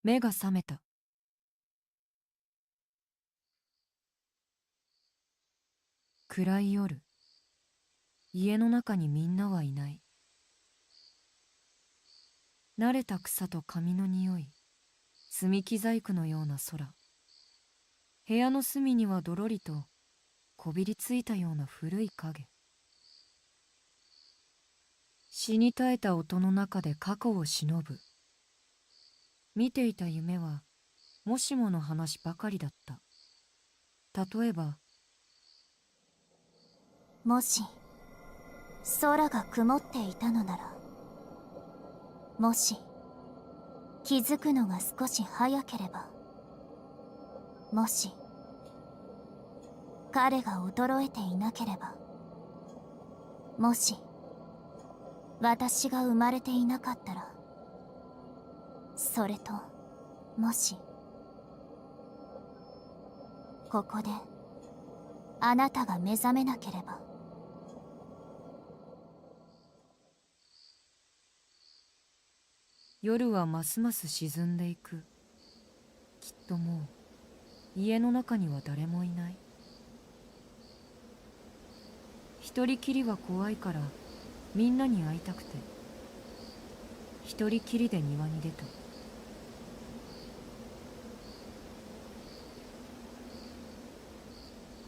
目が覚めた。暗い夜、家の中にみんなはいない。慣れた草と紙の匂い、積み木細工のような空。部屋の隅にはどろりとこびりついたような古い影。死に絶えた音の中で過去を忍ぶ。見ていた夢はもしもの話ばかりだった。例えば、もし空が曇っていたのなら、もし気づくのが少し早ければ、もし彼が衰えていなければ、もし私が生まれていなかったら、それともしここであなたが目覚めなければ。夜はますます沈んでいく。きっともう家の中には誰もいない。一人きりは怖いからみんなに会いたくて、一人きりで庭に出た。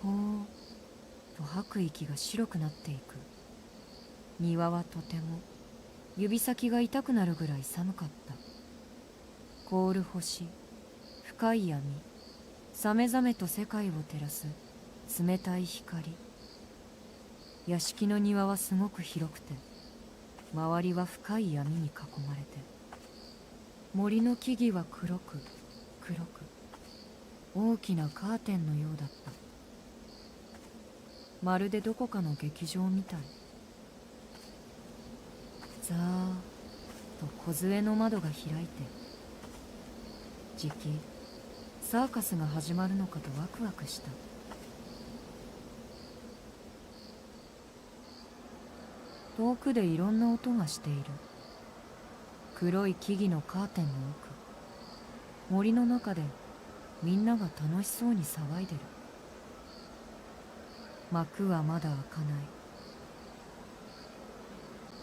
ほーと吐く息が白くなっていく。庭はとても指先が痛くなるぐらい寒かった。凍る星、深い闇、さめざめと世界を照らす冷たい光。屋敷の庭はすごく広くて、周りは深い闇に囲まれて、森の木々は黒く黒く大きなカーテンのようだった。まるでどこかの劇場みたい。ざーっと梢の窓が開いて、じきサーカスが始まるのかとワクワクした。遠くでいろんな音がしている。黒い木々のカーテンの奥、森の中でみんなが楽しそうに騒いでる。幕はまだ開かない。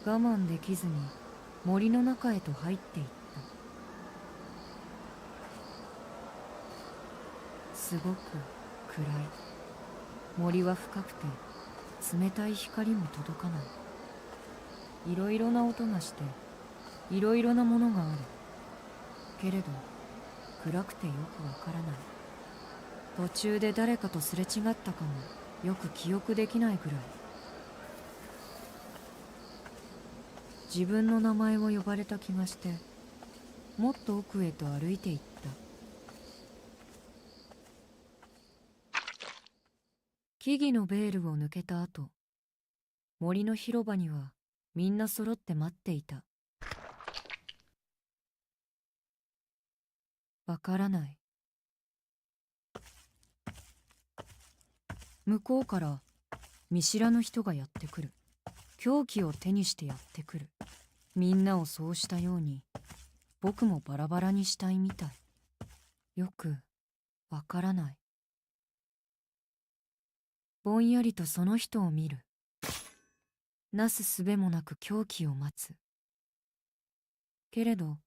我慢できずに森の中へと入っていった。すごく暗い。森は深くて冷たい光も届かない。いろいろな音がして、いろいろなものがある。けれど暗くてよくわからない。途中で誰かとすれ違ったかもよく記憶できないぐらい。自分の名前を呼ばれた気がして、もっと奥へと歩いていった。木々のベールを抜けた後、森の広場にはみんな揃って待っていた。わからない。向こうから見知らぬ人がやってくる。凶器を手にしてやってくる。みんなをそうしたように僕もバラバラにしたいみたい。よくわからない。ぼんやりとその人を見る。なすすべもなく凶器を待つ。けれど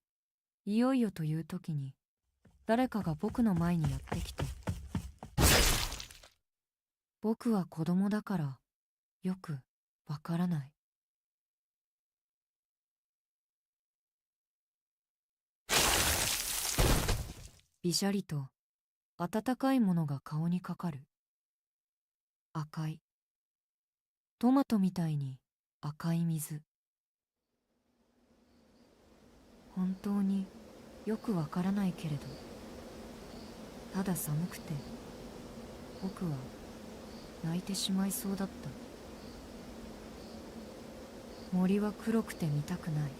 いよいよという時に誰かが僕の前にやってきて、僕は子供だからよくわからない。びしゃりと温かいものが顔にかかる。赤い。トマトみたいに赤い水。本当によくわからないけれど、ただ寒くて僕は泣いてしまいそうだった。森は黒くて見たくない。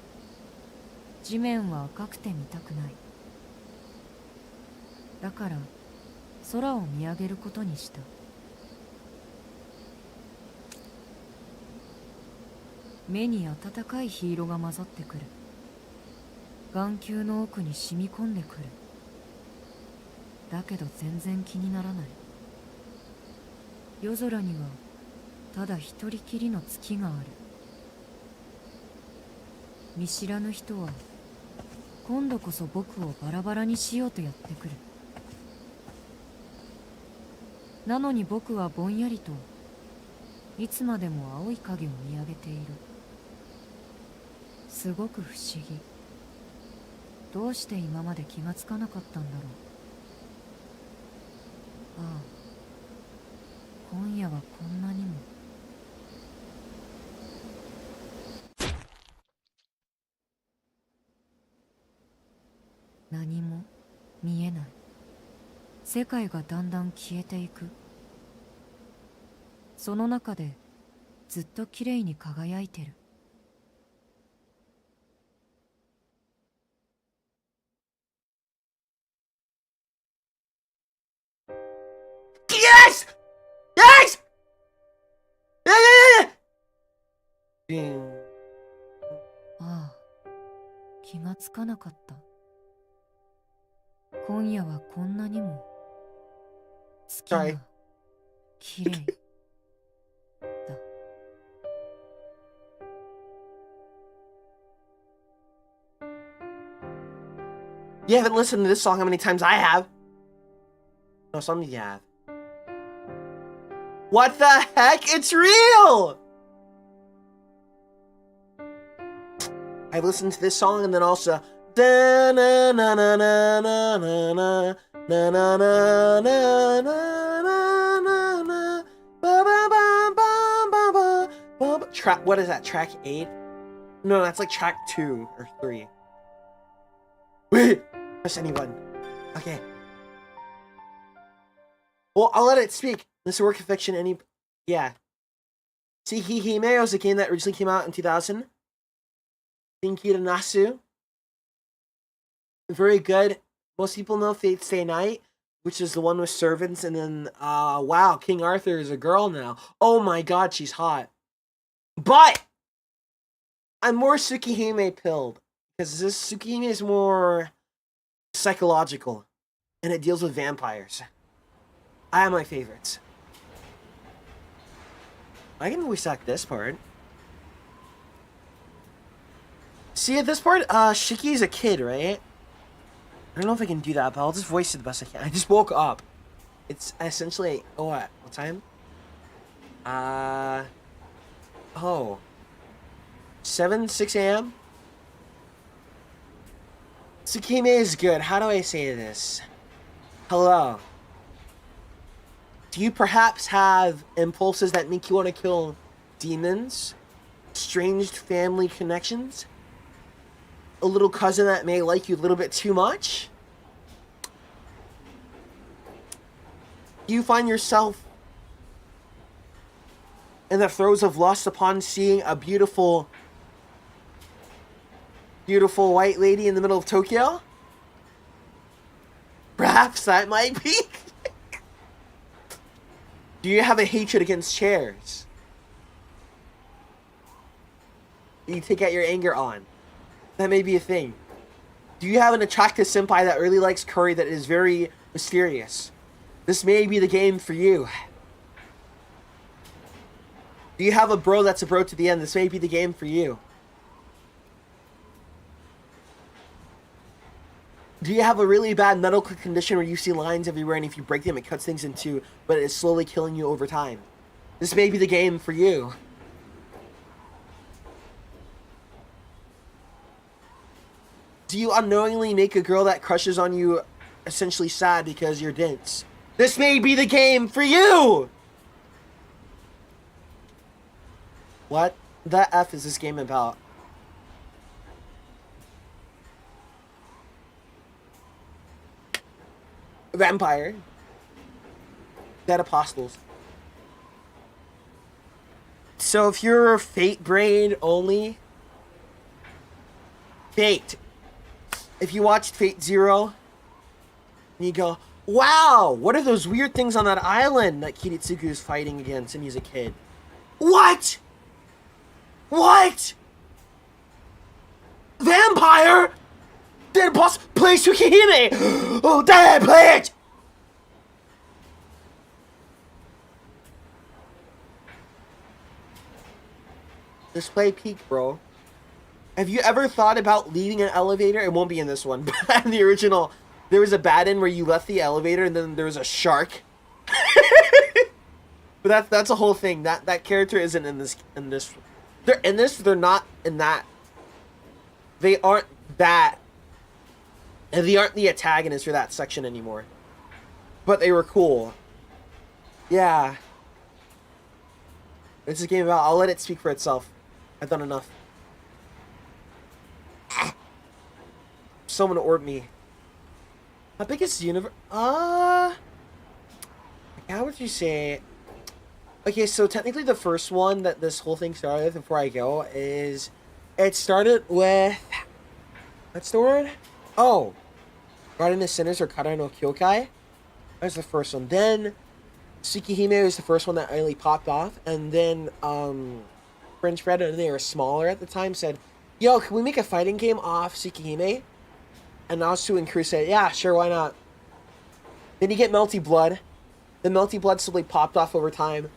地面は赤くて見たくない。だから空を見上げることにした。目に温かい火色が混ざってくる。眼球の奥に染み込んでくる。だけど全然気にならない。夜空にはただ一人きりの月がある。見知らぬ人は今度こそ僕をバラバラにしようとやってくる。なのに僕はぼんやりといつまでも青い影を見上げている。すごく不思議。どうして今まで気がつかなかったんだろう。ああ、今夜はこんなにも。何も見えない。世界がだんだん消えていく。その中でずっときれいに輝いてる。Yes! Yes! Yeah! ああ、気がつかなかった。今夜はこんなにも月がきれいだ。You haven't listened to this song how many times I have. No, some of you have. What the heck? It's real! I've listened to this song and then also da na na na na na na na na na na na na na na ba ba ba ba ba ba. Track, what is that? Track 8? No, that's like track 2 or 3. Wait, press anyone. Okay. Well, I'll let it speak. This is a work of fiction. Yeah. TSUKIHIME was a game that originally came out in 2000. Thinki to Nasu. Very good. Most people know Fate Stay Night, which is the one with servants, and then, wow, King Arthur is a girl now. Oh my god, she's hot. But I'm more Tsukihime pilled, because this Tsukihime is more psychological, and it deals with vampires. I have my favorites. I can voice act this part. See, at this part, Shiki is a kid, right? I don't know if I can do that, but I'll just voice it the best I can. I just woke up. It's essentially... Oh, what time? 6 a.m.? Tsukihime is good. How do I say this? Hello. Do you perhaps have impulses that make you want to kill demons? Estranged family connections? A little cousin that may like you a little bit too much? Do you find yourself in the throes of lust upon seeing a beautiful white lady in the middle of Tokyo? Perhaps that might be. Do you have a hatred against chairs? You take out your anger on? That may be a thing. Do you have an attractive senpai that really likes curry that is very mysterious? This may be the game for you. Do you have a bro that's a bro to the end? This may be the game for you. Do you have a really bad medical condition where you see lines everywhere and if you break them it cuts things in two, but it is slowly killing you over time? This may be the game for you. Do you unknowingly make a girl that crushes on you essentially sad because you're dense? This may be the game for you! What the F is this game about? Vampire. Dead apostles. So if you're Fate brain only, Fate. If you watched Fate Zero, and you go, wow, what are those weird things on that island that Kiritsugu is fighting against and he's a kid? What? What? Vampire? Dead boss, play Tsukihime! Oh, dad, play it! Display peak, bro. Have you ever thought about leaving an elevator? It won't be in this one, but in the original, there was a bad end where you left the elevator and then there was a shark. But that's a whole thing. That character isn't in this. They're in this. They're not in that. They aren't that. And they aren't the antagonists for that section anymore. But they were cool. Yeah. It's a game about. I'll let it speak for itself. I've done enough. Someone orb me. How big is the universe? How would you say? Okay, so technically the first one that this whole thing started with, before I go, is it started with, what's the word? Oh, Garden of Sinners or Kara no Kyokai. That was the first one. Then TSUKIHIME was the first one that really popped off, and then French Bread, and they were smaller at the time, said, "Yo, can we make a fighting game off TSUKIHIME?" And Nasu and Crew said, "Yeah, sure, why not?" Then you get Melty Blood. The Melty Blood slowly popped off over time.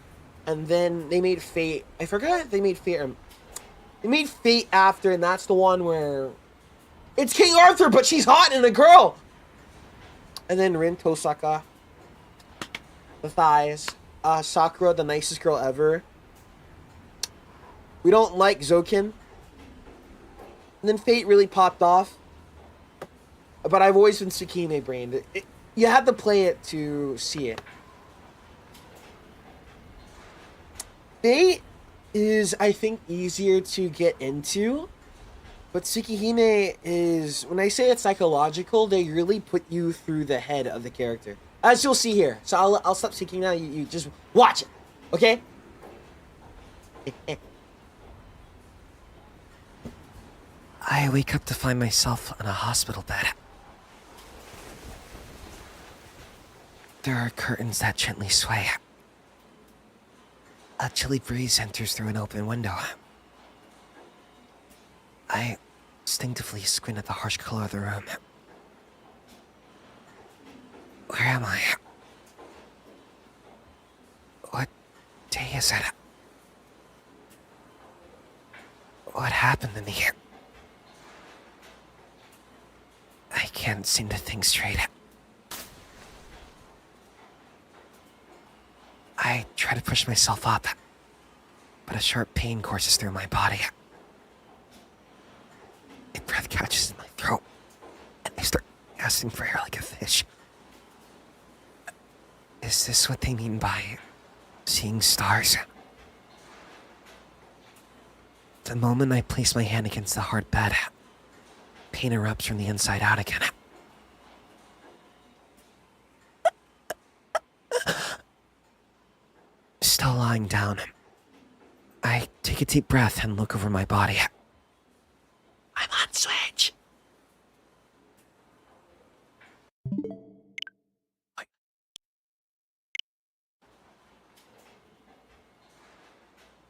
And then they made Fate. I forgot they made Fate. They made Fate after, and that's the one where it's King Arthur, but she's hot and a girl. And then Rin Tosaka. The thighs. Sakura, the nicest girl ever. We don't like Zoken. And then Fate really popped off. But I've always been Tsukihime brained. You have to play it to see it. Fate is, I think, easier to get into. But Tsukihime is, when I say it's psychological, they really put you through the head of the character. As you'll see here. So I'll stop speaking now. You just watch it. Okay? I wake up to find myself in a hospital bed. There are curtains that gently sway. A chilly breeze enters through an open window. I instinctively squint at the harsh color of the room. Where am I? What day is it? What happened to me? I can't seem to think straight. I try to push myself up, but a sharp pain courses through my body. My breath catches in my throat, and I start gasping for air like a fish. Is this what they mean by seeing stars? The moment I place my hand against the hard bed, pain erupts from the inside out again. Still lying down, I take a deep breath and look over my body. I'm on Switch.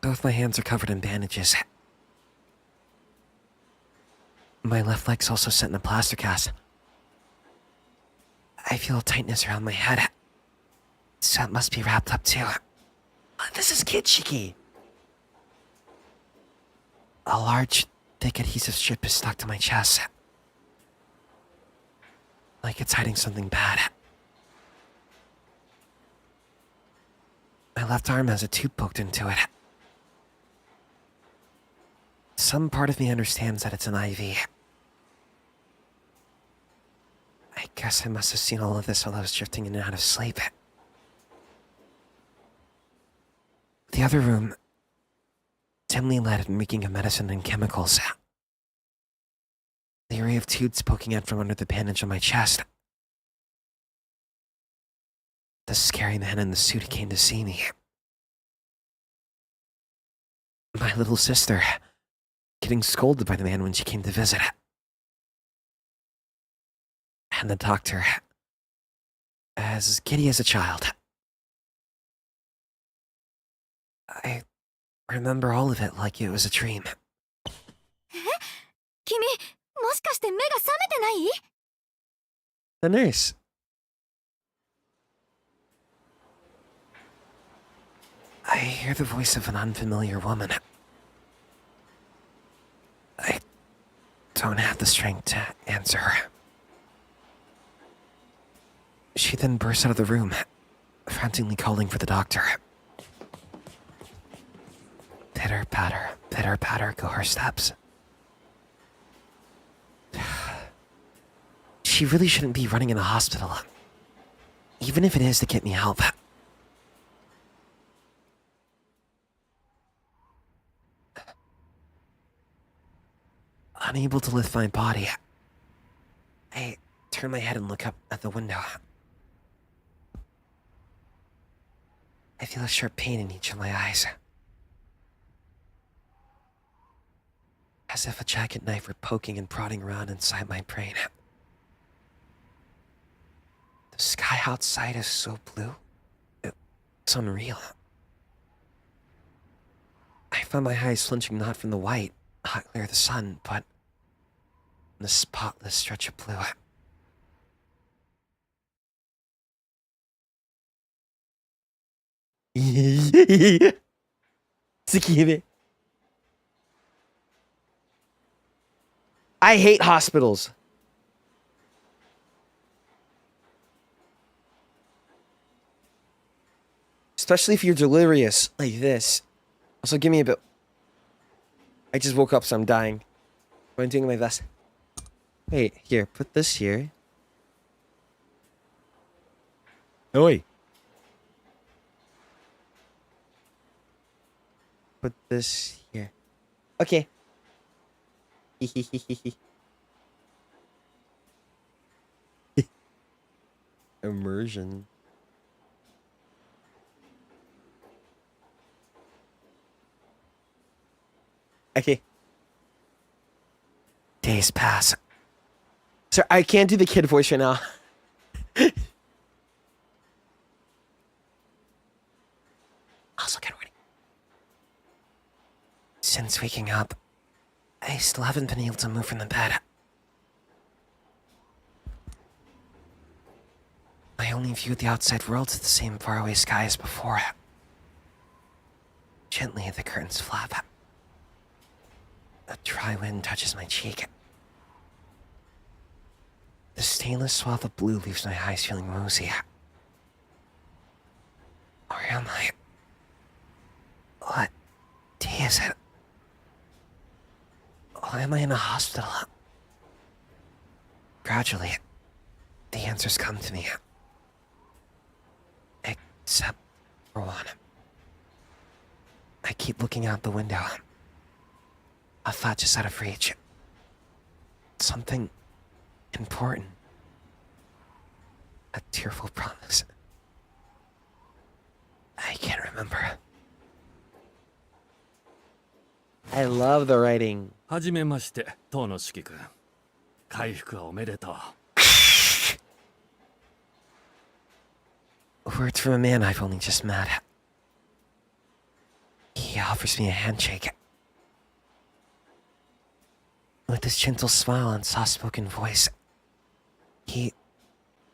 Both my hands are covered in bandages. My left leg's also set in a plaster cast. I feel a tightness around my head, so it must be wrapped up too. This is Kid Shiki. A large, thick adhesive strip is stuck to my chest. Like it's hiding something bad. My left arm has a tube poked into it. Some part of me understands that it's an IV. I guess I must have seen all of this while I was drifting in and out of sleep. The other room, dimly lit and reeking of medicine and chemicals. The array of tubes poking out from under the bandage on my chest. The scary man in the suit came to see me. My little sister, getting scolded by the man when she came to visit. And the doctor, as giddy as a child. I remember all of it like it was a dream. 君、もしかして目が覚めてない？ The nurse. I hear the voice of an unfamiliar woman. don't have the strength to answer her. She then burst out of the room, frantically calling for the doctor. Pitter patter go her steps. She really shouldn't be running in a hospital, even if it is to get me help. Unable to lift my body, I turn my head and look up at the window. I feel a sharp pain in each of my eyes, as if a jagged knife were poking and prodding around inside my brain. The sky outside is so blue, it's unreal. I find my eyes flinching not from the white, hot glare of the sun, but the spotless stretch of blue. TSUKIHIME. I hate hospitals. Especially if you're delirious like this. Also, give me a bit. I just woke up, so I'm dying. I'm doing my best. Wait, here, put this here. Oi. Put this here. Okay. Immersion. Okay. Days pass. Sir, I can't do the kid voice right now. Also, get ready. Since waking up, I still haven't been able to move from the bed. I only viewed the outside world to the same faraway sky as before. Gently, the curtains flap. A dry wind touches my cheek. The stainless swath of blue leaves my eyes feeling woozy. Where am I? What day is it? Why am I in a hospital? Gradually, the answers come to me. Except for one. I keep looking out the window. A thought just out of reach. Something important. A tearful promise. I can't remember. I love the writing. はじめまして、トノシキ君。回復はおめでとう。Words from a man I've only just met. He offers me a handshake. With his gentle smile and soft-spoken voice, he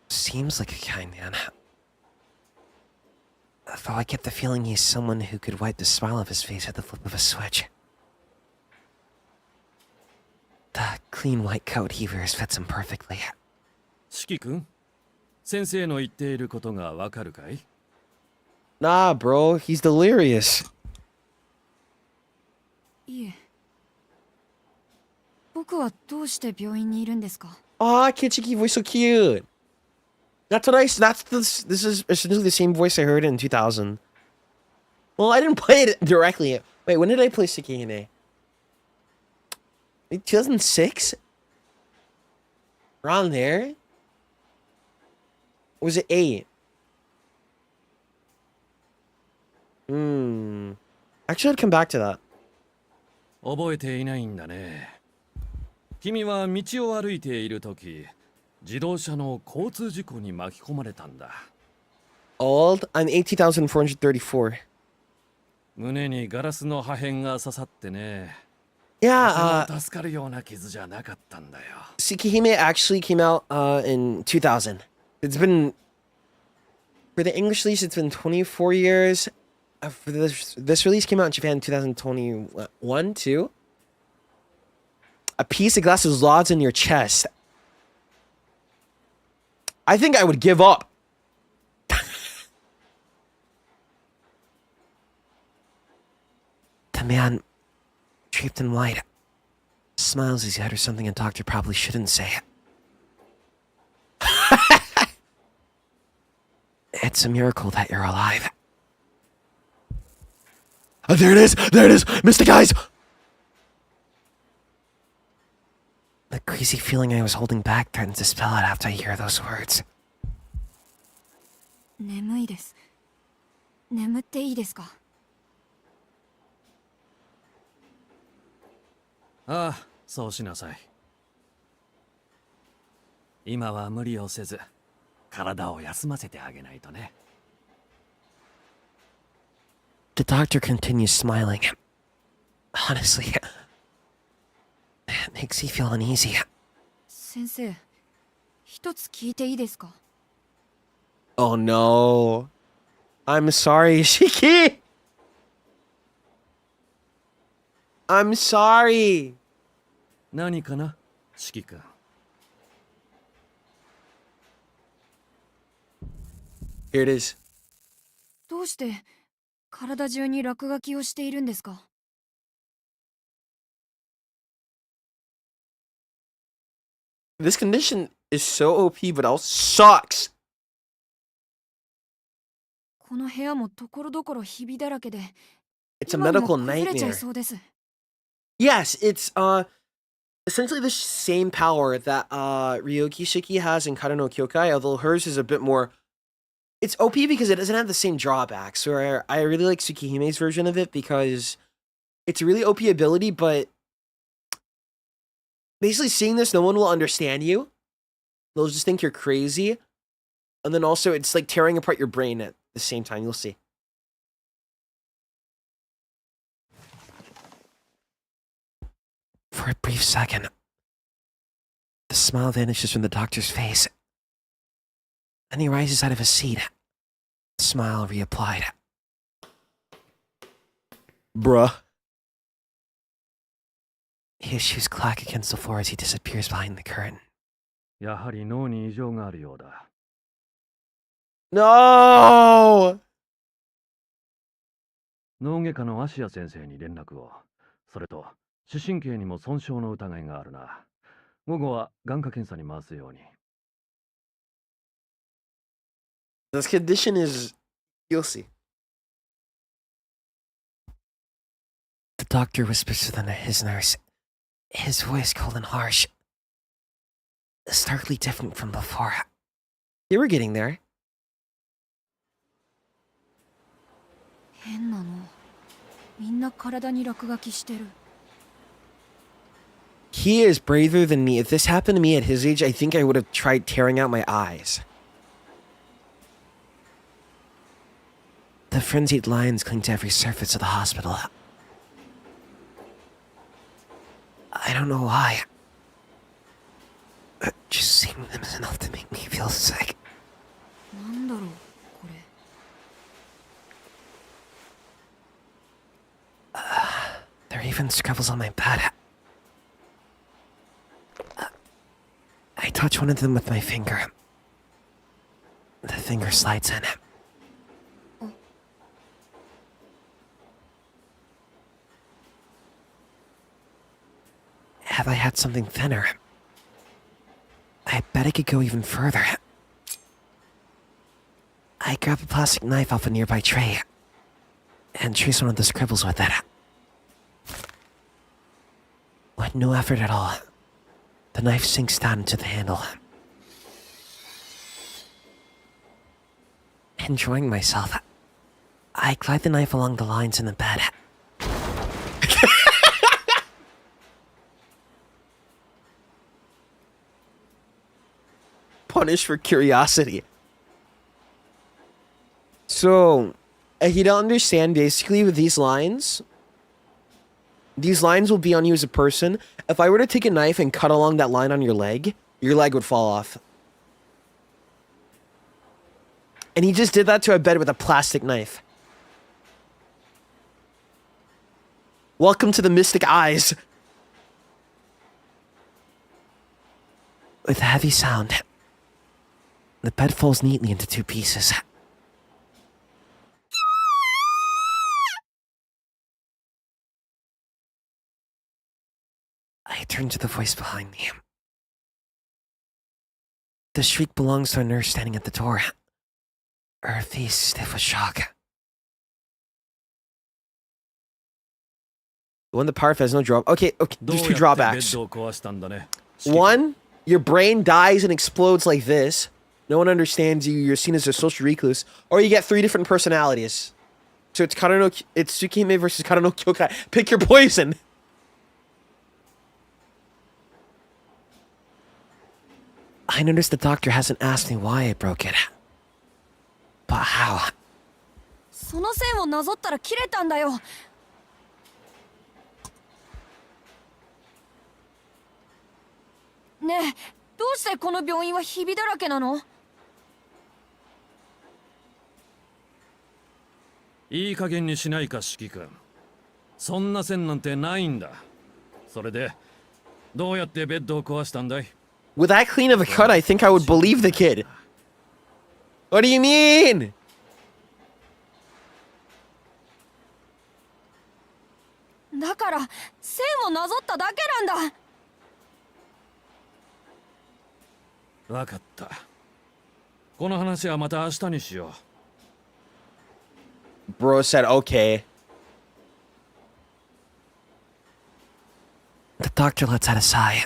seems like a kind man. Though I get the feeling he's someone who could wipe the smile off his face at the flip of a switch. The clean white coat he wears fits him perfectly. シキ君、先生の言っていることがわかるかい？ Nah, bro, he's delirious. いえ。僕はどうして病院にいるんですか？ Aw, Kichiki voice so cute. That's what this is essentially the same voice I heard in 2000. Well, I didn't play it directly. Wait, when did I play TSUKIHIME? 2006? Around there? Or was it 8? Actually, I'd come back to that. 覚えていないんだね。君は道を歩いているとき、自動車の交通事故に巻き込まれたんだ。Old? I'm 80,434. 胸にガラスの破片が刺さってね。Yeah, 助かるような傷じゃなかったんだよ。TSUKIHIME actually came out in 2000. It's been, for the English release, it's been 24 years. For this release came out in Japan in 2021 too. A piece of glass is lodged in your chest. I think I would give up. The man, draped in white, smiles as he utters something a doctor probably shouldn't say. It's a miracle that you're alive. Oh, there it is! There it is! Mystic eyes! The crazy feeling I was holding back threatens to spill out after I hear those words. 眠いです。眠っていいですか？ああ、そうしなさい。今は無理をせず、体を休ませてあげないとね。The doctor continues smiling. Honestly, it makes me feel uneasy. 先生、一つ聞いていいですか？ Oh no. I'm sorry, Shiki! I'm sorry! 何かな、四季君。Here it is. どうして体中に落書きをしているんですか？ This condition is so OP, but also sucks. この部屋もところどころひびだらけで、 It's a 今にも medical 崩れちゃい nightmare. そうです。 Yes, it's essentially the same power that Ryoki Shiki has in Kara no Kyokai, although hers is a bit more. It's OP because it doesn't have the same drawbacks. Where I really like Tsukihime's version of it because it's a really OP ability, but basically seeing this, no one will understand you. They'll just think you're crazy. And then also, it's like tearing apart your brain at the same time. You'll see. For a brief second, the smile vanishes from the doctor's face. Then he rises out of his seat. Smile reapplied. Bruh. His shoes clack against the floor as he disappears behind the curtain. やはり脳に異常があるようだ。No! 脳外科の芦谷先生に連絡を。それと、視神経にも損傷の疑いがあるな。午後は眼科検査に回すように。This condition is... You'll see. The doctor whispers to his nurse, his voice cold and harsh. Starkly different from before. They were getting there. 変なの。みんな体に落書きしてる。 He is braver than me. If this happened to me at his age, I think I would have tried tearing out my eyes. The frenzied lines cling to every surface of the hospital. I don't know why. But just seeing them is enough to make me feel sick. なんだろう、これ。There are even scribbles on my bed. I touch one of them with my finger. The finger slides in. Have I had something thinner? I bet I could go even further. I grab a plastic knife off a nearby tray and trace one of the scribbles with it. With no effort at all, the knife sinks down into the handle. Enjoying myself, I glide the knife along the lines in the bed. Punish for curiosity. So, you don't understand basically with these lines will be on you as a person. If I were to take a knife and cut along that line on your leg would fall off. And he just did that to a bed with a plastic knife. Welcome to the mystic eyes. With a heavy sound, the bed falls neatly into two pieces. I turn to the voice behind me. The shriek belongs to a nurse standing at the door, her face stiff with shock. The one that power has no drop. Okay, there's two drawbacks. どうやってベッドを壊したんだね。 One, your brain dies and explodes like this. No one understands you. You're seen as a social recluse. Or you get 3 different personalities. So it's Tsukihime versus Karano Kyokai. Pick your poison. I noticed the doctor hasn't asked me why I broke it. But how? その線をなぞったら切れたんだよ。ねえ、どうしてこの病院はひびだらけなの？いい加減にしないか、四季君。そんな線なんてないんだ。それで、どうやってベッドを壊したんだい？ With that clean of a cut, I think I would believe the kid. What do you mean? だから線をなぞっただけなんだ。わかった。この話はまた明日にしよう。Bro said, okay. The doctor lets out a sigh.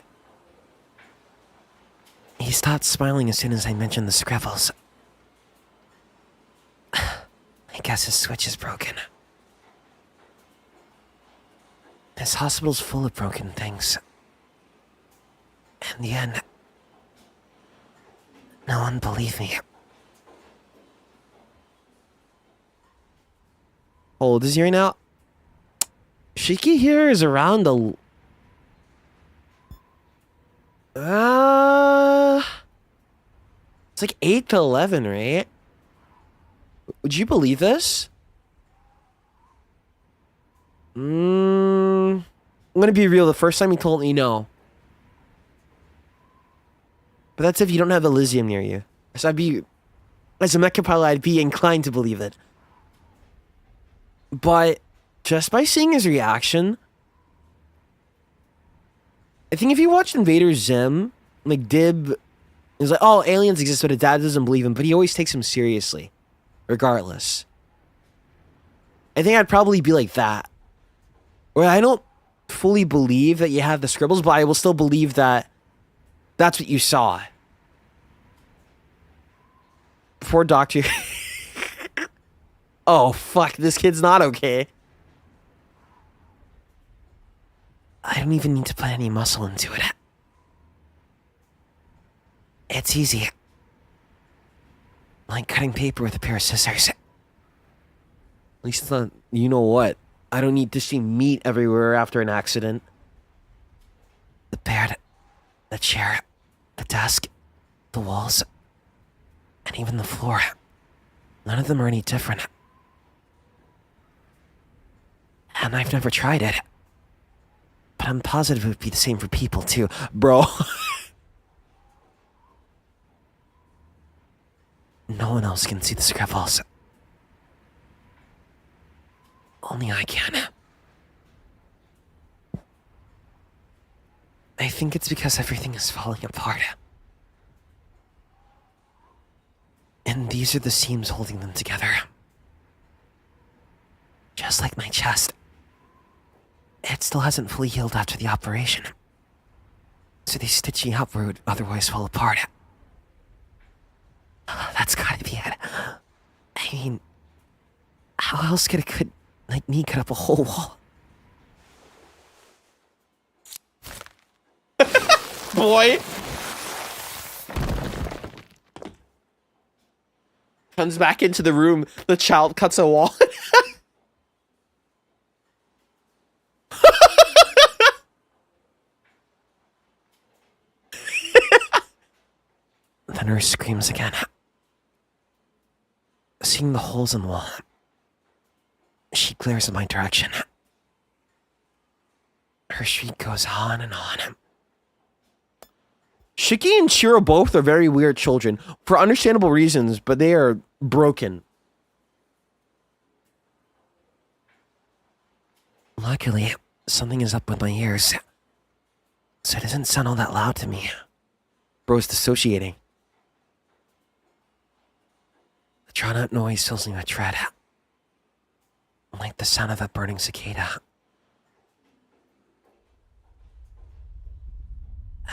He stopped smiling as soon as I mentioned the scribbles. I guess his switch is broken. This hospital's full of broken things. In the end, no one believed me. How old is he right now? Shiki here is around the... It's like 8 to 11, right? Would you believe this? I'm gonna be real, the first time he told me no. But that's if you don't have Elysium near you. So I'd be... As a mecha pilot, I'd be inclined to believe it. But just by seeing his reaction... I think if you watched Invader Zim, like Dib is like, oh, aliens exist, but his dad doesn't believe him, but he always takes him seriously, regardless. I think I'd probably be like that. Where I don't fully believe that you have the scribbles, but I will still believe that that's what you saw. Poor doctor. Oh, fuck, this kid's not okay. I don't even need to put any muscle into it. It's easy. Like cutting paper with a pair of scissors. At least it's not, you know what? I don't need to see meat everywhere after an accident. The bed, the chair, the desk, the walls, and even the floor. None of them are any different. And I've never tried it. But I'm positive it would be the same for people too. Bro. No one else can see the scribbles. Only I can. I think it's because everything is falling apart. And these are the seams holding them together. Just like my chest. It still hasn't fully healed after the operation. So they stitch me up where it would otherwise fall apart. That's gotta be it. I mean, how else could a kid like me cut up a whole wall? Boy. Comes back into the room. The child cuts a wall. The nurse screams again. Seeing the holes in the wall, she glares in my direction. Her shriek goes on and on. Shiki and Shiro both are very weird children for understandable reasons, but they are broken. Luckily, something is up with my ears, so it doesn't sound all that loud to me. Bro's dissociating. The drawn out noise fills me with dread, like the sound of a burning cicada.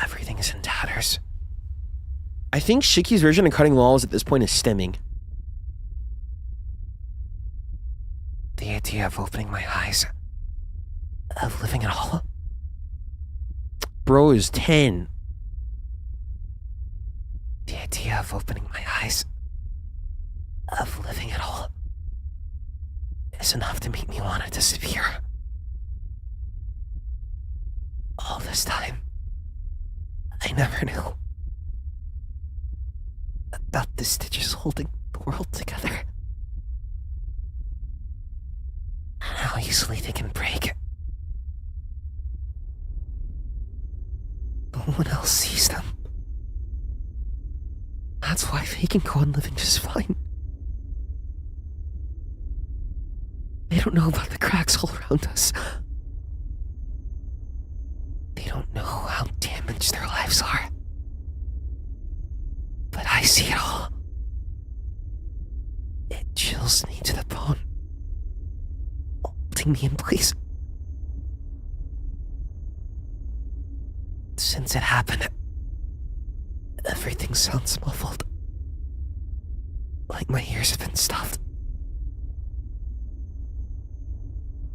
Everything is in tatters. I think Shiki's version of cutting walls at this point is stimming. The idea of opening my eyes, of living at all. Bro is 10. The idea of opening my eyes, of living at all, is enough to make me want to disappear. All this time, I never knew about the stitches holding the world together. And how easily they can break. No one else sees them. That's why they can go on living just fine. They don't know about the cracks all around us. They don't know how damaged their lives are. But I see it all. It chills me to the bone, holding me in place. Since it happened, everything sounds muffled. Like my ears have been stuffed.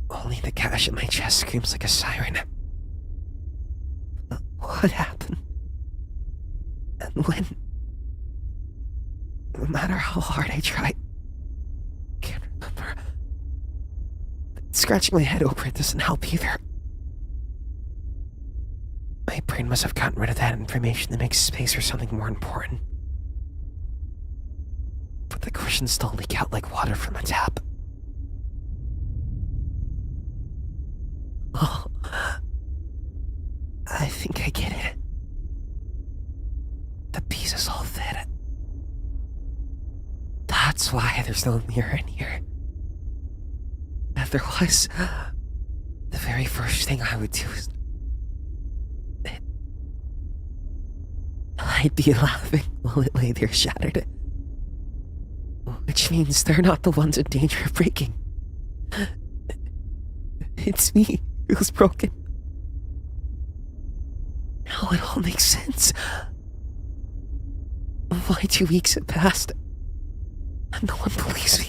Only the gash in my chest screams like a siren. What happened? And when? No matter how hard I try, I can't remember. Scratching my head over it doesn't help either. My brain must have gotten rid of that information to make space for something more important. But the questions still leak out like water from a tap. Oh, I think I get it. The pieces all fit. That's why there's no mirror in here. If there was, the very first thing I would do is... I'd be laughing while it lay there shattered. Which means they're not the ones in danger of breaking. It's me who's broken. Now it all makes sense. Why 2 weeks have passed and no one believes me?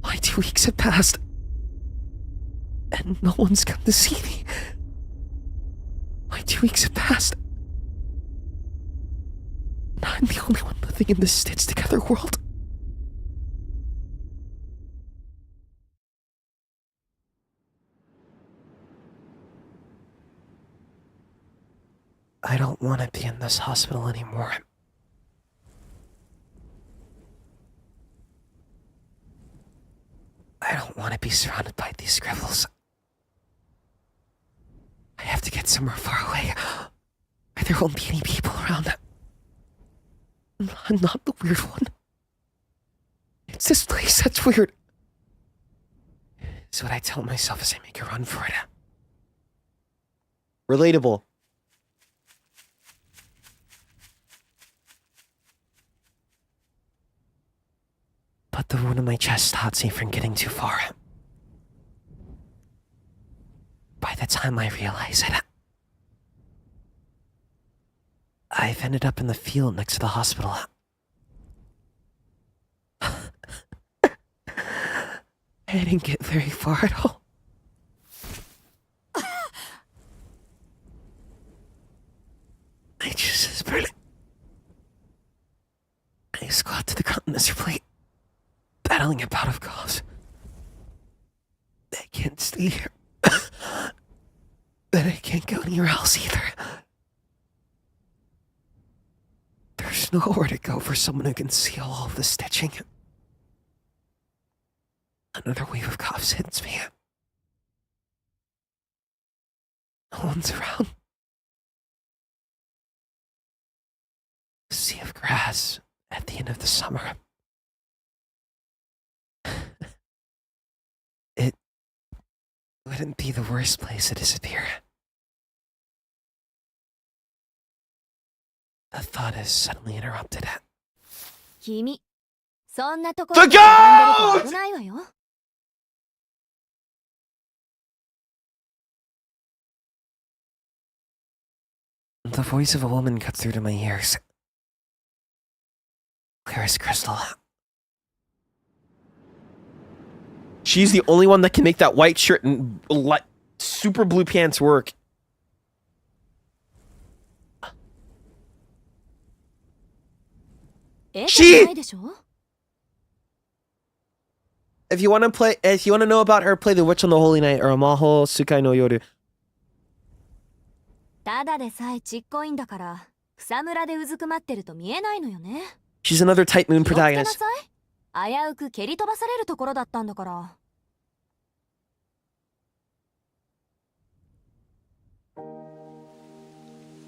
Why 2 weeks have passed and no one's come to see me? Why 2 weeks have passed and I'm the only one living in this stitched together world? I don't want to be in this hospital anymore. I don't want to be surrounded by these scribbles. I have to get somewhere far away, where there won't be any people around. I'm not the weird one. It's this place that's weird. It's what I tell myself as I make a run for it. Relatable. But the wound in my chest stops me from getting too far. By the time I realize it, I've ended up in the field next to the hospital. I didn't get very far at all. My chest is burning. I squat to the ground miserably, battling a bout of coughs. I can't stay here. But I can't go anywhere else either. There's nowhere to go for someone who can see all of the stitching. Another wave of coughs hits me. No one's around. sea of grass at the end of the summer. It wouldn't be the worst place to disappear. The thought is suddenly interrupted. 君、そんなところ The に飛んでると危ないわよ。The voice of a woman cuts through to my ears. Clear as crystal. She's the only one that can make that white shirt and super blue pants work. She! If you want to know about her, play The Witch on the Holy Night or Amaho Sukai no Yoru. ただでさえちっこいんだから草むらでうずくまってると見えないのよね。 She's another Type Moon 気をつけな protagonist. さい。危うく蹴り飛ばされるところだったんだから。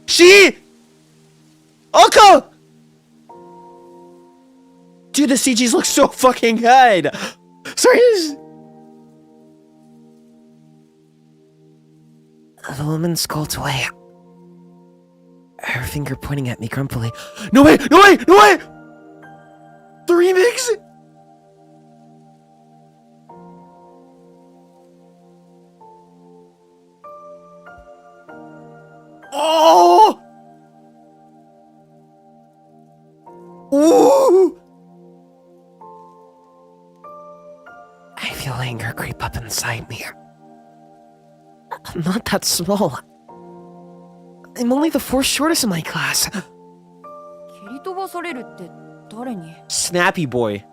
She! Aoko! Dude, the CGs look so fucking good! Serious? The woman scolds away. Her finger pointing at me grumpily. No way! No way! No way! The remix? Oh! Ooh! I feel anger creep up inside me. I'm not that small. I'm only the fourth shortest in my class. 蹴り飛ばされるって誰に？ Snappy boy.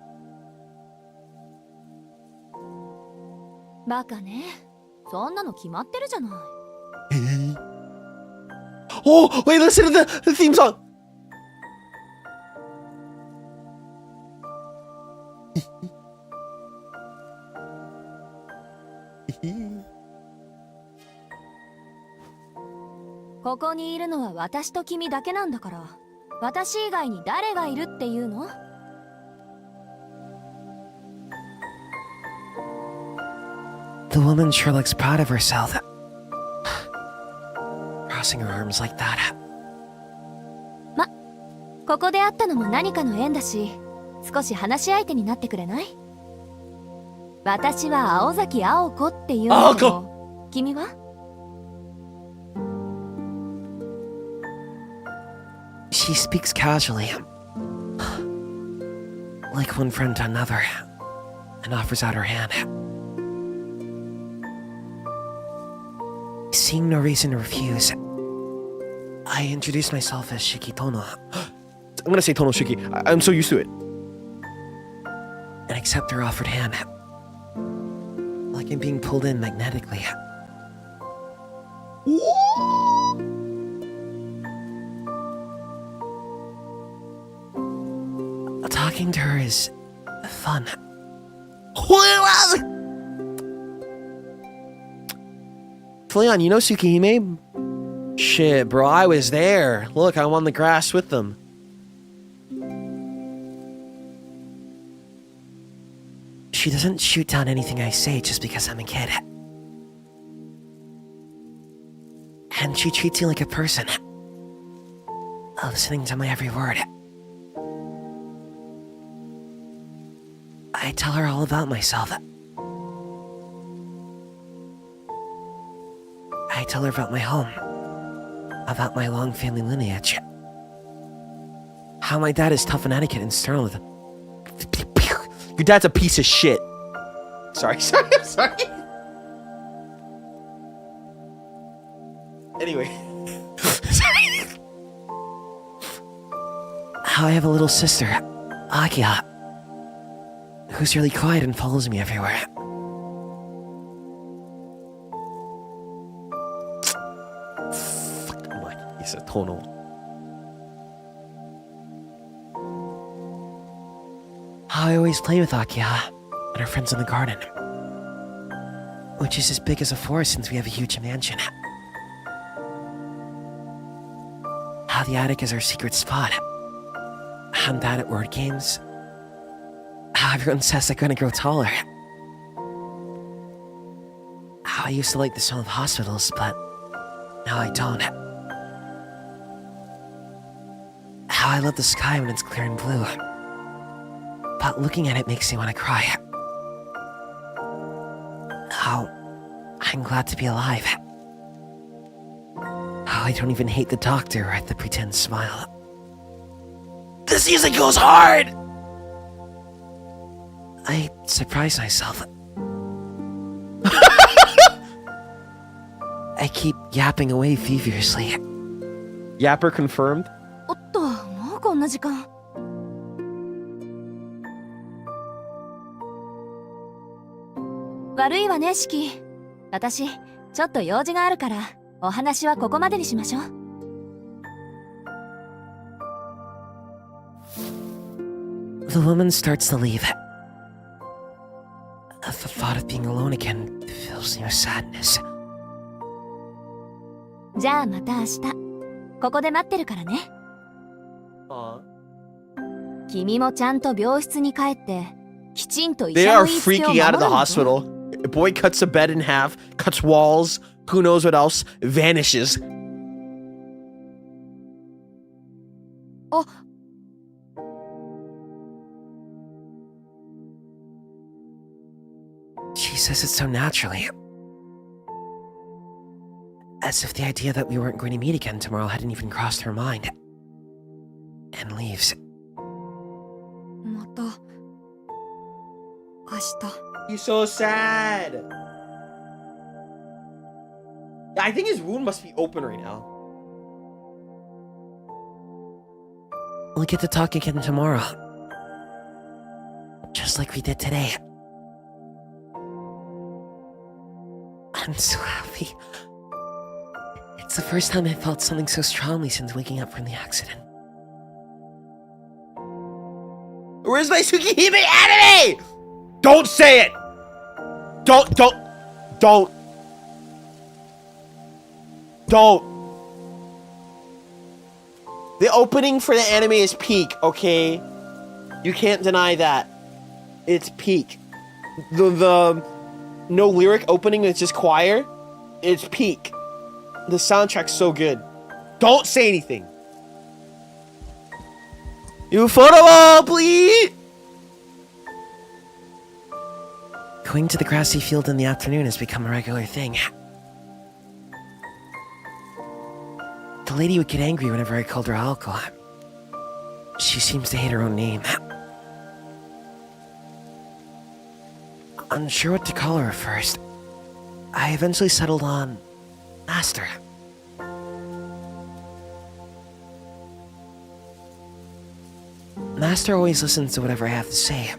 バカね。そんなの決まってるじゃない。Oh, wait, listen to the theme song. Hehe. ここにいるのは私と君だけなんだから。私以外に誰がいるっていうの？ The woman sure looks proud of herself. Crossing her arms like that. ここで会ったのも何かの縁だし、少し話し相手になってくれない？私は青崎青子っていうんだけど、君は？ She speaks casually, like one friend to another, and offers out her hand. Seeing no reason to refuse, I introduce myself as Shiki Tono. I'm gonna say Tono Shiki. I'm so used to it. And accept her offered hand, like I'm being pulled in magnetically. Talking to her is fun. Flayon, you know TSUKIHIME? Shit, bro, I was there. Look, I'm on the grass with them. She doesn't shoot down anything I say just because I'm a kid. And she treats me like a person, listening to my every word. I tell her all about myself. I tell her about my home, about my long family lineage, how my dad is tough on etiquette and stern with... Your dad's a piece of shit. Sorry. Anyway. How I have a little sister, Akiha, who's really quiet and follows me everywhere. He's a Tono. How I always play with Akiha and her friends in the garden, which is as big as a forest since we have a huge mansion. How the attic is our secret spot, I'm bad at word games. How everyone says I'm gonna grow taller. How I used to like the smell of hospitals, but now I don't. How I love the sky when it's clear and blue. But looking at it makes me want to cry. How I'm glad to be alive. How I don't even hate the doctor or the pretend smile. This music goes hard! I surprise myself. I keep yapping away feverishly. Yapper confirmed? おっと、もうこんな時間。悪いわね、シキ。私、ちょっと用事があるから、お話はここまでにしましょう。The woman starts to leave. The thought of being alone again fills me with sadness. じゃあまた明日。ここで待ってるからね。君もちゃんと病室に帰って、きちんと医 They 者 are の言いつけを freaking 守 out る of the の。 hospital. A boy cuts a bed in half, cuts walls, who knows what else, vanishes. あ、She says it so naturally. As if the idea that we weren't going to meet again tomorrow hadn't even crossed her mind. And leaves. また明日。 He's so sad. I think his wound must be open right now. We'll get to talk again tomorrow. Just like we did today. I'm so happy. It's the first time I felt something so strongly since waking up from the accident. Where's my TSUKIHIME anime? Don't say it! Don't. The opening for the anime is peak, okay? You can't deny that. It's peak. The no lyric opening, it's just choir. It's peak. The soundtrack's so good. Don't say anything. You photo wall, please! Going to the grassy field in the afternoon has become a regular thing. The lady would get angry whenever I called her Aoko. She seems to hate her own name. Unsure what to call her at first, I eventually settled on Master. Master always listens to whatever I have to say,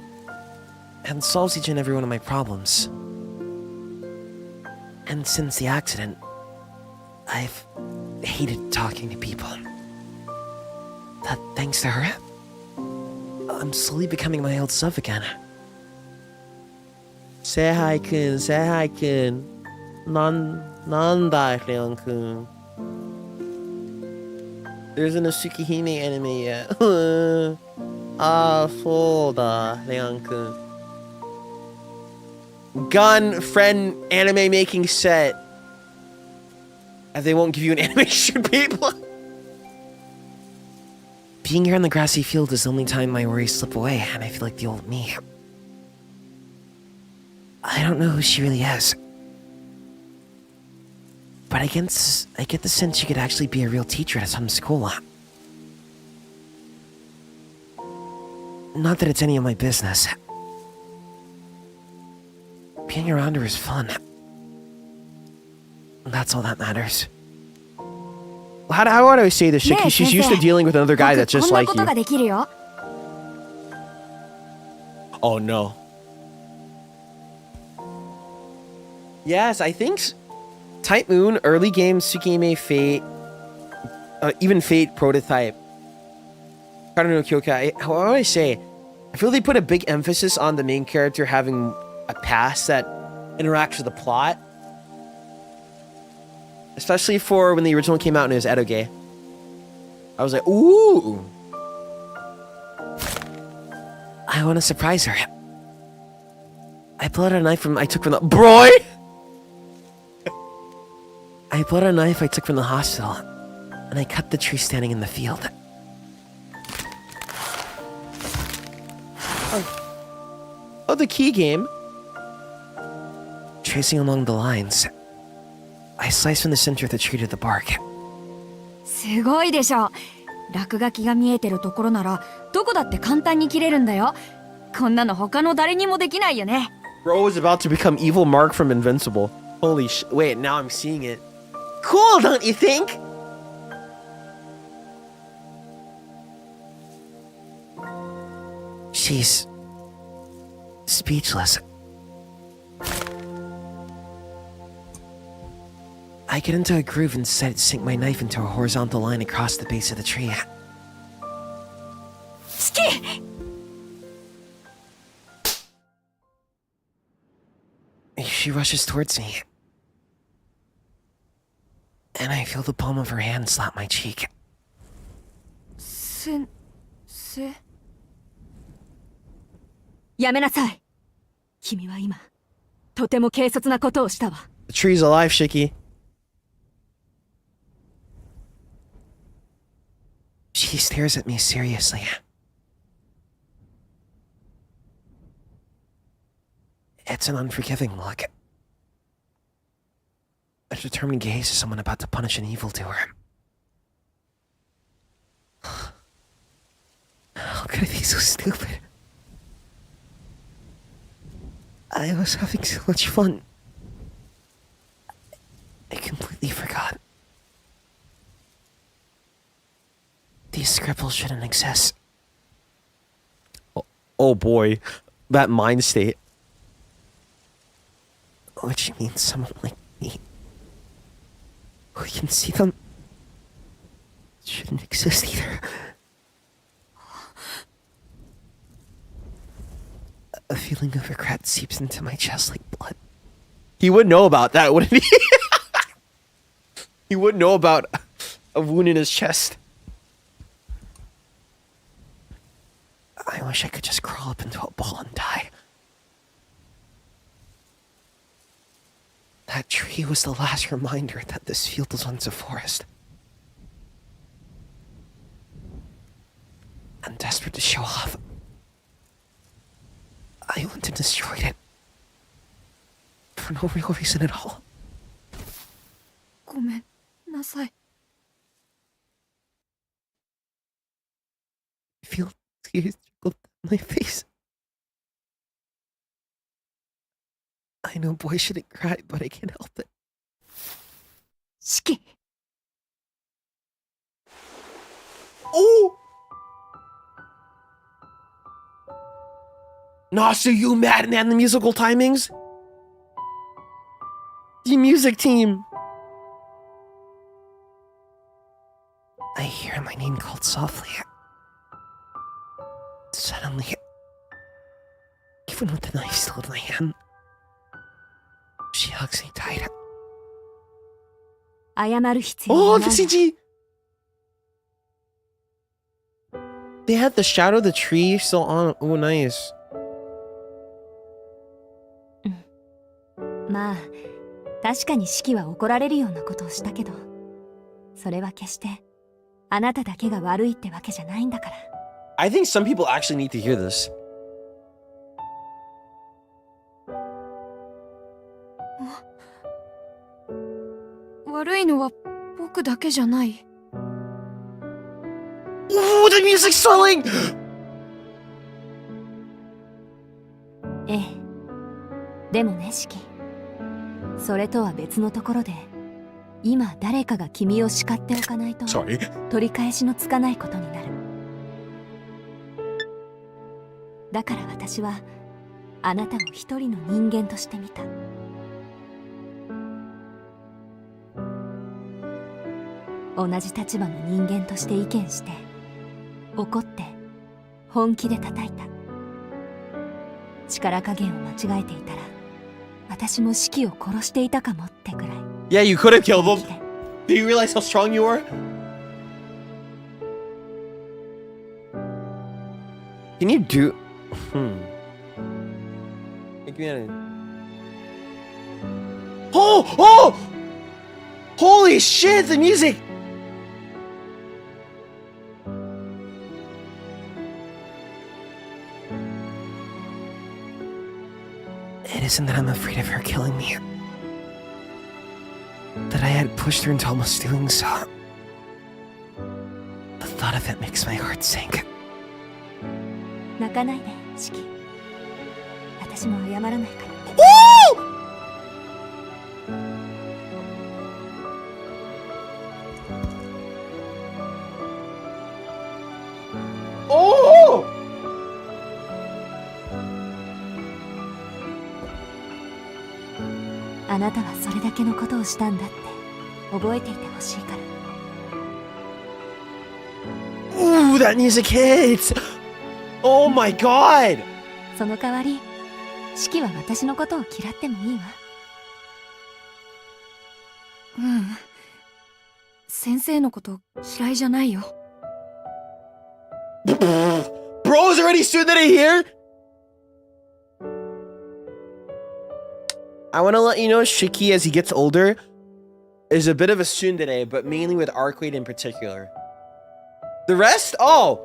and solves each and every one of my problems. And since the accident, I've hated talking to people. But thanks to her, I'm slowly becoming my old self again. Say hi, kun. Say hi, kun. Nanda, Flayon-kun. There isn't a TSUKIHIME anime yet. Ah, so da, Flayon-kun. Gun friend anime making set. And they won't give you an animation, people. Being here in the grassy field is the only time my worries slip away, and I feel like the old me. I don't know who she really is. But I get the sense she could actually be a real teacher at some school. Not that it's any of my business. Being around her is fun. That's all that matters. How do I say this, Shiki? She's used to dealing with another guy that's just like you. Oh no. Yes, I think Type Moon, early game, TSUKIHIME, Fate, even Fate prototype. Kara no Kyokai. How do I say? I feel they put a big emphasis on the main character having a past that interacts with the plot. Especially for when the original came out and it was Edoge. I was like, ooh. I want to surprise her. I pulled out a knife I took from the... Bro! I pulled out a knife I took from the hospital, and I cut the tree standing in the field. Oh, the key game. Tracing along the lines, I sliced from the center of the tree to the bark. すごいでしょ。落書きが見えてるところならどこだって簡単に切れるんだよ。こんなの他の誰にもできないよね。Bro is about to become evil Mark from Invincible. Holy sh... Wait, now I'm seeing it. Cool, don't you think? She's... speechless. I get into a groove and sink my knife into a horizontal line across the base of the tree. SHIKI! She rushes towards me. And I feel the palm of her hand slap my cheek. 先生。やめなさい。君は今、とても軽率なことをしたわ。The tree's alive, Shiki. She stares at me seriously. It's an unforgiving look. A determined gaze of someone about to punish an evildoer. How could I be so stupid? I was having so much fun. I completely forgot. These scribbles shouldn't exist. Oh boy, that mind state. Which means someone like me, who can see them, shouldn't exist either. A feeling of regret seeps into my chest like blood. He would know about that, wouldn't he? He would know about a wound in his chest. I wish I could just crawl up into a ball and die. That tree was the last reminder that this field was once a forest. I'm desperate to show off. I went and destroyed it. For no real reason at all. ごめんなさい。I feel tears trickle down my face. I know boys shouldn't cry, but I can't help it. SHIKI! Oh! Nasu, you madman, the musical timings? The music team! I hear my name called softly. Suddenly, even with the knife still in my hand, she hugs me tight. 謝る必要 Oh, は the ない。 CG! They had the shadow of the tree still on. Oh, nice. まあ、確かにSHIKIは怒られるようなことをしたけど、それは決してあなただけが悪いってわけじゃないんだから。I think some people actually need to hear this. 悪いのは僕だけじゃない。Ooh, the music's swelling! ええ。でもね、SHIKI。それとは別のところで、今誰かが君を叱っておかないと Sorry. 取り返しのつかないことになる。だから私はあなたを一人の人間として見た。同じ立場の人間として意見して、怒って本気で叩いた。力加減を間違えていたら、私もSHIKIを殺していたかもってぐらい。Yeah, you could have killed him. Do you realize how strong you are? Can you do... Oh! Holy shit, the music! It isn't that I'm afraid of her killing me. That I had pushed her into almost doing so. The thought of it makes my heart sink. 泣かないで、シキ。私も謝らないから。Oh! あなたはそれだけのことをしたんだって覚えていてほしいから。Ooh, that music hits! Oh my god! その代わり、シキは私のことを嫌ってもいいわ。うん。先生のこと嫌いじゃないよ。Bro's already tsundere here? I want to let you know Shiki, as he gets older, is a bit of a tsundere, but mainly with Arcade in particular. The rest? Oh,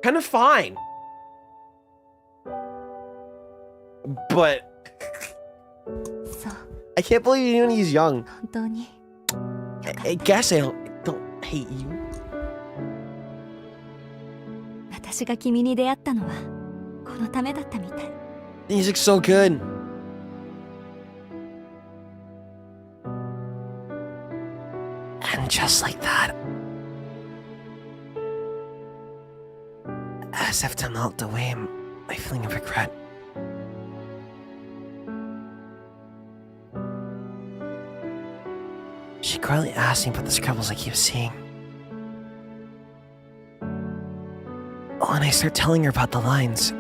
kind of fine. But そう、I can't believe even he's young. 本当に。I guess I don't hate you. 私が君に出会ったのはこのためだったみたい。The music's so good. And just like that, as if to melt away my feeling of regret, she quietly asked me about the scribbles I keep seeing. When I start telling her about the lines,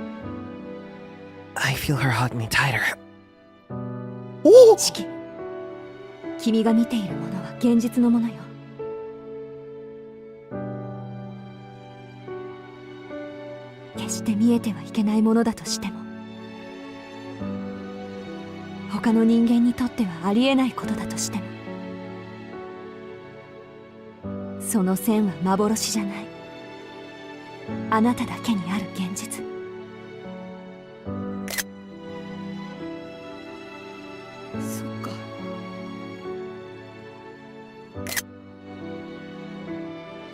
I feel her hug me tighter. Oh! シキ、君が見ているものは現実のものよ。決して見えてはいけないものだとしても、他の人間にとってはありえないことだとしても、その線は幻じゃない。あなただけにある現実。そっか。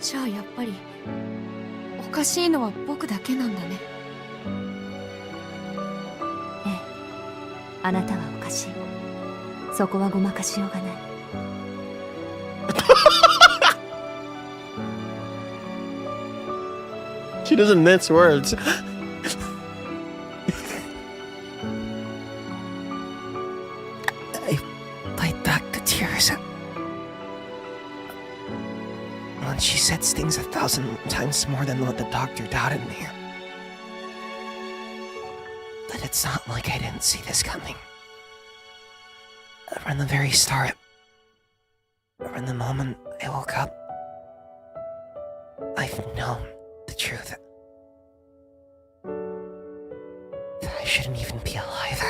じゃあやっぱりおかしいのは僕だけなんだね。ええ、あなたはおかしい。そこはごまかしようがない。She doesn't mince words. I fight back the tears. When she says things 1,000 times more than what the doctor doubted me. But it's not like I didn't see this coming. From the very start. From the moment I woke up. I've known the truth. That I shouldn't even be alive.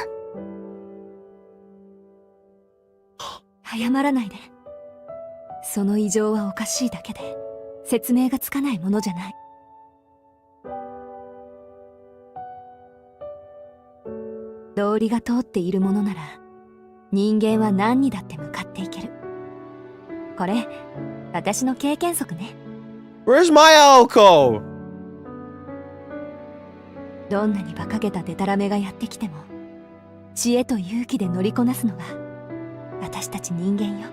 謝らないで。その異常はおかしいだけで説明がつかないものじゃない。道理が通っているものなら人間は何にだって向かっていける。これ私の経験則ね。Where's my Aoko? どんなに馬鹿げたデタラメがやってきても知恵と勇気で乗りこなすのが私たち人間よ。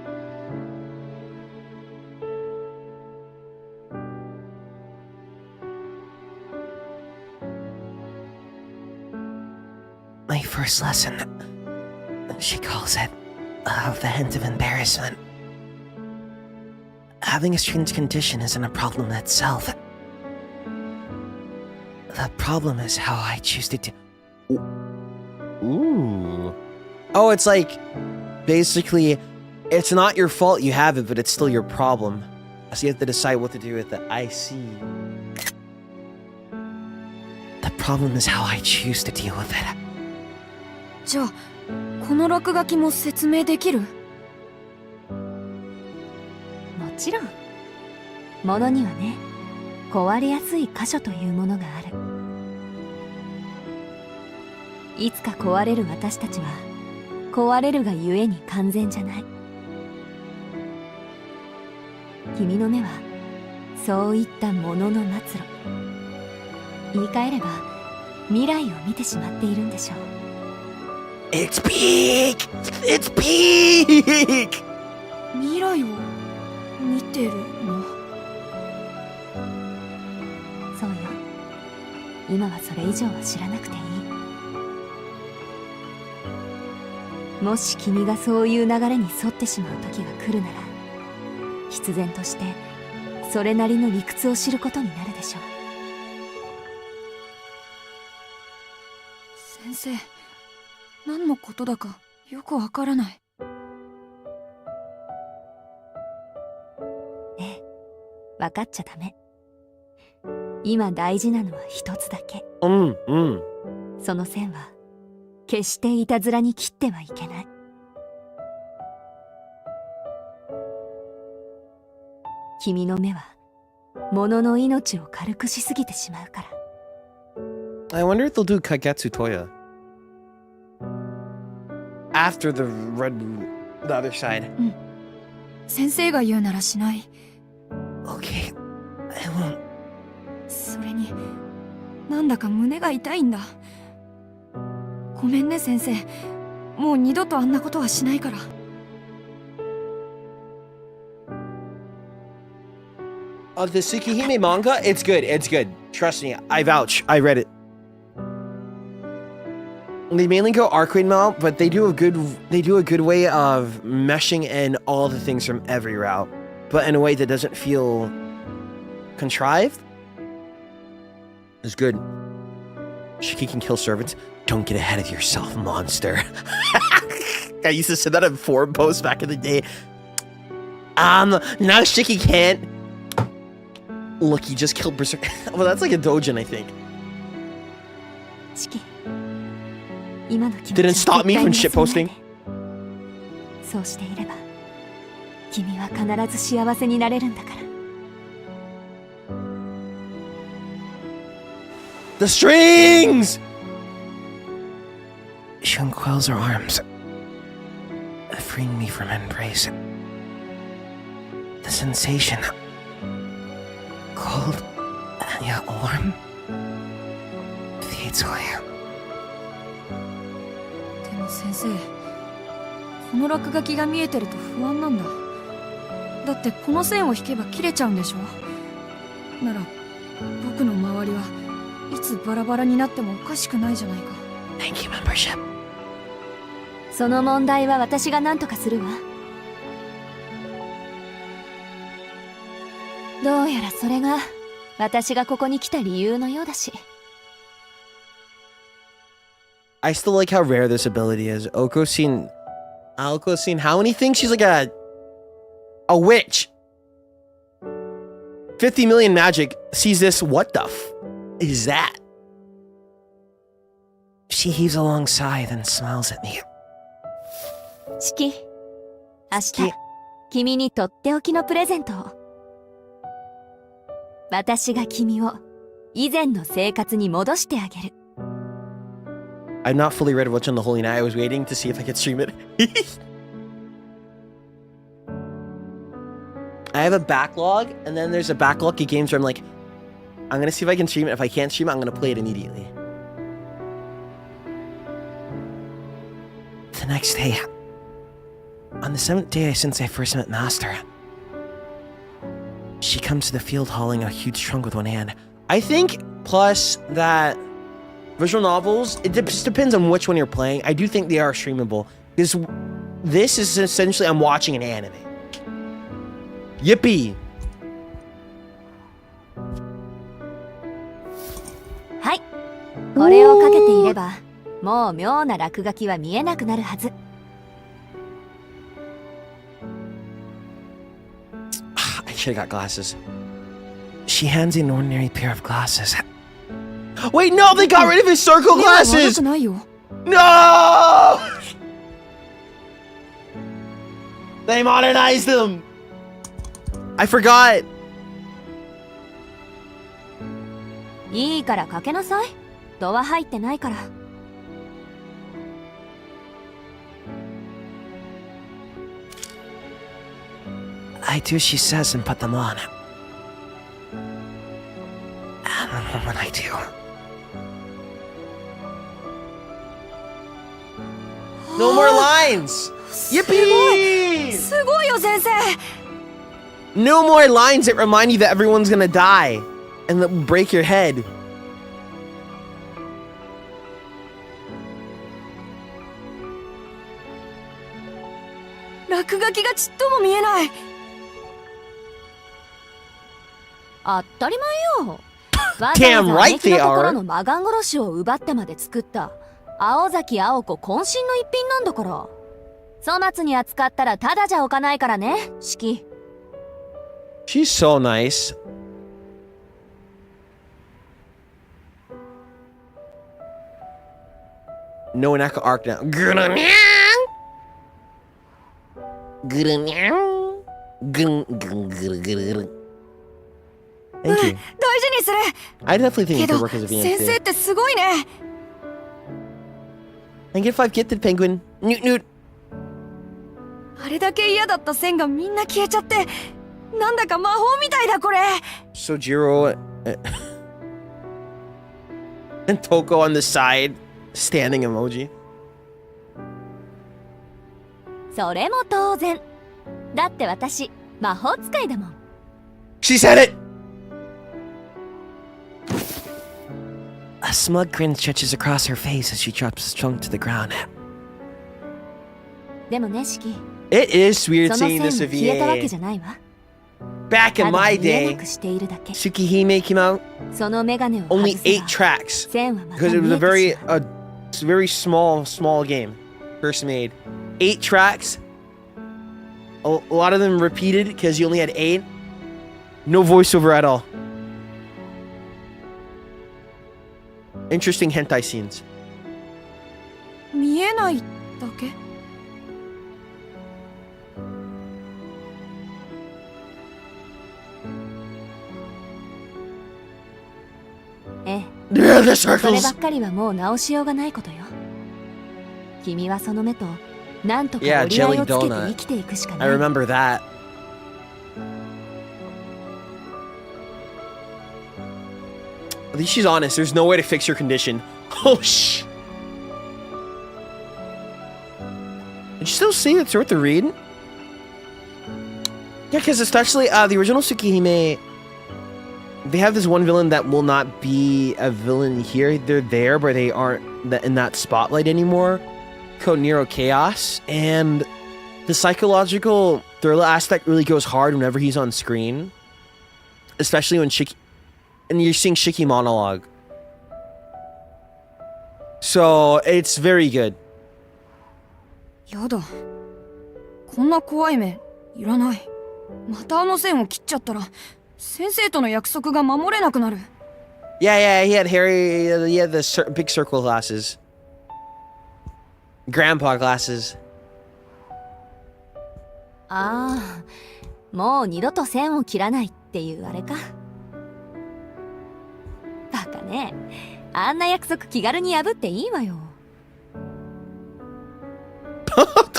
My first lesson, she calls it, of the hint of embarrassment. Having a strange condition isn't a problem in itself. The problem is how I choose to do. Ooh. Oh, it's like, basically, it's not your fault you have it, but it's still your problem. So you have to decide what to do with it. I see. The problem is how I choose to deal with it. じゃあこの落書きも説明できる？もちろん。ものにはね、壊れやすい箇所というものがある。いつか壊れる私たちは壊れるがゆえに完全じゃない。君の目はそういったものの末路、言い換えれば未来を見てしまっているんでしょう。 It's peak! It's peak! 未来を見てるの？そうよ。今はそれ以上は知らなくていい。もし君がそういう流れに沿ってしまう時が来るなら、必然としてそれなりの理屈を知ることになるでしょ先う。生、何のことだかよくわからない。ええ、分かっちゃダメ。今大事なのは一つだけ。その線は決していたずらに切ってはいけない。君の目は物の命を軽くしすぎてしまうから。 I wonder if they'll do Kagetsu Toya after the other side. 先生が言うならしない。 Okay, I won't. それになんだか胸が痛いんだ。ごめんね先生、もう二度とあんなことはしないから。The Tsukihime manga, it's good. It's good. Trust me, I vouch. I read it. They mainly go arcade mount, but they do a good way of meshing in all the things from every route, but in a way that doesn't feel contrived. It's good. Shiki can kill servants. Don't get ahead of yourself, monster. I used to say that in forum posts back in the day. Now Shiki can't. Look, he just killed Berserk. Well, that's like a Dojin, I think. Didn't stop me from shitposting. そうしていれば君は必ず幸せになれるんだから。 The strings! She uncoils her arms, freeing me from embrace. The sensation, cold and yet warm, fades away. でも先生、この落書きが見えてると不安なんだ。だってこの線を引けば切れちゃうんでしょ。なら僕の周りはいつバラバラになってもおかしくないじゃないか。 Thank you, membership. その問題は私が何とかするわ。どうやらそれが私がここに来た理由のようだし。 I still like how rare this ability is. Aoko's seen how many things? She's like a witch. 50 million magic sees this. What the f is that? She heaves a long sigh, then smiles at me. シキ、明日君にとっておきのプレゼントを。私が君を以前の生活に戻してあげる。 I'm not fully ready to watch on the Holy Night. I was waiting to see if I could stream it. I have a backlog, and then there's a backlog of games where I'm like, I'm gonna see if I can stream it. If I can't stream it, I'm gonna play it immediately. The next day, on the 7th day since I first met Master, she comes to the field hauling a huge trunk with one hand. I think, plus that visual novels, it just depends on which one you're playing. I do think they are streamable, because this is essentially I'm watching an anime. Yippee! はい、これをかけていればもう妙な落書きは見えなくなるはず。 I should've got glasses. She hands me an ordinary pair of glasses. Wait, no, they got rid of his circle 目は悪 glasses! くないよ。 No! They modernized them! I forgot! いいからかけなさい。ドア入ってないから。I do, she says, and put them on. And when I do. No more lines! Yippee! すごいよ先生。 No more lines that remind you that everyone's gonna die and that will break your head. 落書きがちっとも見えない。当たり前よ。わざ Damn わざ right 姉貴 they のところ are. の魔眼殺しを奪ってまで作った青崎青子渾身の一品なんだから。粗末に扱ったらただじゃおかないからね、シキ。 She's so nice. No Naka arc now. Thank you. 大事にする。 I definitely think け you could ど work as a 先 VN 生 too. ってすごいね。 And get 5 gifted penguin. Newt newt. あれだけ嫌だった線がみんな消えちゃって、なんだか魔法みたいだこれ。 Sojiro and Toko on the side, standing emoji. それも当然。だって私魔法使いだもん。 She said it! A smug grin stretches across her face as she drops the trunk to the ground. でもね、シキ。 It is weird その seeing 線 this は of 消えたわけ EA. じゃないわ。 Back た in だ my 見え day, なくしているだけ。 TSUKIHIME came out. そのメガネを外 Only せ 8 ば tracks. 線はまた Because 見 it was え a て very, しまう。 it's a very small game. First made. 8 tracks. A lot of them repeated because you only had 8. No voiceover at all. Interesting hentai scenes. 見えないだけ。ええ。 Yeah, the それ circles. ばっかりはもう直しようがないことよ。君はその目となんとか Yeah, 折り合い jelly をつけて donut. 生きていくしかな I い。 remember that. At least she's honest. There's no way to fix your condition. Oh, shh. Did you still see it's worth the read? Yeah, because especially the original Tsukihime, they have this one villain that will not be a villain here. They're there, but they aren't in that spotlight anymore. Code Nero Chaos. And the psychological thriller aspect really goes hard whenever he's on screen. Especially when Shiki... And you're seeing Shiki monologue. So, it's very good. やだ。こんな怖い目いらない。またあの線を切っちゃったら先生との約束が守れなくなる。 Yeah, he had he had the big circle glasses. Grandpa glasses. ああ、もう二度と線を切らないっていうあれか。バカね。あんな約束気軽に破っていいわよ。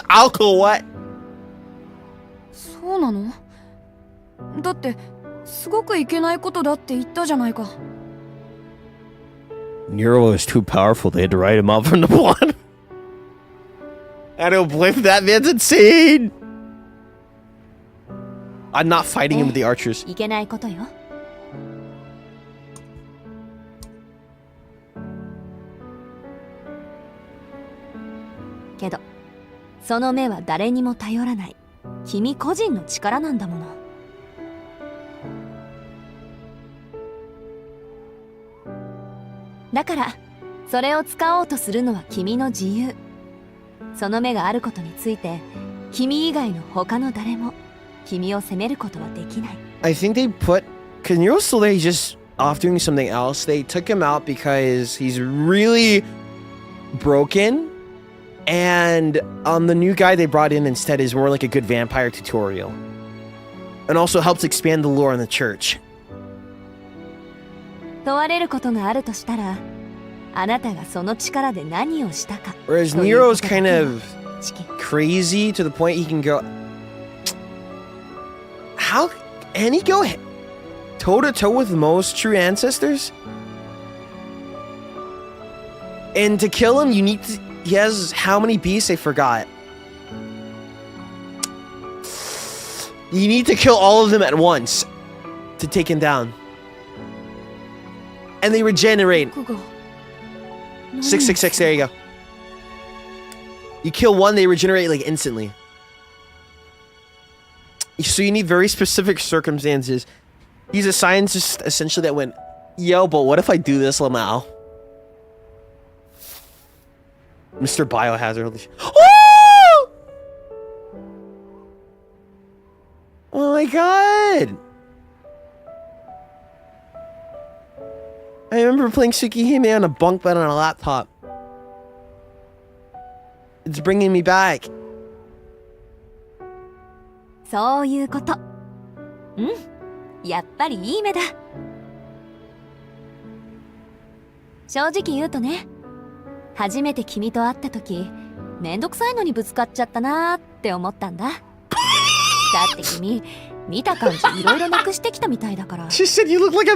Aoko, what? そうなの？だってすごくいけないことだって言ったじゃないか。 Nero is too powerful. They had to write him out from the plot. I don't believe that man's insane. I'm not fighting him with the archers. いけないことよ。けど、その目は誰にも頼らない。君個人の力なんだもの。だから、それを使おうとするのは君の自由。その目があることについて、君以外の他の誰も君を責めることはできない。I think they put... Because Nero's still there, he's just off doing something else. They took him out because he's really broken. And the new guy they brought in instead is more like a good vampire tutorial. And also helps expand the lore in the church. 問われることがあるとしたら、あなたがその力で何をしたか。 Whereas Nero's kind of crazy to the point he can go... How can he go toe-to-toe with most true ancestors? And to kill him, you need to... He has how many beasts? I forgot. You need to kill all of them at once to take him down. And they regenerate. 666, there you go. You kill one, they regenerate like instantly. So you need very specific circumstances. He's a scientist essentially that went, yo, but what if I do this, Lamau? Mr. Biohazard. Oh! Oh my god! I remember playing TSUKIHIME on a bunk bed on a laptop. It's bringing me back. そういうこと。やっぱりいい目だ。正直言うとね、初めて君と会った時、めんどくさいのにぶつかっちゃったなーって思ったんだ。だって君、見た感じいろいろなくしてきたみたいだから。She said you look like a...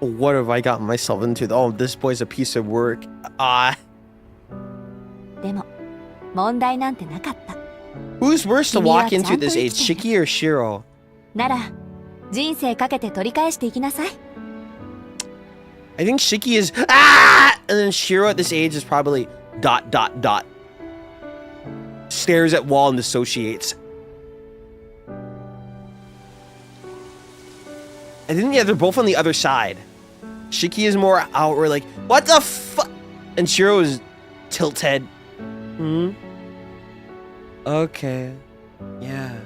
What have I gotten myself into? Oh, this boy's a piece of work. でも、問題なんてなかった。Who's worse to walk into at this age, Shiki or Shiro? なら、人生かけて取り返していきなさい。I think Shiki is... And then Shiro at this age is probably... Stares at wall and dissociates. I think, yeah, they're both on the other side. Shiki is more outward, like, what the fuck? And Shiro is tilt-head. Okay. Yeah.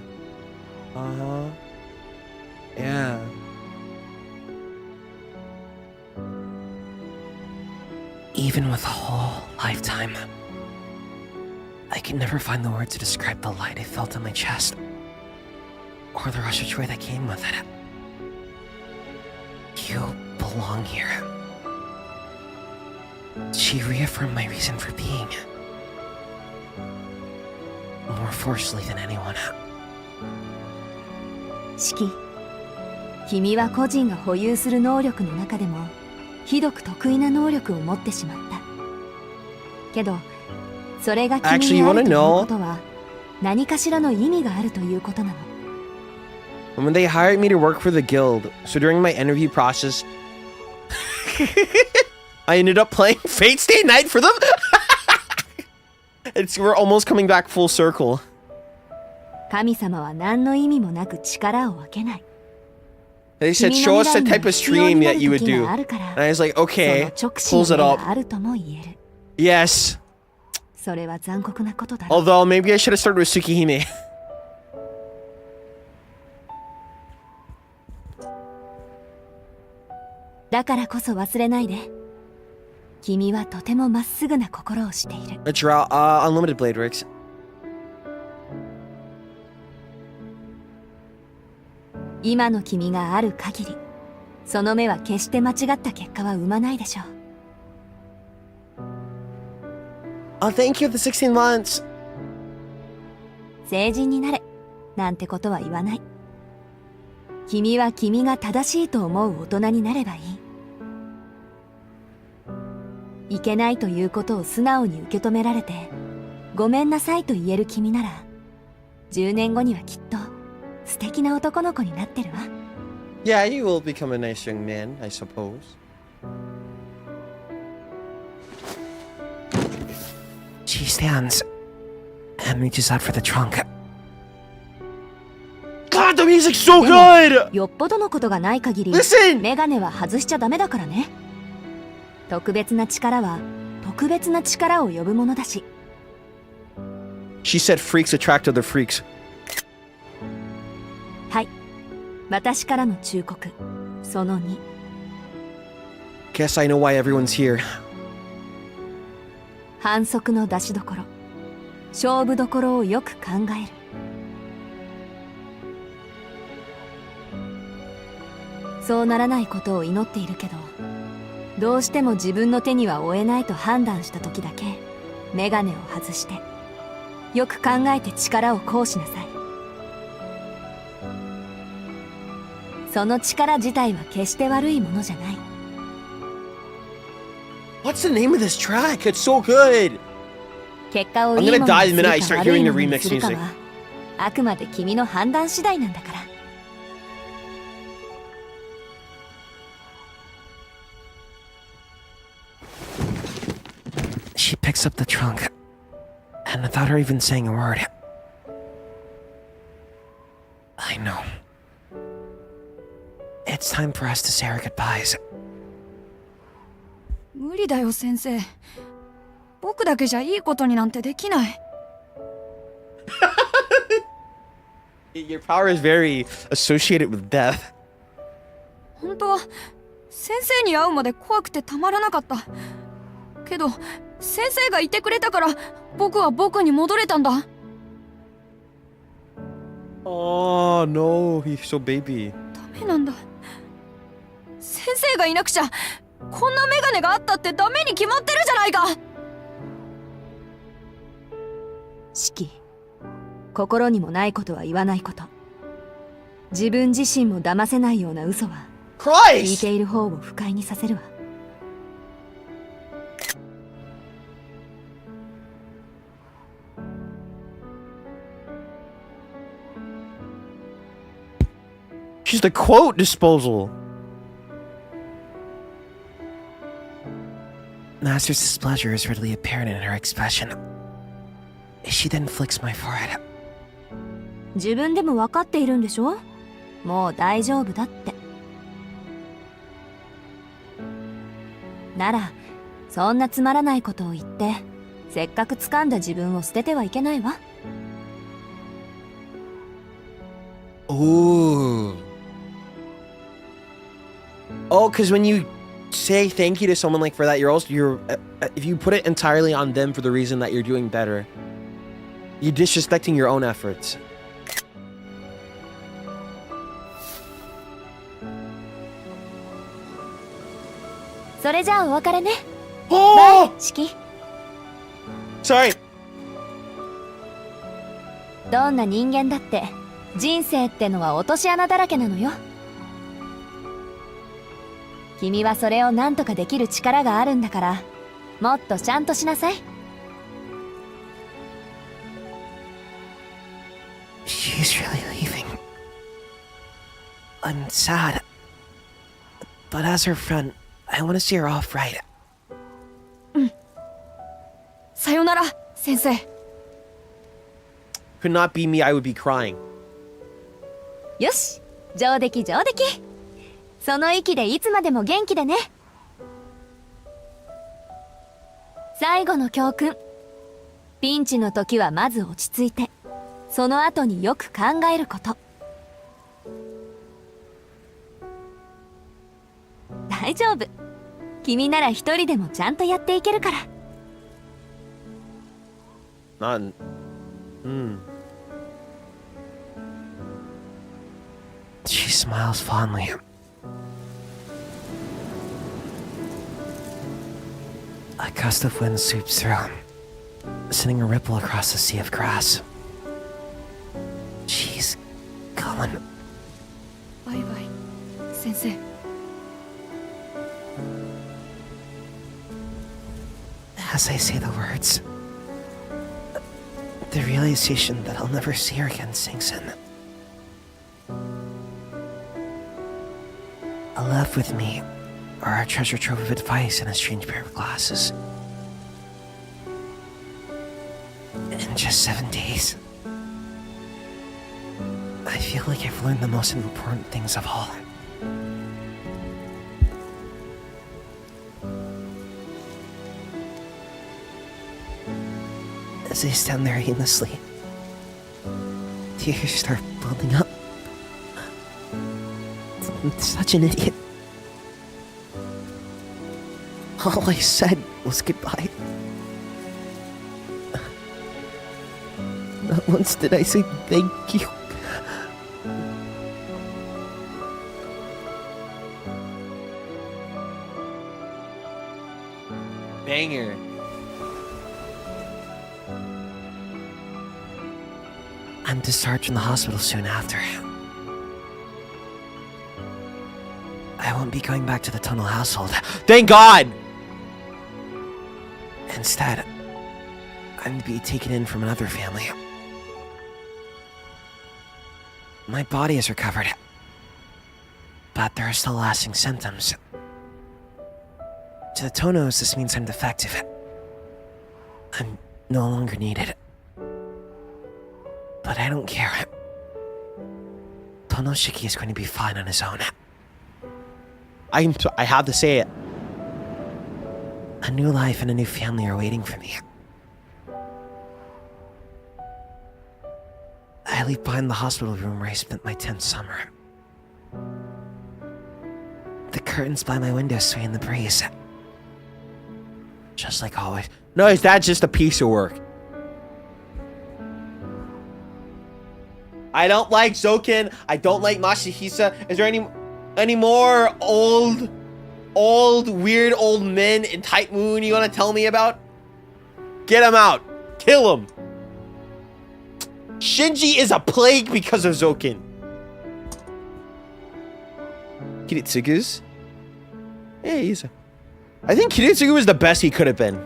Uh-huh. Yeah. Even with a whole lifetime, I can never find the words to describe the light I felt in my chest, or the rush of joy that came with it. You belong here. She reaffirmed my reason for being. More forcefully than anyone. シキ、君は個人が保有する能力の中でもひどく得意な能力を持ってしまった。けど、それが君にあるということは何かしらの意味があるということなの。When they hired me to work for the guild, so during my interview process, I ended up playing Fate Stay Night for them. We're almost coming back full circle. 神様は何の意味もなく力を分けない。They said, show us the type of stream that you would do. And I was like, okay, pulls it up. Yes. それは残酷なことだ。Although, maybe I should have started with TSUKIHIME. だからこそ忘れないで。君はとてもまっすぐな心をしている。Unlimited Blade Rigs. 今の君がある限り、その目は決して間違った結果は生まないでしょう。Oh, thank you for the 16 months. 成人になれ、なんてことは言わない。君は君が正しいと思う大人になればいい。いけないということを素直に受け止められて、ごめんなさいと言える君なら、10年後にはきっと素敵な男の子になってるわ。Yeah, you will become a nice young man, I suppose. She stands and reaches out for the trunk. God, the music's so good! よっぽどのことがない限り、Listen! メガネは外しちゃダメだからね。特別な力は特別な力を呼ぶものだし。She said freaks attract other freaks. はい、私からの忠告その2。 Guess I know why everyone's here. 反則の出しどころ、勝負どころをよく考える。そうならないことを祈っているけど、どうしても自分の手には負えないと判断した時だけメガネを外してよく考えて力を行使なさい。その力自体は決して悪いものじゃない。 What's the name of this track? It's so good! 結果をいい I'm も gonna の die に the す minute I る start か悪 hearing い the ものに remix するか music. はあくまで君の判断次第なんだから。She picks up the trunk, and without her even saying a word, I know. It's time for us to say our goodbyes. 無理だよ先生。僕だけじゃいいことになんてできない。Your power is very associated with death. 本当は先生に会うまで怖くてたまらなかった。けど先生がいてくれたから僕は僕に戻れたんだ。 Oh no, he's so baby. ダメなんだ。先生がいなくちゃこんなメガネがあったってダメに決まってるじゃないか。四季、心にもないことは言わないこと。自分自身も騙せないような嘘は聞い Christ! ている方を不快にさせるわ。She's the quote disposal. Master's displeasure is readily apparent in her expression. She then flicks my forehead. 自分でも分かっているんでしょ。もう大丈夫だって。ならそんなつまらないことを言ってせっかく掴んだ自分を捨ててはいけないわ。 Ooh. Oh, because when you say thank you to someone like for that, you're if you put it entirely on them for the reason that you're doing better, you're disrespecting your own efforts. それじゃあお別れね。 Oh! 四季、 Sorry. どんな人間だって人生ってのは落とし穴だらけなのよ。君はそれを何とかできる力があるんだから、もっとちゃんとしなさい。 She's really leaving. I'm sad. But as her friend, I want to see her off right. さよなら先生。 Could not be me, I would be crying. よし、上出来上出来。その息でいつまでも元気でね。最後の教訓。ピンチの時はまず落ち着いて、その後によく考えること。大丈夫。君なら一人でもちゃんとやっていけるから。 Not. She smiles fondly. A gust of wind sweeps through, sending a ripple across the sea of grass. She's gone. バイバイ先生。 As I say the words, the realization that I'll never see her again sinks in. Left with me are a treasure trove of advice and a strange pair of glasses. In just 7 days, I feel like I've learned the most important things of all. As I stand there aimlessly, tears start building up. I'm such an idiot. All I said was goodbye. Not once did I say thank you. Banger. I'm discharged from the hospital soon after. I won't be going back to the Tono household. Thank God! Instead, I'm to be taken in from another family. My body has recovered, but there are still lasting symptoms. To the Tonos, this means I'm defective. I'm no longer needed. But I don't care. Tono Shiki is going to be fine on his own. I have to say it. A new life and a new family are waiting for me. I leave behind the hospital room where I spent my 10th summer. The curtains by my window sway in the breeze. Just like always. No, is that just a piece of work? I don't like Zoken. I don't like Masahisa. Is there any more weird old men in Type Moon you want to tell me about? Get him out. Kill him. Shinji is a plague because of Zoken. Kiritsugu's? Yeah, I think Kiritsugu was the best he could have been.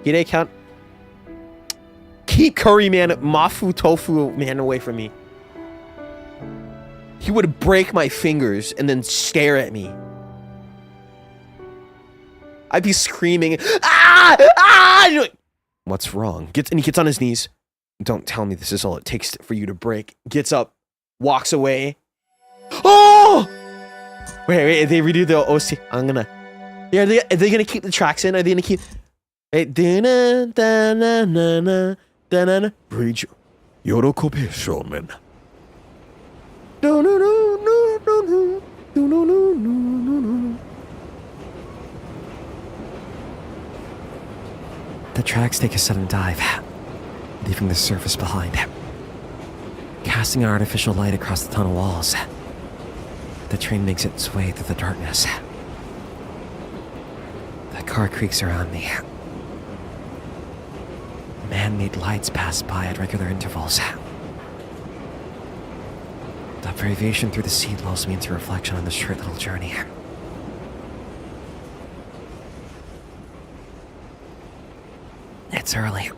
Hide count. Keep Curry Man, Mafu Tofu Man away from me. He would break my fingers and then stare at me. I'd be screaming, ah! Ah! And you're like, what's wrong? And he gets on his knees. Don't tell me this is all it takes for you to break. Gets up, walks away. Oh! Wait, they redo the OC. I'm gonna. Yeah, are they gonna keep the tracks in? Are they gonna keep? Wait, Reach Yorokobe Shoumen. The tracks take a sudden dive, leaving the surface behind, casting an artificial light across the tunnel walls. The train makes its way through the darkness. The car creaks around me. Man-made lights pass by at regular intervals. The abbreviation through the sea lulls me into reflection on this short little journey. It's early.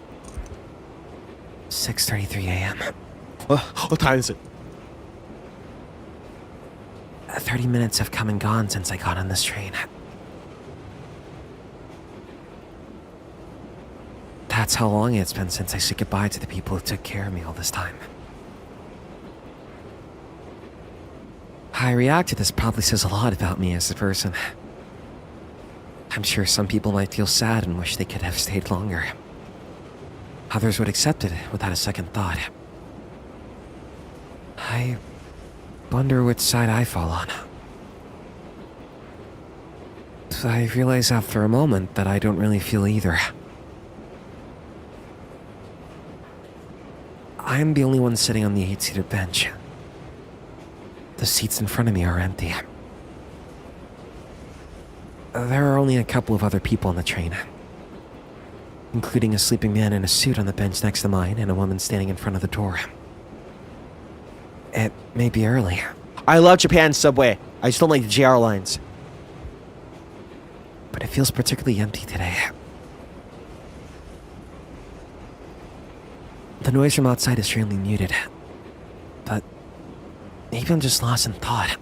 6:33 a.m. What time is it? 30 minutes have come and gone since I got on this train. That's how long it's been since I said goodbye to the people who took care of me all this time. How I react to this probably says a lot about me as a person. I'm sure some people might feel sad and wish they could have stayed longer. Others would accept it without a second thought. I wonder which side I fall on. I realize after a moment that I don't really feel either. I'm the only one sitting on the 8-seater bench. The seats in front of me are empty. There are only a couple of other people on the train, including a sleeping man in a suit on the bench next to mine and a woman standing in front of the door. It may be early. I love Japan's subway. I just don't like the JR lines. But it feels particularly empty today. The noise from outside is strangely muted. But maybe I'm just lost in thought.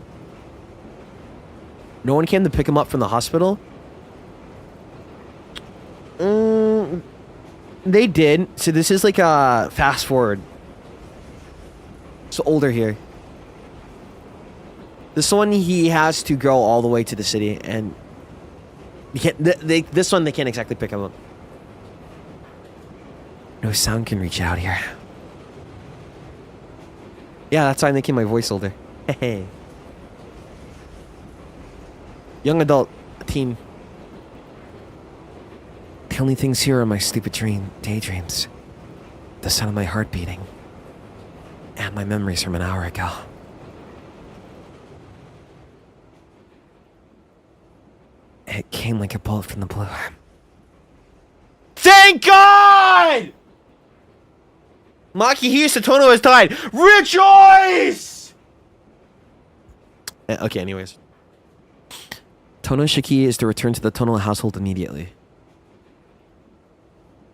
No one came to pick him up from the hospital? They did. So this is like a fast forward. It's older here. This one, he has to go all the way to the city, and you can't, this one, they can't exactly pick him up. No sound can reach out here. Yeah, that's why I'm making my voice older. Hey. Young adult, teen. The only things here are my stupid daydreams, the sound of my heart beating, and my memories from an hour ago. It came like a bullet from the blue. Thank God! Makihisa Tono has died. Rejoice! Okay, anyways. Tono Shiki is to return to the Tono household immediately.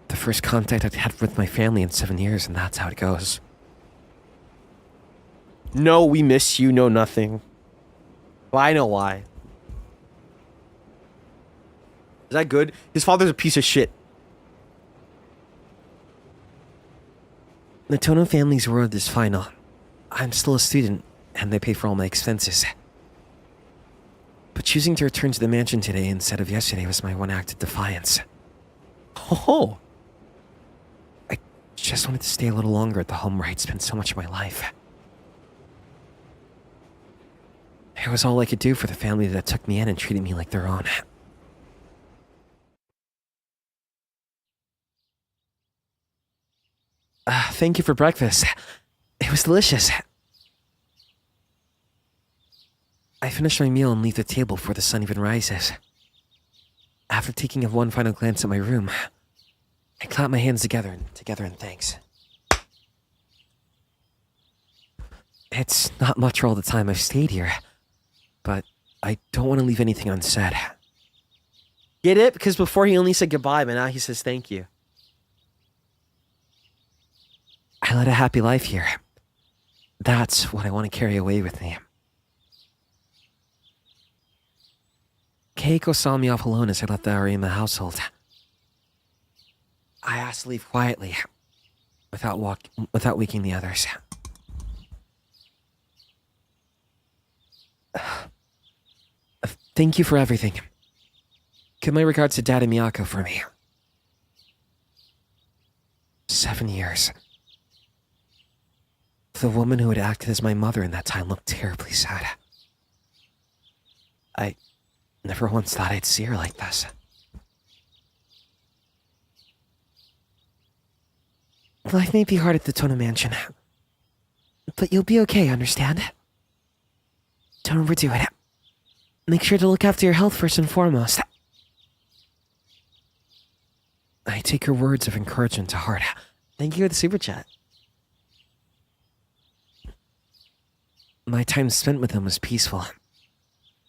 The first contact I've had with my family in 7 years, and that's how it goes. No, we miss you, no nothing. Well, I know why. Is that good? His father's a piece of shit. The Tono family's world is final. I'm still a student, and they pay for all my expenses. But choosing to return to the mansion today instead of yesterday was my one act of defiance. Oh! I just wanted to stay a little longer at the home where I'd spent so much of my life. It was all I could do for the family that took me in and treated me like their own. Thank you for breakfast. It was delicious. I finish my meal and leave the table before the sun even rises. After taking one final glance at my room, I clap my hands together in thanks. It's not much for all the time I've stayed here, but I don't want to leave anything unsaid. Get it? Because before he only said goodbye, but now he says thank you. I led a happy life here. That's what I want to carry away with me. Keiko saw me off alone as I left the Arima household. I asked to leave quietly, without waking the others. Thank you for everything. Give my regards to Dad and Miyako for me. 7 years. The woman who had acted as my mother in that time looked terribly sad. I never once thought I'd see her like this. Life may be hard at the Tono mansion, but you'll be okay, understand? Don't overdo it. Make sure to look after your health first and foremost. I take your words of encouragement to heart. Thank you for the super chat. My time spent with them was peaceful.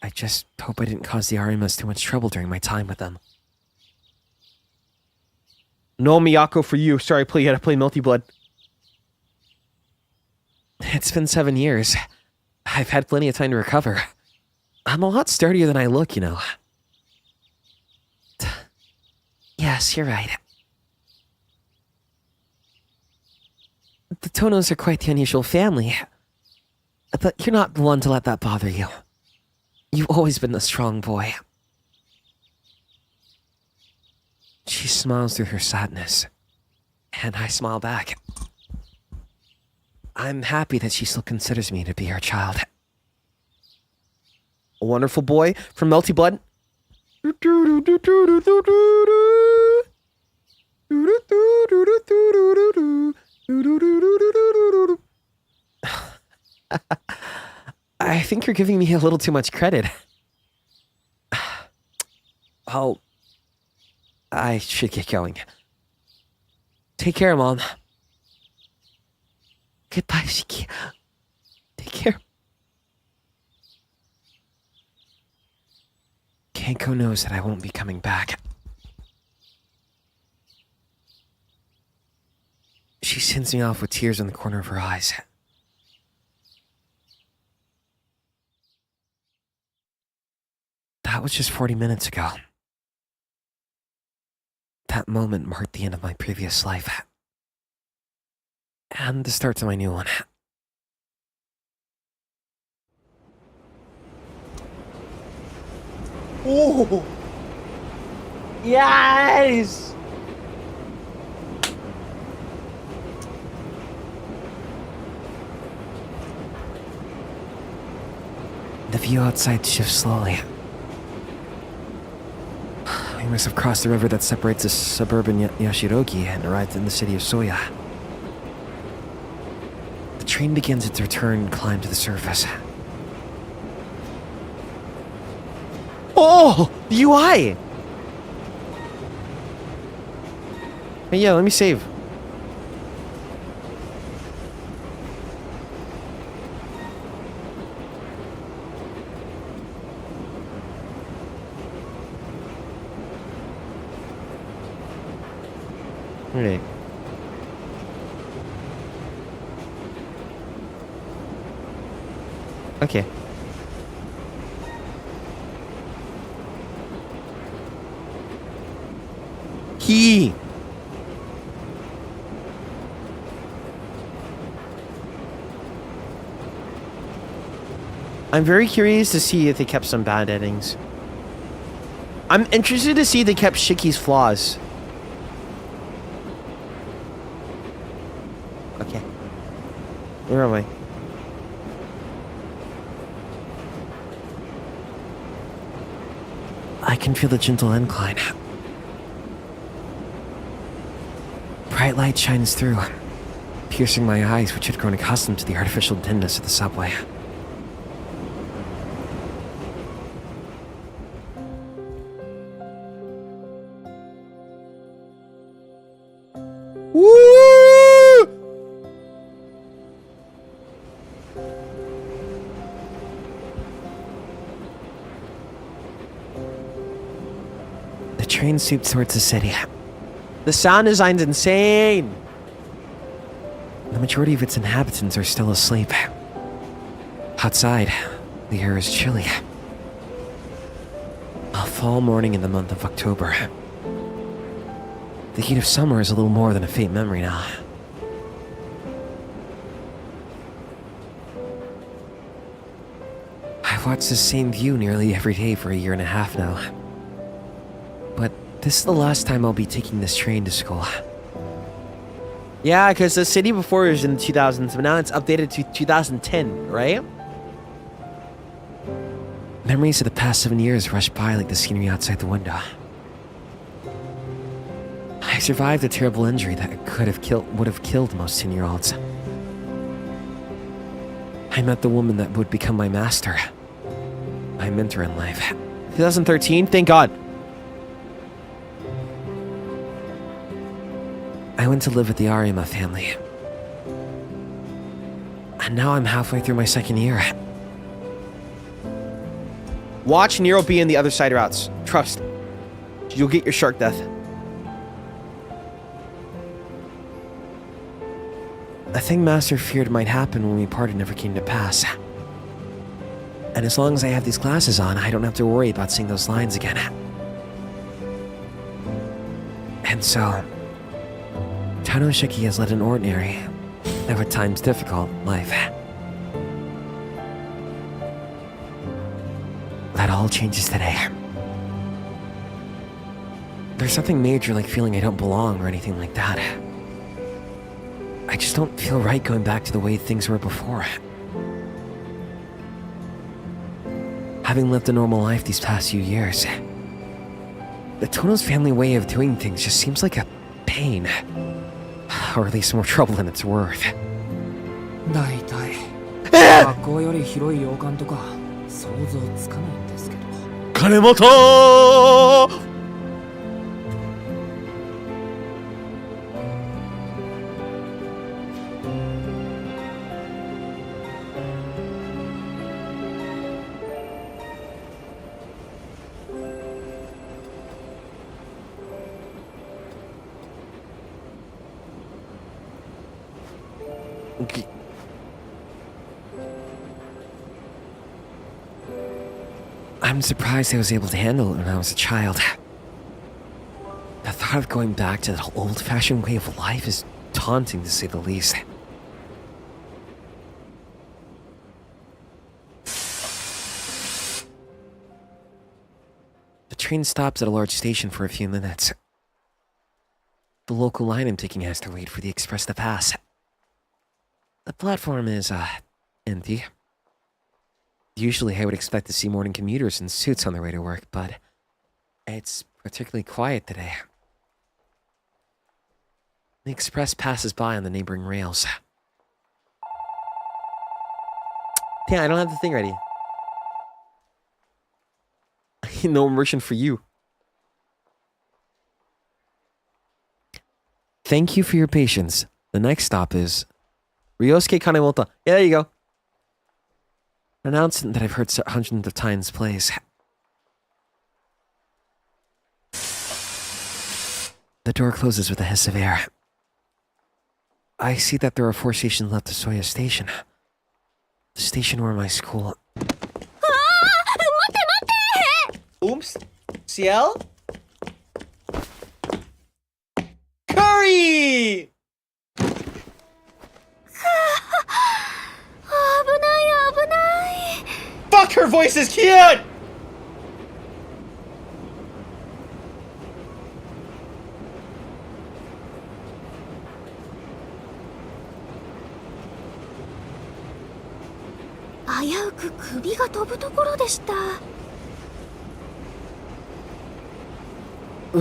I just hope I didn't cause the Arimas too much trouble during my time with them. No Miyako for you. Sorry, you gotta play Melty Blood. It's been 7 years. I've had plenty of time to recover. I'm a lot sturdier than I look, you know. Yes, you're right. The Tonos are quite the unusual family. But you're not the one to let that bother you. You've always been the strong boy. She smiles through her sadness, and I smile back. I'm happy that she still considers me to be her child. A wonderful boy from Melty Blood. I think you're giving me a little too much credit. Oh, I should get going. Take care, Mom. Goodbye, Shiki. Take care. Keiko knows that I won't be coming back. She sends me off with tears in the corner of her eyes. That was just 40 minutes ago. That moment marked the end of my previous life. And the start to my new one. Oh! Yes! view outside shifts slowly. We must have crossed the river that separates the suburban Yashiroki and arrived in the city of Soya. The train begins its return climb to the surface. Oh! The UI! Hey, yeah, let me save. Okay. Okay. Key. I'm very curious to see if they kept some bad endings. I'm interested to see if they kept Shiki's flaws. Okay. Where am I? I can feel the gentle incline. Bright light shines through, piercing my eyes, which had grown accustomed to the artificial dimness of the subway. Woo! The train sweeps towards the city. The sound design's insane. The majority of its inhabitants are still asleep. Outside, the air is chilly. A fall morning in the month of October. The heat of summer is a little more than a faint memory now. I've watched the same view nearly every day for a year and a half now. But this is the last time I'll be taking this train to school. Yeah, because the city before was in the 2000s, but now it's updated to 2010, right? Memories of the past 7 years rush by like the scenery outside the window. I survived a terrible injury that would have killed most 10-year-olds. I met the woman that would become my master, my mentor in life. 2013, thank God. I went to live with the Arima family. And now I'm halfway through my second year. Watch Nero be in the other side routes. Trust. You'll get your shark death. The thing Master feared might happen when we parted never came to pass. And as long as I have these glasses on, I don't have to worry about seeing those lines again. And so, Tono Shiki has led an ordinary, though at times difficult, life. That all changes today. There's nothing major like feeling I don't belong or anything like that. I just don't feel right going back to the way things were before. Having lived a normal life these past few years, the Tono's family way of doing things just seems like a pain. Or at least more trouble than it's worth. だいたい学校より広い洋館とか想像つかないんですけど。金本I'm surprised I was able to handle it when I was a child. The thought of going back to that old-fashioned way of life is taunting to say the least. The train stops at a large station for a few minutes. The local line I'm taking has to wait for the express to pass. The platform is, empty. Usually I would expect to see morning commuters in suits on their way to work, but it's particularly quiet today. The express passes by on the neighboring rails. Damn, I don't have the thing ready. No immersion for you. Thank you for your patience. The next stop is Ryosuke Kanemoto. Yeah, there you go. An announcement that I've heard hundreds of times plays. The door closes with a hiss of air. I see that there are 4 stations left to Soya Station. The station where my school... Oops. CL? Curry! 危ない危ない。 Fuck, her voice is cute! 危うく首が飛ぶところでした。A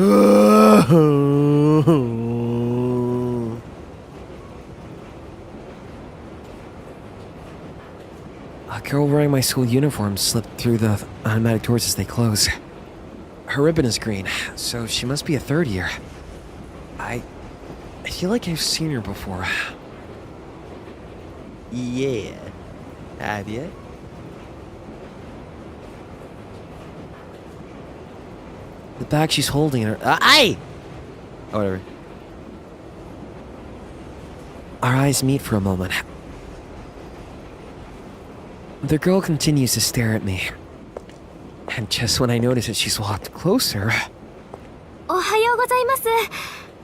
girl wearing my school uniform slipped through the automatic doors as they close. Her ribbon is green, so she must be a 3rd year. I feel like I've seen her before. Yeah. Have you? The bag she's holding in her... Aye! Oh, whatever. Our eyes meet for a moment. The girl continues to stare at me. And just when I notice that she's walked closer... おはようございます。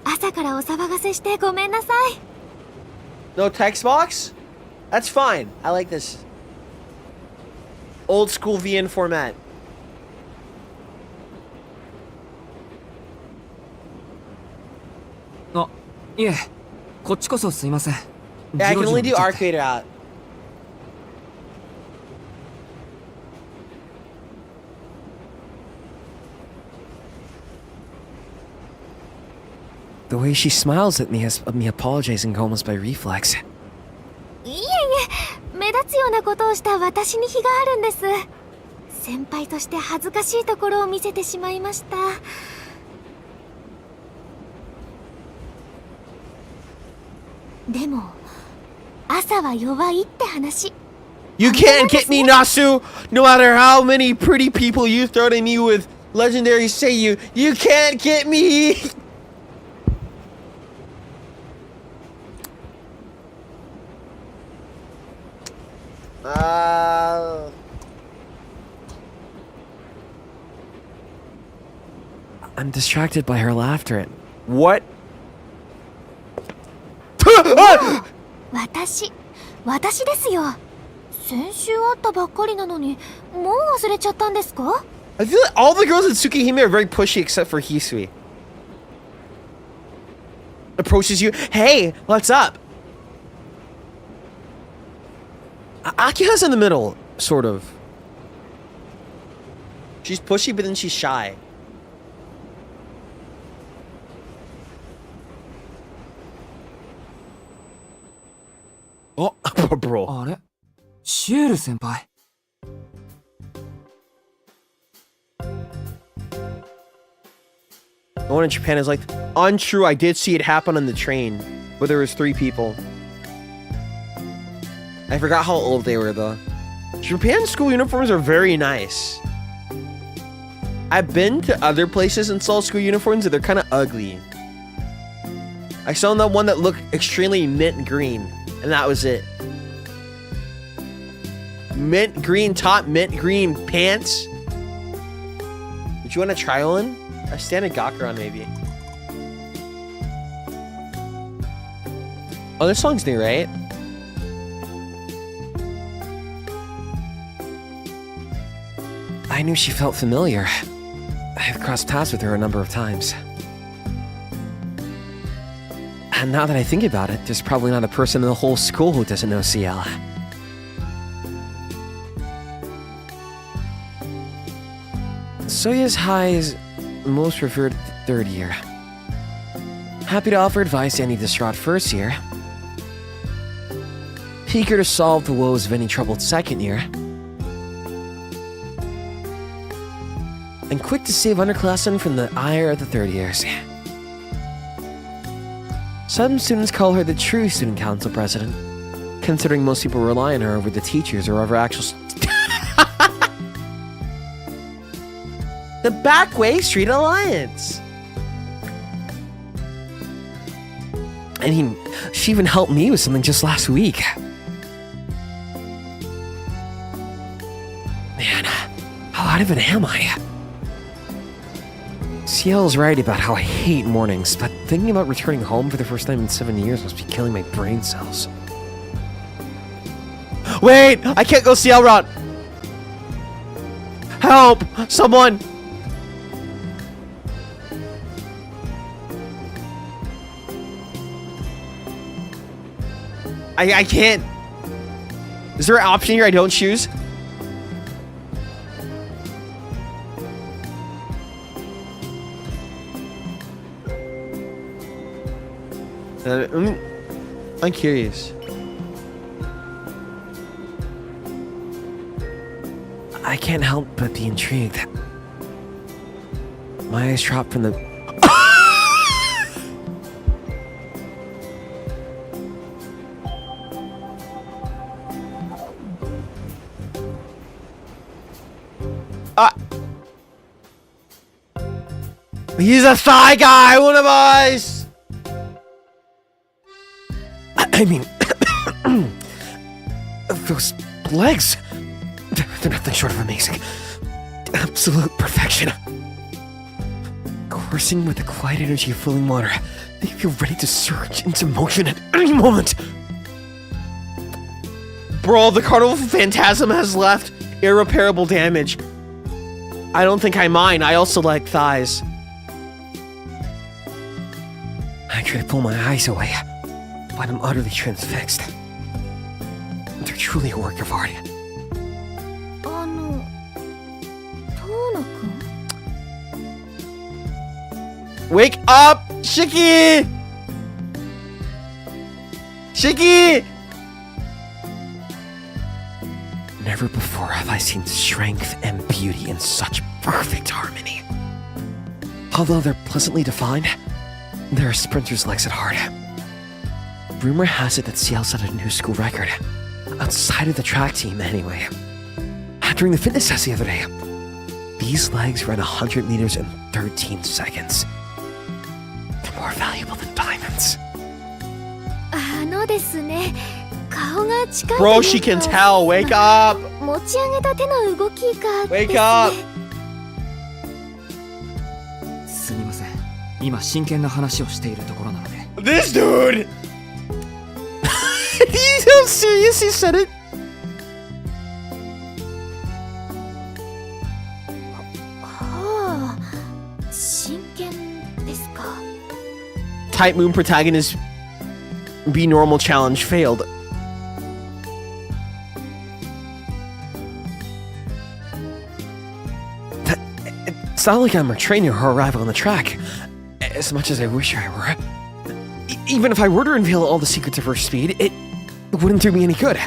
朝からお騒がせしてごめんなさい。 No text box? That's fine. I like this. Old school VN format. Oh, いえ、こっちこそすいません。 Yeah, I can only ジロ do ジロ見ちゃって Arcade out. The way she smiles at me has me apologizing almost by reflex. いえいえ、目立つようなことをした私に非があるんです。先輩として恥ずかしいところを見せてしまいました。でも、朝は弱いって話。 You can't get me, Nasu! No matter how many pretty people you throw at me with legendary Seiyu, you can't get me! I'm distracted by her laughter and... What? 私ですよ。先週会ったばっかりなのに、もう忘れちゃったんですか？ I feel like all the girls in Tsukihime are very pushy except for Hisui. Approaches you, hey, what's up? Akiha's in the middle, sort of. She's pushy, but then she's shy. Oh, bro. あれシエル先輩 No one in Japan is like, untrue, I did see it happen on the train, but there was 3 people. I forgot how old they were, though. Japan school uniforms are very nice. I've been to other places and saw school uniforms, and they're kind of ugly. I saw that one that looked extremely mint green, and that was it. Mint green top, mint green pants. Would you want to try one? A standard Gakuran, maybe. Oh, this song's new, right? I knew she felt familiar. I've crossed paths with her a number of times. And now that I think about it, there's probably not a person in the whole school who doesn't know CL. SHOKUEN's most revered third year. Happy to offer advice to any distraught first year. Eager to solve the woes of any troubled second year. And quick to save underclassmen from the ire of the third years. Some students call her the true student council president, considering most people rely on her over the teachers or over actual The Backway Street Alliance. I mean, she even helped me with something just last week. Man, how out of it am I? CL's right about how I hate mornings, but thinking about returning home for the first time in 7 years must be killing my brain cells. Wait, I can't go CL route. Help! Someone! I can't. Is there an option here I don't choose? I'm curious. I can't help but be intrigued. My eyes drop from the... He's a thigh guy, one of us! I mean... those legs... They're nothing short of amazing. Absolute perfection. Coursing with the quiet energy of flowing water, they feel ready to surge into motion at any moment. Bro, the Carnival Phantasm has left irreparable damage. I don't think I mind. I also like thighs. I try to pull my eyes away, but I'm utterly transfixed. They're truly a work of art. Wake up, Shiki! Shiki! Never before have I seen strength and beauty in such perfect harmony. Although they're pleasantly defined, they're a sprinter's legs at heart. Rumor has it that CL set a new school record. Outside of the track team, anyway. During the fitness test the other day, these legs ran 100 meters in 13 seconds. They're more valuable than diamonds. Bro, she can tell. Wake up! Wake up! すみません。今真剣な話をしているところなので。 This dude! He's so serious, he said it. Type Moon protagonist Be Normal challenge failed. It's not like I'm training her arrival on the track, as much as I wish I were. Even if I were to reveal all the secrets of her speed, it wouldn't do me any good.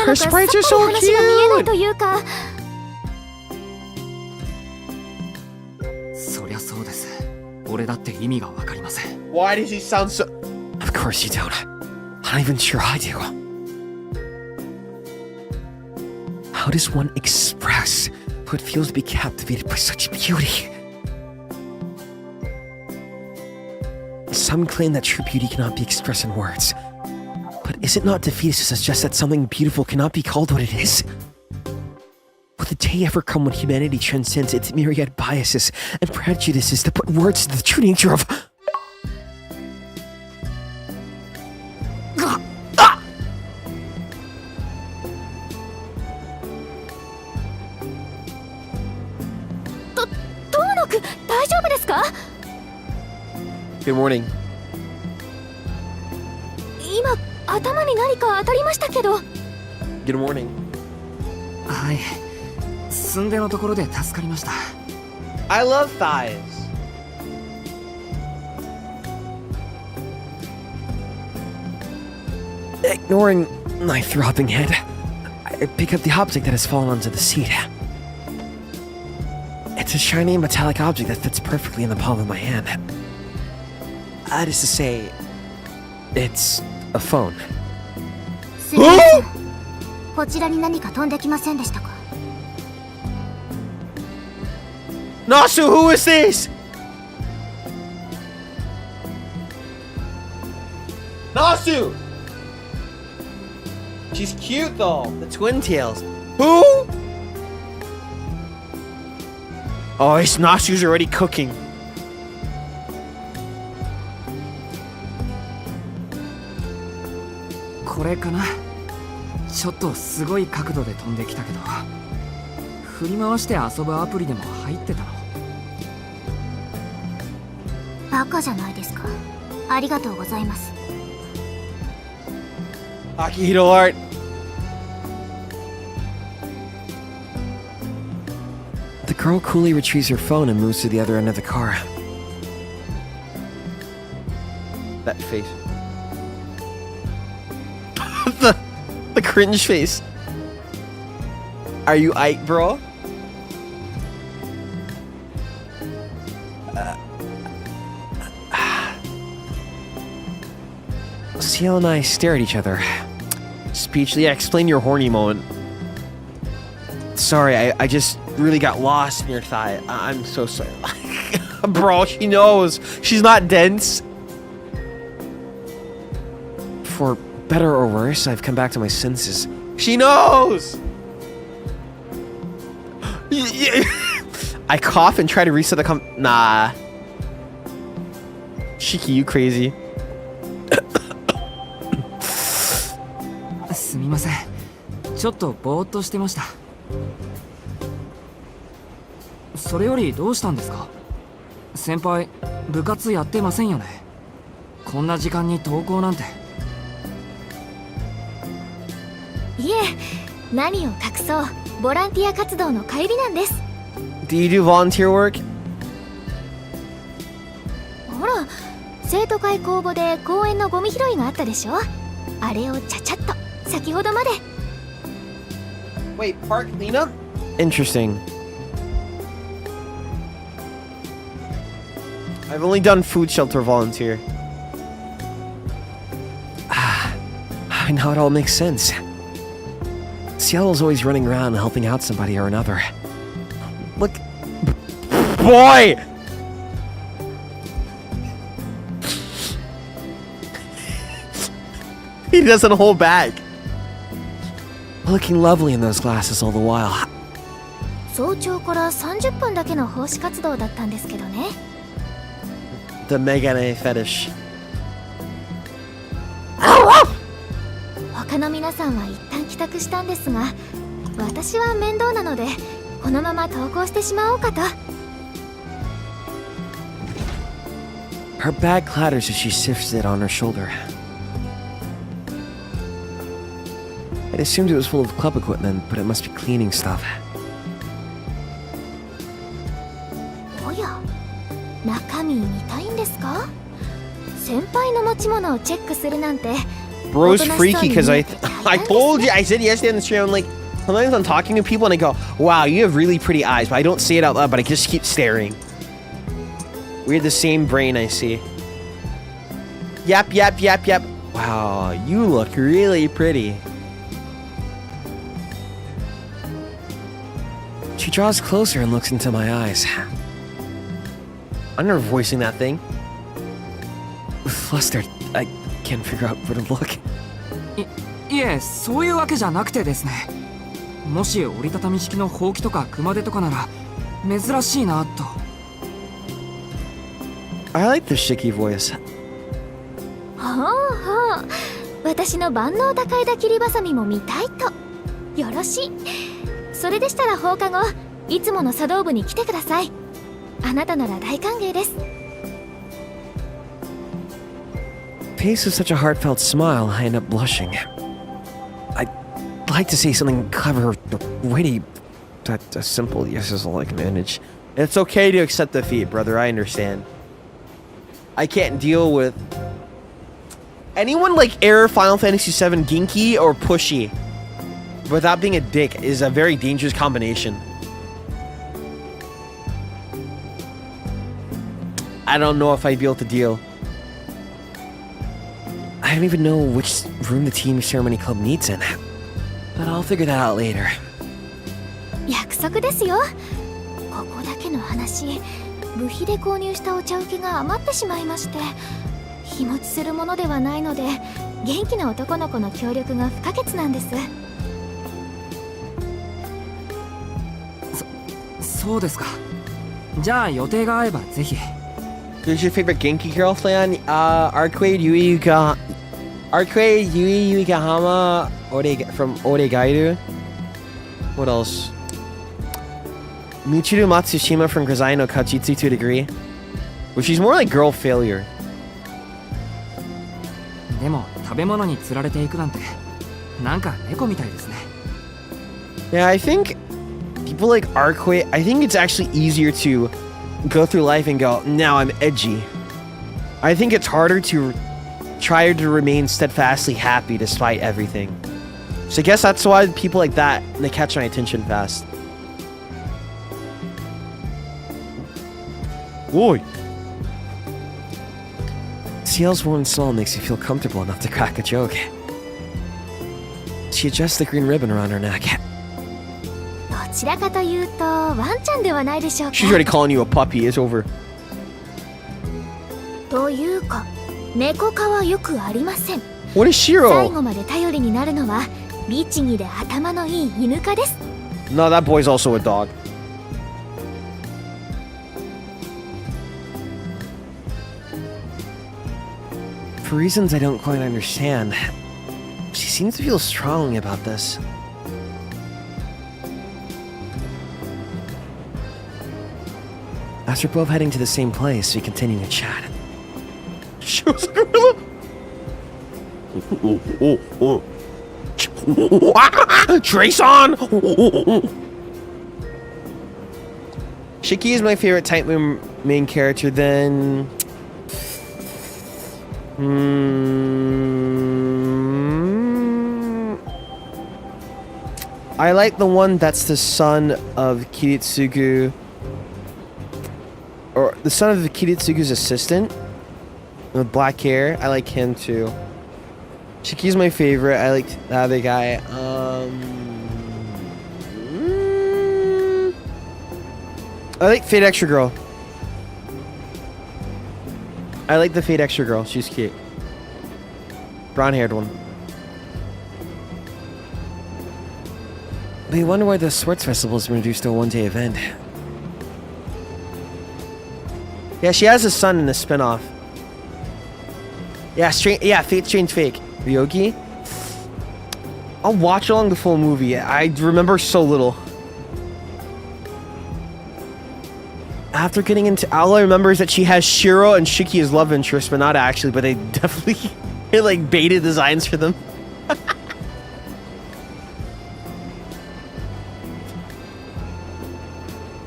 Her sprites are so cute! そりゃそうです。俺だって意味がわかりません。 Why does he sound so... Of course you don't. I'm not even sure I do. How does one express what it feels to be captivated by such beauty? Some claim that true beauty cannot be expressed in words. But is it not defeatist to suggest that something beautiful cannot be called what it is? Will the day ever come when humanity transcends its myriad biases and prejudices to put words to the true nature of... Good morning. 今頭に何か当たりましたけど。 Good morning. はい。寸出のところで助かりました。I love thighs. Ignoring my throbbing head, I pick up the object that has fallen onto the seat. It's a shiny metallic object that fits perfectly in the palm of my hand. That is to say, it's a phone. すみません。こちらに何か飛んできませんでしたか？ Nasu, who is this? Nasu! She's cute though. The twin tails. Who? Oh, it's Nasu's already cooking. これかな。ちょっとすごい角度で飛んできたけど、振り回して遊ぶアプリでも入ってたの。バカじゃないですか。ありがとうございます。Akihito art. The girl coolly retrieves her phone and moves to the other end of the car. That face. the cringe face. Are you Ike, bro? Ciel and I stare at each other. Speechless. Yeah, explain your horny moment. Sorry, I just really got lost in your thigh. I'm so sorry. Bro, she knows. She's not dense. For better or worse, I've come back to my senses. She knows! I cough and try to reset the Nah. Shiki, you crazy. すみません。ちょっとぼーっとしてました。それよりどうしたんですか？先輩、部活やってませんよね。こんな時間に登校なんて。いえ、何を隠そう。ボランティア活動の帰りなんです。Do you do volunteer work? ほら、生徒会公募で公園のゴミ拾いがあったでしょ。あれをちゃちゃっと先ほどまで。Wait, park cleanup? Interesting. I've only done food shelter volunteer. Now it all makes sense. Ciel is always running around helping out somebody or another. Look. Boy! He doesn't hold back. Looking lovely in those glasses all the while. 早朝から30分だけの奉仕活動だったんですけどね。The Megane fetish. 他の皆さんは一旦帰宅したんですが、私は面倒なのでこのまま登校してしまおうかと。Her bag clatters as she shifts it on her shoulder. I'd assumed it was full of club equipment, but it must be cleaning stuff. おや、中身見たいんですか？先輩の持ち物をチェックするなんて。 Bro's freaky because I told you, I said yesterday on the stream, I'm like, sometimes I'm talking to people and I go, wow, you have really pretty eyes, but I don't say it out loud, but I just keep staring. We have the same brain, I see. Yep. Wow, you look really pretty. She draws closer and looks into my eyes. I'm never voicing that thing. Flustered, I can't figure out where to look. いえ、そういうわけじゃなくてですね。もし折りたたみ式のほうきとか熊手とかなら珍しいなと。I like the Shiki voice. ほうほう、私の万能高枝切りばさみも見たいと。よろしい。それでしたら放課後、いつもの茶道部に来てください。あなたなら大歓迎です。 Face of such a heartfelt smile, I end up blushing. I'd like to say something clever or witty, but a simple yes is all I can manage. It's okay to accept defeat, brother. I understand. I can't deal with anyone like Air, Final Fantasy VII, Ginky, or Pushy without being a dick is a very dangerous combination. I don't know if I'd be able to deal. I don't even know which room the team ceremony club meets in, but I'll figure that out later. 約束ですよ。ここだけの話、部費で購入したお茶受けが余ってしまいまして、日持ちするものではないので、元気な男の子の協力が不可欠なんです。そうですか。じゃあ予定が合えばぜひ。Who's your favorite Genki girl, Flayon? Arcade Yui Yuigahama from Oregairu. What else? Michiru Matsushima from Grazai no Kachitsu to a degree. But she's more like girl failure. でも食べ物に釣られていくなんてなんか猫みたいですね。 Yeah, I think people like Arcade, I think it's actually easier to go through life and go, now I'm edgy. I think it's harder to try to remain steadfastly happy despite everything. So I guess that's why people like that, they catch my attention fast. Oi! CL's warm soul makes you feel comfortable enough to crack a joke. She adjusts the green ribbon around her neck. どちらかというとワンちゃんではないでしょうか。 She's already calling you a puppy, it's over. というか、猫科はよくありません。 What is 最 Shiro? 後まで頼りになるのは律儀で頭のいい犬科です。 No, that boy's also a dog. For reasons I don't quite understand, she seems to feel strongly about this. After both heading to the same place, we continue to chat. She was a gorilla. Trace on. Shiki is my favorite type main character. Then, I like the one that's the son of Kiritsugu, or the son of Kiritsugu's assistant with black hair. I like him too. Shiki's my favorite. I like the other guy. I like Fate Extra Girl. I like the Fate Extra Girl. She's cute. Brown-haired one. We wonder why the sports festival has been reduced to a one-day event. Yeah, she has a son in the spinoff. Yeah, Fate Strange Fake. Ryogi? I'll watch along the full movie. I remember so little. After getting into... All I remember is that she has Shiro and Shiki as love interests, but not actually, but they definitely like beta designs for them.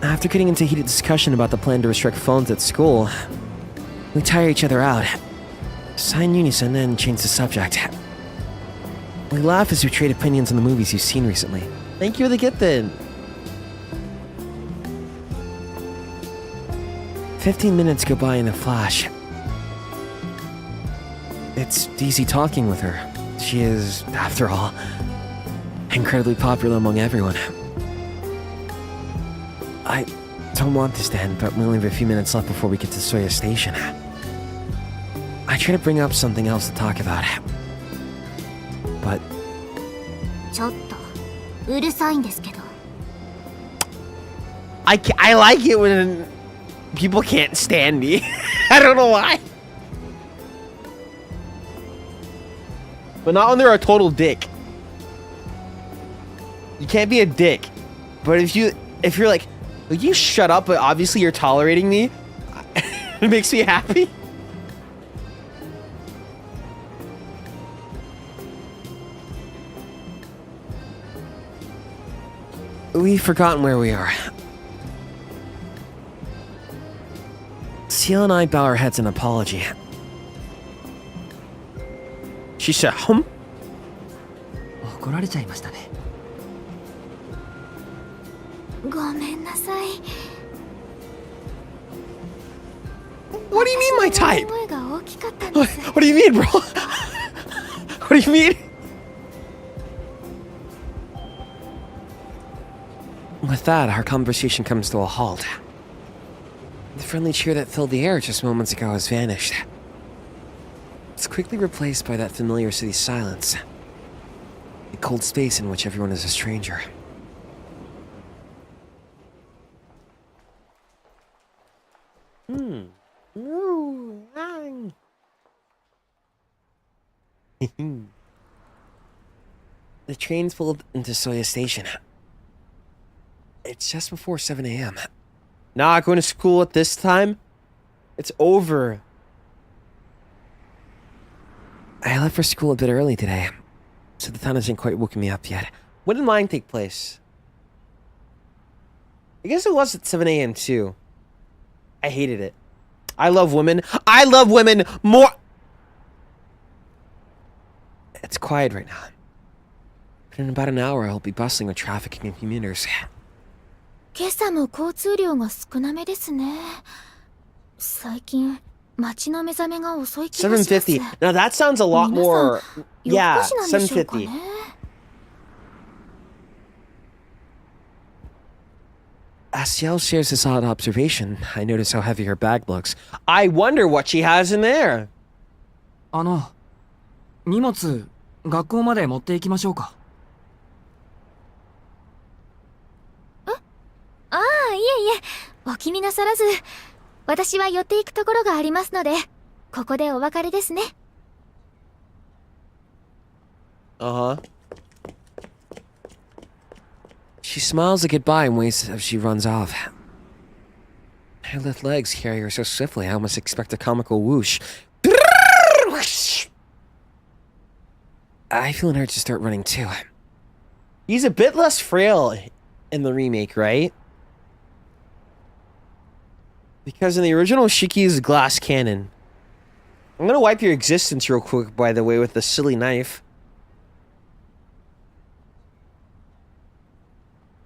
After getting into heated discussion about the plan to restrict phones at school, we tire each other out, sigh in unison, and change the subject. We laugh as we trade opinions on the movies you've seen recently. Thank you for the gift then. 15 minutes go by in a flash. It's easy talking with her. She is, after all, incredibly popular among everyone. I don't want this to end, but we only have a few minutes left before we get to Soya Station. I try to bring up something else to talk about, but... ちょっとうるさいんですけど。 I like it when people can't stand me. I don't know why. But not when they're a total dick. You can't be a dick. But if you're like, will you shut up, but obviously you're tolerating me, it makes me happy. We've forgotten where we are. Seal and I bow our heads in apology. She said, hum? 怒られちゃいましたね。ごめんなさい。 What do you mean my type? 声が大きかったんで What, す。 what do you mean, bro? What do you mean? With that, our conversation comes to a halt. The friendly cheer that filled the air just moments ago has vanished. It's quickly replaced by that familiar city silence. The cold space in which everyone is a stranger. The train's pulled into Soya Station. It's just before 7 a.m. Not going to school at this time? It's over. I left for school a bit early today, so the town hasn't quite woken me up yet. When did mine take place? I guess it was at 7 a.m. too. I hated it. I love women. I love women more. It's quiet right now. But in about an hour, I'll be bustling with traffic and commuters. 今朝も交通量が少なめですね。最近街の目覚めが遅い気がします。 7:50. Now that sounds a lot more. Yeah, 7:50. As Ciel shares this odd observation, I notice how heavy her bag looks. I wonder what she has in there. 荷物学校まで持って行きましょうか。ああ、いえいえ、お気になさらず。私は寄っていくところがありますので、ここでお別れですね。Uh-huh. She smiles a goodbye and waits as she runs off. Her lithe legs carry her so swiftly I almost expect a comical whoosh. I feel an urge to start running too. He's a bit less frail in the remake, right? Because in the original, Shiki is a glass cannon. I'm gonna wipe your existence real quick, by the way, with the silly knife.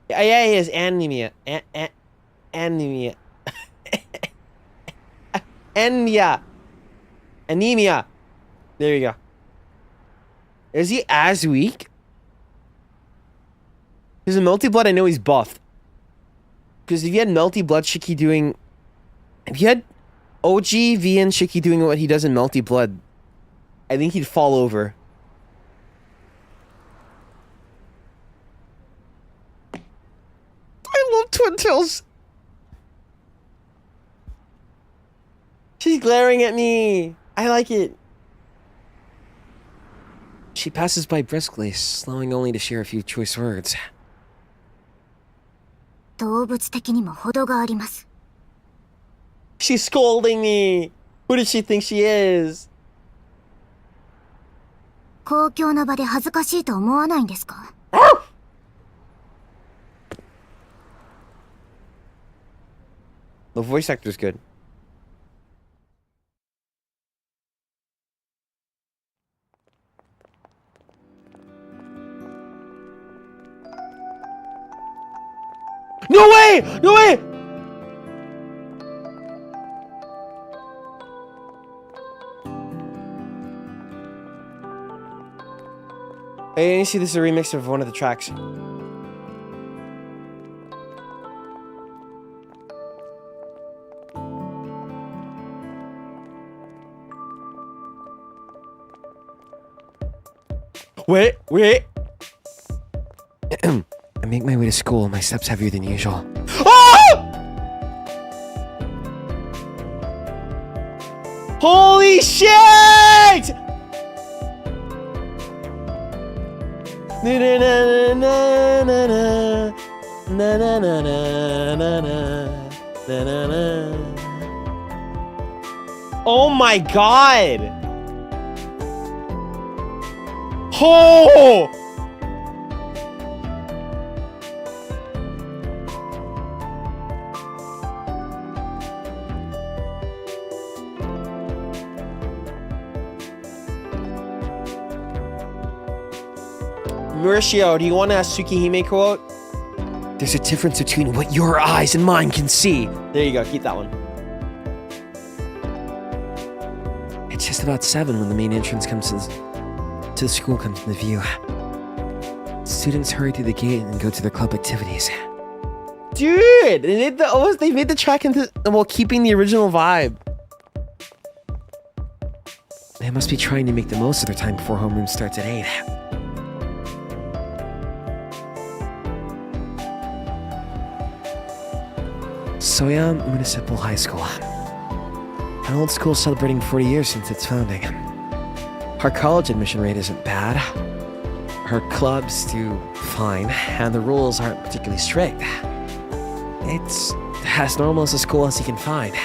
Yeah, he has anemia. Anemia. Anemia. Anemia. There you go. Is he as weak? Because in Multi-Blood, I know he's buffed. Because if you had Multi-Blood Shiki doing... If you had OG VN Shiki doing what he does in Multi-Blood, I think he'd fall over. I love Twin Tails. She's glaring at me. I like it. She passes by briskly, slowing only to share a few choice words. 動物的にも程があります。 She's scolding me. Who does she think she is? 公共の場で恥ずかしいと思わないんですか？ The voice actor's good. No way! No way! Hey, you see this is a remix of one of the tracks. Wait. I make my way to school, my steps heavier than usual. Oh! Holy shit! Na na na na na na na na na na na na na. Oh my god! Mauricio, do you want a Tsukihime quote? There's a difference between what your eyes and mine can see. There you go, keep that one. It's just about 7 when the main entrance to the school comes into view. Students hurry through the gate and go to their club activities. Dude, they made the track into while keeping the original vibe. They must be trying to make the most of their time before homeroom starts at 8. Soya Municipal High School. An old school celebrating 40 years since its founding. Our college admission rate isn't bad. Our clubs do fine, and the rules aren't particularly strict. It's as normal as a school as you can find.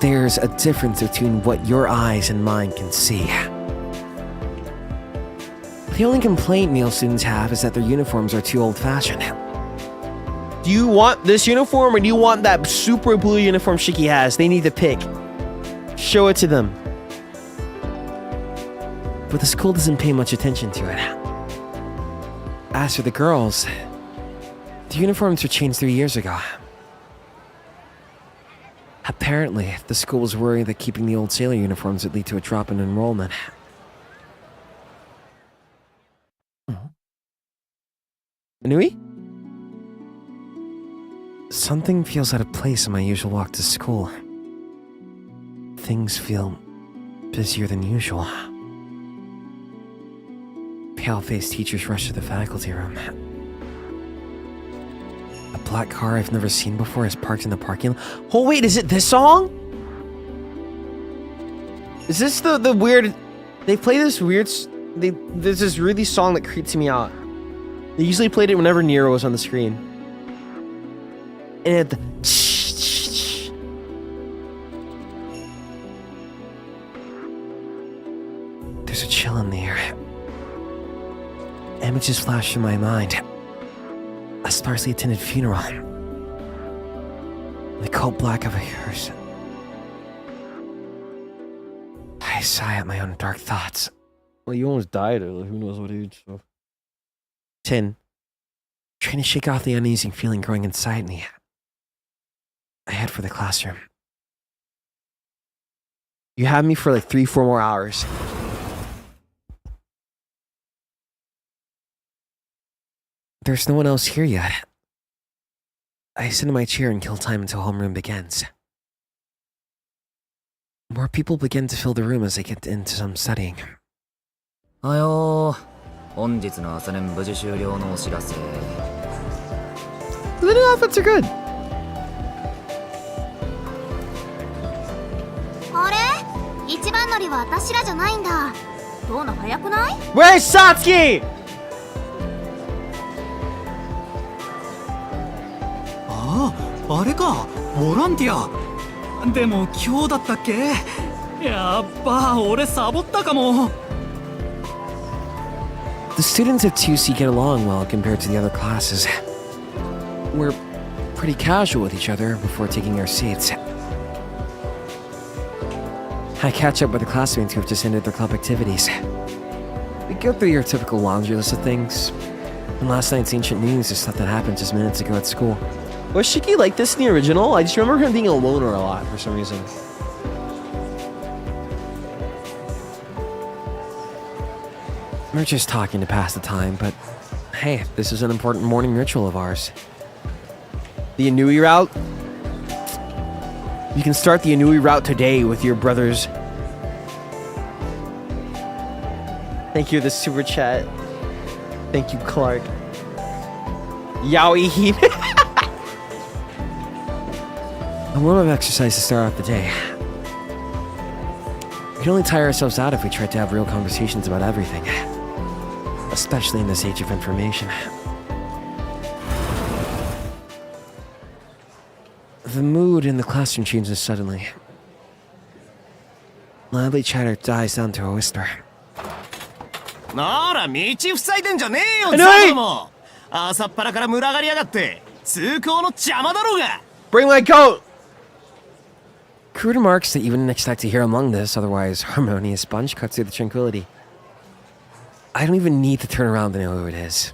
There's a difference between what your eyes and mine can see. The only complaint male students have is that their uniforms are too old-fashioned. Do you want this uniform or do you want that super blue uniform Shiki has? They need to pick. Show it to them. But the school doesn't pay much attention to it. As for the girls, the uniforms were changed 3 years ago. Apparently, the school was worried that keeping the old sailor uniforms would lead to a drop in enrollment. Anui? Something feels out of place in my usual walk to school. Things feel busier than usual. Pale-faced teachers rush to the faculty room. A black car I've never seen before is parked in the parking lot. Oh wait, is it this song? Is this the weird... They play this weird... There's this really song that creeps me out. They usually played it whenever Nero was on the screen. And there's a chill in the air. Images flash through my mind. A sparsely attended funeral. The cold black of a hearse. I sigh at my own dark thoughts. well, you almost died at who knows what age, so... 10. Trying to shake off the uneasy feeling growing inside me. I head for the classroom. You have me for like 3-4 more hours. There's no one else here yet. I sit in my chair and kill time until homeroom begins. More people begin to fill the room as I get into some studying. おはよう。本日の朝練無事終了のお知らせ。 The new outfits are good. あれ一番乗りは私らじゃないんだ。どうの早くない？ Where's Satsuki? ああ、あれか、ボランティア。でも今日だったっけ？やっば、俺サボったかも。 The students at TSUKIHIME get along well compared to the other classes. We're pretty casual with each other before taking our seats. I catch up with the classmates who have just ended their club activities. We go through your typical laundry list of things. And last night's ancient news is stuff that happened just minutes ago at school. Was Shiki like this in the original? I just remember him being a loner a lot for some reason. We're just talking to pass the time, but hey, this is an important morning ritual of ours. The Inui route? You can start the Inui route today with your brothers. Thank you for the super chat. Thank you, Clark. Yaoi. A warm-up exercise to start off the day. We can only tire ourselves out if we try to have real conversations about everything. Especially in this age of information. The mood in the classroom changes suddenly. Lively chatter dies down to a whisper. なら道塞いでんじゃねえよ、ザコも。朝っぱらから群がりやがって通行の邪魔だろうが。 Bring my coat! Crude remarks that you wouldn't expect to hear among this otherwise harmonious bunch cut through the tranquility. I don't even need to turn around to know who it is.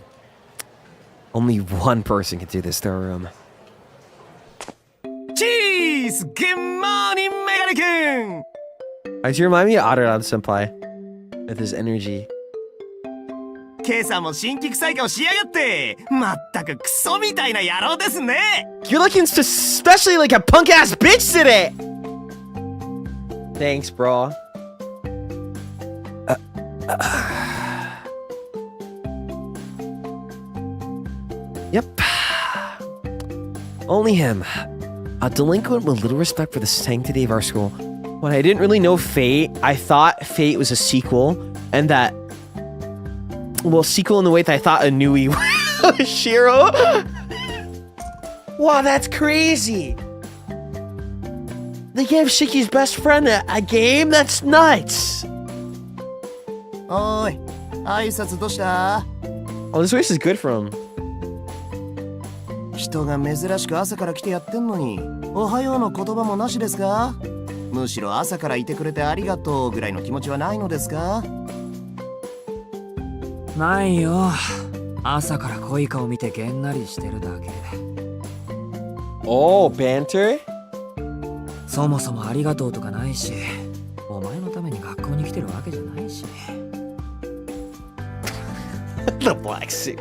Only one person can do this to our room. Cheese! Good morning, Megane-kun! Why does he remind me of Adarad Senpai? With his energy. 今朝も新規臭い顔しやがって。まったくクソみたいな野郎ですね。 You're looking especially like a punk ass bitch today! Thanks, bro. Yep. Only him. A delinquent with little respect for the sanctity of our school. When I didn't really know Fate, I thought Fate was a sequel, and that... Well, sequel in the way that I thought Anui was Shiro. Wow, that's crazy! They gave Shiki's best friend a game? That's nuts! おい、挨拶どうした？ Oh, this race is good for him. 人が珍しく朝から来てやってんのに、おはようの言葉もなしですか？むしろ朝からいてくれてありがとうぐらいの気持ちはないのですか？ないよ。朝から濃い顔見てげんなりしてるだけ。 Oh, banter? そもそもありがとうとかないし、お前のために学校に来てるわけじゃないし。The black suit.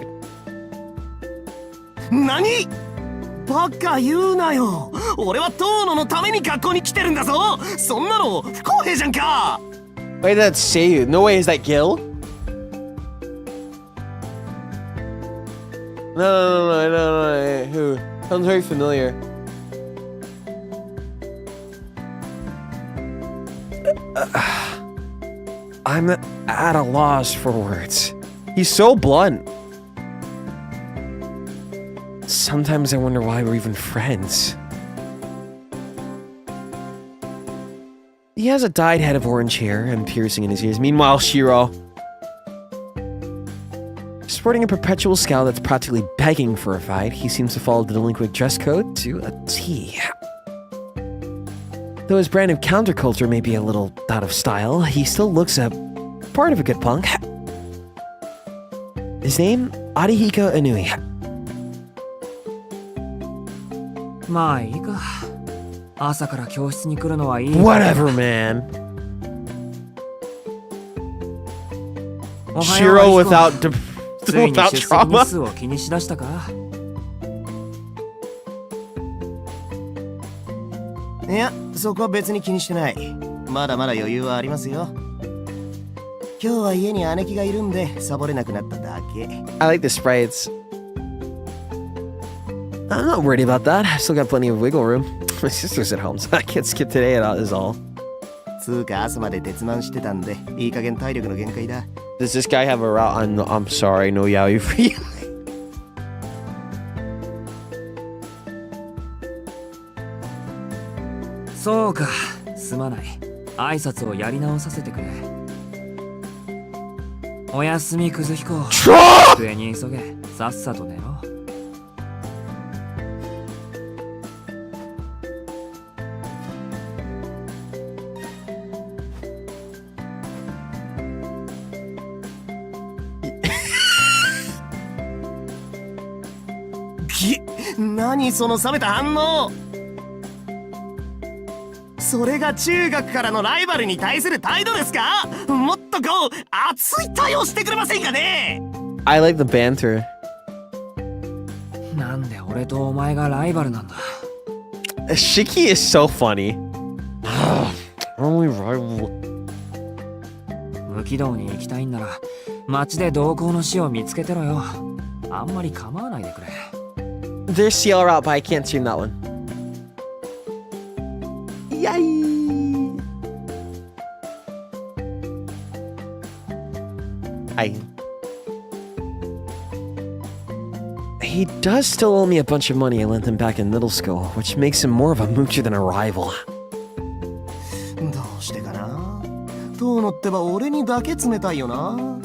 何？バカ言うなよ。俺はトーノのために学校に来てるんだぞ。そんなの不公平じゃんか。 Wait, that's Seiyu. No way, is that Gil? No. Who? Sounds very familiar. I'm at a loss for words. He's so blunt. Sometimes I wonder why we're even friends. He has a dyed head of orange hair and piercing in his ears. Meanwhile, Shiro, Sporting a perpetual scowl that's practically begging for a fight, he seems to follow the delinquent dress code to a T. Though his brand of counterculture may be a little out of style, he still looks a part of a good punk. His name, Arihiko Inui. まあいいか。朝から教室に来るのはいい。 whatever, man. おはよう Shiro アリコ。 without ついに without 出席日 trauma. 数を気にしだしたか。いや、そこは別に気にしてない。まだまだ余裕はありますよ。今日は家に姉貴がいるんでサボれなくなっただけ。 I like the sprites. I'm not worried about that. I've still got plenty of wiggle room. My sister's at home, so I can't skip today is all. つうか朝まで鉄マンしてたんで、いい加減体力の限界だ。 Does this guy have a route? I'm sorry, no yaoi for you. そうか、すまない。挨拶をやり直させてくれ。おやすみくずひこ。机に急げ。さっさと寝ろ。何その冷めた反応。それが中学からのライバルに対する態度ですか？もっとこう熱い対応してくれませんかね。 I like the banter. なんで俺とお前がライバルなんだ。 Shiki is so funny. Only rival. 無軌道に行きたいんなら街で同行の死を見つけてろよ。あんまり構わないでくれ。 There's CL route, but I can't stream that one. Yay! He does still owe me a bunch of money I lent him back in middle school, which makes him more of a moocher than a rival. どうしてかな。トーノってば俺にだけ冷たいよな。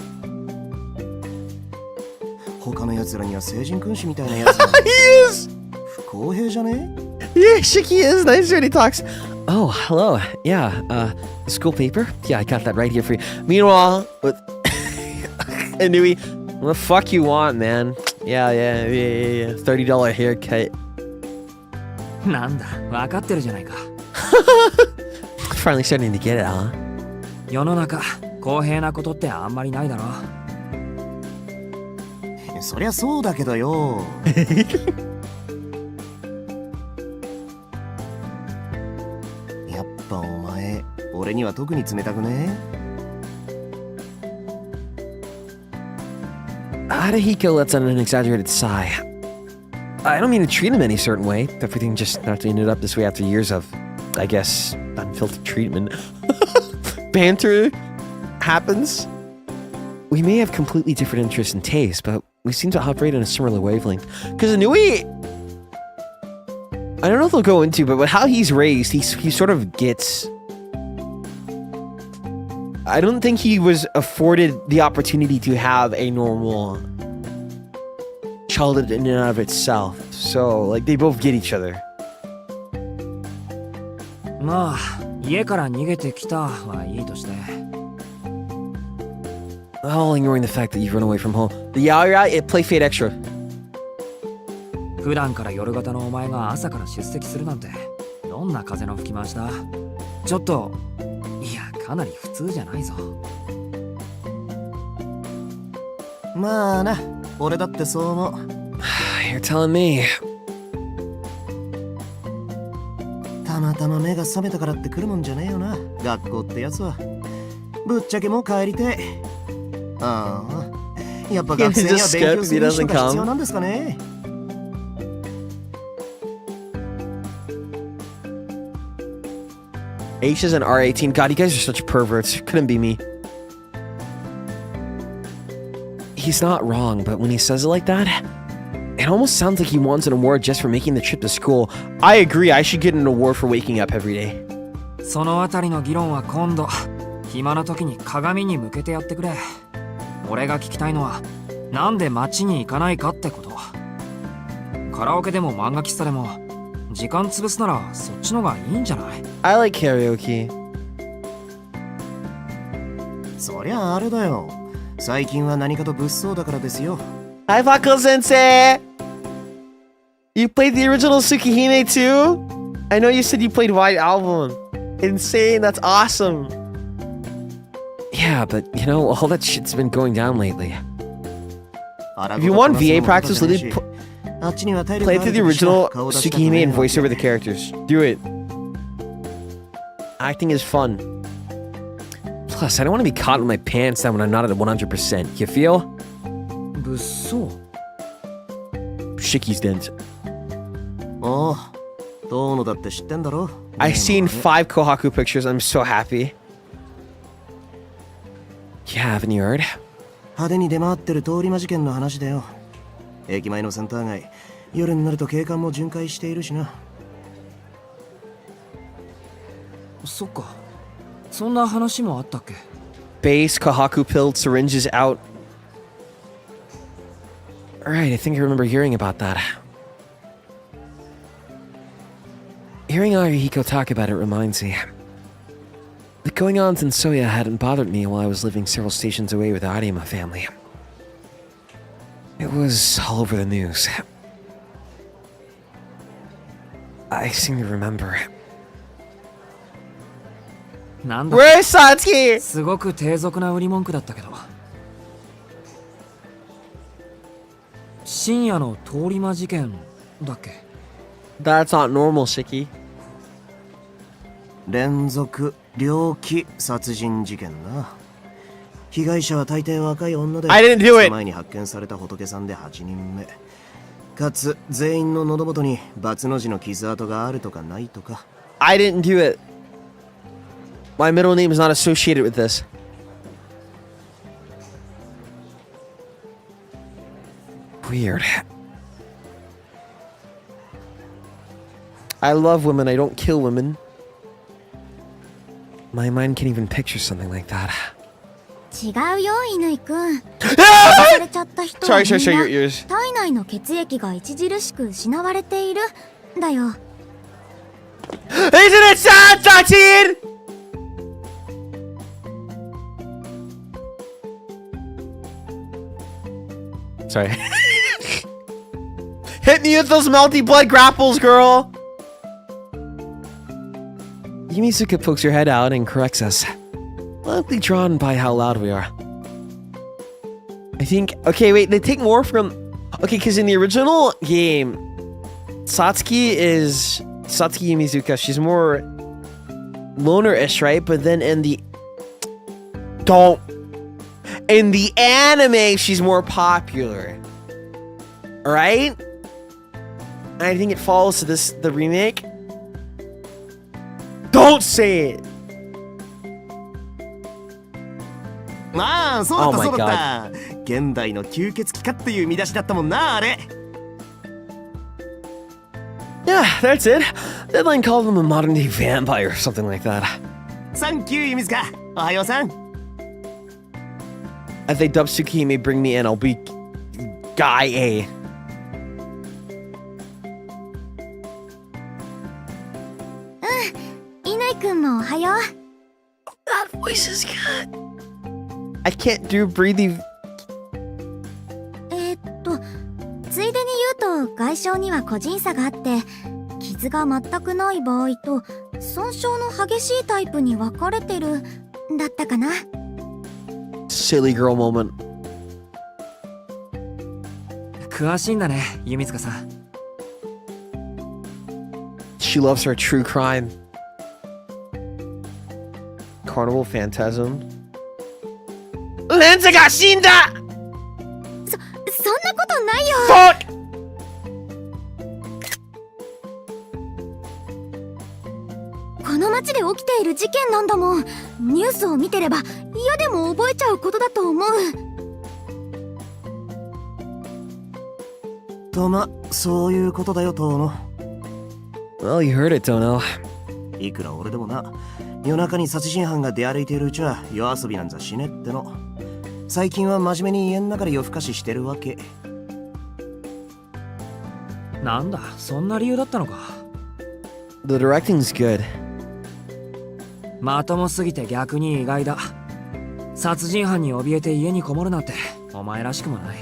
他の奴らには聖人君子みたいなやつ。He is! 不公平じゃね？ Yeah, Shiki is nice when he talks. Oh, hello. Yeah, the school paper? Yeah, I got that right here for you. Meanwhile, with Anui, what the fuck you want, man? Yeah. $30 haircut. なんだ、わかってるじゃないか。Finally starting to get it, huh? 世の中、公平なことってあんまりないだろ。そりゃそうだけどよ。やっぱお前、俺には特に冷たくねArahiko lets out an exaggerated sigh. I don't mean to treat him any certain way. Everything just not ended up this way after years of, I guess, unfiltered treatment. Banter happens. We may have completely different interests and tastes, but we seem to operate on a similar wavelength. Because Anui, I don't know if they'll go into, but how he's raised, he sort of gets. I don't think he was afforded the opportunity to have a normal childhood in and of itself. So, like, they both get each other. まあ、家から逃げてきたはいいとして。All ignoring the fact that you've run away from home. Yeah, it play Fate Extra. 普段から夜型のお前が朝から出席するなんて、どんな風の吹き回しだ？ちょっと、いや、かなり普通じゃないぞ。まあな、俺だってそう思う。You're telling me. たまたま目が覚めたからって来るもんじゃねえよな、学校ってやつは。ぶっちゃけもう帰りてえ。ああ、やっぱ学生には勉強する人が必要なんですかね。H is an R18. God, you guys are such perverts. Couldn't be me. He's not wrong, but when he says it like that, it almost sounds like he wants an award just for making the trip to school. I agree, I should get an award for waking up every day. そのあたりの議論は今度、暇な時に鏡に向けてやってくれ。俺が聞きたいのは、なんで街に行かないかってこと。カラオケでも漫画喫茶でも、時間潰すならそっちのがいいんじゃない？ I like karaoke. そりゃあれだよ。最近は何かと物騒だからですよ。Hi, Wako Sensei! You played the original Tsukihime too? I know you said you played White Album. Insane, that's awesome. Yeah, but you know, all that shit's been going down lately. If you want VA practice, play through the original Tsukihime and voice over the characters. Do it. Acting is fun. Plus, I don't want to be caught with my pants down when I'm not at 100%. You feel? 物騒。Shiki's dent. おう、トーノだって知ってんだろ。I've seen 5 Kohaku pictures. I'm so happy. Yeah, haven't you heard? 派手に出回ってる通り魔事件の話だよ。駅前のセンター街、夜になると警官も巡回しているしな。そっか。そんな話もあったっけ？ Base Kohaku pilled syringes out. Right, I think I remember hearing about that. Hearing Arihiko talk about it reminds me. The going-ons in Soya hadn't bothered me while I was living several stations away with the Arima family. It was all over the news. I seem to remember. なんだ Where's Satsuki? すごく低俗な売り文句だったけど。深夜の通り魔事件だっけ？ That's not normal, Shiki. 連続猟奇殺人事件な。被害者は大抵若い女で、 I didn't do it. 前に発見された仏さんで8人目。かつ全員の喉元にバツの字の傷跡があるとかないとか。 I didn't do it. My middle name is not associated with this. Weird. I love women, I don't kill women. My mind can't even picture something like that. 違うよ、乾くん。 Ah! 殺されちゃった人はみん Sorry, な your ears. 体内の血液が著しく失われているんだよ。Isn't it sad, Tatin? Sorry. Hit me with those melty blood grapples, girl! Yumizuka pokes her head out and corrects us, likely drawn by how loud we are. I think... Okay, wait, they take more from... Okay, because in the original game, Satsuki Yumizuka, she's more loner-ish, right? But then in the... In the anime, she's more popular. Alright? And I think it follows to the remake. Don't say it! まあそうだった Oh my そうだった現代の吸血鬼かっていう見出しだったもんなあれ Yeah, that's it. Deadline called them a modern day vampire or something like that. サンキューユミズカおはようさん If they dub Tsukihime, bring me in. I'll be Guy A. That voice is good. I can't do breathing. ついでに言うと外傷には個人差があって傷が全くない場合と損傷の激しいタイプに分かれてるだったかな Silly girl moment. 詳しいんだね、弓塚さん。She loves her true crime. Carnival Phantasm. Lenza got shinda! そんなことないよ Fuck! この街で起きている事件なんだもんニュースを見てれば嫌でも覚えちゃうことだと思うとまそういうことだよトーノ Well, you heard it, Tono. いくら俺でもな夜中に殺人犯が出歩いているうちは夜遊びなんざしねっての最近は真面目に家の中で夜更かししてるわけなんだ、そんな理由だったのか。 The directing's good. まともすぎて逆に意外だ。殺人犯に怯えて家にこもるなんてお前らしくもない。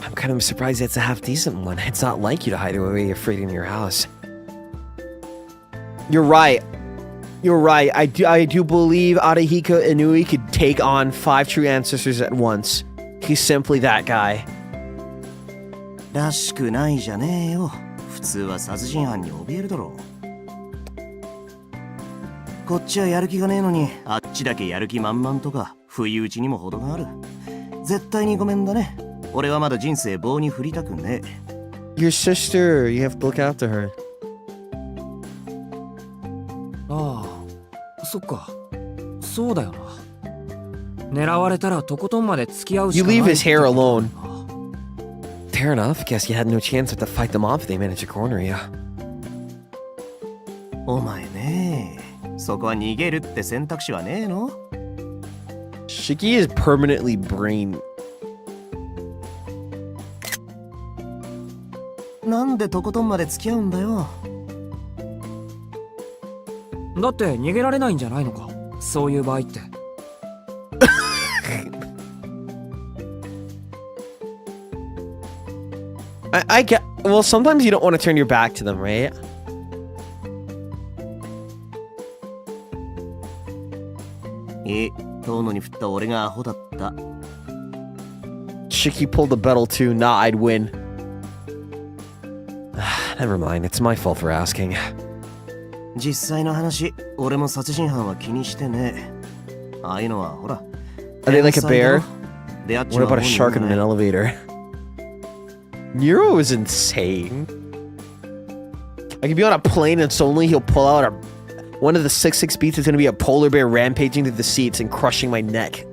I'm kind of surprised it's a half decent one. It's not like you to hide away afraid in your house. You're right. You're right. I do believe Arahiko Inui could take on 5 true ancestors at once. He's simply that guy. らしくないじゃねえよ普通は殺人犯に怯えるだろこっちはやる気がねえのにあっちだけやる気満々とか不意打ちにも程がある絶対にごめんだね俺はまだ人生棒に振りたくねえ Your sister, you have to look after her. ああ、そっか。そうだよな。狙われたらとことんまで付き合うし You かない。 leave his hair alone. Fair enough. Guess you had no chance but to fight them off if they managed to corner you. お前ねそこは逃げるって選択肢はねえの Shiki is permanently brain. なんでとことんまで付き合うんだよだって逃げられないんじゃないのか。そういう場合って。I get. Well, sometimes you don't want to turn your back to them, right? Shiki pulled the battle too. Nah, I'd win. Never mind. It's my fault for asking. 実際の話、俺も殺人犯は気にしてね。ああいうのはほら。 Are they like a bear? 出会っち What まう about a shark in an elevator? Nero is insane. I could be on a plane and suddenly he'll pull out one of the 6 beats is gonna be a polar bear rampaging through the seats and crushing my neck.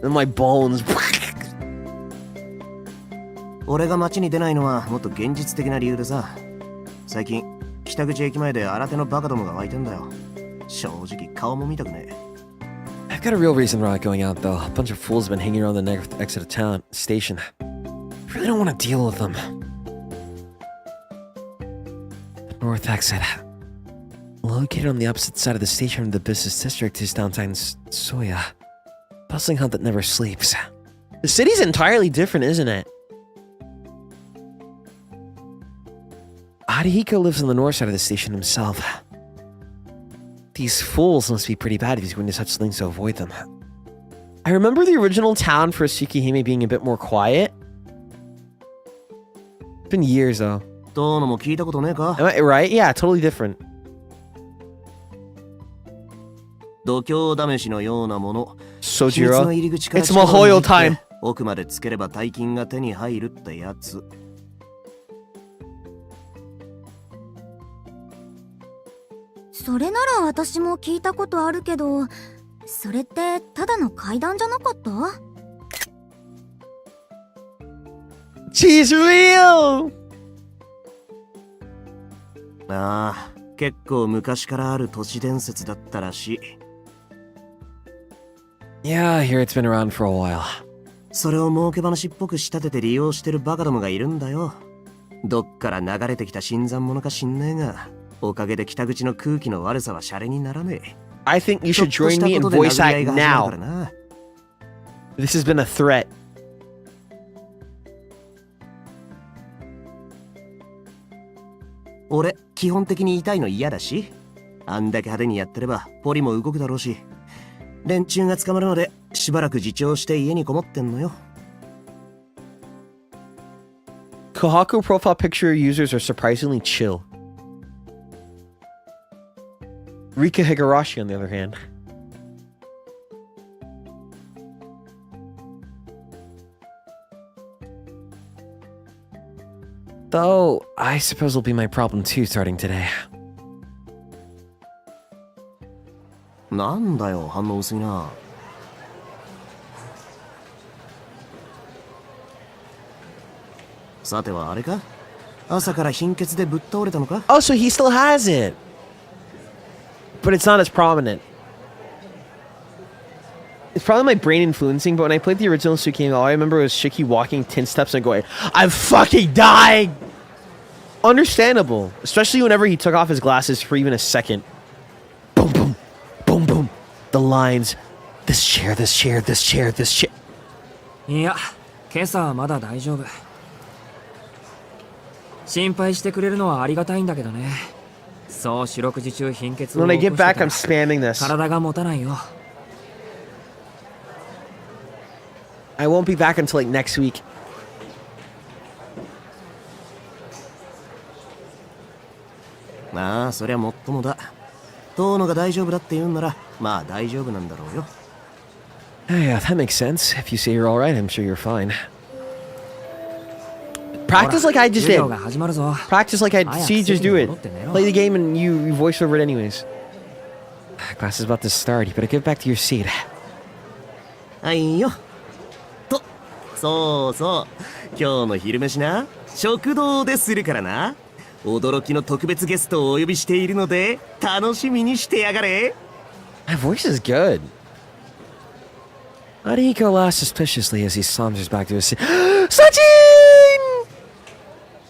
And my bones. 俺が街に出ないのはもっと現実的な理由でさ。最近、北口駅前で新手のバカどもが湧いてんだよ。正直顔も見たくねえ。 I've got a real reason for not going out, though. A bunch of fools have been hanging around the next exit of town station. I really don't want to deal with them. North exit. Located on the opposite side of the station from the business district is downtown Soya. Bustling hub that never sleeps. The city's entirely different, isn't it? Arihiko lives on the north side of the station himself. These fools must be pretty bad if he's going to such lengths to avoid them. I remember the original town for SHIKIHIME being a bit more quiet. It's been years though. トーノも聞いたことねえか Am I right? Yeah, totally different. 度胸試しのようなもの。 Sojiro. の入り口から It's Mahoyo time. 奥までつければ大金が手に入るってやつ。それなら私も聞いたことあるけど、それってただの階段じゃなかった？ She's real! ああ、結構昔からある都市伝説だったらしい。 Yeah, I hear it's been around for a while. それを儲け話っぽく仕立てて利用してるバカどもがいるんだよ。どっから流れてきた新参者か知んねえが、おかげで北口の空気の悪さはシャレにならねえ。 I think you should join me in voice act now. This has been a threat. 俺、基本的に痛いの嫌だし、あんだけ派手にやってればポリも動くだろうし、連中が捕まるのでしばらく自重して家にこもってんのよ。 Kohaku profile picture users are surprisingly chill. Rika Higurashi, on the other hand. Though, I suppose it'll be my problem too starting today. なんだよ、反応薄いな。さてはあれか？朝から貧血でぶっ倒れたのか？ Oh, so he still has it. But it's not as prominent. It's probably my brain influencing, but when I played the original Tsukihime, all I remember was Shiki walking 10 steps and going, I'm fucking dying! Understandable. Especially whenever he took off his glasses for even a second. Boom, boom, boom, boom. The lines. This chair, this chair, this chair, this chair. いや、今朝はまだ大丈夫。心配してくれるのはありがたいんだけどね。そう四六時中貧血を When I 起 get こして back, たら I'm spamming this. 体が持たないよ。I won't be back until like next week. ああ、そりゃもっともだ。トーノが大丈夫だって言うんなら、まあ大丈夫なんだろうよ。Yeah, that makes sense. If you say you're alright, I'm sure you're fine. Practice like I just 授 did. 業が始まるぞ。 Practice like I see, just do it. Play the game and you voice over it anyways. Class is about to start. You better get back to your seat. はいよ。と、そうそう。今日の昼飯な、食堂でするからな。驚きの特別ゲストをお呼びしているので、楽しみにしてやがれ。My voice is good. Arihiko laughs suspiciously as he saunters back to his seat. Sachin!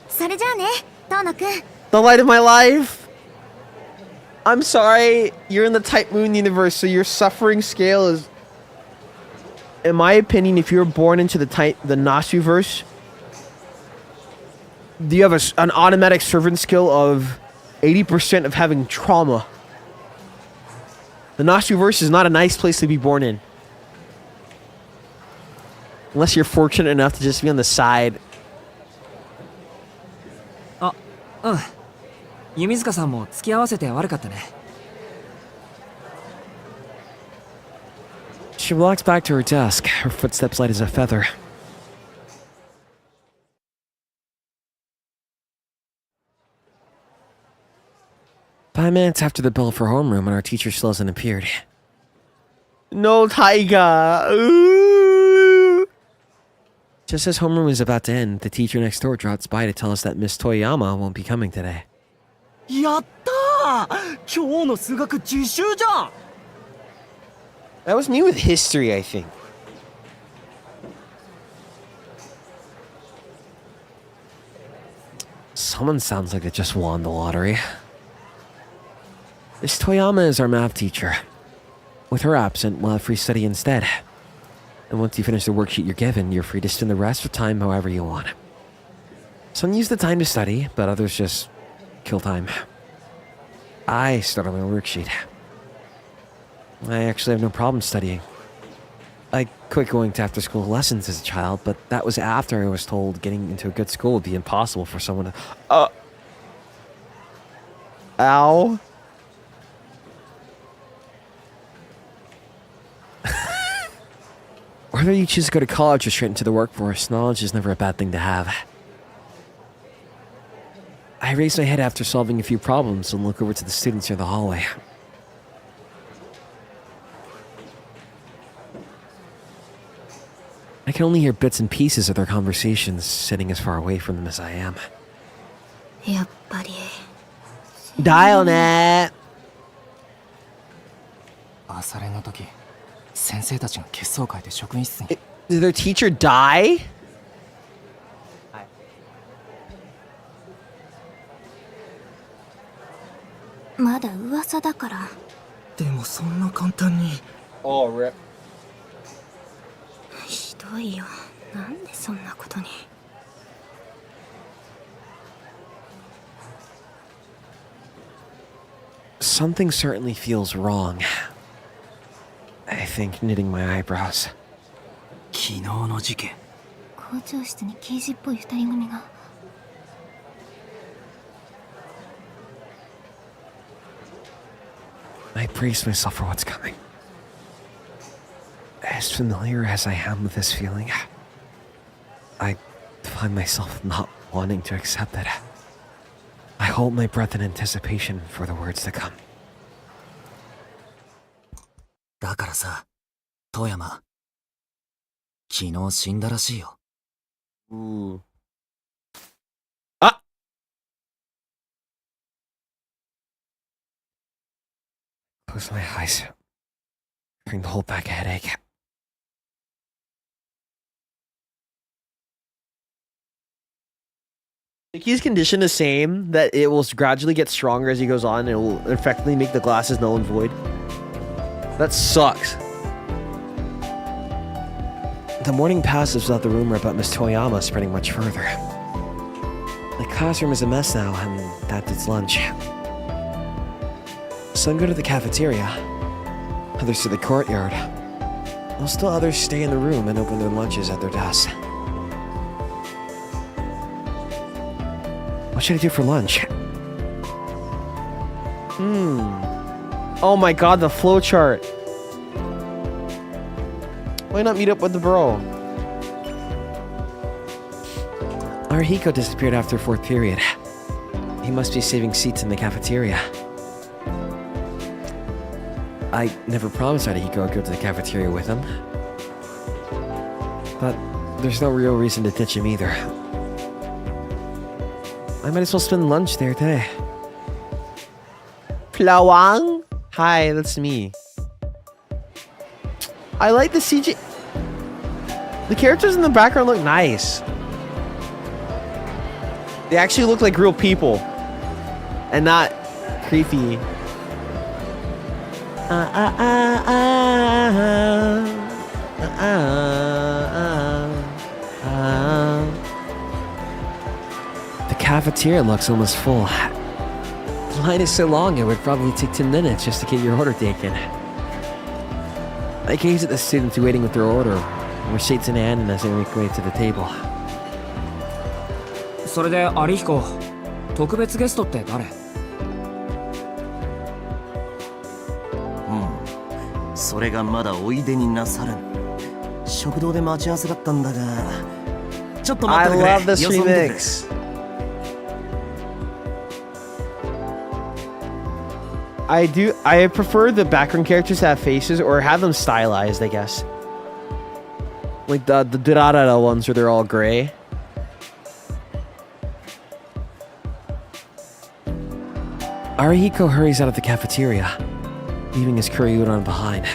それじゃあね、トーノくん。 The light of my life. I'm sorry, you're in the Type Moon universe, so your suffering scale is, in my opinion, if you're born into the Nasuverse, you have an automatic servant skill of 80% of having trauma. The Nasuverse is not a nice place to be born in. Unless you're fortunate enough to just be on the side. あ、うん。弓塚さんも付き合わせて悪かったね。She walks back to her desk, her footsteps light as a feather. Five minutes after the bell for homeroom and our teacher still hasn't appeared. No, Taiga. Ooh. Just as homeroom is about to end, the teacher next door drops by to tell us that Miss Toyama won't be coming today. やったー！今日の数学自習じゃん。 That was me with history, I think. someone sounds like they just won the lottery. Miss Toyama is our math teacher. With her absent, we'll have free study instead. And once you finish the worksheet you're given, you're free to spend the rest of the time however you want. Some use the time to study, but others just kill time. I start on my worksheet. I actually have no problem studying. I quit going to after-school lessons as a child, but that was after I was told getting into a good school would be impossible for someone to... Ow. Whether you choose to go to college or straight into the workforce, knowledge is never a bad thing to have. I raise my head after solving a few problems and look over to the students near the hallway. I can only hear bits and pieces of their conversations, sitting as far away from them as I am. やっぱりだよね。朝練の時、先生たちが血相を変えて職員室に。Did their teacher die? まだ噂だから。でもそんな簡単に。Oh, rip. ひどいよ。なんでそんなことに。Something certainly feels wrong. I think knitting my eyebrows. 昨日の事件。校長室に刑事っぽい二人組が。I brace myself for what's coming. As familiar as I am with this feeling, I find myself not wanting to accept it. I hold my breath in anticipation for the words to come. だからさ、遠山。昨日死んだらしいよ。Ooh. Ah! Close my eyes, trying to hold back a headache. Shiki's condition is the same, that it will gradually get stronger as he goes on, and it will effectively make the glasses null and void. That sucks. The morning passes without the rumor about Miss Toyama spreading much further. The classroom is a mess now, and that's its lunch. Some go to the cafeteria, others to the courtyard, while still others stay in the room and open their lunches at their desks. What should I do for lunch? Oh my god, the flowchart. Why not meet up with the bro? Arihiko disappeared after 4th period. He must be saving seats in the cafeteria. I never promised Arihiko I'd go to the cafeteria with him. But there's no real reason to ditch him either. I might as well spend lunch there today. Flayon? Hi, that's me. I like the CG. The characters in the background look nice. They actually look like real people and not creepy. The cafeteria looks almost full. The line is so long it would probably take 10 minutes just to get your order taken. I gaze at the students waiting with their order, or shades in hand as they make way to the table. それで有彦、特別ゲストって誰？それがまだおいでになさらぬ。食堂で待ち合わせだったんだが、ちょっと待っててくれ。 I love this よそ見てくれ。 remix. I prefer the background characters to have faces or have them stylized, I guess. Like the Durarara ones where they're all gray. Arihiko hurries out of the cafeteria, leaving his curry udon behind.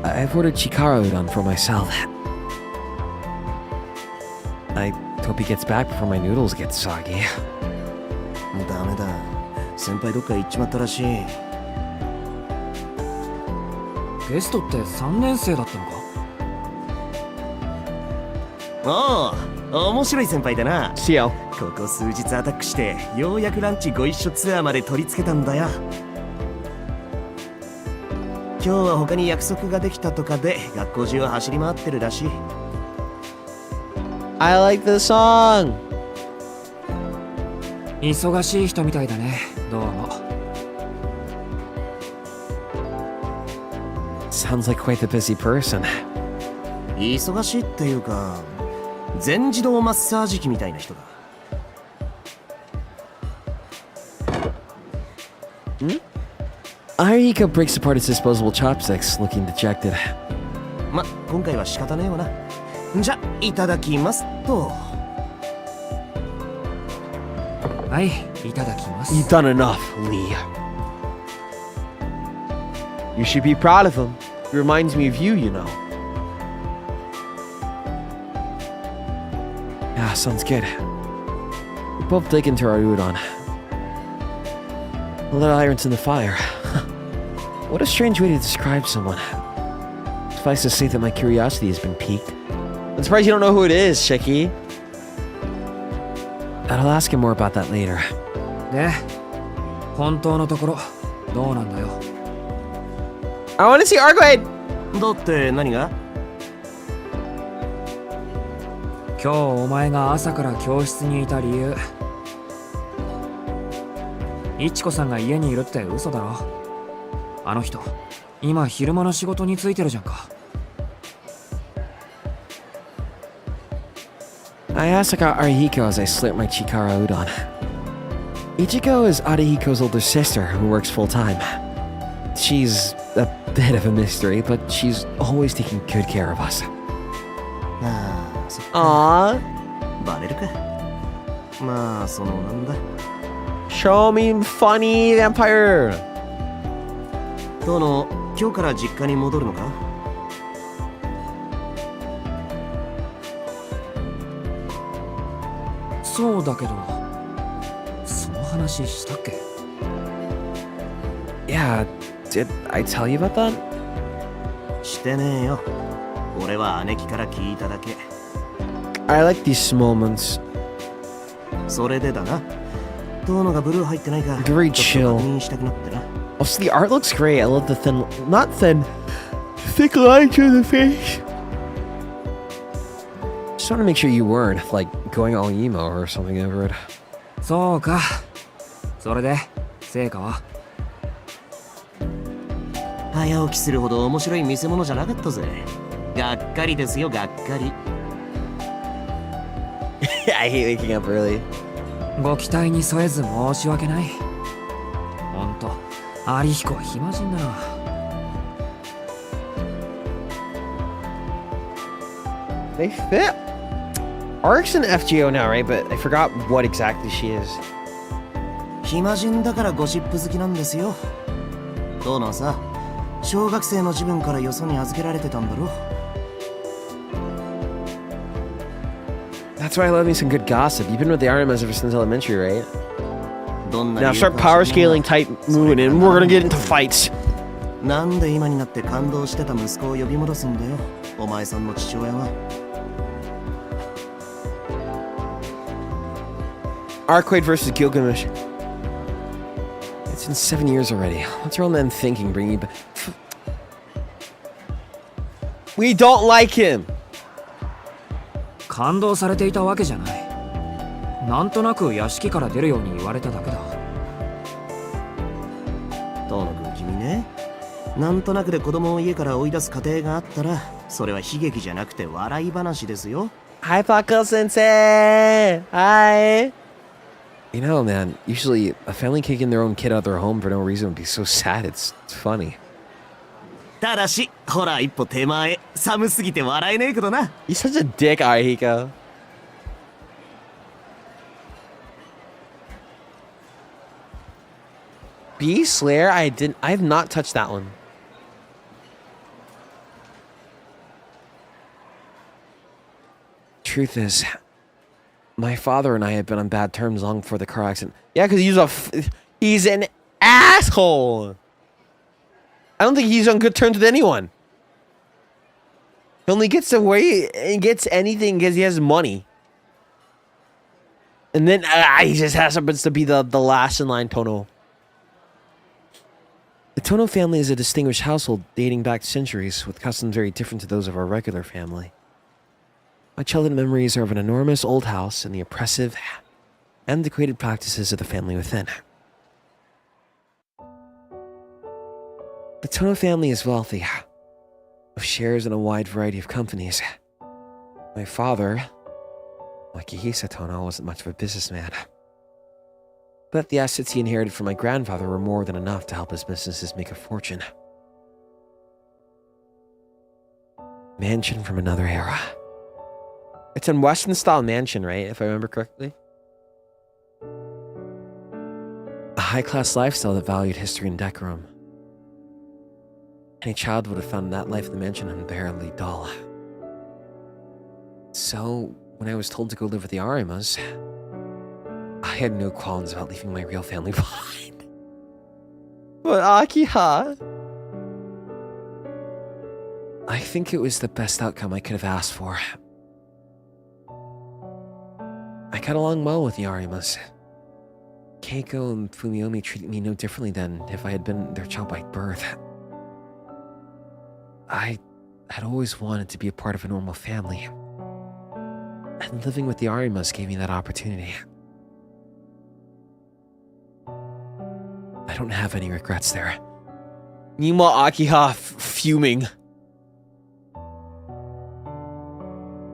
I've ordered chikara udon for myself. I hope he gets back before my noodles get soggy. ダメだ。先輩どっか行っちまったらしい。ゲストって3年生だったのか？おお、面白い先輩だな。 See ya. ここ数日アタックして、ようやくランチご一緒ツアーまで取り付けたんだよ。今日は他に約束ができたとかで学校中を走り回ってるらしい。I like the song. 忙しい人みたいだね。どうも。Sounds like quite the busy person. 忙しいっていうか、全自動マッサージ機みたいな人だ。Ariko breaks apart his disposable chopsticks, looking dejected. ま、今回は仕方ねえわな。じゃ、いただきますと。はい、いただきます。 You've done enough, Lee. You should be proud of him. He reminds me of you, you know. Yeah, sounds good. We both dig into our udon. A little irons in the fire. What a strange way to describe someone. Suffice to say that my curiosity has been piqued. I'm surprised you don't know who it is, Shiki. I'll ask him more about that later. で、本当のところどうなんだよ。I want to see Arquade! だって何が？今日お前が朝から教室にいた理由。いちこさんが家にいるって嘘だろ。あの人、今昼間の仕事についてるじゃんか。I asked about Arihiko as I slurped my Chikara udon. Ichiko is Arihiko's older sister who works full-time. She's a bit of a mystery, but she's always taking good care of us. ああ、そっか。Aww. バレるか。まあ、そのなんだ。Show me funny vampire. トノ、今日から実家に戻るのか？そうだけど、その話したっけ？ Yeah, did I tell you about that? してねえよ。俺は姉貴から聞いただけ。I like these moments. それでだな。トノがブルー入ってないか。 Very ちょっと chill. 確認したくなってな。 Also, the art looks great. I love the thin, not thin, thick lines in the face. Just want to make sure you weren't, like, going all emo or something over it. そうか。それで、成果は？早起きするほど面白い見せ物じゃなかったぜ。がっかりですよ、がっかり。I hate waking up early. ご期待に添えず申し訳ない。ほんと、アリヒコは暇人だな。They fit. Ark's an FGO now, right? But I forgot what exactly she is. 暇人だからゴシップ好きなんですよ。トノさ、小学生の自分からよそに預けられてたんだろ。That's why I love me some good gossip. You've been with the Armas ever since elementary, right? どんな Now 理由か start power 知らない scaling type moving and we're gonna get into fights. なんで今になって感動してた息子を呼び戻すんだよ、お前さんの父親は。Arquade versus Gilgamesh. It's been 7 years already. What's your old man thinking bringing you back? We don't like him. 感動されていたわけじゃない。なんとなく屋敷から出るように言われただけだ。トノ君、君ね。なんとなくで子供を家から追い出す過程があったら、それは悲劇じゃなくて笑い話ですよ。Hi, Paco Sensei. Hi. You know, man, usually a family kicking their own kid out of their home for no reason would be so sad. It's funny. ただし、ほら一歩手前、寒すぎて笑えねえけどな。He's such a dick, Arihiko. Bee Slayer? I have not touched that one. Truth is, My father and I had been on bad terms long before the car accident. Yeah, because he's an asshole. I don't think he's on good terms with anyone. He only gets away and gets anything because he has money. And then he just happens to be the last in line Tono. The Tono family is a distinguished household dating back centuries, with customs very different to those of our regular family. My childhood memories are of an enormous old house and the oppressive, antiquated practices of the family within. The Tono family is wealthy, with shares in a wide variety of companies. My father, Akiha Tono, wasn't much of a businessman, but the assets he inherited from my grandfather were more than enough to help his businesses make a fortune. Mansion from another era. It's a Western-style mansion, right? If I remember correctly. A high-class lifestyle that valued history and decorum. Any child would have found that life in the mansion unbearably dull. So, when I was told to go live with the Arimas, I had no qualms about leaving my real family behind. But Akiha... I think it was the best outcome I could have asked for. I got along well with the Arimas. Keiko and Fumiomi treated me no differently than if I had been their child by birth. I had always wanted to be a part of a normal family. And living with the Arimas gave me that opportunity. I don't have any regrets there. Meanwhile, Akiha fuming.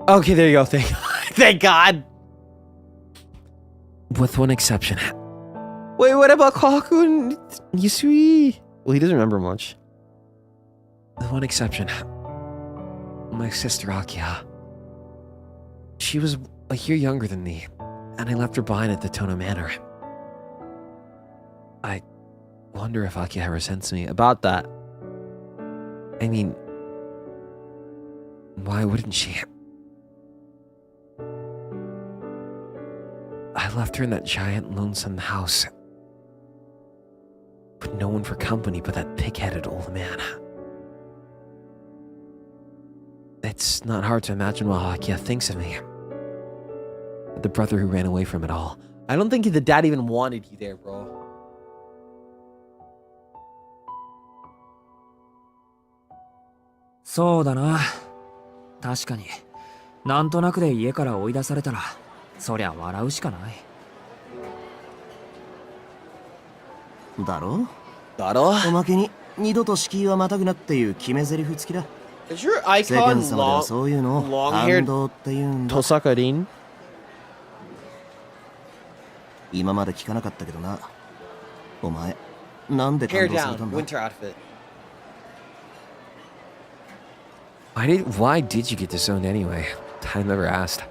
Okay, there you go. Thank God. With one exception. Wait, what about Kaku and Yusui? Well, he doesn't remember much. With one exception. My sister Akiha. She was a year younger than me, and I left her behind at the Tono Manor. I wonder if Akiha resents me About that. I mean, why wouldn't she? I left her in that giant, lonesome house. With no one for company but that pig-headed old man. It's not hard to imagine what Akiha thinks of me. The brother who ran away from it all. I don't think the dad even wanted you there, bro.そうだな。確かに。なんとなくで家から追い出されたら、そりゃ笑うしかない。だろ？だろ？おまけに二度と敷居はまたぐなっていう決め台詞付きだ。Is your 世間 icon 様ではそういうのを反動って言うんだ。 Tosakarin? 今まで聞かなかったけどな。お前、なんで感動されたんだ？ Winter outfit. Why did you get disowned anyway? I never asked.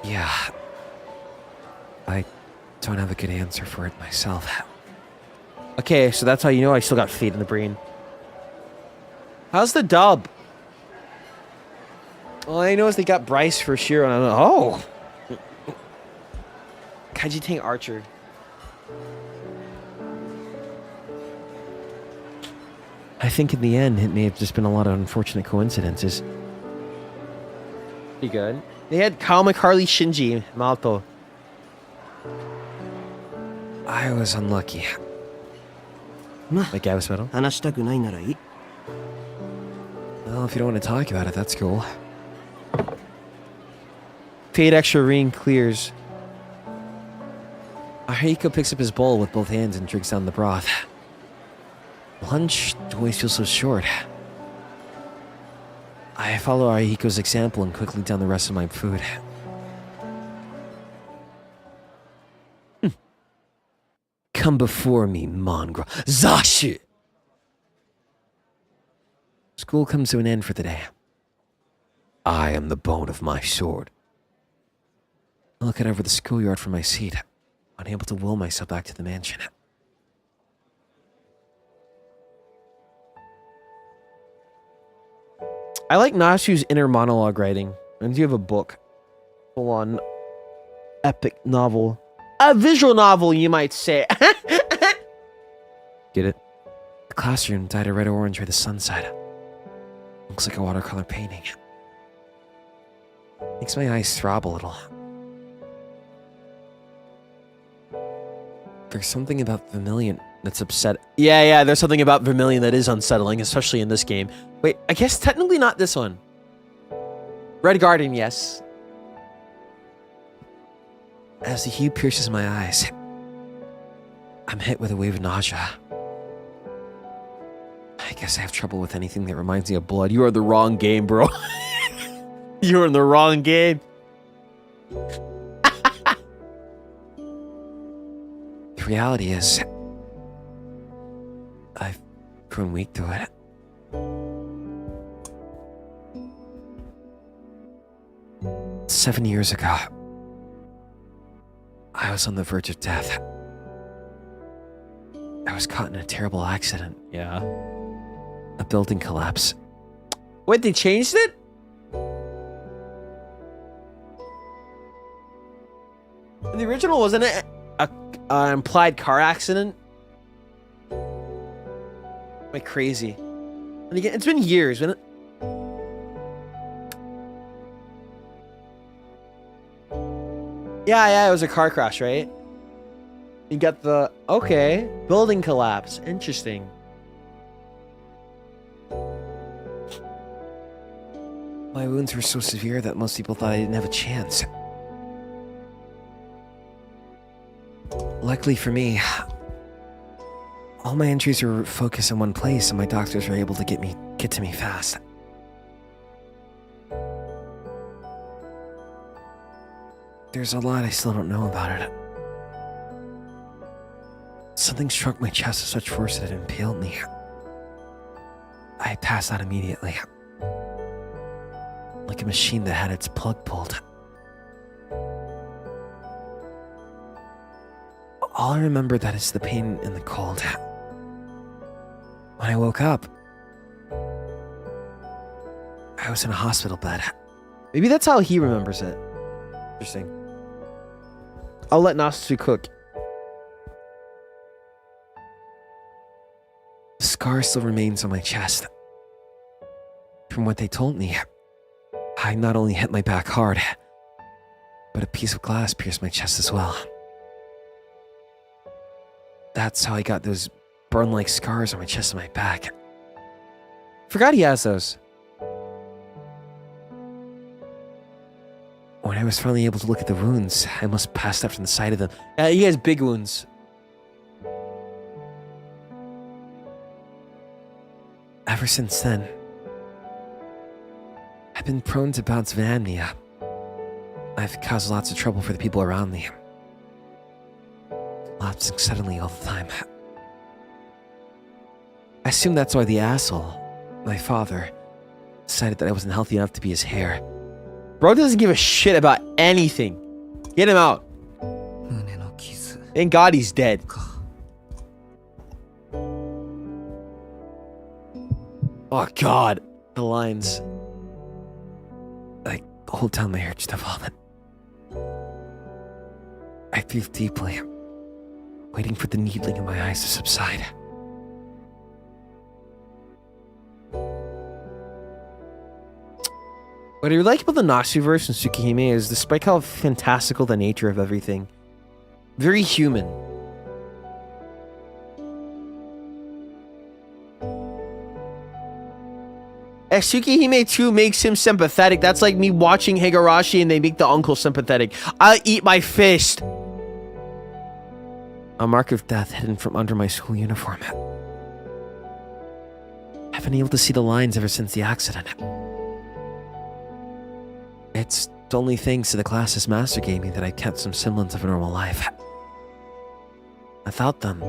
Yeah. I don't have a good answer for it myself. Okay, so that's how you know I still got fate in the brain. How's the dub? All I know is they got Bryce for sure. And oh! Kaiji Tank Archer. I think in the end, it may have just been a lot of unfortunate coincidences. Pretty good. They had Comic Harley Shinji Malto. I was unlucky. ま、 Like I was metal? 話したくないならいい。 Well, if you don't want to talk about it, that's cool. Fade extra ring clears. Ahiko picks up his bowl with both hands and drinks down the broth. Lunch always feels so short. I follow Ahiko's example and quickly down the rest of my food. Come before me, mongrel. Zashu! School comes to an end for the day. I am the bone of my sword. I look out over the schoolyard from my seat, unable to will myself back to the mansion. I like Nasu's inner monologue writing. And you have a book. Full on epic novel. A visual novel, you might say. Get it? The classroom dyed a red orange where the sun set. Looks like a watercolor painting. Makes my eyes throb a little. There's something about Vermilion that's upset. Yeah, there's something about Vermilion that is unsettling, especially in this game. Wait, I guess technically not this one. Red Garden, yes. As the hue pierces my eyes, I'm hit with a wave of nausea. I guess I have trouble with anything that reminds me of blood. You are in the wrong game, bro. You're in the wrong game. The reality is, I've grown weak to it. Seven years ago, I was on the verge of death. I was caught in a terrible accident. Yeah. A building collapse. Wait, they changed it? In the original, wasn't it a implied car accident? Am I crazy? And again, it's been years, hasn't it? Yeah, it was a car crash, right? You got the... Okay. Building collapse. Interesting. My wounds were so severe that most people thought I didn't have a chance. Luckily for me, all my injuries were focused in one place and my doctors were able to get to me fast. There's a lot I still don't know about it. Something struck my chest with such force that it impaled me. I passed out immediately. Like a machine that had its plug pulled. All I remember that is the pain and the cold. When I woke up, I was in a hospital bed. Maybe that's how he remembers it. Interesting. I'll let Nasu cook. The scar still remains on my chest. From what they told me, I not only hit my back hard, but a piece of glass pierced my chest as well. That's how I got those burn-like scars on my chest and my back. Forgot he has those. When I was finally able to look at the wounds, I must pass out from the side of them. He has big wounds. Ever since then, I've been prone to bouts of anemia. I've caused lots of trouble for the people around me. Lapsing suddenly all the time. I assume that's why the asshole, my father, decided that I wasn't healthy enough to be his heir. Bro doesn't give a shit about anything. Get him out. Thank God he's dead. Oh God. The lines. I hold down my urge to vomit. I breathe deeply, waiting for the needling in my eyes to subside. What I like about the Natsu-verse and Tsukihime is, despite how fantastical the nature of everything, very human. Tsukihime too makes him sympathetic. That's like me watching Higurashi and they make the uncle sympathetic. I'll eat my fist. A mark of death hidden from under my school uniform. I've been able to see the lines ever since the accident. It's only thanks to the classes Master gave me that I kept some semblance of a normal life. Without them,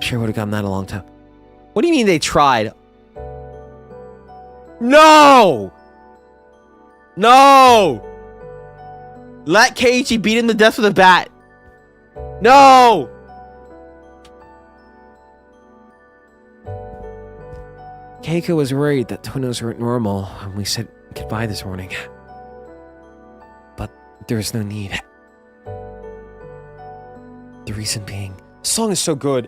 sure would have gotten that a long time. What do you mean they tried? No! No! Let Keiichi beat him to death with a bat. No! Keiko was worried that Tonos weren't normal when we said goodbye this morning. But there was no need. The reason being, The song is so good.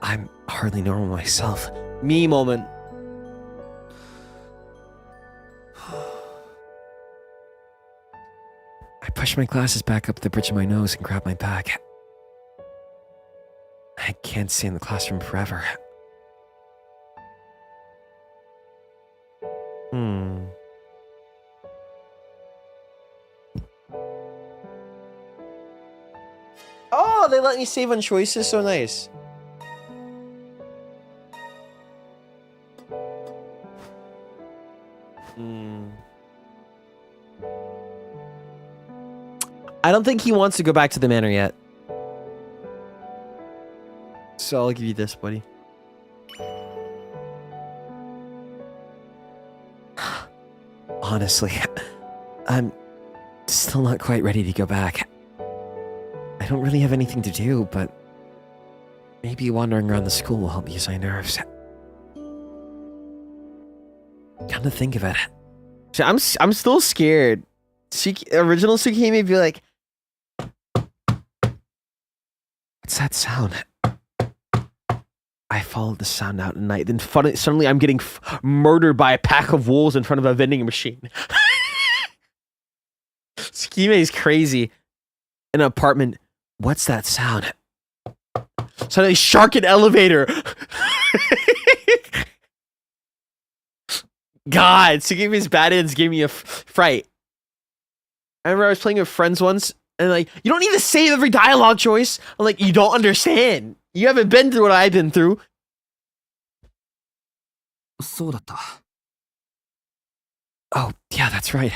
I'm hardly normal myself. Me moment. I pushed my glasses back up the bridge of my nose and grabbed my bag. I can't stay in the classroom forever. Oh, they let me save on choices. So nice. I don't think he wants to go back to the manor yet. So I'll give you this, buddy. Honestly, I'm still not quite ready to go back. I don't really have anything to do, but maybe wandering around the school will help ease my nerves. Come to think of it. So I'm still scared. Original Tsukihime would be like, what's that sound? I followed the sound out at night, then suddenly I'm getting murdered by a pack of wolves in front of a vending machine. Tsukihime is crazy. In an apartment. What's that sound? Suddenly shark in elevator. God, Tsukihime's bad ends gave me a fright. I remember I was playing with friends once, and like, you don't need to save every dialogue choice. I'm like, you don't understand. You haven't been through what I've been through. そうだった。 Oh, yeah, that's right.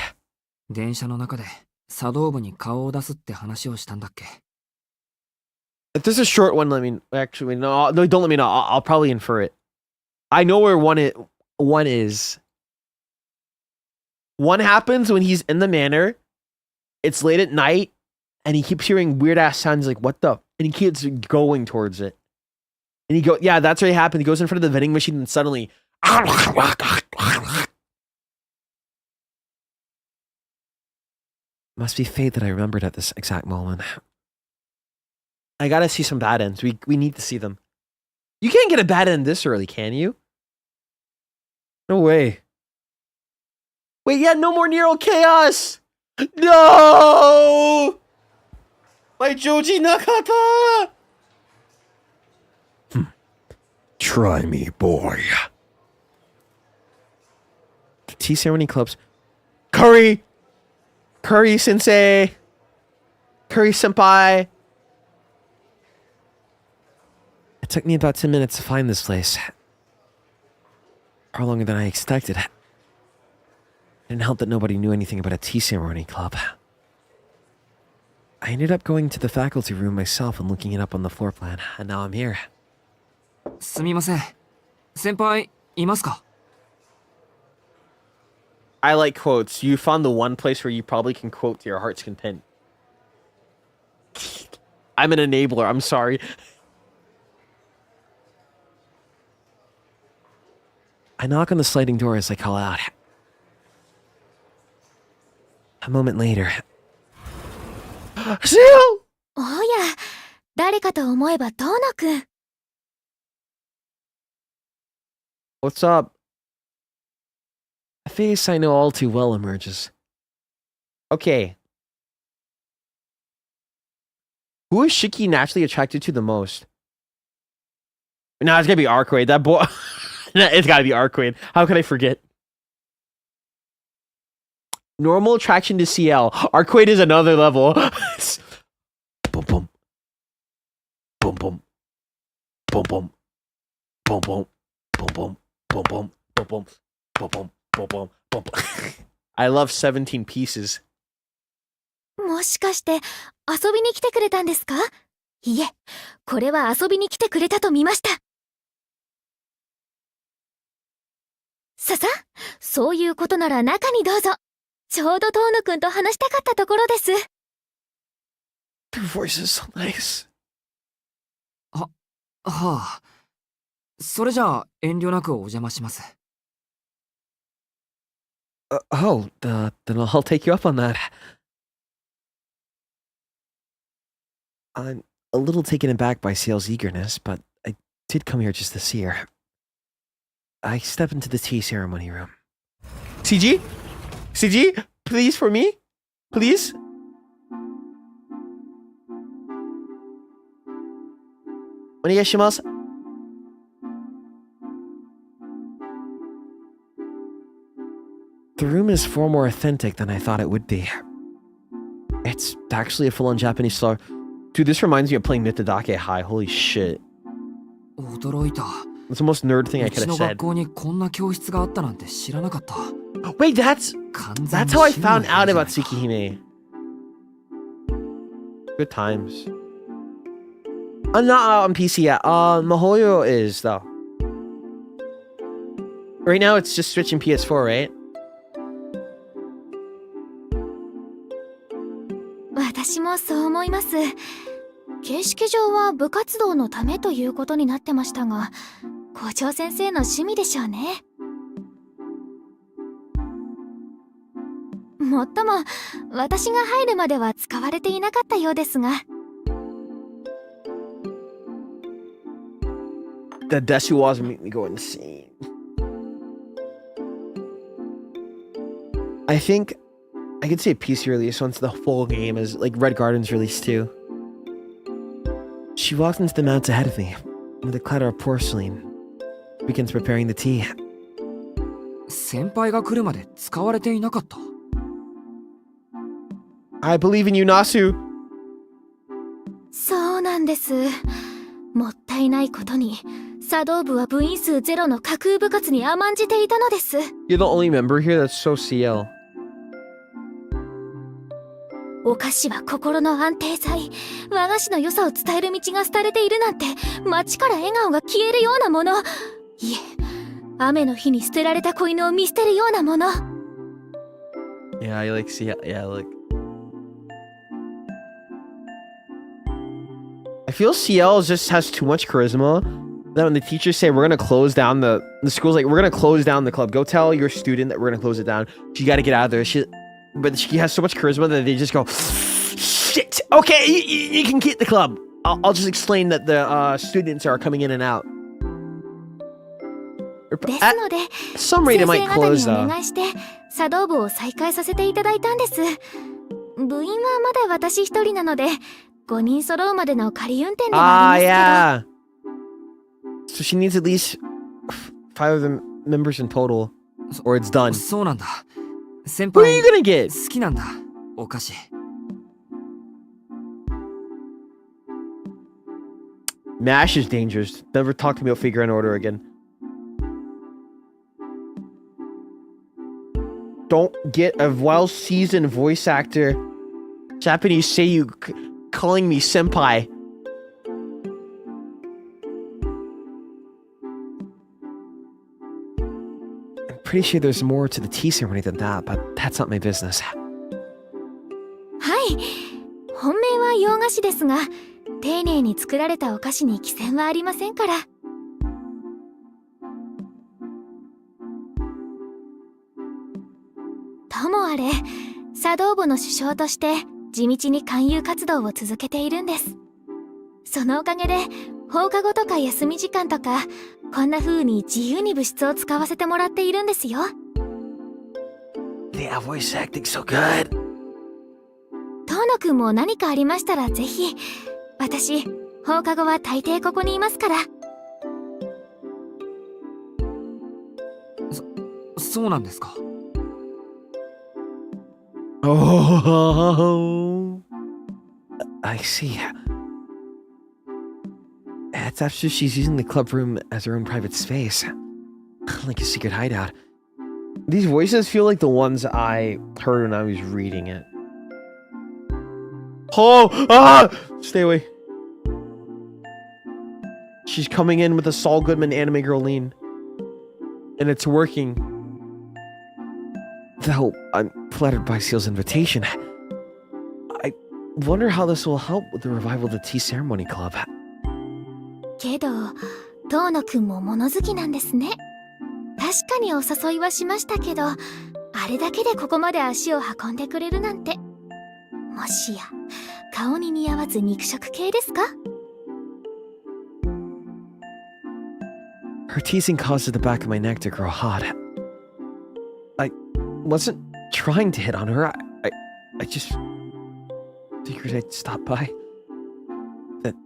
電車の中で茶道部に顔を出すって話をしたんだっけ。 If there's a short one, let me actually no, don't let me know. I'll probably infer it. I know where one is. One happens when he's in the manor. It's late at night, and he keeps hearing weird ass sounds like what the, and he keeps going towards it. And he go, yeah, that's what happened. He goes in front of the vending machine, and suddenly, Must be fate that I remembered at this exact moment. I gotta see some bad ends. We need to see them. You can't get a bad end this early, can you? No way. Wait, yeah, no more Nero Chaos! No! My Joji Nakata! Try me, boy. The tea ceremony clubs. Curry Sensei! Curry Senpai! It took me about 10 minutes to find this place. Far longer than I expected. It didn't help that nobody knew anything about a tea ceremony club. I ended up going to the faculty room myself and looking it up on the floor plan, and now I'm here. すみません。先輩、いますか？ I like quotes. You found the one place where you probably can quote to your heart's content. I'm an enabler. I'm sorry. I knock on the sliding door as I call out. A moment later. Seal! おや、誰かと思えばトーノくん。What's up? A face I know all too well emerges. Okay. Who is Shiki naturally attracted to the most? No, it's gotta be Arcade. That boy. It's gotta be Arcade. How could I forget? Normal attraction to CL. Arcade is another level. Boom boom. Boom boom. Boom boom. Boom boom. Boom boom. Boom boom. Boom boom. Boom boom. Boom boom. Boom boom. I love 17 pieces. もしかして遊びに来てくれたんですか？いえ、これは遊びに来てくれたと見ました。ささ、そういうことなら中にどうぞ。ちょうどトーノくんと話したかったところです。Their voice is so nice. はあ。それじゃあ遠慮なくお邪魔します。Then I'll take you up on that. I'm a little taken aback by Sale's eagerness, but I did come here just to see her. I step into the tea ceremony room. CG? CG? Please for me? Please? Onegaishimasu. The room is far more authentic than I thought it would be. It's actually a full-on Japanese style. Dude, this reminds me of playing Mitadake High. Holy shit. 驚いた。 That's the most nerd thing I う could ち have の said. 学校にこんな教室があったなんて知らなかった。 Wait, that's 完全に how I 趣味の found 部屋 out じゃな about いか。 TSUKIHIME. Good times. I'm not out on PC yet. Mahoyo is though. Right now it's just Switch and PS4, right? 私もそう思います。形式上は部活動のためということになってましたが、校長先生の趣味でしょうね。もっとも、私が入るまでは使われていなかったようですが。The Desuwas make me go insane. I think I could say a PC release once the full game is like Red Garden's release too. She walked into the mount ahead of me, with a clatter of porcelain. Begins preparing the tea. 先輩が来るまで使われていなかった。I believe in you, Nasu. そうなんです。もったいないことに、茶道部は部員数ゼロの架空部活に甘んじていたのです。You're the only member here that's so CL. お菓子は心の安定剤。和菓子の良さを伝える道が廃れているなんて、街から笑顔が消えるようなもの。いえ、雨の日に捨てられた子犬を見捨てるようなもの。Yeah, I like CL. Yeah, like. I feel CL just has too much charisma. That when the teachers say we're gonna close down the school's like we're gonna close down the club. Go tell your student that we're gonna close it down. She got to get out of there. But she has so much charisma that they just go, shit. Okay, you can keep the club. I'll just explain that the students are coming in and out. ですので、 Some rate it 先 might 生方 close にお though. 願いして茶道部を再開させていただいたんです。部員はまだ私一人なので、5人揃うまでの仮運転ではありますけど。So she needs at least 5 of the members in total, or it's done. そうなんだ。先 What are 輩 you gonna get? 好きなんだ。お菓子。Mash is dangerous. Never talk to me about figure and order again. Don't get a well-seasoned voice actor. Japanese say you calling me senpai. I'm pretty sure there's more to the tea ceremony than that, but that's not my business. はい。本命は洋菓子ですが、丁寧に作られたお菓子に寄せはありませんから。ともあれ、茶道部の首相として地道に勧誘活動を続けているんです。そのおかげで放課後とか休み時間とかこんな風に自由に部室を使わせてもらっているんですよ。Yeah, voice acting so good. トーノくんも何かありましたらぜひ。私、放課後は大抵ここにいますから。そうなんですか。Oh, I see. That's after she's using the club room as her own private space. Like a secret hideout. These voices feel like the ones I heard when I was reading it. Oh! Ah! Stay away. She's coming in with a Saul Goodman anime girl lean. And it's working. Though I'm flattered by Seal's invitation, I wonder how this will help with the revival of the Tea Ceremony Club. けど遠野くんも物好きなんですね。確かにお誘いはしましたけど、あれだけでここまで足を運んでくれるなんて。もしや顔に似合わず肉食系ですか？ Her teasing causes the back of my neck to grow hot. I wasn't trying to hit on her. I just figured I'd stop by. That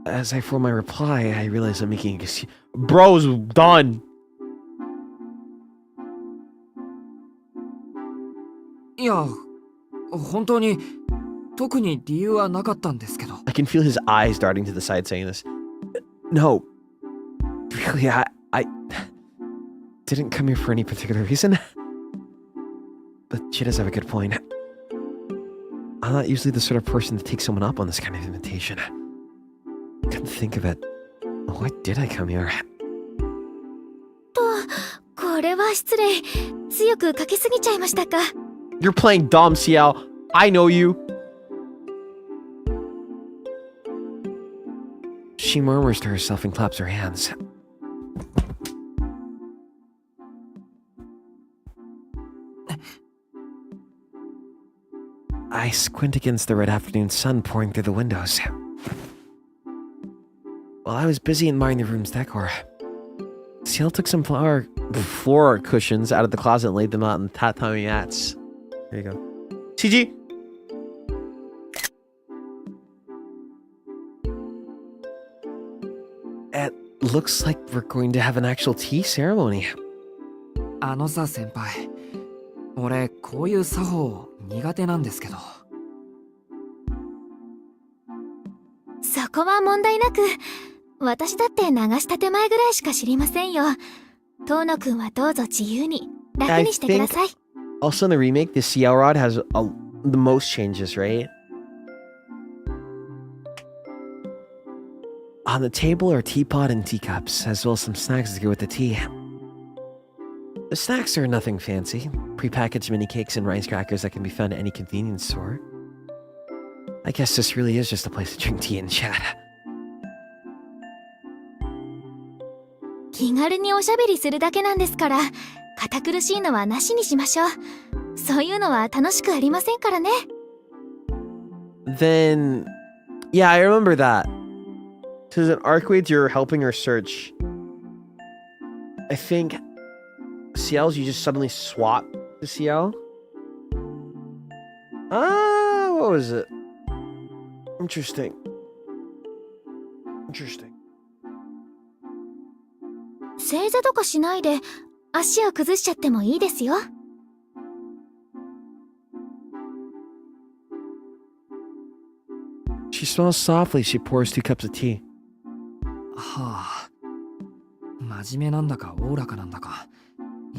as I form my reply, I realize I'm making a Bro's done. いや、本当に特に理由はなかったんですけど。I can feel his eyes darting to the side saying this. No. Really, I didn't come here for any particular reason. But she does have a good point. I'm not usually the sort of person to take someone up on this kind of invitation. Couldn't think of it. Why did I come here? これは失礼。強くかけすぎちゃいましたか。You're playing dumb, CL. I know you. She murmurs to herself and claps her hands. I squint against the red afternoon sun pouring through the windows. While I was busy admiring the room's decor, Ciel took some Floor cushions out of the closet and laid them out on tatami mats. There you go. CG! It looks like we're going to have an actual tea ceremony. あのさ先輩、俺こういう作法苦手なんですけど。そこは問題なく、私だって流した手前ぐらいしか知りませんよ。遠野くんはどうぞ自由に楽にしてください。Also in the remake, the CL rod has the most changes, right? On the table are teapot and teacups, as well as some snacks to go with the tea. The snacks are nothing fancy. Prepackaged mini cakes and rice crackers that can be found at any convenience store. I guess this really is just a place to drink tea and chat. 気軽におしゃべりするだけなんですから、堅苦しいのはなしにしましょう。そういうのは楽しくありませんからね。Then, yeah, I remember that. Because in Arcade, you're helping her search. I think CL's you just suddenly swap to CL. What was it? Interesting. Interesting. 正座とかしないで足を崩しちゃってもいいですよ。She smiles softly as she pours 2 cups of tea. はあ、真面目なんだかおおらかなんだか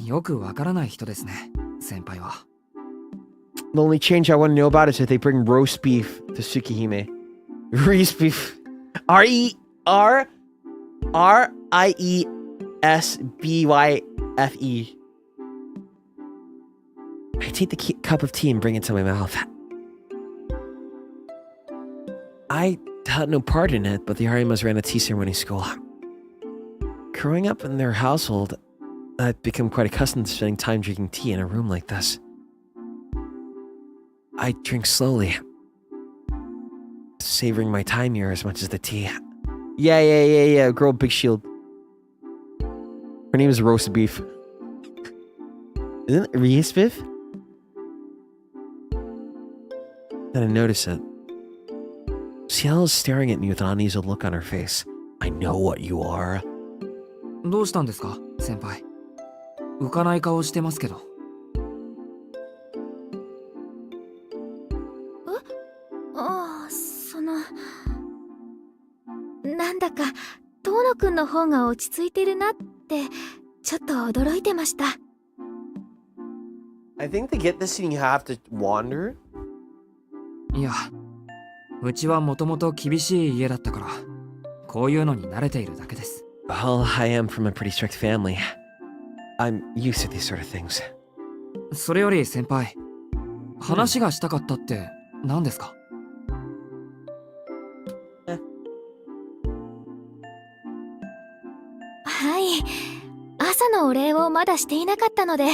よくわからない人ですね、先輩は。The only change I want to know about is that they bring roast beef to Tsukihime. Roast beef. R-I-E-S-B-Y-F-E. I take the cup of tea and bring it to my mouth. I had no part in it, but the Harimas ran a tea ceremony school. Growing up in their household, I'd become quite accustomed to spending time drinking tea in a room like this. I drink slowly, savoring my time here as much as the tea. Yeah. Girl, big shield. Her name is Roast Beef. Isn't it Roast Beef? Then I notice it. Ciel is staring at me with an uneasy look on her face. I know what you are. どうしたんですか、先輩。浮かない顔してますけど。なんだか遠野くんの方が落ち着いてるなってちょっと驚いてました。I think to get this scene you have to wander. いや、うちはもともと厳しい家だったから、こういうのに慣れているだけです。Well, I am from a pretty strict family. I'm used to these sort of things. それより先輩、話がしたかったって何ですか？はい。朝のお礼をまだしていなかったので、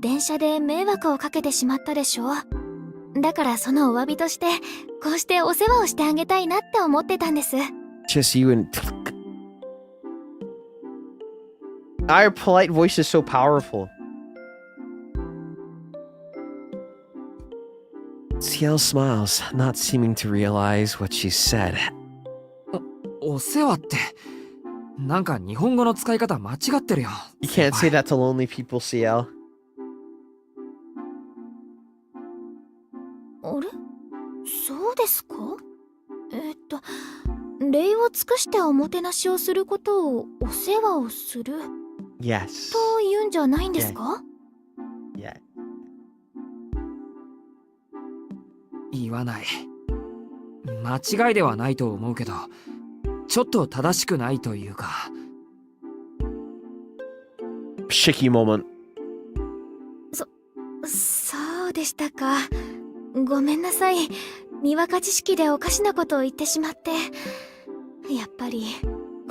電車で迷惑をかけてしまったでしょ。だからそのお詫びとして、こうしてお世話をしてあげたいなって思ってたんです。Just you and... Our polite voice is so powerful. Ciel smiles, not seeming to realize what she said. お世話って、なんか日本語の使い方間違ってるよ。You can't say that to lonely people, CL. あれ？そうですか？礼を尽くしておもてなしをすることをお世話をする Yes. と言うんじゃないんですか？ Yeah. 言わない。間違いではないと思うけど、ちょっと正しくないというか。Shiki moment. そうでしたか。ごめんなさい。にわか知識でおかしなことを言ってしまって。やっぱり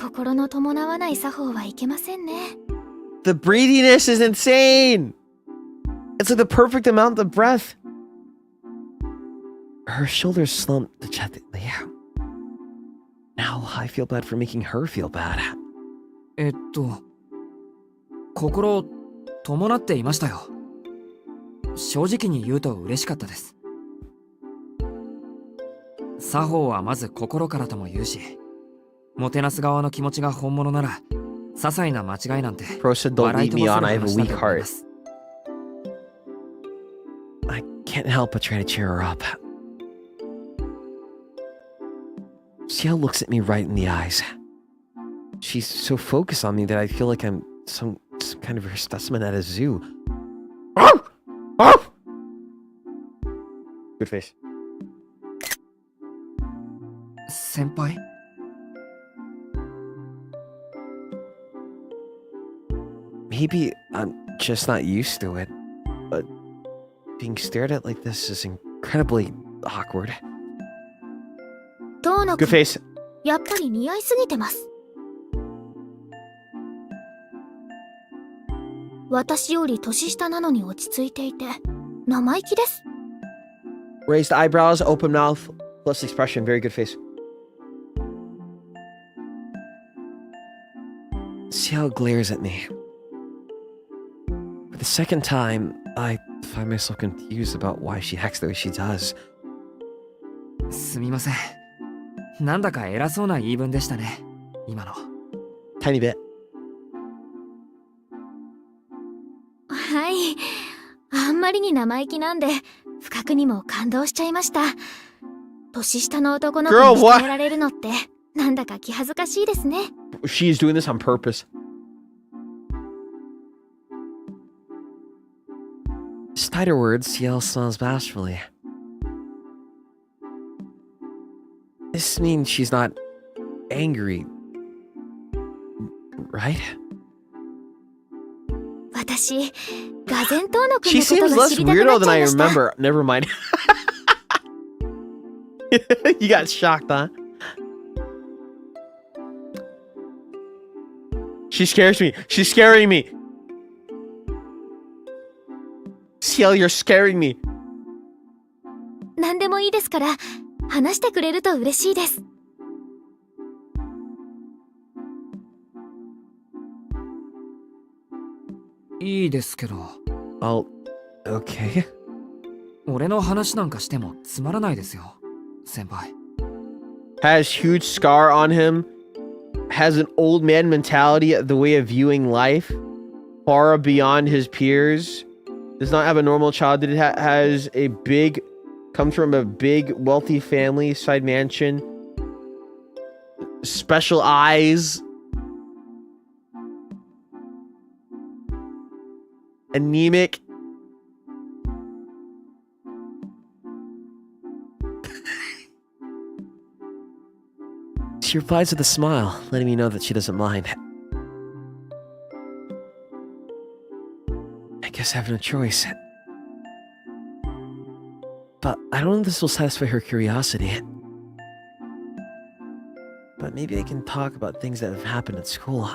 心の伴わない作法はいけませんね。The breathiness is insane. It's like the perfect amount of breath. Her shoulders slumped dejectedly. Now I feel bad for making her feel bad. 心伴っていましたよ。正直に言うと嬉しかったです。作法はまず心からとも言うし、もてなす側の気持ちが本物なら、些細な間違いなんて Bro said, don't 笑い lead 飛 me ばせ on. る I have a 話だ weak と思い heart. ます。I can't help but try to cheer her up. Ciel looks at me right in the eyes. She's so focused on me that I feel like I'm some kind of her specimen at a zoo. Good face. 先輩？ Maybe I'm just not used to it, but being stared at like this is incredibly awkward. トーノ Good 君、 face. やっぱり似合いすぎてます。私より年下なのに落ち着いていて生意気です。 Raised eyebrows, open mouth, plus expression. Very good face. Ciel glares at me. For the second time, I find myself confused about why she acts the way she does. すみません。なんだか偉そうな言い分でしたね、今の。Tiny bit. はい。あんまりに生意気なんで、不覚にも感動しちゃいました。年下の男の子 Girl, に what? してめられるのって、なんだか気恥ずかしいですね。She is doing this on purpose. Despite her words, Ciel smiles bashfully. This means she's not angry, right? 私、がぜんトーノ君 She のこと seems が less 知りたくな weirdo っち than ゃ I いました。 remember. Never mind. You got shocked, huh? She scares me. She's scaring me. Ciel, you're scaring me. 何でもいいですから、話してくれると嬉しいです。いいですけど。Oh, okay. 俺の話なんかしてもつまらないですよ、先輩。Has huge scar on him. Has an old man mentality, the way of viewing life. Far beyond his peers. Does not have a normal childhood. Has a big... Comes from a big, wealthy family. Side mansion. Special eyes. Anemic. She replies with a smile, letting me know that she doesn't mind. I guess I have no choice. But I don't know if this will satisfy her curiosity. But maybe I can talk about things that have happened at school.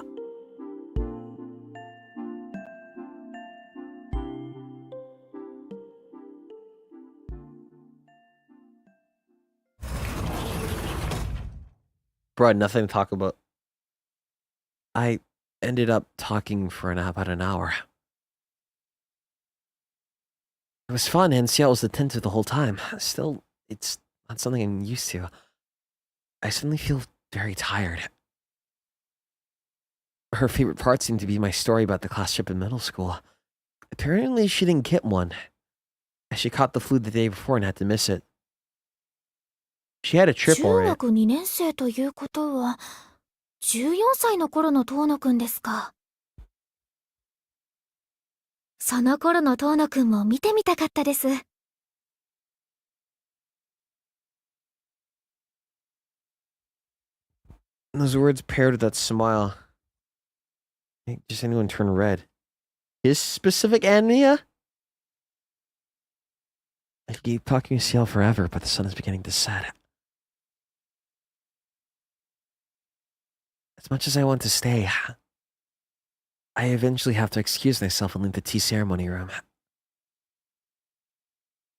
Bro, nothing to talk about. I ended up talking for about an hour. It was fun, and Seattle was attentive the whole time. Still, it's not something I'm used to. I suddenly feel very tired. Her favorite part seemed to be my story about the class trip in middle school. Apparently, she didn't get one. She caught the flu the day before and had to miss it. She had a trip on it. 中学2年生ということは、14歳の頃の遠野くんですか。その頃の遠野くんも見てみたかったです。Those words paired with that smile. Make just anyone turn red. His specific anemia? I could keep talking to Ciel forever, but the sun is beginning to set. As much as I want to stay, I eventually have to excuse myself and leave the tea ceremony room.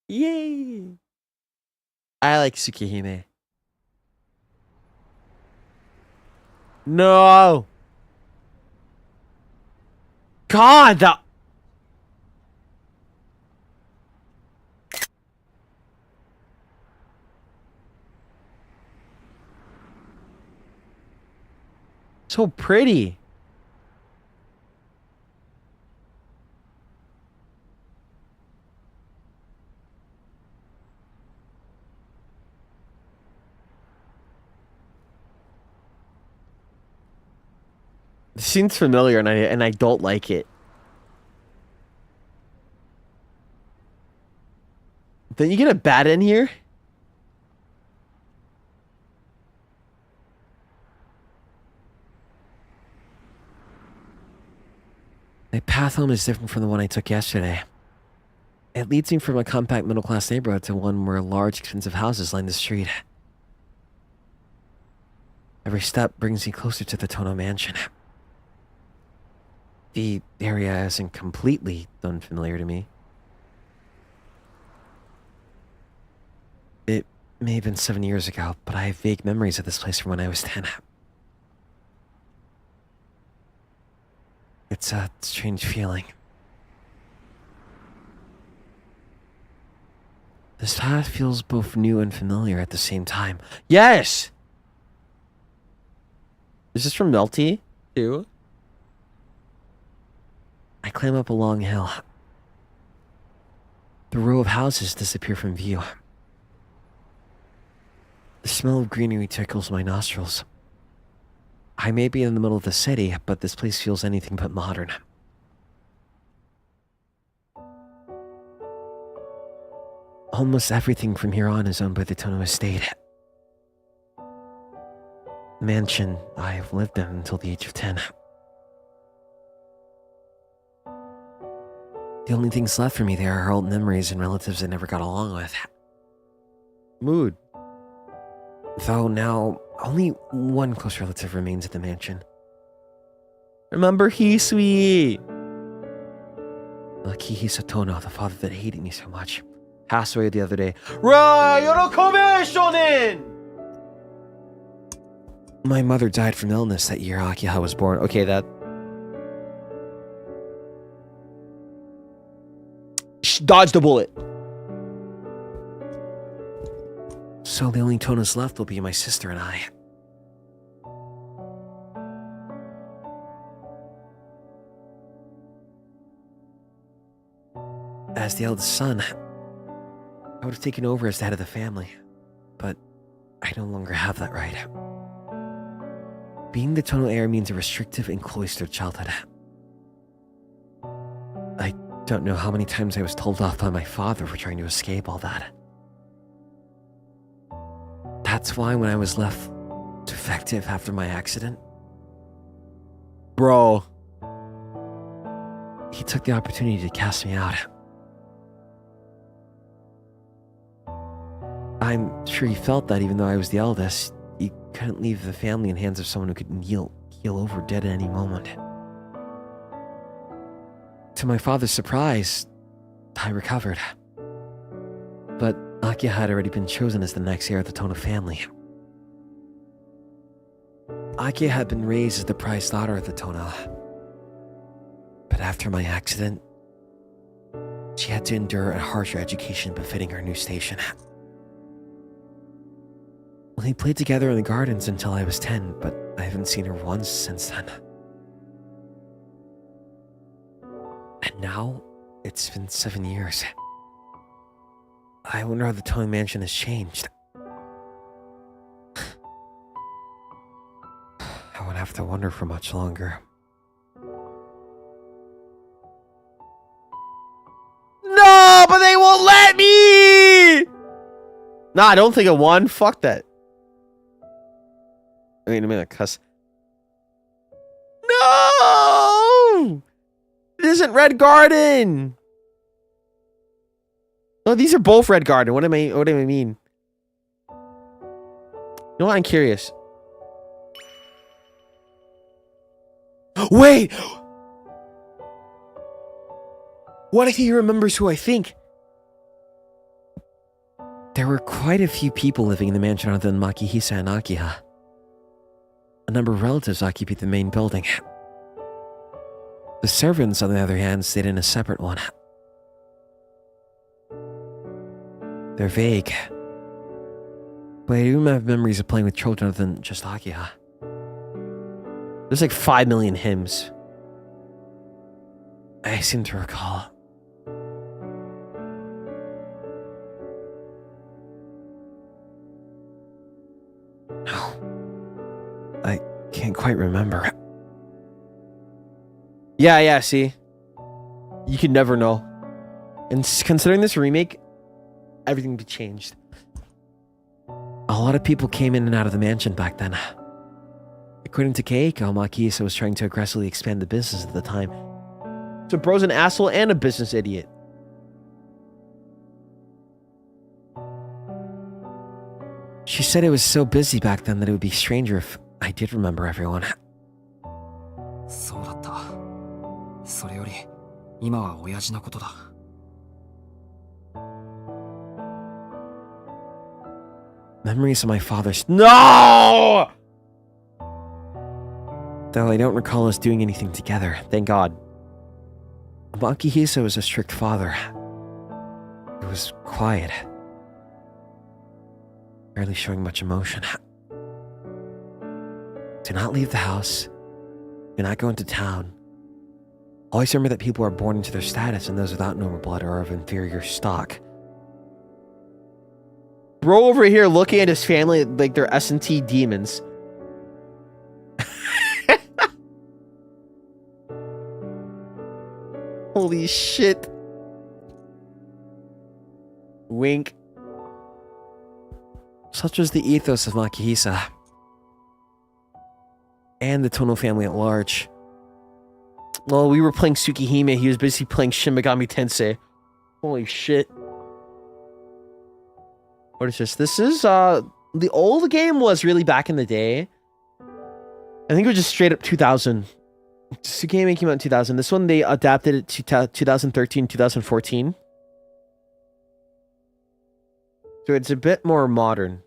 Yay! I like Tsukihime. No! God! That... So pretty. This seems familiar, and I don't like it. Then you get a bat in here? My path home is different from the one I took yesterday. It leads me from a compact middle-class neighborhood to one where large, expensive houses line the street. Every step brings me closer to the Tono mansion. The area isn't completely unfamiliar to me. It may have been 7 years ago, but I have vague memories of this place from when I was 10. It's a strange feeling. This path feels both new and familiar at the same time. Yes! Is this from Melty, too? I climb up a long hill. The row of houses disappear from view. The smell of greenery tickles my nostrils. I may be in the middle of the city, but this place feels anything but modern. Almost everything from here on is owned by the Tono estate. The mansion I've lived in until the age of 10. The only things left for me there are old memories and relatives I never got along with. Mood. Though now, only one close relative remains at the mansion. Remember Hisui! Akiha Tono, the father that hated me so much, passed away the other day. My mother died from illness that year Akiha was born. Okay, that... Dodged a bullet. So the only Tonos left will be my sister and I. As the eldest son, I would have taken over as the head of the family, but I no longer have that right. Being the Tono heir means a restrictive and cloistered childhood. I don't know how many times I was told off by my father for trying to escape all that. That's why when I was left defective after my accident, bro, he took the opportunity to cast me out. I'm sure he felt that even though I was the eldest, he couldn't leave the family in hands of someone who could keel over dead at any moment. To my father's surprise, I recovered. But Akiha had already been chosen as the next heir of the Tono family. Akiha had been raised as the prized daughter of the Tono. But after my accident, she had to endure a harsher education befitting her new station. We played together in the gardens until I was 10, but I haven't seen her once since then. And now, it's been 7 years. I wonder how the Tono Mansion has changed. I won't have to wonder for much longer. No, but they won't let me! Nah, I don't think it won. Fuck that. Wait a minute, cuss. No! It isn't Red Garden! No, these are both Red Garden. What do I mean? You know what? I'm curious. Wait! What if he remembers who I think? There were quite a few people living in the mansion other than Makihisa and Akiha. A number of relatives occupied the main building. The servants, on the other hand, stayed in a separate one. They're vague, but I do have memories of playing with children other than just Akiha. There's like 5 million hymns. I seem to recall. No. I can't quite remember. Yeah, see? You could never know. And considering this remake, everything be changed. A lot of people came in and out of the mansion back then. According to Aoko, Makihisa was trying to aggressively expand the business at the time. So bro's an asshole and a business idiot. She said it was so busy back then that it would be stranger if I did remember everyone. そうだった。それより、今は親父のことだ。Memories of my father's... No! Though I don't recall us doing anything together, Thank God. Makihisa was a strict father. He was quiet, barely showing much emotion. Do not leave the house. Do not go into town. Always remember that people are born into their status and those without noble blood are of inferior stock. Bro over here looking at his family like they're S&T demons. Holy shit. Wink. Such was the ethos of Makihisa and the Tono family at large. Well, we were playing TSUKIHIME. He was busy playing Shin Megami Tensei. Holy shit. What is this? This is, the old game was really back in the day. I think it was just straight up 2000. TSUKIHIME came out in 2000. This one, they adapted it to 2013, 2014. So it's a bit more modern.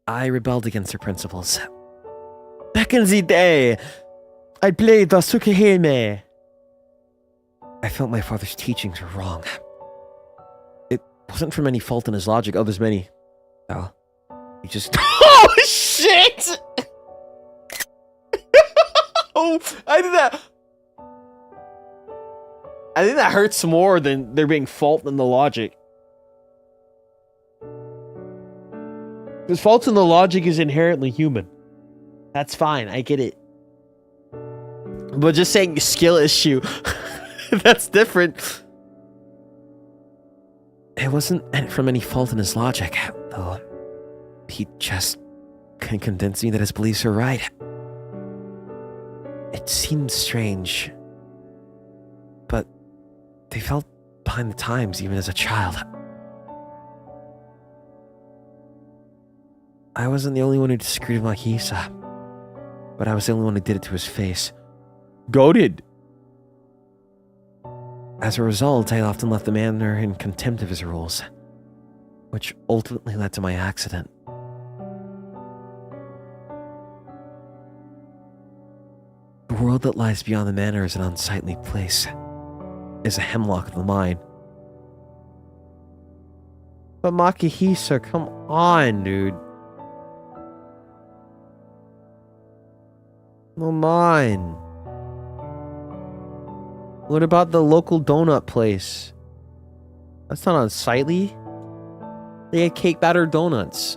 I rebelled against their principles. Back in the day, I played the TSUKIHIME. I felt my father's teachings were wrong. It wasn't from any fault in his logic. Oh, there's many. No. He just... Oh, shit! Oh, I think that hurts more than there being fault in the logic. Because fault in the logic is inherently human. That's fine, I get it. But just saying skill issue, that's different. It wasn't from any fault in his logic, though. He just couldn't convince me that his beliefs were right. It seemed strange, but they felt behind the times even as a child. I wasn't the only one who disagreed with Makihisa, but I was the only one who did it to his face. Goated. As a result, I often left the manor in contempt of his rules, which ultimately led to my accident. field that lies beyond the manor is an unsightly place. Is a hemlock of the mine. But Makihisa, come on, dude. No mine. What about the local donut place? That's not unsightly. They had cake batter donuts.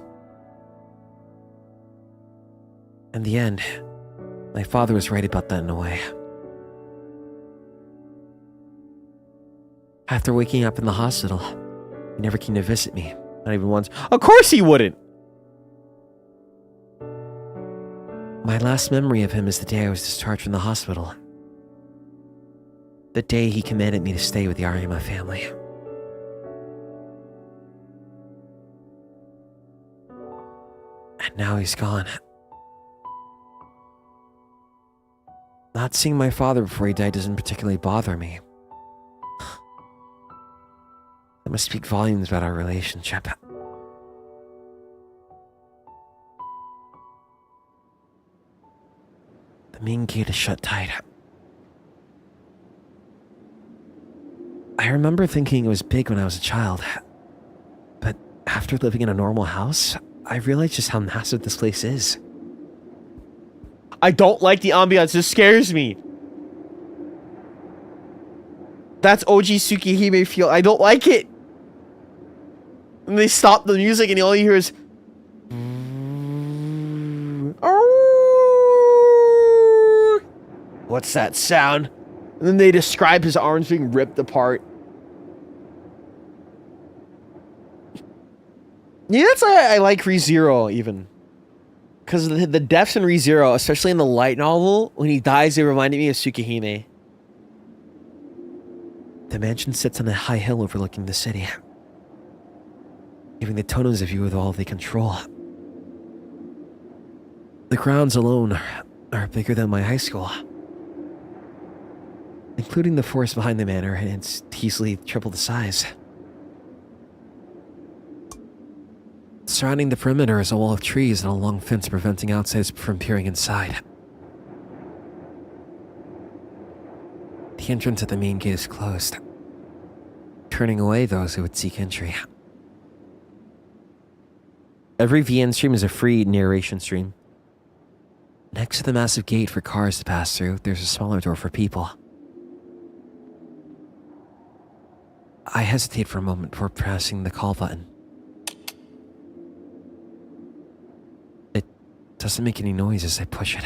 In the end, my father was right about that in a way. After waking up in the hospital, he never came to visit me, Not even once. Of course he wouldn't. My last memory of him is the day I was discharged from the hospital. The day he commanded me to stay with the Arima family. And now he's gone. Not seeing my father before he died doesn't particularly bother me. That must speak volumes about our relationship. The main gate is shut tight. I remember thinking it was big when I was a child, but after living in a normal house, I realized just how massive this place is. I don't like the ambiance. This scares me. That's OG Tsukihime feel. I don't like it. And they stop the music and all you hear is... What's that sound? And then they describe his arms being ripped apart. Yeah, that's why I like ReZero even. Because the deaths in ReZero, especially in the light novel, when he dies, they reminded me of Tsukihime. The mansion sits on a high hill overlooking the city, giving the Tonos a view of all they control. The grounds alone are bigger than my high school, including the forest behind the manor, and it's easily triple the size. Surrounding the perimeter is a wall of trees and a long fence preventing outsiders from peering inside. The entrance at the main gate is closed, turning away those who would seek entry. Every VN stream is a free narration stream. Next to the massive gate for cars to pass through, there's a smaller door for people. I hesitate for a moment before pressing the call button. It doesn't make any noise as I push it.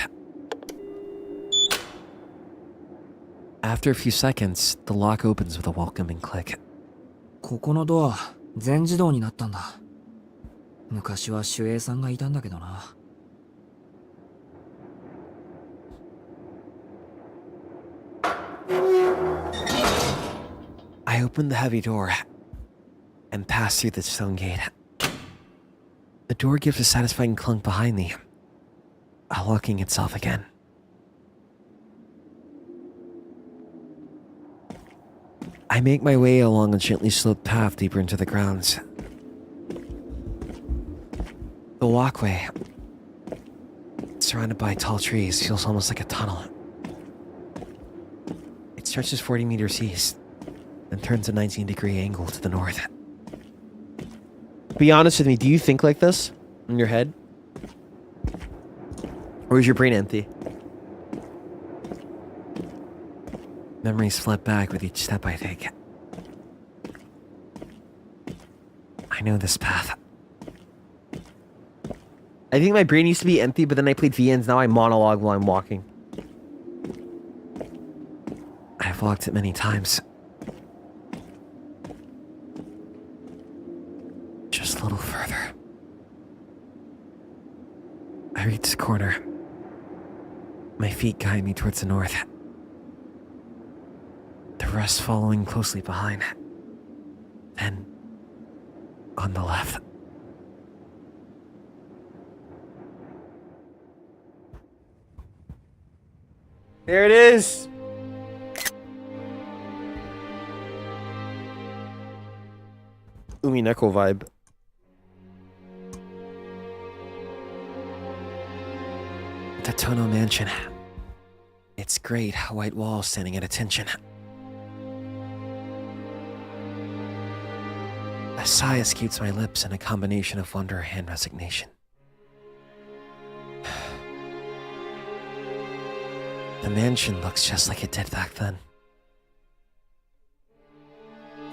After a few seconds, the lock opens with a welcoming click. ここのドア、全自動になったんだ。昔は守衛さんがいたんだけどな。I open the heavy door and pass through the stone gate. The door gives a satisfying clunk behind me, unlocking itself again. I make my way along a gently sloped path deeper into the grounds. The walkway, surrounded by tall trees, feels almost like a tunnel. It stretches 40 meters east, then turns a 19-degree angle to the north. Be honest with me, do you think like this in your head? Or is your brain empty? Memories flood back with each step I take. I know this path. I think my brain used to be empty, but then I played VNs, now I monologue while I'm walking. I've walked it many times. Just a little further. I reach the corner. My feet guide me towards the north. The rest following closely behind. Then, on the left. There it is! Umineko vibe. The Tono mansion. its great white wall standing at attention. A sigh escapes my lips in a combination of wonder and resignation. The mansion looks just like it did back then.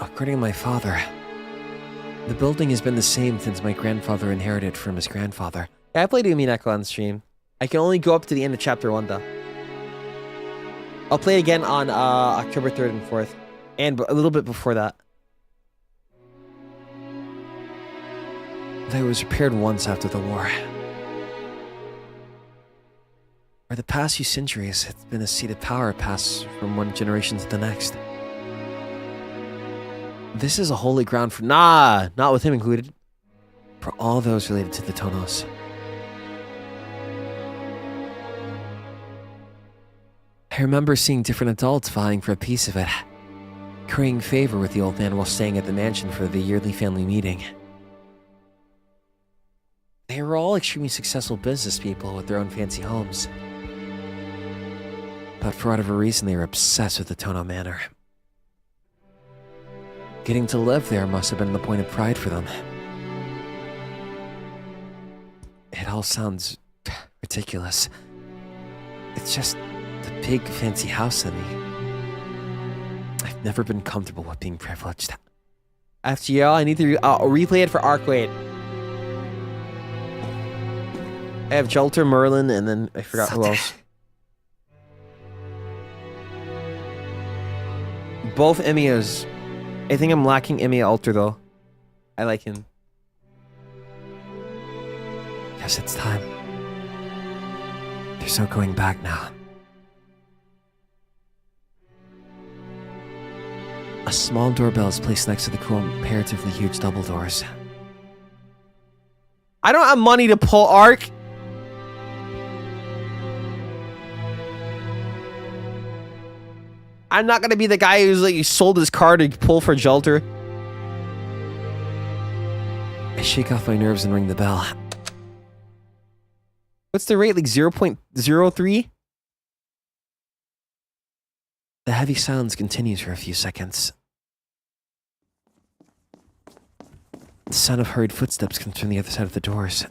According to my father, the building has been the same since my grandfather inherited from his grandfather. Yeah, I played Umineko on stream. I can only go up to the end of chapter 1 though. I'll play again on October 3rd and 4th. And a little bit before that. Though it was repaired once after the war. For the past few centuries, it's been a seat of power passed from one generation to the next. This is a holy ground for— nah, not with him included. For all those related to the Tonos. I remember seeing different adults vying for a piece of it, currying favor with the old man while staying at the mansion for the yearly family meeting. They were all extremely successful business people with their own fancy homes. But for whatever reason, they were obsessed with the Tono Manor. Getting to live there must have been the point of pride for them. It all sounds ridiculous. It's just the big fancy house in me. I've never been comfortable with being privileged. FGL, I need to replay it for Arc 8. I have Jolter, Merlin, and then I forgot who else. Both Emias. I think I'm lacking Emiya Alter though. I like him. Guess it's time. There's no going back now. A small doorbell is placed next to the comparatively huge double doors. I don't have money to pull Arc. I'm not gonna be the guy who's like, sold his car to pull for Jolter. I shake off my nerves and ring the bell. What's the rate? Like 0.03? The heavy silence continues for a few seconds. The sound of hurried footsteps comes from the other side of the doors.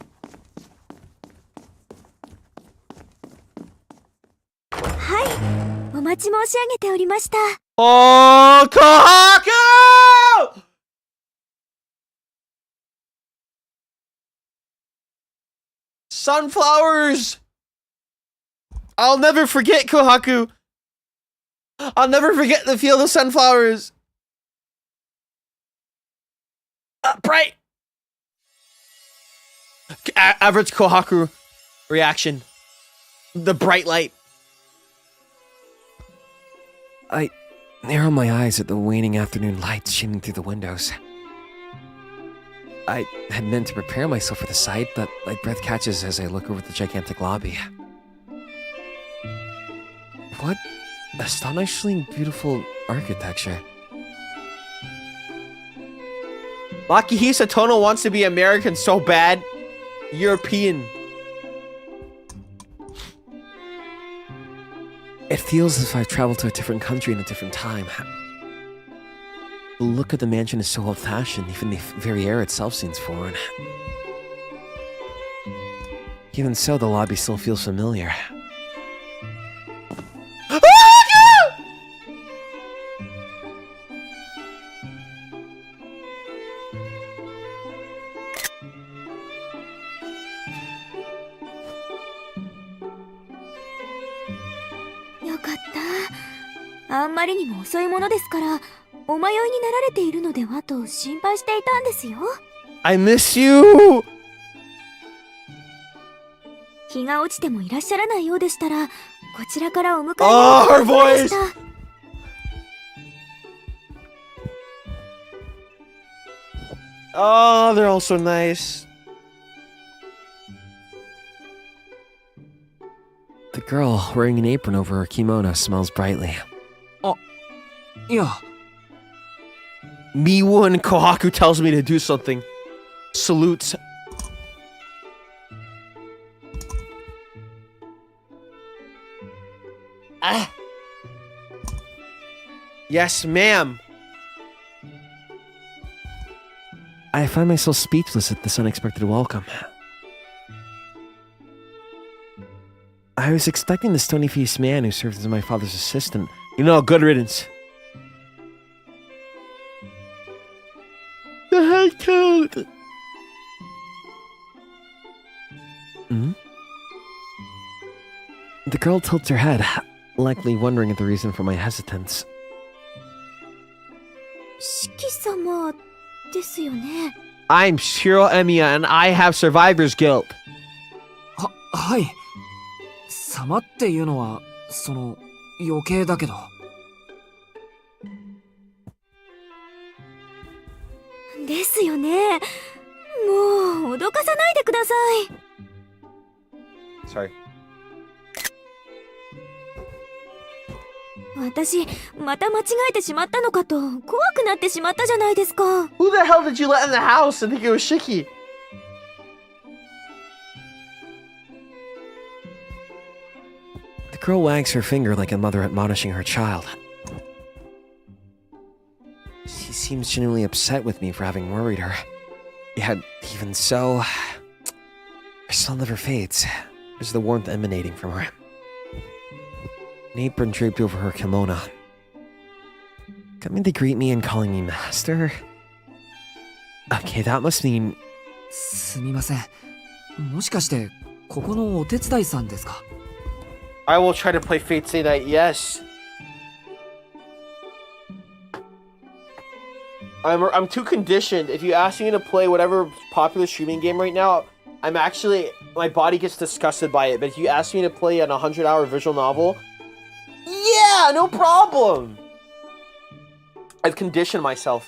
Oh, Kohaku! Sunflowers! I'll never forget Kohaku. I'll never forget the field of sunflowers. Bright! Average Kohaku reaction. The bright light. I narrow my eyes at the waning afternoon light shining through the windows. I had meant to prepare myself for the sight, but my breath catches as I look over the gigantic lobby. What astonishingly beautiful architecture. Makihisa Tono wants to be American so bad. European. It feels as if I've traveled to a different country in a different time. The look of the mansion is so old-fashioned, even the very air itself seems foreign. Even so, the lobby still feels familiar. I miss you! 日が落ちてもいらっしゃらないようでしたら、こちらからお迎えに Oh, her voice! Oh, they're all so nice. The girl, wearing an apron over her kimono, smiles brightly. Oh, yeah. Me when Kohaku tells me to do something. Salutes. Yes, ma'am. I find myself speechless at this unexpected welcome. I was expecting the stony-faced man who served as my father's assistant. You know, good riddance. The head coat. Hmm? The girl tilts her head, likely wondering at the reason for my hesitance. 四季様ですよね。 I'm Shiro Emiya and I have survivor's guilt. はい。様っていうのは、余計だけど。ですよね。もう、脅かさないでください。Sorry. 私、また間違えてしまったのかと、怖くなってしまったじゃないですか。Who the hell did you let in the house? I think it was Shiki. The girl wags her finger like a mother admonishing her child. She seems genuinely upset with me for having worried her. Yet, even so, her soul never fades. There's the warmth emanating from her. An apron draped over her kimono. Coming to greet me and calling me master? Okay, that must mean... すみません。もしかして、ここのお手伝いさんですか？ I will try to play Fate Stay Night, yes. I'm too conditioned. If you ask me to play whatever popular streaming game right now, I'm actually... My body gets disgusted by it. But if you ask me to play an 100-hour visual novel... Yeah, no problem! I've conditioned myself.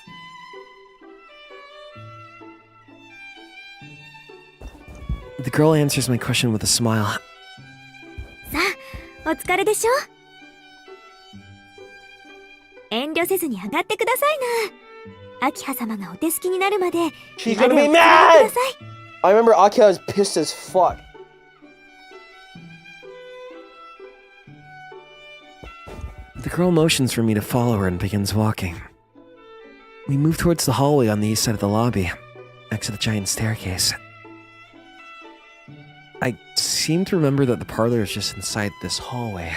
The girl answers my question with a smile. さあ、お疲れでしょ？遠慮せずに上がってくださいな。秋葉様がお手すきになるまで。She's gonna be mad! I remember Akiha was pissed as fuck. The girl motions for me to follow her and begins walking. We move towards the hallway on the east side of the lobby, next to the giant staircase. I seem to remember that the parlor is just inside this hallway.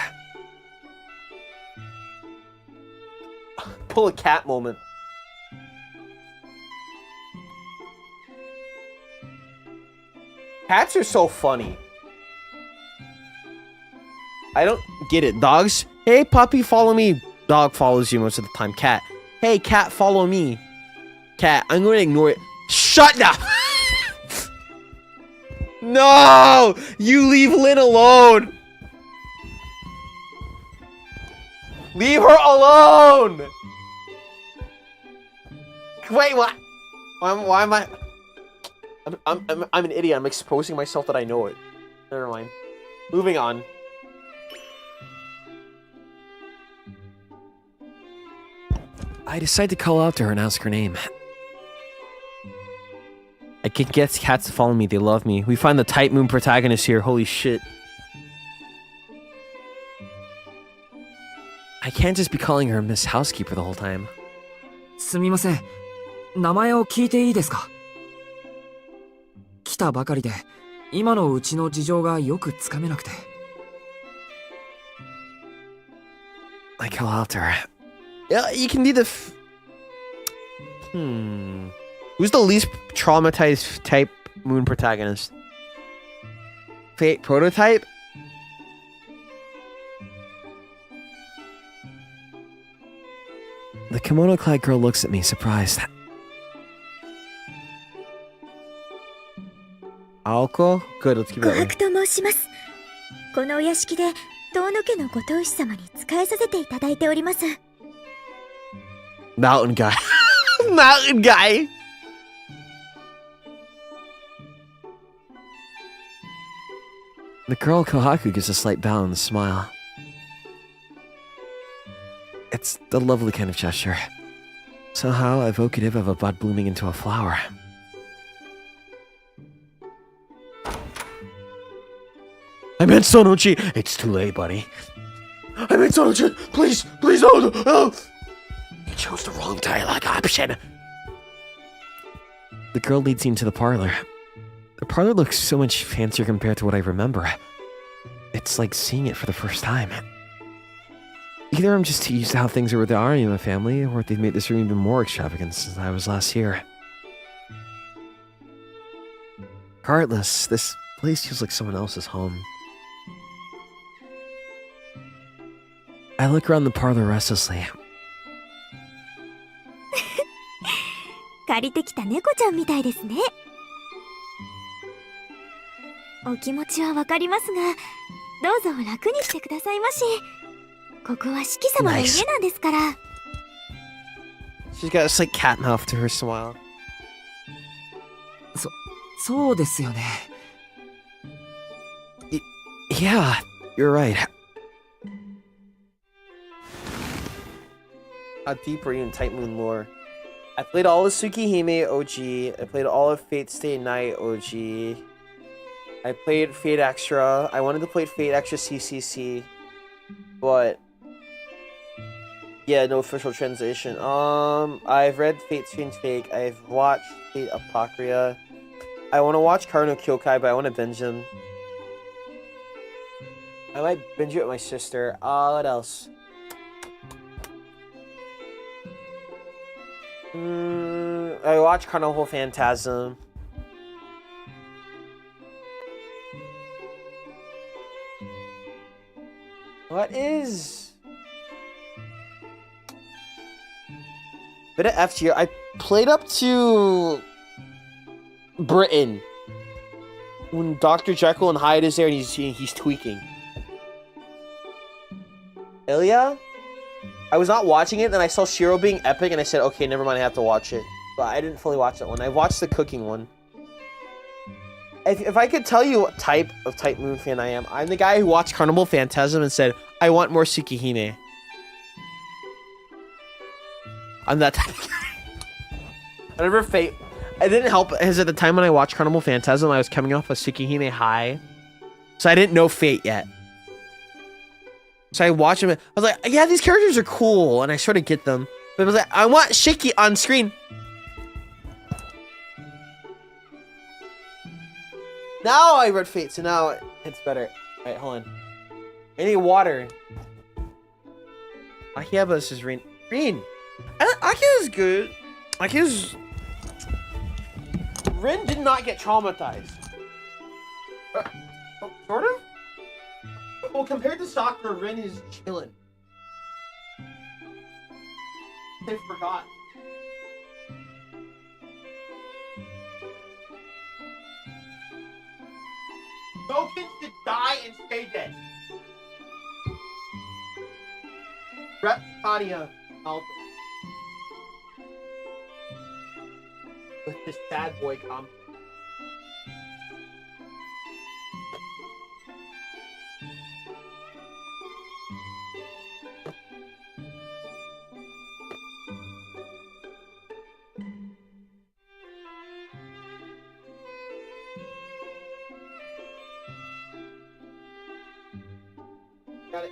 Pull a cat moment. Cats are so funny. I don't get it. Dogs? Hey, puppy, follow me. Dog follows you most of the time. Cat. Hey, cat, follow me. Cat, I'm going to ignore it. Shut up! No! You leave Lynn alone! Leave her alone! Wait, what? Why am I... I'm an idiot. I'm exposing myself that I know it. Never mind. Moving on. I decide to call out to her and ask her name. I can get cats to follow me. They love me. We find the Type Moon protagonist here. Holy shit. I can't just be calling her Miss Housekeeper the whole time. すみません。名前を聞いていいですか？来たばかりで、今のうちの事情がよくつかめなくて。I call out to her. Yeah, you can be the... Who's the least traumatized Type Moon protagonist? Fate Prototype? The kimono-clad girl looks at me, surprised. Aoko? Good, let's keep that 琥 one. 珀と申します。このお屋敷で遠野家のご当主様に仕えさせていただいております。Mountain guy. Mountain guy! The girl Kohaku gives a slight bow and a smile. It's the lovely kind of gesture. Somehow evocative of a bud blooming into a flower. I meant Sonochi! It's too late, buddy. I made Tono please, please, no, no. You chose the wrong dialogue option. The girl leads you into the parlor. The parlor looks so much fancier compared to what I remember. It's like seeing it for the first time. Either I'm just too used to how things are with the Arima family, or they've made this room even more extravagant since I was last here. Regardless, this place feels like someone else's home. I look around the parlor restlessly. 借りてきた猫ちゃんみたいですね。お気持ちはわかりますが、どうぞ楽にしてくださいまし。ここは四季様の家なんですから。She's got this like cat mouth to her smile. そうですよね。Yeah, you're right. How deep are you in Type Moon lore? I played all of Tsukihime OG. I played all of Fate Stay Night OG. I played Fate Extra. I wanted to play Fate Extra CCC, but yeah, no official translation. I've read Fate Strange Fake. I've watched Fate Apocrypha. I want to watch Karno Kyokai, but I want to binge them. I might binge it with my sister. What else? I watched Carnival Phantasm. What is? Bit of F tier. I played up to Britain when Dr. Jekyll and Hyde is there and he's tweaking. Ilya? I was not watching it, then I saw Shiro being epic, and I said, okay, never mind, I have to watch it. But I didn't fully watch that one. I watched the cooking one. If I could tell you what type of Type Moon fan I am, I'm the guy who watched Carnival Phantasm and said, I want more Tsukihime. I'm that type of guy. Whenever Fate... It didn't help, because at the time when I watched Carnival Phantasm, I was coming off a Tsukihime high. So I didn't know Fate yet. So I watched him. I was like, yeah, these characters are cool. And I sort of get them. But I was like, I want Shiki on screen. Now I read Fate, so now it's better. Alright, hold on. I need water. Akiha versus Rin. Akiha's good. Akiha's... Rin did not get traumatized. Sort of? Well, compared to Sakura, Rin is chillin'. They forgot. Shoken should die and stay dead. Rep Kadia Alpha. With this sad boy comment. Got it.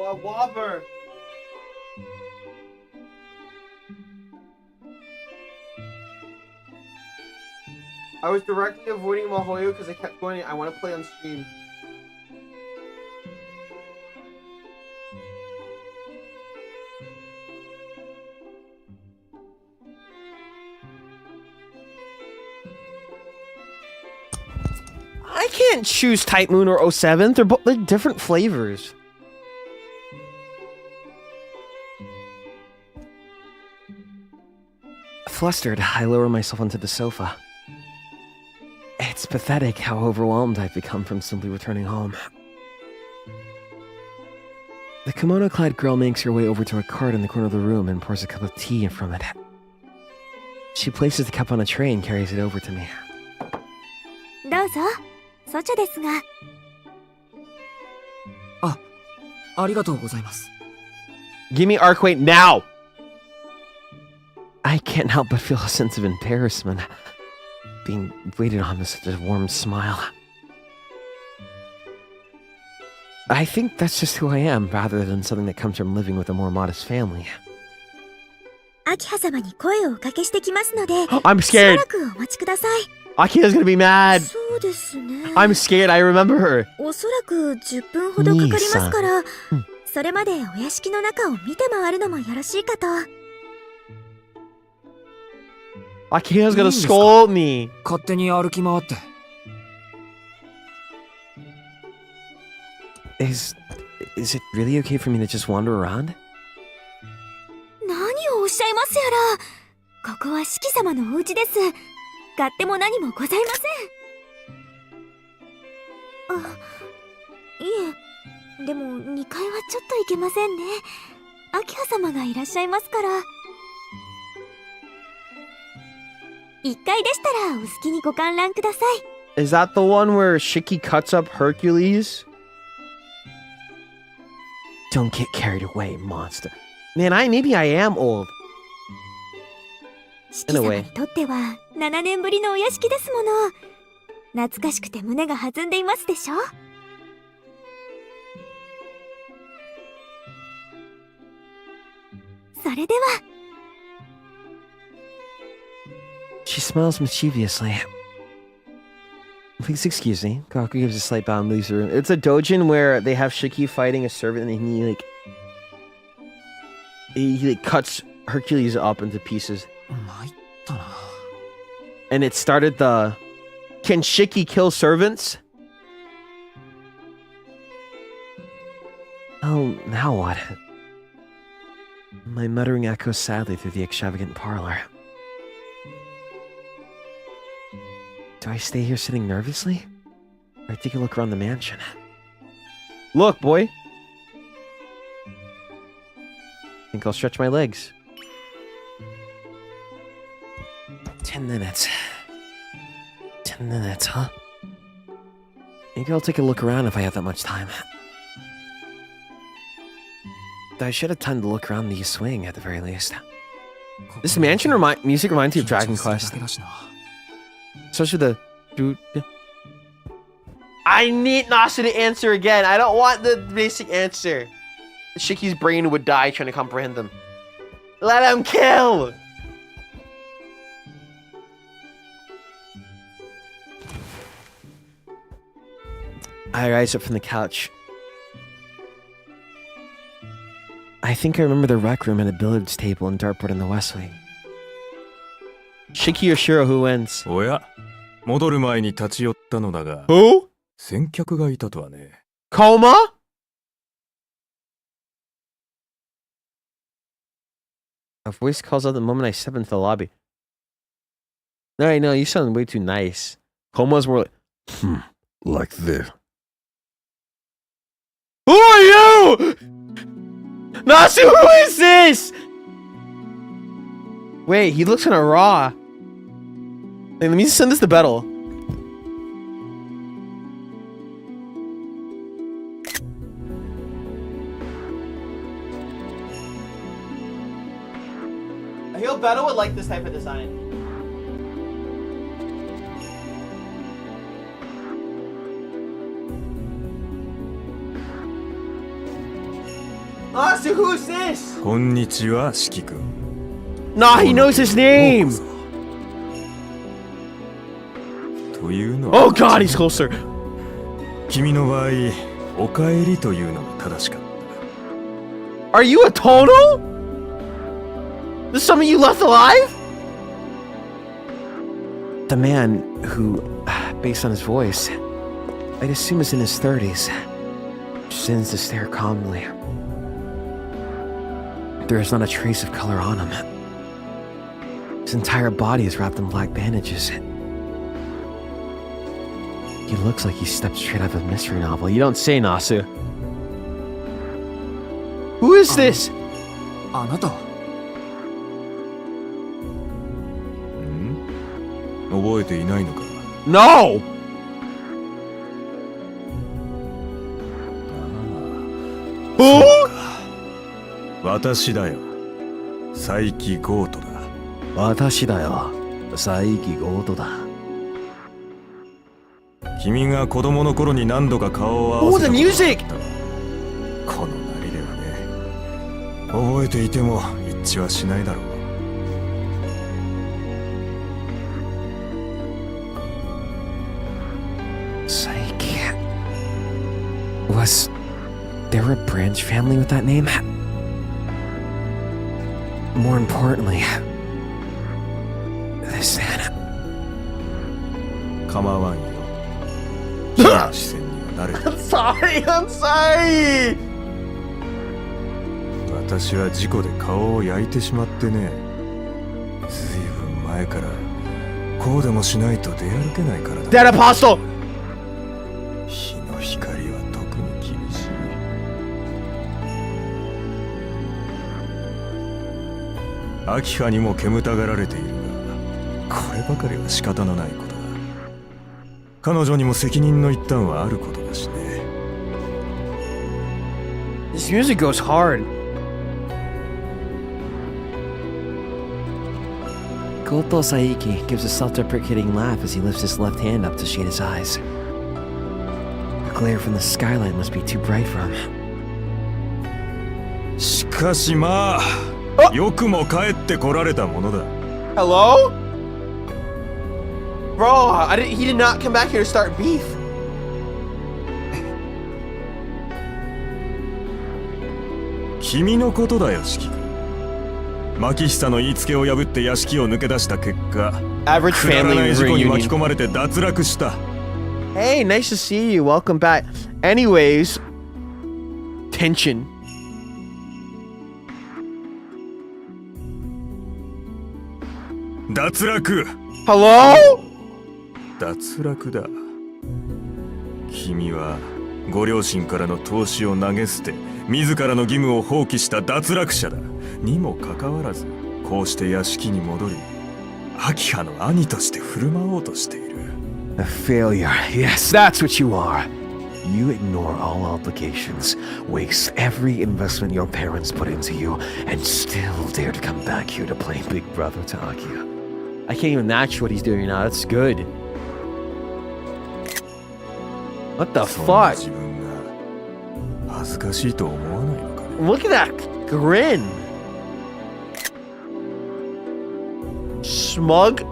Oh, Wobber. I was directly avoiding Mahoyo because I kept going, I want to play on stream. I can't choose Type Moon or 07. They're both different flavors. Flustered, I lower myself onto the sofa. It's pathetic how overwhelmed I've become from simply returning home. The kimono-clad girl makes her way over to a cart in the corner of the room and pours a cup of tea from it. She places the cup on a tray and carries it over to me. どうぞ。ソチャですが。ありがとうございます。Give me Arcway now! I can't help but feel a sense of embarrassment. Being waited on with such a warm smile. I think that's just who I am, rather than something that comes from living with a more modest family. 秋葉様に声をおかけしてきますので、 I'm しば scared. らくお待ちください。 Akiha's gonna be mad. そうですね。 I'm scared. I remember her. おそらく10分ほどかかりますから、うん、それまでお屋敷の中を見て回るのもよろしいかと。 Akiha's gonna scold me. 勝手に歩き回って。Is it really okay for me to just wander around? 何をおっしゃいますやら。ここは四季様のお家です。勝手も何もございません。あ、いえ、でも2階はちょっと行けませんね。秋葉様がいらっしゃいますから。1階でしたらお好きにご観覧ください。 Is that the one where Shiki cuts up Hercules? Don't get carried away, monster. Man, maybe I am old. 四季様にとっては7年ぶりのお屋敷ですもの。懐かしくて胸が弾んでいますでしょ。それでは。 She smiles mischievously. Please excuse me. Kaku gives a slight bow and leaves the room. It's a dojin where they have Shiki fighting a servant and he cuts Hercules up into pieces. And it started the can Shiki kill servants? Oh, now what? My muttering echoes sadly through the extravagant parlor. Do I stay here sitting nervously? Or I take a look around the mansion? Look, boy. Think I'll stretch my legs. 10 minutes. 10 minutes, huh? Maybe I'll take a look around if I have that much time. I should have time to look around the swing at the very least. This mansion music reminds me of Dragon Quest. Especially the dude. I need Nasu to answer again. I don't want the basic answer. Shiki's brain would die trying to comprehend them. Let him kill! I rise up from the couch. I think I remember the rec room and a billiards table and dartboard in the west wing. Shiki or Shiro, who wins? おや、戻る前に立ち寄ったのだが、 Who? 先客がいたとはね。Koma? A voice calls out the moment I step into the lobby. No, I know, you sound way too nice. Koma's more Like this. Who are you? Nasu, who is this? Wait, he looks kinda raw. Hey, let me send this to Battle. I feel Battle would like this type of design. Nasu, who's this? こんにちは、四季君。Nah, he knows his name. というのは Oh God, he's closer. 君の場合、おかえりというのが正しかった。 Are you a Tono? This is something you left alive? The man who, based on his voice, I'd assume is in his 30s, stands to stare calmly. There is not a trace of color on him. His entire body is wrapped in black bandages. He looks like he stepped straight out of a mystery novel. You don't say, Nasu. Who is this? あなた。覚えていないのか。 No! 私だよ。佐伯ゴートだ。私だよ。佐伯ゴートだ。君が子供の頃に何度か顔を合わ Oh, せ the たことがあった music! このなりではね、覚えていても一致はしないだろう。Psyche. Was there a branch family with that name? More importantly, this man. 構わんよ。視線には慣れてる。Sorry, I'm sorry! 私は事故で顔を焼いてしまってね。ずいぶん前からこうでもしないと出歩けないからだ。Dead Apostle! 日の光は特に厳しい。アキハにも煙たがられているが、こればかりは仕方のないことだ。彼女にも責任の一端はあることだしね。This music goes hard. Goto Saiki gives a self-deprecating laugh as he lifts his left hand up to shade his eyes. The glare from the skylight must be too bright for him. しかしまあ、よくも帰ってこられたものだ。Hello? Bro, he did not come back here to start beef. 君のことだよ、四季君。牧久の言いつけを破って屋敷を抜け出した結果、くだらない事故に巻き込まれて脱落した。Hey, nice to see you. Welcome back. Anyways, tension. 脱落。Hello? 脱落だ。君はご両親からの投資を投げ捨て、自らの義務を放棄した脱落者だ。にもかかわらず、こうして屋敷に戻り、アキハの兄として振る舞おうとしている。A failure. Yes, that's what you are. You ignore all obligations, waste every investment your parents put into you, and still dare to come back here to play big brother to Akiha. I can't even match what he's doing now. That's good. What the そんな fuck? 自分が恥ずかしいと思わないのかね。 Look at that grin. Smug.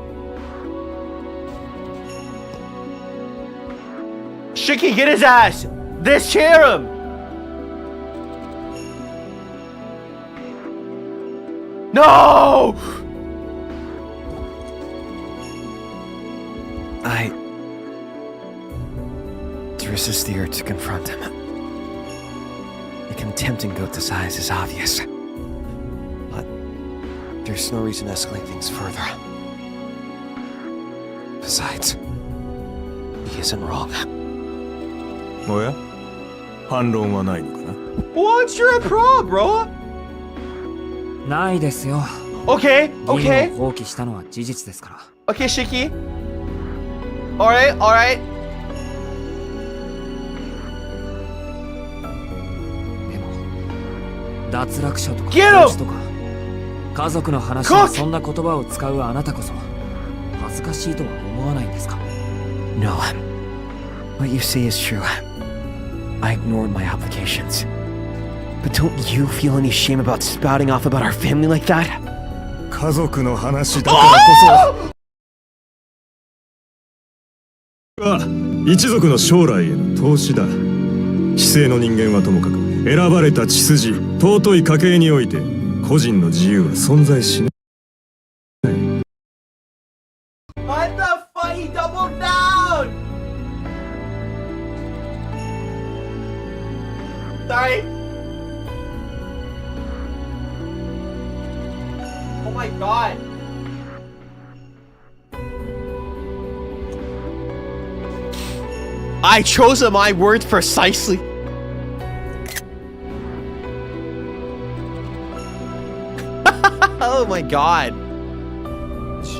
Shiki, get his ass! This chair him! No! To resist the urge to confront him. The contempt in Gota's eyes is obvious. But there's no reason to escalate things further. Besides, he isn't wrong. おや？反論はないのかな？ What's your problem, bro? ないですよ。 Okay, 義 okay. 務を放棄したのは事実ですから。 Okay, Shiki. Alright, alright. でも、脱落者とか Get him! 投資とか家族の話にそんな言葉を使うあなたこそ恥ずかしいとは思わないんですか？ No. What you say is true. I ignored my obligations. But don't you feel any shame about spouting off about our family like that? 家族の話だからこそは一族の将来への投資だ。市政の人間はともかく選ばれた血筋、尊い家系において個人の自由は存在しない。 What the fuck? He doubled down! Sorry. Oh my god. I chose my words precisely. Oh my god. 自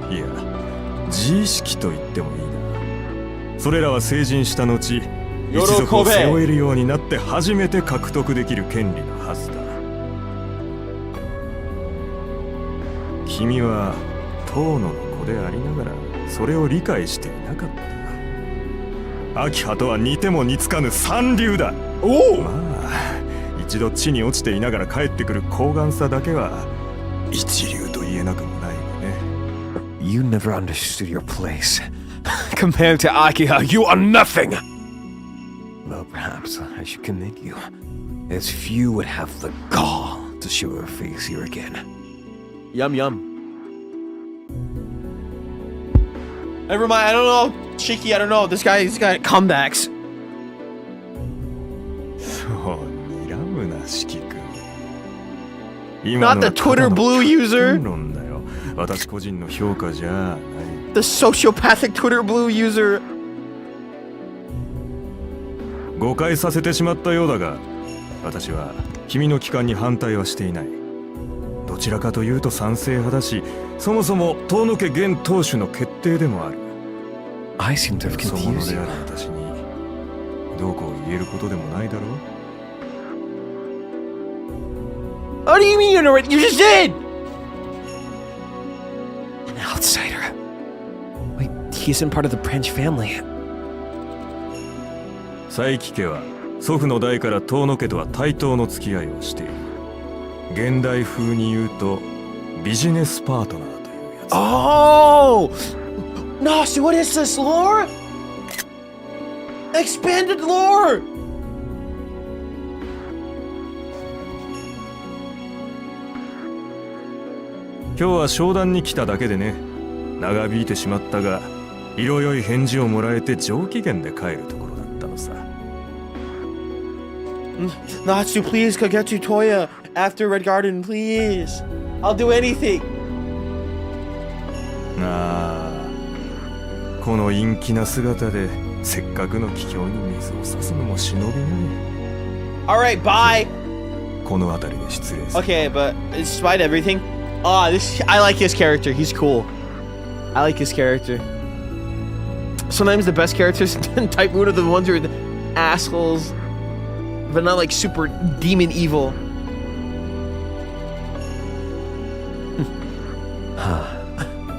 由？いや、自意識と言ってもいいな。それらは成人した後、一族を背負えるようになって初めて獲得できる権利のはずだ。君は遠野の子でありながらそれを理解していなかった。秋葉とは似ても似つかぬ三流だ。おお。まあ一度地に落ちていながら帰ってくる高顔さだけは一流と言えなくもないよね。 You never understood your place. Compared to Akiha, you are nothing! Well, perhaps I should commit you, as few would have the gall to show their face here again. Yum yum. Never mind, I don't know. Shiki, I don't know. This guy's got comebacks. そう睨むな四季君。 Not the Twitter blue user. 論だよ。私個人の評価じゃない。 The sociopathic Twitter blue user. 誤解させてしまったようだが、私は君の帰還に反対はしていない。どちらかというと賛成派だし、そもそも遠野家現当主の決定でもある。I seem to have そのもの confused で you. ある私にどうこう言えることでもないだろう。 What do you mean you're You just did! An outsider. Wait, he isn't part of the branch family. 佐伯家は祖父の代から遠野家とは対等の付き合いをしている。現代風に言うとビジネスパートナーというやつ。 Oh! No, so what is this, lore? Expanded lore! 今日は商談に来ただけでね。長引いてしまったが、色良い返事をもらえて上機嫌で帰るところだったのさ。 Natsu, please, Kagetsu Toya after Red Garden, please. I'll do anything. ああ、この陰気な姿でせっかくの帰郷に水を差すのも忍びない。 Alright, bye. この辺りで失礼する。 Okay, but despite everything, I like his character. He's cool. I like his character. Sometimes the best characters in Type Moon are the ones who are the assholes, but not like super demon evil.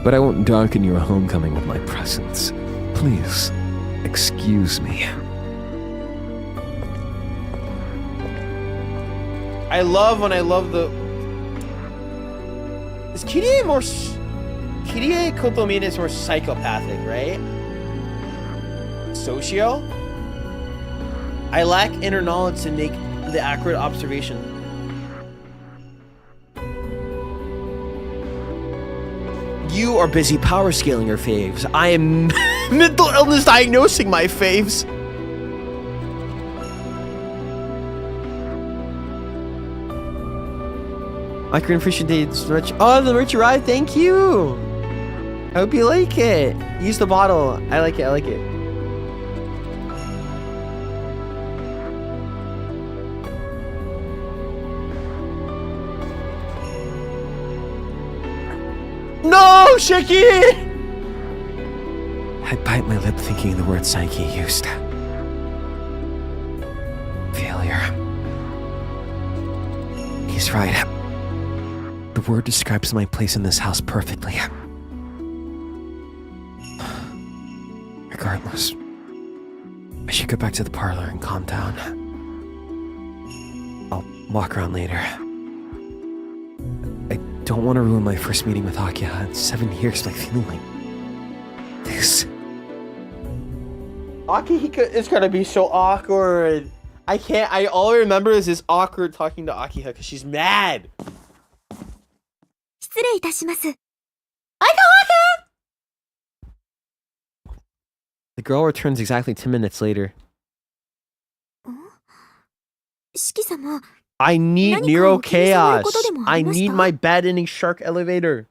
But I won't darken your homecoming with my presence. Please, excuse me. I love when I love the... Is Kirie more... Kirie Kotomine is more psychopathic, right? Socio? I lack inner knowledge to make the accurate observation. You are busy power scaling your faves. I am mental illness diagnosing my faves. I can appreciate the merch. Oh, the merch arrived. Thank you. I hope you like it. Use the bottle. I like it. I like it. No, Shiki! I bite my lip thinking the word psyche used. Failure. He's right. The word describes my place in this house perfectly. Regardless, I should go back to the parlor and calm down. I'll walk around later. I don't want to ruin my first meeting with Akiha in 7 years by feeling like this. Akihika is gonna be so awkward. I can't. All I remember is this awkward talking to Akiha because she's mad. 失礼いたします。The girl returns exactly 10 minutes later. 四季様、 I need 何か Nero お気に障る Chaos. ことでもあ I りました？ need my bad ending shark elevator.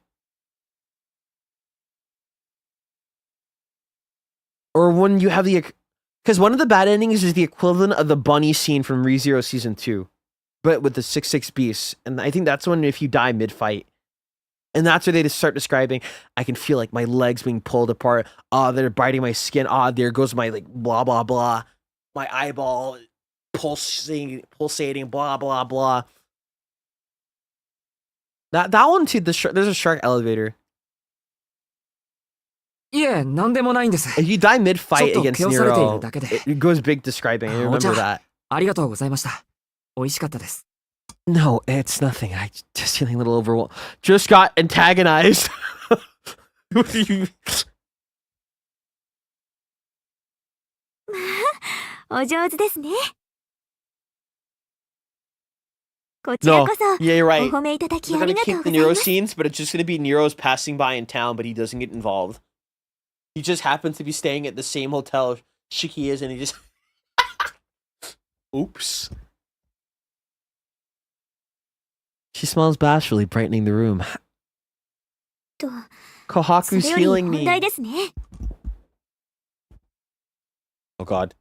Or when you have the... Because one of the bad endings is the equivalent of the bunny scene from ReZero Season 2. But with the 6-6 beasts. And I think that's when if you die mid-fight. And that's where they just start describing, I can feel like my legs being pulled apart. They're biting my skin. There goes my like blah, blah, blah. My eyeball pulsating, blah, blah, blah. That one too, there's a shark elevator. いえ、なんでもないんです。 If you die mid-fight ちょっと against 気をされている Nero, だけで。 it goes big describing. I お remember 茶 that. ありがとうございました。美味しかったです。 No, it's nothing. I just feeling a little overwhelmed. Just got antagonized. What do you... お上手ですね。こちら No, こそ、 yeah, you're お right. 褒めいただき They're あり gonna がとう keep ご the ざいま Nero す。 scenes, but it's just gonna be Nero's passing by in town, but he doesn't get involved. He just happens to be staying at the same hotel Shiki is, and he just... Oops. She smiles bashfully, brightening the room. と、そ Kohaku's れより healing 本 me. 題ですね。 Oh god.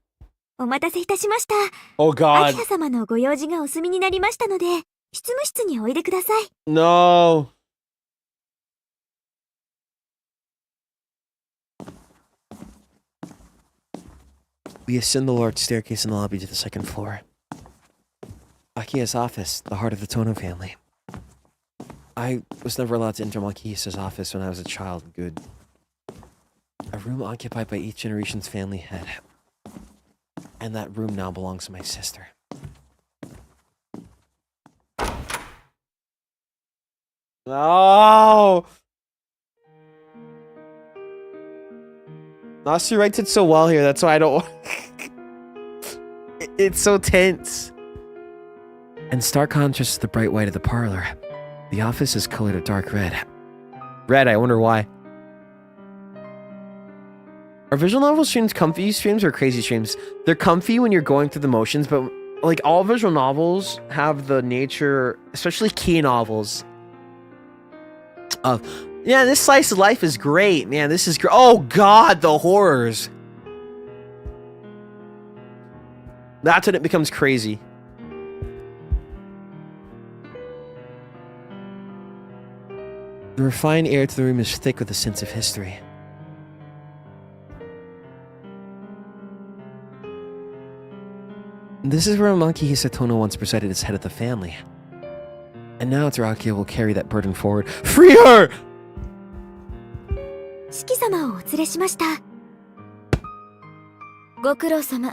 お待たせいたしました。 Oh ア god. キハ様のご用事がお済みになりましたので、執務室においでください。 No. We ascend the large staircase in the lobby to the second floor. Akiha's office, the heart of the Tono family. I was never allowed to enter Akiha's office when I was a child. Good. A room occupied by each generation's family head. And that room now belongs to my sister. No. Nasu writes it so well here. That's why I don't. It's so tense. In stark contrast to the bright white of the parlor, the office is colored a dark red. Red. I wonder why. Are visual novel streams comfy streams or crazy streams? They're comfy when you're going through the motions, but like all visual novels have the nature, especially key novels, of yeah, this slice of life is great, man. This is great. Oh god, the horrors. That's when it becomes crazy. The refined air to the room is thick with a sense of history. This is where Akihisa Tono once presided as head of the family. And now Akiha will carry that burden forward. Free her! 四季様をお連れしました。ご苦労様。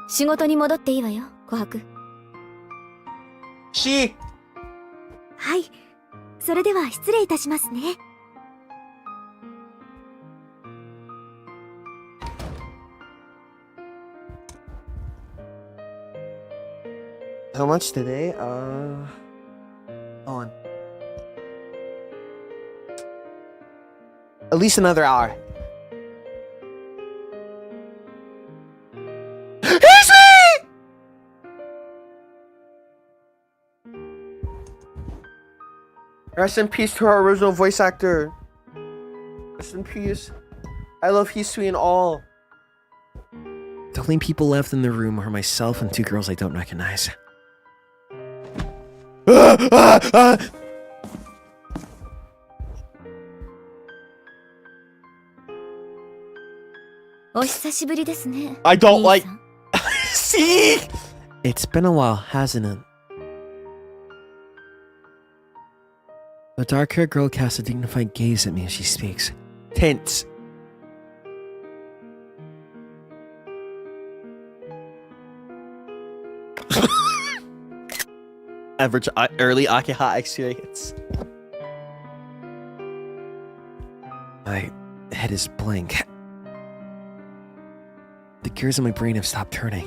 仕事に戻っていいわよ、琥珀。She! はい。それでは失礼いたしますね。How much today? On. At least another hour. It's me! Rest in peace to our original voice actor. Rest in peace. I love Hisui and all. The only people left in the room are myself and two girls I don't recognize. I don't like. See? It's been a while, hasn't it? The dark-haired girl casts a dignified gaze at me as she speaks. Tense. Average early Akiha experience. My head is blank. The gears in my brain have stopped turning.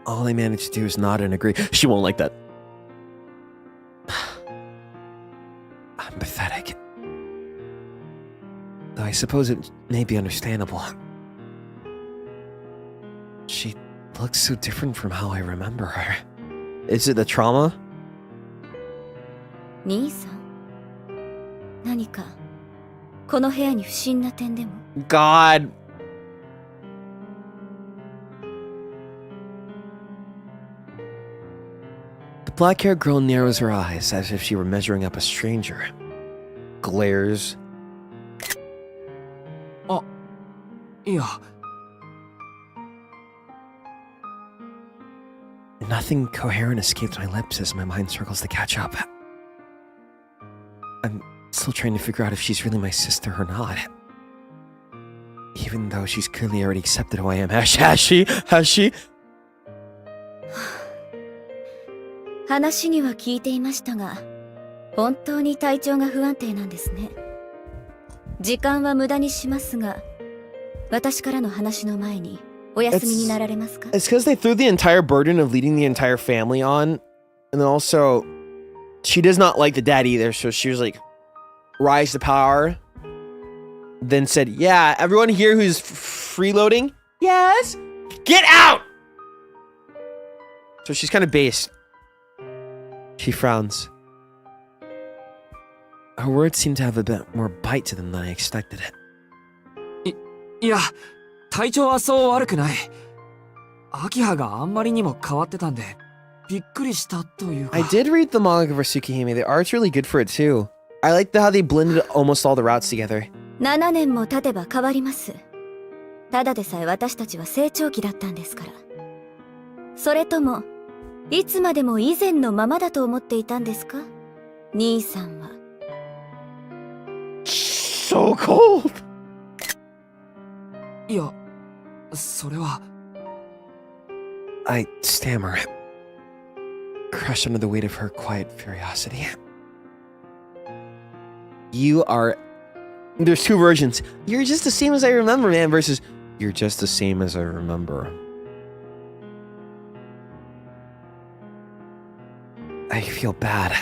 All I manage to do is nod and agree. She won't like that. I'm pathetic. Though I suppose it may be understandable. She looks so different from how I remember her. Is it the trauma? 兄さん、何かこの部屋に不審な点でも？ God. The black-haired girl narrows her eyes as if she were measuring up a stranger. Glares. あ、いや。 Nothing coherent escapes my lips as my mind circles to catch up. I'm still trying to figure out if she's really my sister or not. Even though she's clearly already accepted who I am. Has she? Has she? 話には聞いていましたが、本当に体調が不安定なんですね。時間は無駄にしますが、私からの話の前にお休みになられますか？ It's because they threw the entire burden of leading the entire family on. And then also, she does not like the dad either. So she was like, rise to power. Then said, yeah, everyone here who's freeloading, yes, get out! So she's kind of based. She frowns. Her words seem to have a bit more bite to them than I expected. いや、体調はそう悪くない。アキハがあんまりにも変わってたんで、びっくりしたというか。I did read the manga for TSUKIHIME. The art's really good for it too. I like how they blended almost all the routes together. 7年も経てば変わります。ただでさえ私たちは成長期だったんですから。それとも、いつまでも以前のままだと思っていたんですか？兄さんは。So cold! いや、それは。I stammer, crushed under the weight of her quiet curiosity. You are... There's two versions. You're just the same as I remember, man, versus you're just the same as I remember. I feel bad.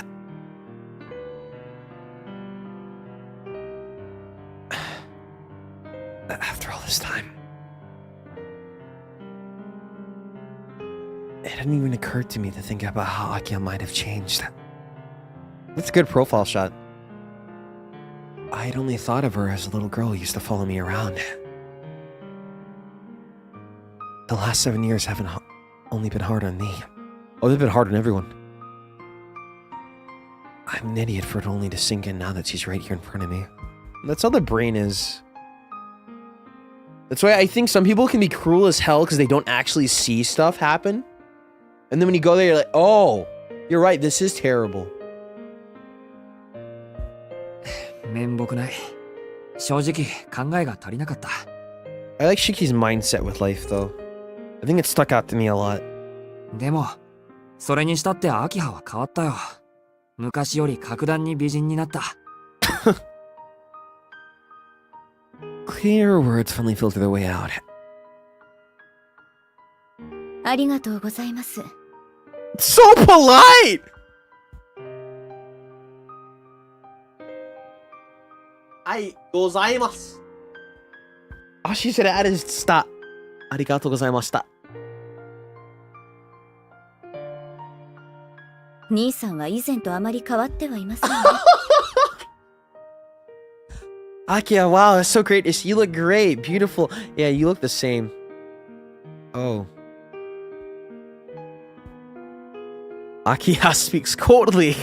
After all this time. It hadn't even occurred to me to think about how Akiha might have changed. That's a good profile shot. I'd only thought of her as a little girl who used to follow me around. The last 7 years haven't only been hard on me. Oh, they've been hard on everyone. I'm an idiot for it only to sink in now that she's right here in front of me. That's how the brain is. That's why I think some people can be cruel as hell because they don't actually see stuff happen. And then when you go there, you're like, oh, you're right, this is terrible. 面目ない。正直考えが足りなかった。I like Shiki's mindset with life, though. I think it stuck out to me a lot. でも、それにしたってアキハは変わったよ。昔より格段に美人になった。Clearer words finally filter their way out. ありがとうございます。So polite! Gozaimasu. Oh, she said it is stop. Arigatou gozaimashita. 兄さんは以前とあまり変わってはいませんね。Akiha, wow, that's so great. You look great, beautiful. Yeah, you look the same. Oh. Akiha speaks coldly.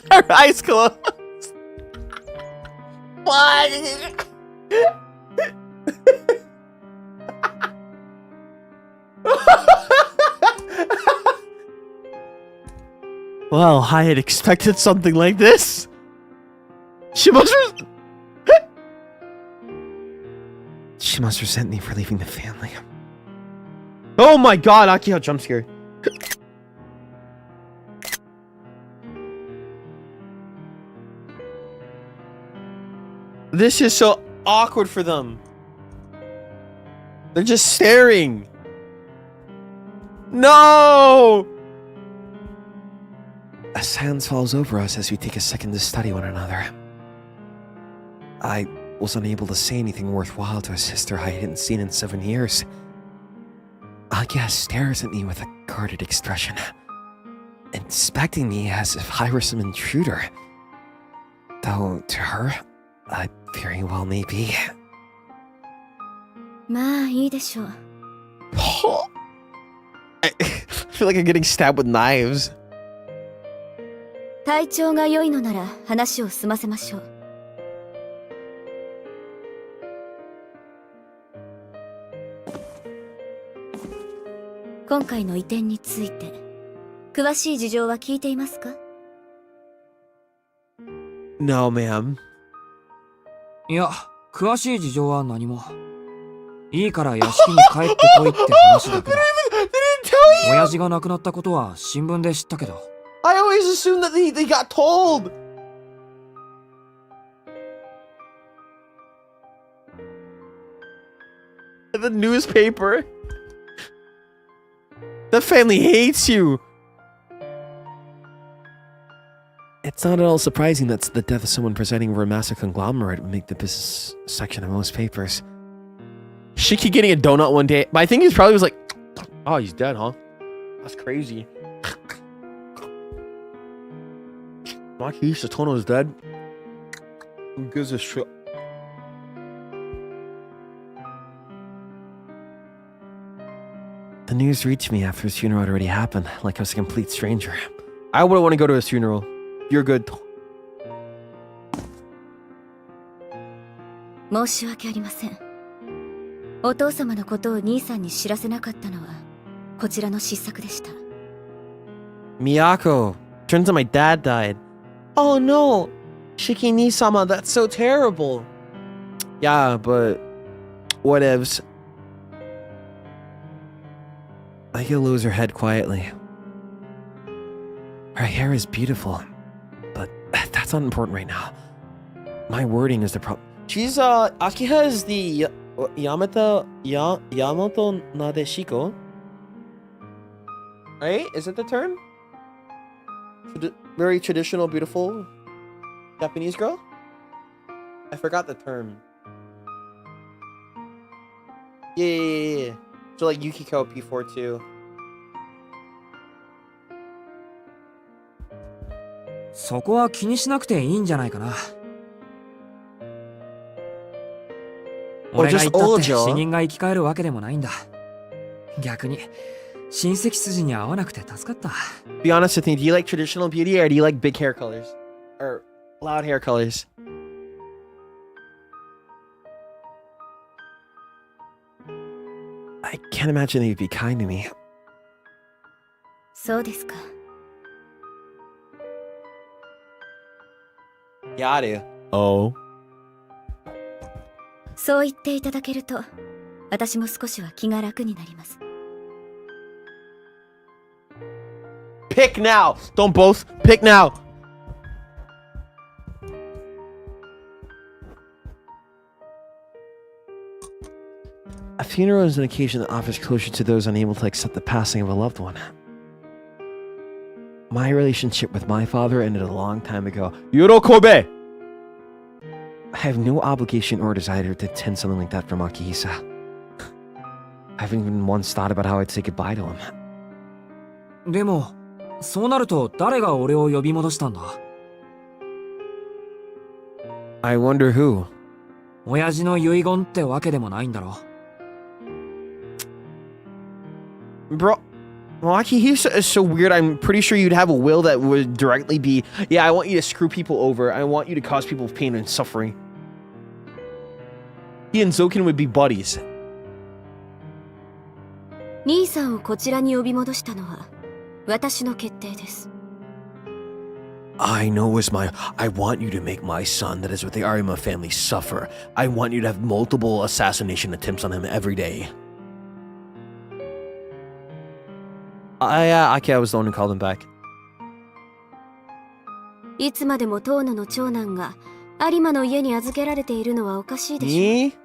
Her eyes closed. What? Well, I had expected something like this. She must resent me for leaving the family. Oh my god, Akiha jump scared. This is so awkward for them. They're just staring. No! A silence falls over us as we take a second to study one another. I was unable to say anything worthwhile to a sister I hadn't seen in 7 years. Akiha stares at me with a guarded expression, inspecting me as if I were some intruder. Though, to her, I very well may be. まあいいでしょう。I feel like I'm getting stabbed with knives. 体調が良いのなら話を済ませましょう。今回の移転について詳しい事情は聞いていますか？ No, ma'am. いや、詳しい事情は何も。いいから屋敷に帰ってこいって話だけど。親父が亡くなったことは新聞で知ったけど。I always assumed that they got told. The newspaper. The family hates you. It's not at all surprising that the death of someone presiding over a massive conglomerate would make the business section of most papers. Shiki getting a donut one day. But I think he probably was like, oh, he's dead, huh? That's crazy. Makisa Tono's dead. Who gives a shit? The news reached me after his funeral had already happened, like I was a complete stranger. I wouldn't want to go to his funeral. You're good. 申し訳ありません。お父様のことを兄さんに知らせなかったのはこちらの失策でした。Miyako. Turns out my dad died. Oh no. Shiki-ni-sama, that's so terrible. Yeah, but whatevs. Akiha lowers her head quietly. Her hair is beautiful, but that's not important right now. My wording is the problem. She's Akiha is the Yamato Nadeshiko. Right? Is it the term? Very traditional, beautiful Japanese girl? I forgot the term. Yeah. So like Yukiko P4 too. そこは気にしなくていいんじゃないかな。俺が言ったって死人が生き返るわけでもないんだ。逆に親戚筋に合わなくて助かった。Be honest with me, do you like traditional beauty or do you like big hair colors? Or loud hair colors? I can't imagine they'd be kind to me. そうですか。Yeah, I do. Oh. そう言っていただけると、私も少しは気が楽になります。Pick now! Don't both! Pick now! A funeral is an occasion that offers closure to those unable to accept the passing of a loved one. My relationship with my father ended a long time ago. Yorokobe! I have no obligation or desire to attend something like that from Akiha. I haven't even once thought about how I'd say goodbye to him. でも、そうなると誰が俺を呼び戻したんだ？ I wonder who. 親父の遺言ってわけでもないんだろ。Bro, Akiha is so weird. I'm pretty sure you'd have a will that would directly be, yeah, I want you to screw people over. I want you to cause people pain and suffering. He and Zoken would be buddies. 兄さんをこちらに呼び戻したのは私の決定です。I know it's my... I want you to make my son, that is with the Arima family, suffer. I want you to have multiple assassination attempts on him every day. Akiha was the one who called him back. いつまでもトーノの長男が有馬の家に預けられているのはおかしいでしょ。Me?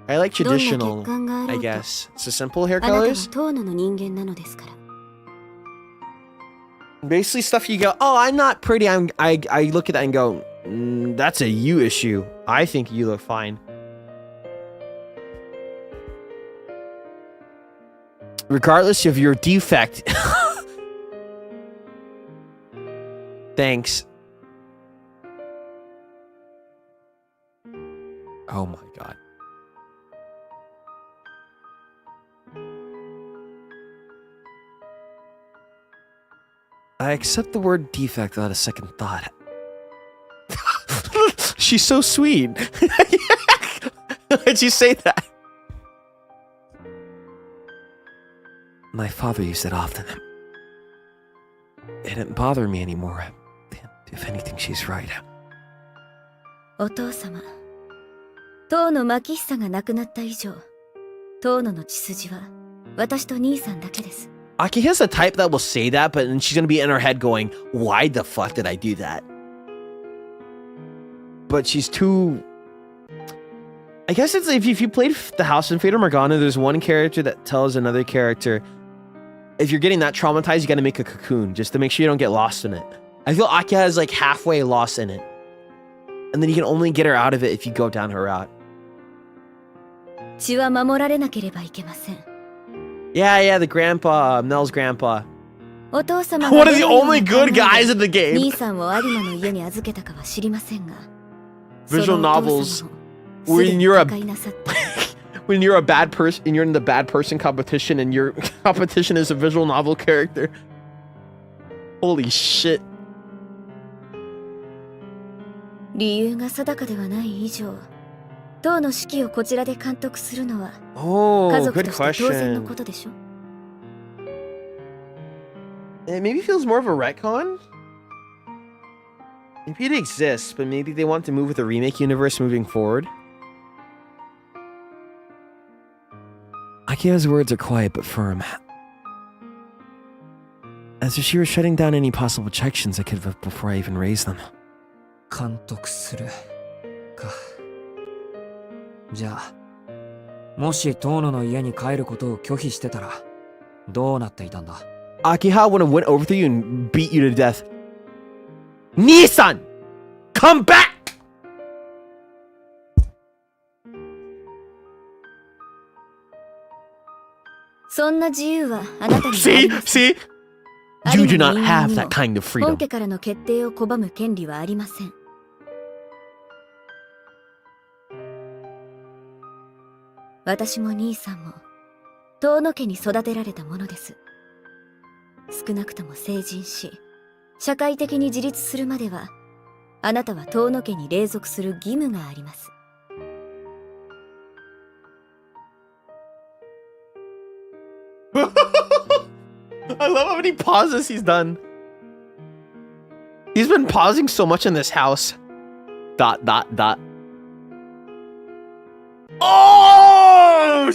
I like traditional, I guess. So simple hair colors? トーノの人間なのですから。Basically stuff you go, oh, I'm not pretty. I look at that and go, that's a you issue. I think you look fine. Regardless of your defect. Thanks. Oh my god. I accept the word defect without a second thought. She's so sweet. Why'd you say that? My father used it often. It didn't bother me anymore. If anything, she's right. お父様、トーノ牧久が亡くなった以上、トーノの血筋は私と兄さんだけです。Akiha's the type that will say that, but then she's gonna be in her head going, why the fuck did I do that? But she's too... I guess it's if you played the House in Fata Morgana, there's one character that tells another character, if you're getting that traumatized, you gotta make a cocoon, just to make sure you don't get lost in it. I feel Akiha is like halfway lost in it. And then you can only get her out of it if you go down her route. 血は守られなければいけません。Yeah, the grandpa, Mel's grandpa. お父様 One of the only good guys in the game. 兄さんを有馬の家に預けたかは知りませんが。 Visual novels. When you're a bad person and you're in the bad person competition and your competition is a visual novel character. Holy shit. 理由が定かではない以上、当の指揮をこちらで監督するのは家族として当然のことでしょ。It maybe feels more of a retcon? Maybe it exists, but maybe they want to move with the remake universe moving forward. Akiha's words are quiet but firm. As if she were shutting down any possible objections I could have before I even raised them. 監督するか。じゃあ、もしトーノの家に帰ることを拒否してたらどうなっていたんだ？ Akiha would have went over to you and beat you to death. Nissan! Come back! そんな自由はあなたにはありません。 See? You do not have that kind of freedom. 本家からの決定を拒む権利はありません。私も兄さんも遠野家に育てられたものです。少なくとも成人し社会的に自立するまではあなたは遠野家に隷属する義務があります。I love how many pauses he's done. He's been pausing so much in this house. ... Oh!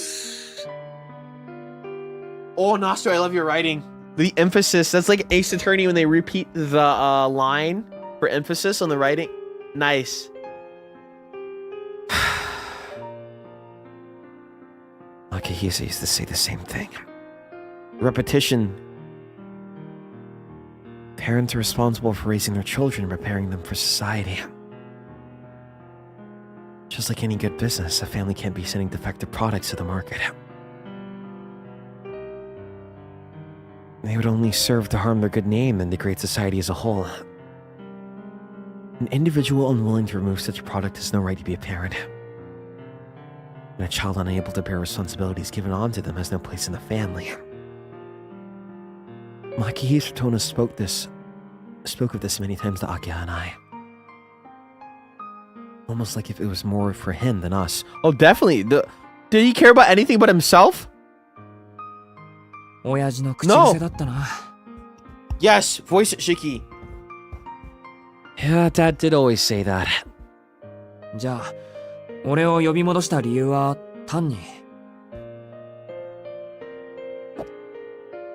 Oh, Nostro, I love your writing. The emphasis, that's like Ace Attorney when they repeat the line for emphasis on the writing. Nice. Akihisa used to say the same thing. Repetition. Parents are responsible for raising their children and preparing them for society. Just like any good business, a family can't be sending defective products to the market. They would only serve to harm their good name and degrade society as a whole. An individual unwilling to remove such a product has no right to be a parent. And a child unable to bear responsibilities given onto them has no place in the family. Makihisa Tono spoke of this many times to Akiha and I. Almost like if it was more for him than us. Oh, definitely. Did he care about anything but himself? 親父の口癖だったな。Yes, voice it, Shiki. Yeah, Dad did always say that. じゃあ、俺を呼び戻した理由は単に。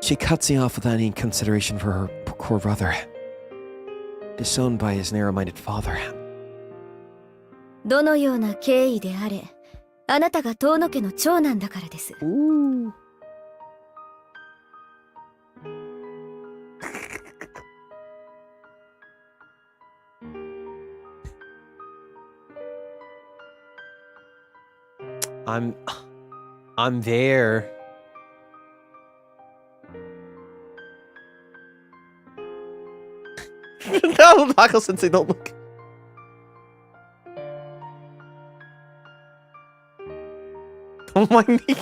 She cuts me off without any consideration for her poor brother, disowned by his narrow-minded father. どのような経緯であれ、あなたが遠野家の長男だからです。I'm there. No, Taco Sensei, don't look. Don't mind me.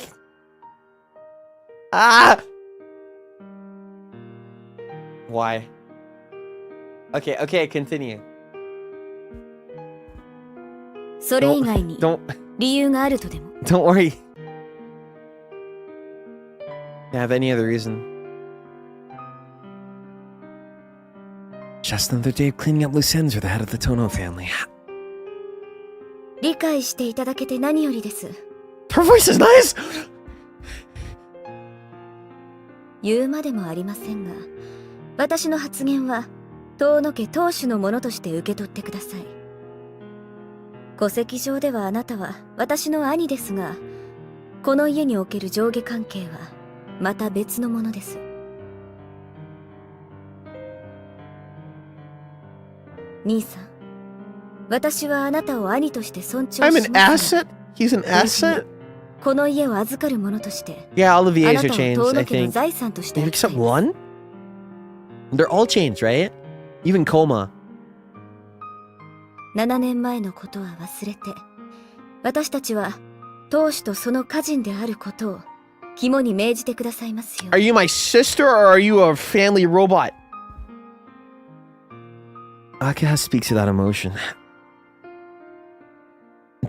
Ah! Why? Okay, continue. それ以外に Don't 理由があるとでも。Don't worry. Do you have any other reason? Just another day of cleaning up loose ends for the head of the Tono family. 理解していただけて何よりです。 Her voice is nice! 言うまでもありませんが、私の発言は遠野家当主のものとして受け取ってください。戸籍上ではあなたは私の兄ですが、この家における上下関係はまた別のものです。兄さん、私はあなたを兄として尊重します。 I'm an asset? He's an asset? この家を預かる者として、 Yeah, all of the あ A's な are たを changed, 遠 I 野家の think. 財産として扱い Except ます。 one? They're all changed, right? Even Koma. 7年前のことは忘れて、私たちは当主とその家人であることを肝に銘じてくださいますよ。 Are you my sister or are you a family robot? Akiha speaks without emotion.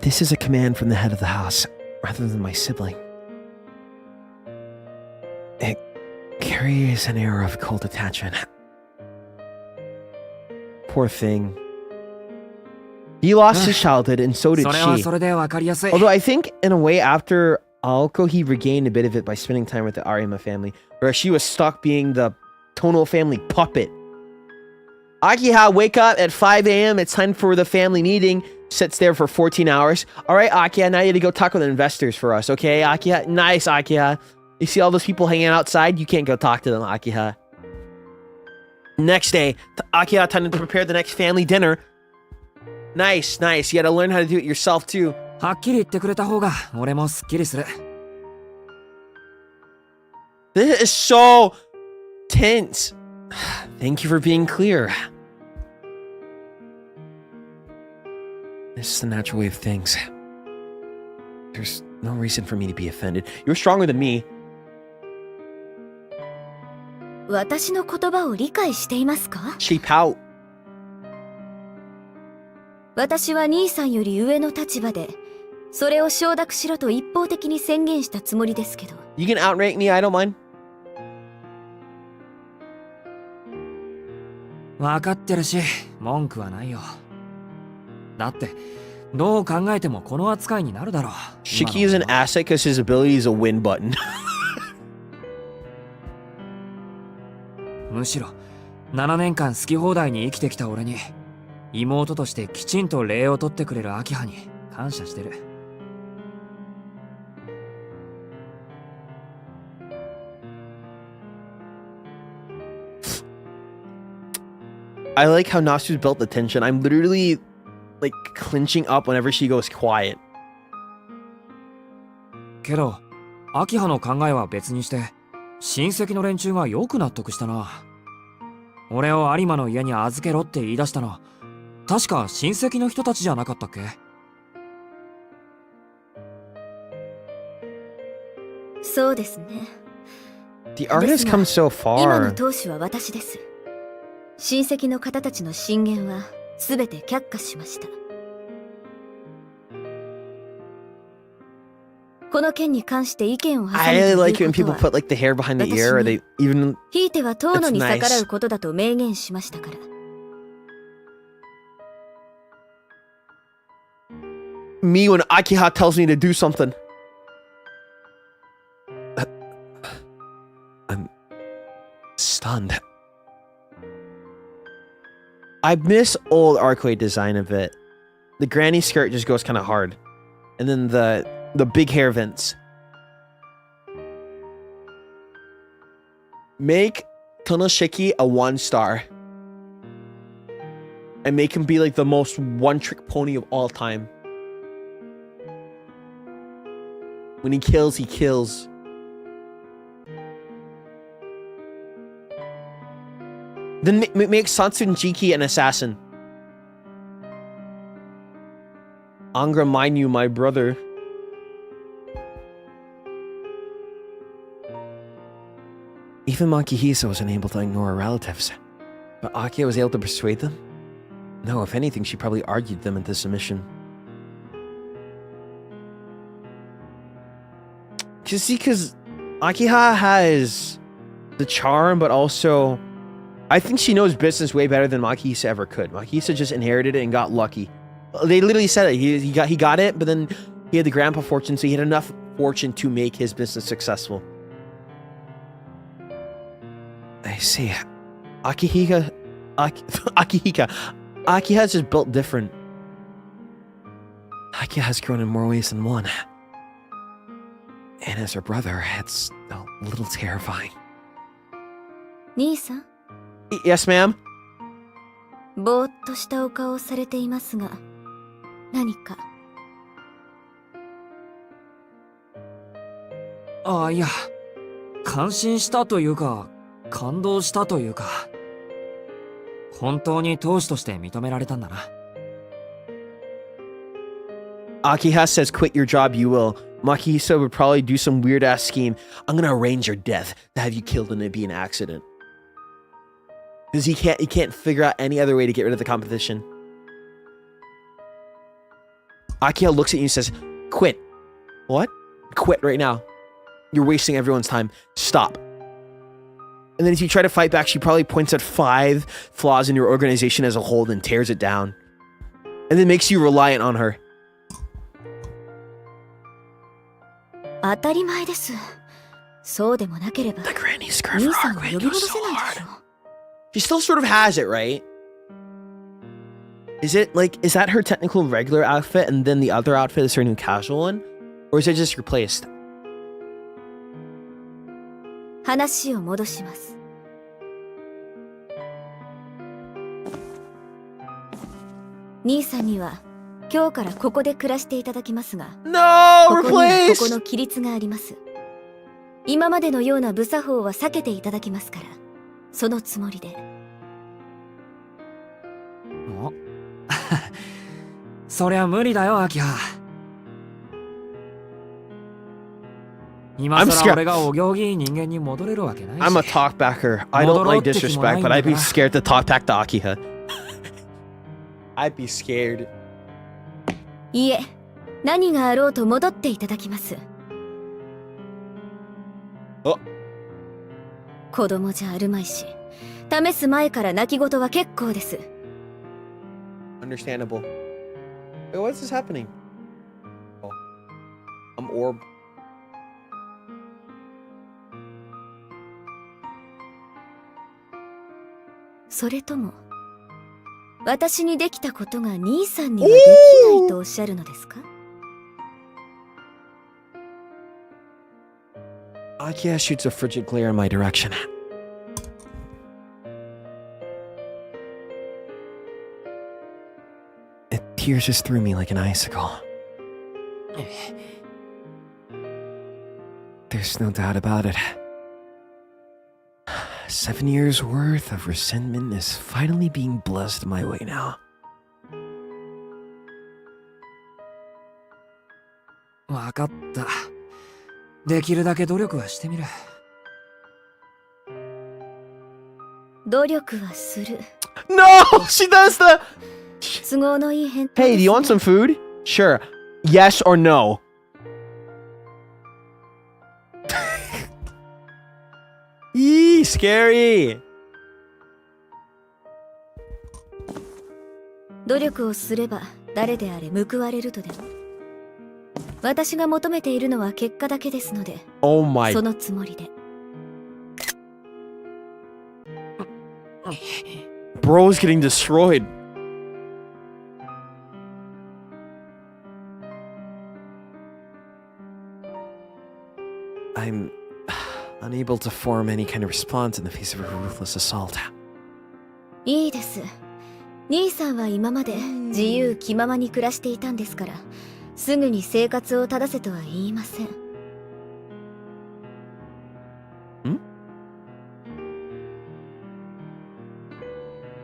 This is a command from the head of the house, rather than my sibling. It carries an air of cold attachment. Poor thing. He lost his childhood, and so did それは she. それでわかりやすい。 Although I think, in a way, after Aoko, he regained a bit of it by spending time with the Arima family, where she was stuck being the Tono family puppet. Akiha, wake up at 5 a.m. It's time for the family meeting. Sits there for 14 hours. All right, Akiha, now you have to go talk with investors for us, okay? Akiha, nice, Akiha. You see all those people hanging outside? You can't go talk to them, Akiha. Next day, Akiha, time to prepare the next family dinner. Nice, nice. You got to learn how to do it yourself, too. はっきり言ってくれた方が俺もすっきりする。 This is so tense. Thank you for being clear. This is the natural way of things. There's no reason for me to be offended. You're stronger than me. 私の言葉を理解していますか？ She pout. 私は兄さんより上の立場で、それを承諾しろと一方的に宣言したつもりですけど。 You can outrank me, I don't mind. わかってるし、文句はないよ。だって、どう考えてもこの扱いになるだろう。 Shiki is an asset because his ability is a win button. むしろ、7年間好き放題に生きてきた俺に、妹としてきちんと礼を取ってくれる明葉に感謝してる。I like how Nasu's built the tension. I'm literally like clinching up whenever she goes quiet. けど、明葉の考えは別にして、親戚の連中がよく納得したな。俺を有馬の家に預けろって言い出したの、確か親戚の人たちじゃなかったっけ？そうですね。 The art has come so 今の far. 当主は私です。親戚の方たちの進言は全て却下しました。この件に関して意見を挟む I と really いう like when こと people は、 put like the hair behind the ear, or they even ひいては遠野に That's nice. 逆らうことだと明言しましたから。 me when Akiha tells me to do something. I'm stunned. I miss old Arcade design a bit. The granny skirt just goes kind of hard, and then the big hair vents. Make Tonoshiki a 1-star. And make him be like the most one-trick pony of all time. When he kills, he kills. Then make Sansun Jiki an assassin. Angra Mainu, my brother. Even Makihisa was unable to ignore her relatives. But Akiha was able to persuade them? No, if anything, she probably argued them into submission. Because Akiha has the charm, but also I think she knows business way better than Makihisa ever could. Makihisa just inherited it and got lucky. They literally said it. He got it, but then he had the grandpa fortune, so he had enough fortune to make his business successful. I see. Akiha is just built different. Akiha has grown in more ways than one. And as her brother, it's a little terrifying. 兄さん、 Yes, ma'am. ぼーっとしたお顔をされていますが、何か。ああ、いや、感心したというか、感動したというか、本当に当主として認められたんだな。Akiha says, quit your job, you will. Makihisa would probably do some weird ass scheme. I'm gonna arrange your death to have you killed and it be an accident. Because he can't figure out any other way to get rid of the competition. Akiha looks at you and says, quit. What? Quit right now. You're wasting everyone's time. Stop. And then if you try to fight back, she probably points at 5 flaws in your organization as a whole and tears it down. And then makes you reliant on her. 当たり前です。そうでもなければ、兄さんを呼び戻せないでしょ。She still sort of has it, right? Is that her technical regular outfit and then the other outfit is her new casual one? Or is it just replaced? 話を戻します。兄さんには今日からここで暮らしていただきますが、ここにはここの規律があります。今までのような無作法は避けていただきますから、そのつもりで。おそりゃ無理だよ、アキハ。今更俺がお行儀いい人間に戻れるわけないし。I'm a talkbacker. I don't like disrespect, but I'd be scared to talk back to Akiha. I'd be scared. いえ、何があろうと戻っていただきます。お。子供じゃあるまいし、試す前から泣き言は結構です。Understandable. Wait, what's this happening? Oh. I'm orb. それとも、私にできたことが兄さんにはできないとおっしゃるのですか？ Akiha shoots a frigid glare in my direction. It pierces through me like an icicle. There's no doubt about it. 7 years worth of resentment is finally being blessed my way now. わかった。できるだけ努力はしてみる。努力はする。No! She does the... 都合のいい返答。Hey, do you want some food? Sure. Yes or no? Eee, scary. 努力をすれば誰であれ報われるとでも。私が求めているのは結果だけですので、Oh my. そのつもりで。Bro's getting destroyed. I'm unable to form any kind of response in the face of a ruthless assault. いいです。兄さんは今まで自由気ままに暮らしていたんですから、すぐに生活を正せとは言いません。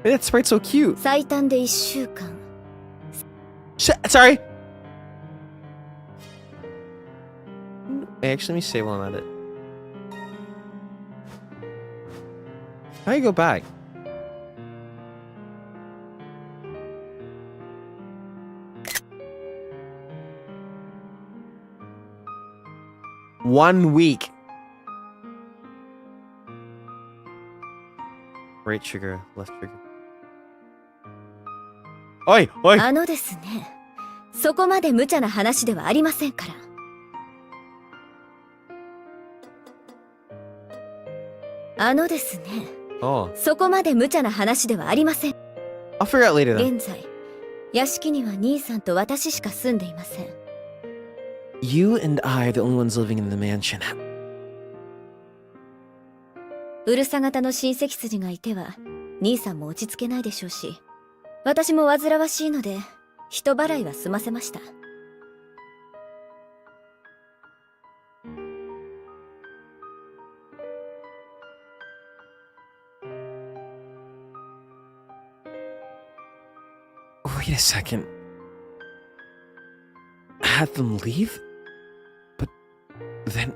That sprite's so cute. 最短で1週間。Sorry. Hey, actually, let me save while I'm at it. How do you go back? One week. Right trigger, left trigger. おいおい。ですね、そこまで無茶な話ではありませんから。ですね、そこまで無茶な話ではありません。I'll figure out later then. 現在、屋敷には兄さんと私しか住んでいません。You and I are the only ones living in the mansion. うるさ型の親戚筋がいては、兄さんも落ち着けないでしょうし、私も煩わしいので、人払いは済ませました。Wait a second. Had them leave? But then...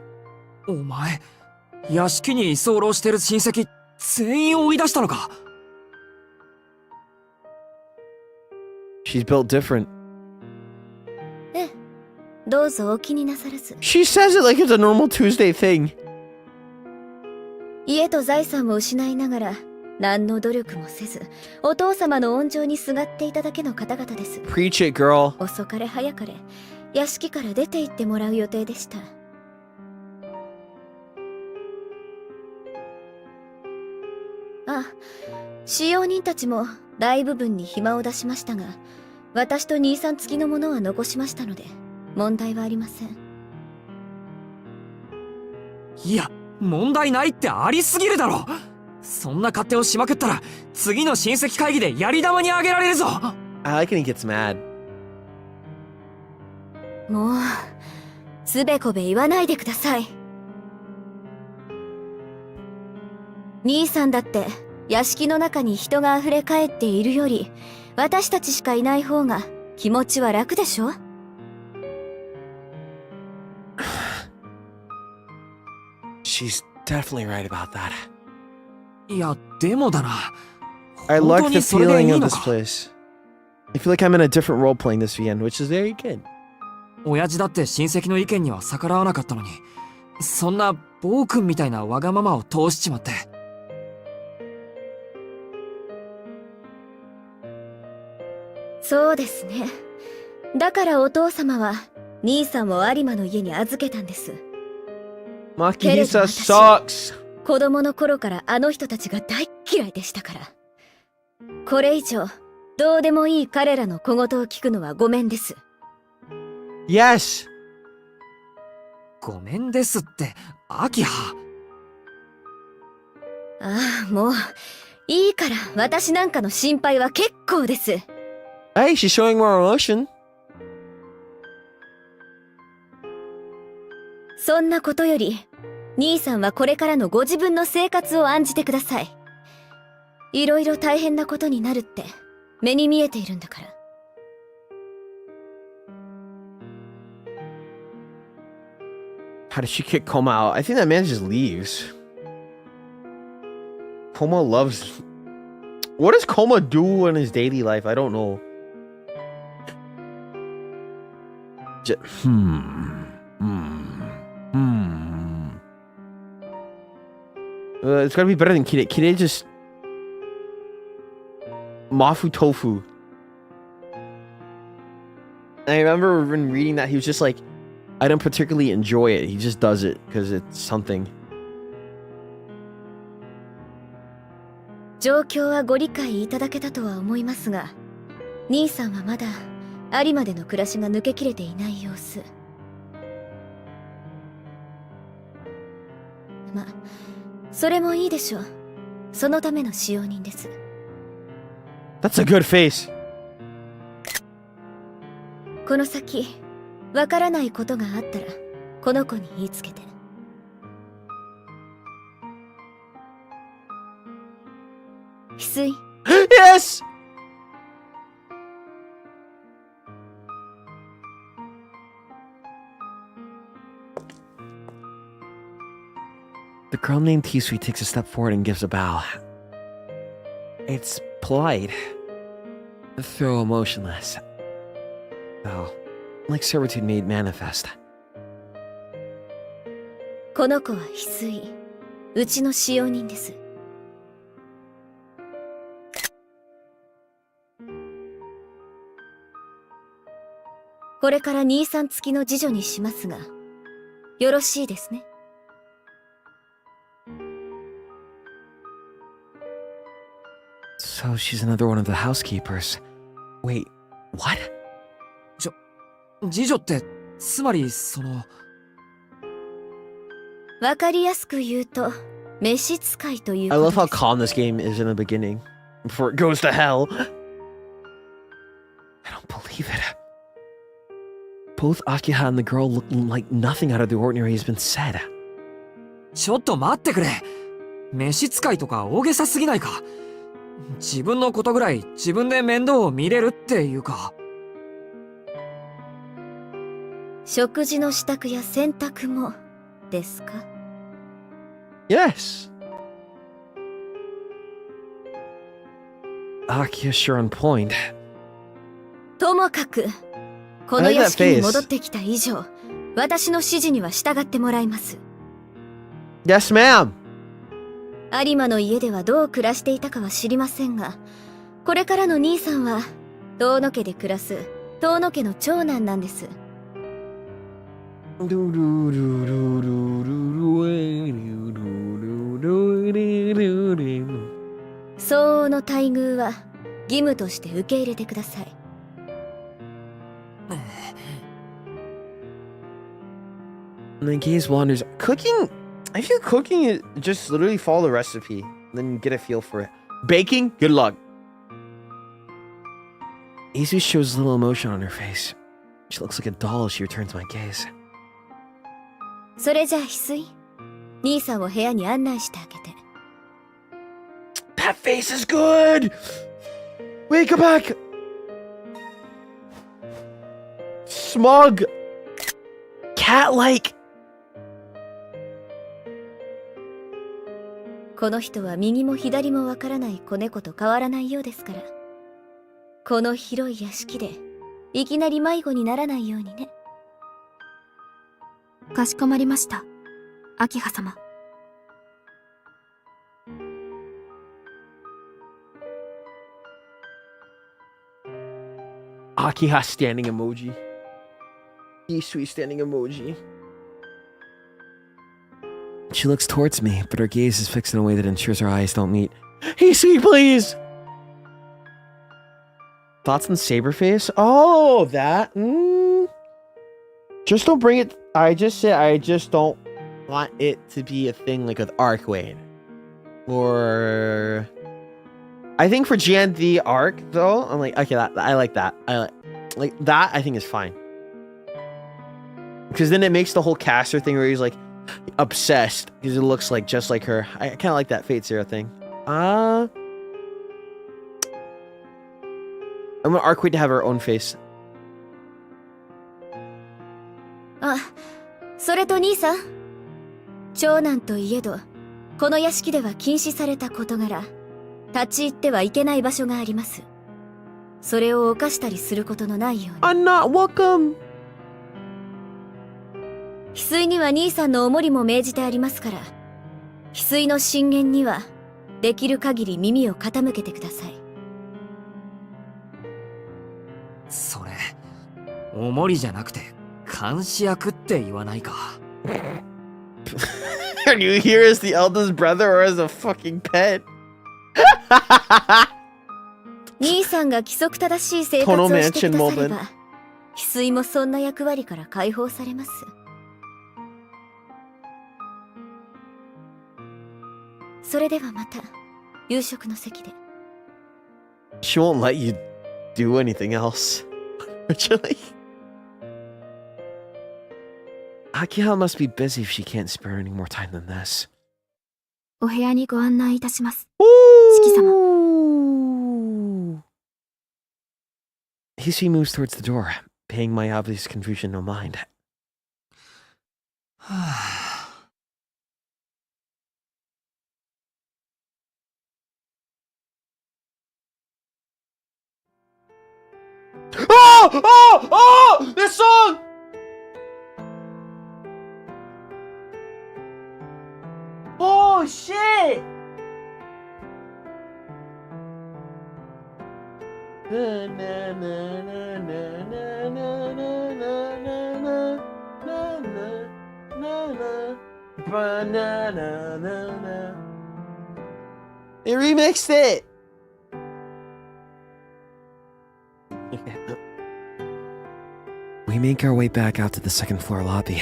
お前、屋敷に居候してる親戚、全員追い出したのか？ She's built different. ええ、どうぞお気になさらず。She says it like it's a normal Tuesday thing. 家と財産を失いながら、何の努力もせず、お父様の温情にすがっていただけの方々です。Preach it, girl. 遅かれ早かれ、屋敷から出て行ってもらう予定でした。あ、使用人たちも大部分に暇を出しましたが、私と兄さん付きのものは残しましたので、問題はありません。いや、問題ないってありすぎるだろ。そんな勝手をしまくったら、次の親戚会議でやり玉にあげられるぞ。I like when he gets mad. もう、つべこべ言わないでください。兄さんだって、屋敷の中に人が溢れ返っているより、私たちしかいない方が気持ちは楽でしょ？She's definitely right about that. いや、でもだな。 I 本 like 当 the にそれで feeling いい of の this か？ place. I feel like I'm in a different role playing this VN, which is very good. 親父だって親戚の意見には逆らわなかったのに、そんな暴君みたいなわがままを通しちまって。そうですね。だからお父様は兄さんを有馬の家に預けたんです。Makihisa sucks. 子供の頃からあの人たちが大嫌いでしたから。これ以上どうでもいい彼らの小言を聞くのはごめんです。Yes. ごめんですって、アキハ。ああ、もういいから私なんかの心配は結構です。Hey, she's showing more emotion. そんなことより、兄さんはこれからのご自分の生活を案じてください。いろいろ大変なことになるって目に見えているんだから。How does she kick Koma out? I think that man just leaves. Koma loves... What does Koma do in his daily life? I don't know. It's gotta be better than Kide. Kide just... Mafu tofu. I remember when reading that, he was just like, I don't particularly enjoy it. He just does it because it's something. 状況はご理解いただけたとは思いますが、兄さんはまだ有馬での暮らしが抜けきれていない様子。ま、それもいいでしょう。そのための使用人です。That's a good face. この先、わからないことがあったら、この子に言いつけて。翡翠。Yes! The girl named TSUKIHIME takes a step forward and gives a bow. It's polite, though emotionless. Though, like servitude made manifest. この子は翡翠。うちの使用人です。これから兄さん付きの次女にしますが、よろしいですね。So she's another one of the housekeepers. Wait, what? 次女って、つまりわかりやすく言うと、召使いという I こ love と how です。 calm this game is in the beginning before it goes to hell. I don't believe it. Both Akiha and the girl look like nothing out of the ordinary has been said. ちょっと待ってくれ。召使いとか大げさすぎないか。自分のことぐらい自分で面倒を見れるっていうか。食事の支度や洗濯もですか？ Yes. Akiha sure on point. ともかく、この I like that 屋敷に face. 戻ってきた以上、私の指示には従ってもらいます。 Yes, ma'am. 有馬の家ではどう暮らしていたかは知りませんが、これからの兄さんは遠野家で暮らす遠野家の長男なんです。相応の待遇は義務として受け入れてください。And the gaze wanders. Cooking, I feel cooking is just literally follow the recipe, then get a feel for it. Baking, good luck. Izu shows little emotion on her face. She looks like a doll as she returns my gaze. それじゃあ翡翠、兄さんを部屋に案内してあげて。 That face is good. Wait, come back. Smug, cat-like. この人は右も左もわからない子猫と変わらないようですから、この広い屋敷でいきなり迷子にならないようにね。かしこまりました、秋葉様。Akiha standing emoji. Sweet standing emoji. She looks towards me, but her gaze is fixed in a way that ensures our eyes don't meet. Sweet, please. Thoughts on Saberface? Oh, that. Just don't bring it. I just don't want it to be a thing like with Arcwade. Or I think for Jan the Arc though, I'm like, okay, I like that. I like that. I think is fine because then it makes the whole caster thing where he's like obsessed because it looks like just like her. I kind of like that Fate Zero thing. I want Arcwade to have her own face. あ、それと兄さん、長男といえどこの屋敷では禁止された事柄、立ち入ってはいけない場所があります。それを犯したりすることのないように。 I'm not welcome. 翡翠には兄さんのお守りも命じてありますから、翡翠の進言にはできる限り耳を傾けてください。それ、おもりじゃなくて監視役って言わないか。Are you here as the eldest brother or as a fucking pet? 兄さんが規則正しい生活をしてくだされば、翡翠もそんな役割から解放されます。それではまた夕食の席で。 She won't let you do anything else. Actually. Akiha must be busy if she can't spare any more time than this. お部屋にご案内いたします、 Shiki様。Hishi moves towards the door, paying my obvious confusion no mind. はぁ。Oh! Oh! Oh! This song! Oh shit! Na, na, na, na, na, na, na, They remixed it. We make our way back out to the second floor lobby.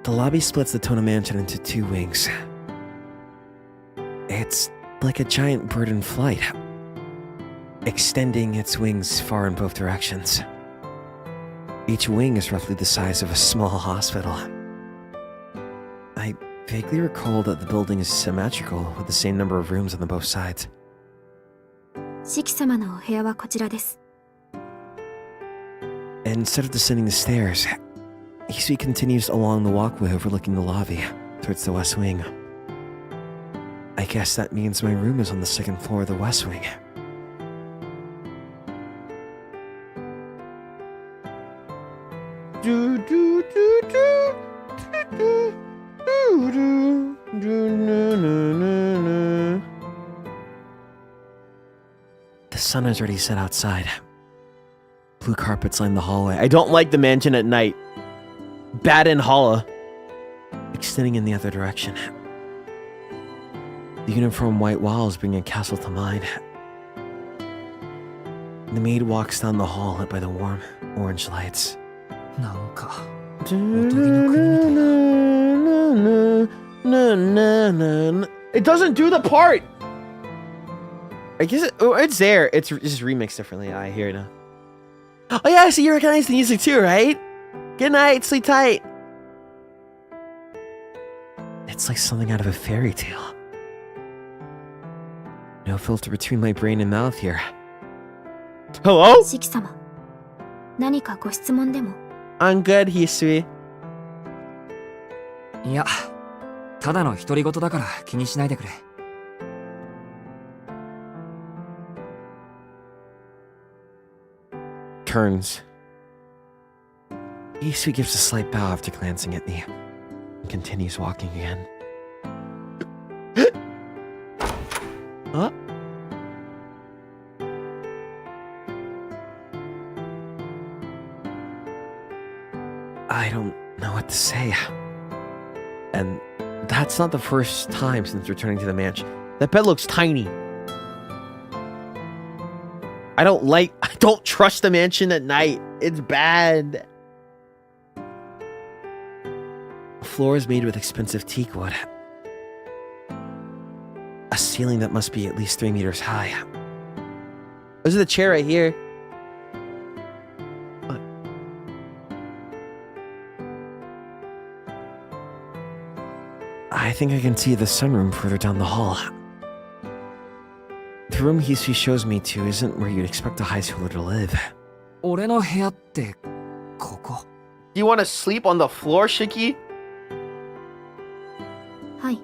The lobby splits the Tono mansion into two wings. It's like a giant bird in flight, extending its wings far in both directions. Each wing is roughly the size of a small hospital. I vaguely recall that the building is symmetrical with the same number of rooms on the both sides. シキ様のお部屋はこちらです。 Instead of descending the stairs, Hisui continues along the walkway overlooking the lobby towards the west wing. I guess that means my room is on the second floor of the west wing. The sun has already set outside. Blue carpets line the hallway. I don't like the mansion at night. Bad in Hala. Extending in the other direction. The uniform white walls bring a castle to mind. The maid walks down the hall lit by the warm orange lights. なんか It doesn't do the part. I guess it's there. It's just remixed differently. I hear it now. Oh yeah, so you recognize the music too, right? Good night, sleep tight. It's like something out of a fairy tale. No filter between my brain and mouth here. Hello? シキ様、何かご質問でも？ I'm good, Hisui. いや、ただの独り言だから気にしないでくれ。Turns. Hisui gives a slight bow after glancing at me and continues walking again. Huh? I don't know what to say. And that's not the first time since returning to the mansion. That bed looks tiny. I don't trust the mansion at night. It's bad. The floor is made with expensive teak wood. A ceiling that must be at least 3 meters high. This is the chair right here. What? I think I can see the sunroom further down the hall. The room Hisui shows me to isn't where you'd expect a high schooler to live. 俺の部屋ってここ。 Do you want to sleep on the floor, Shiki? はい。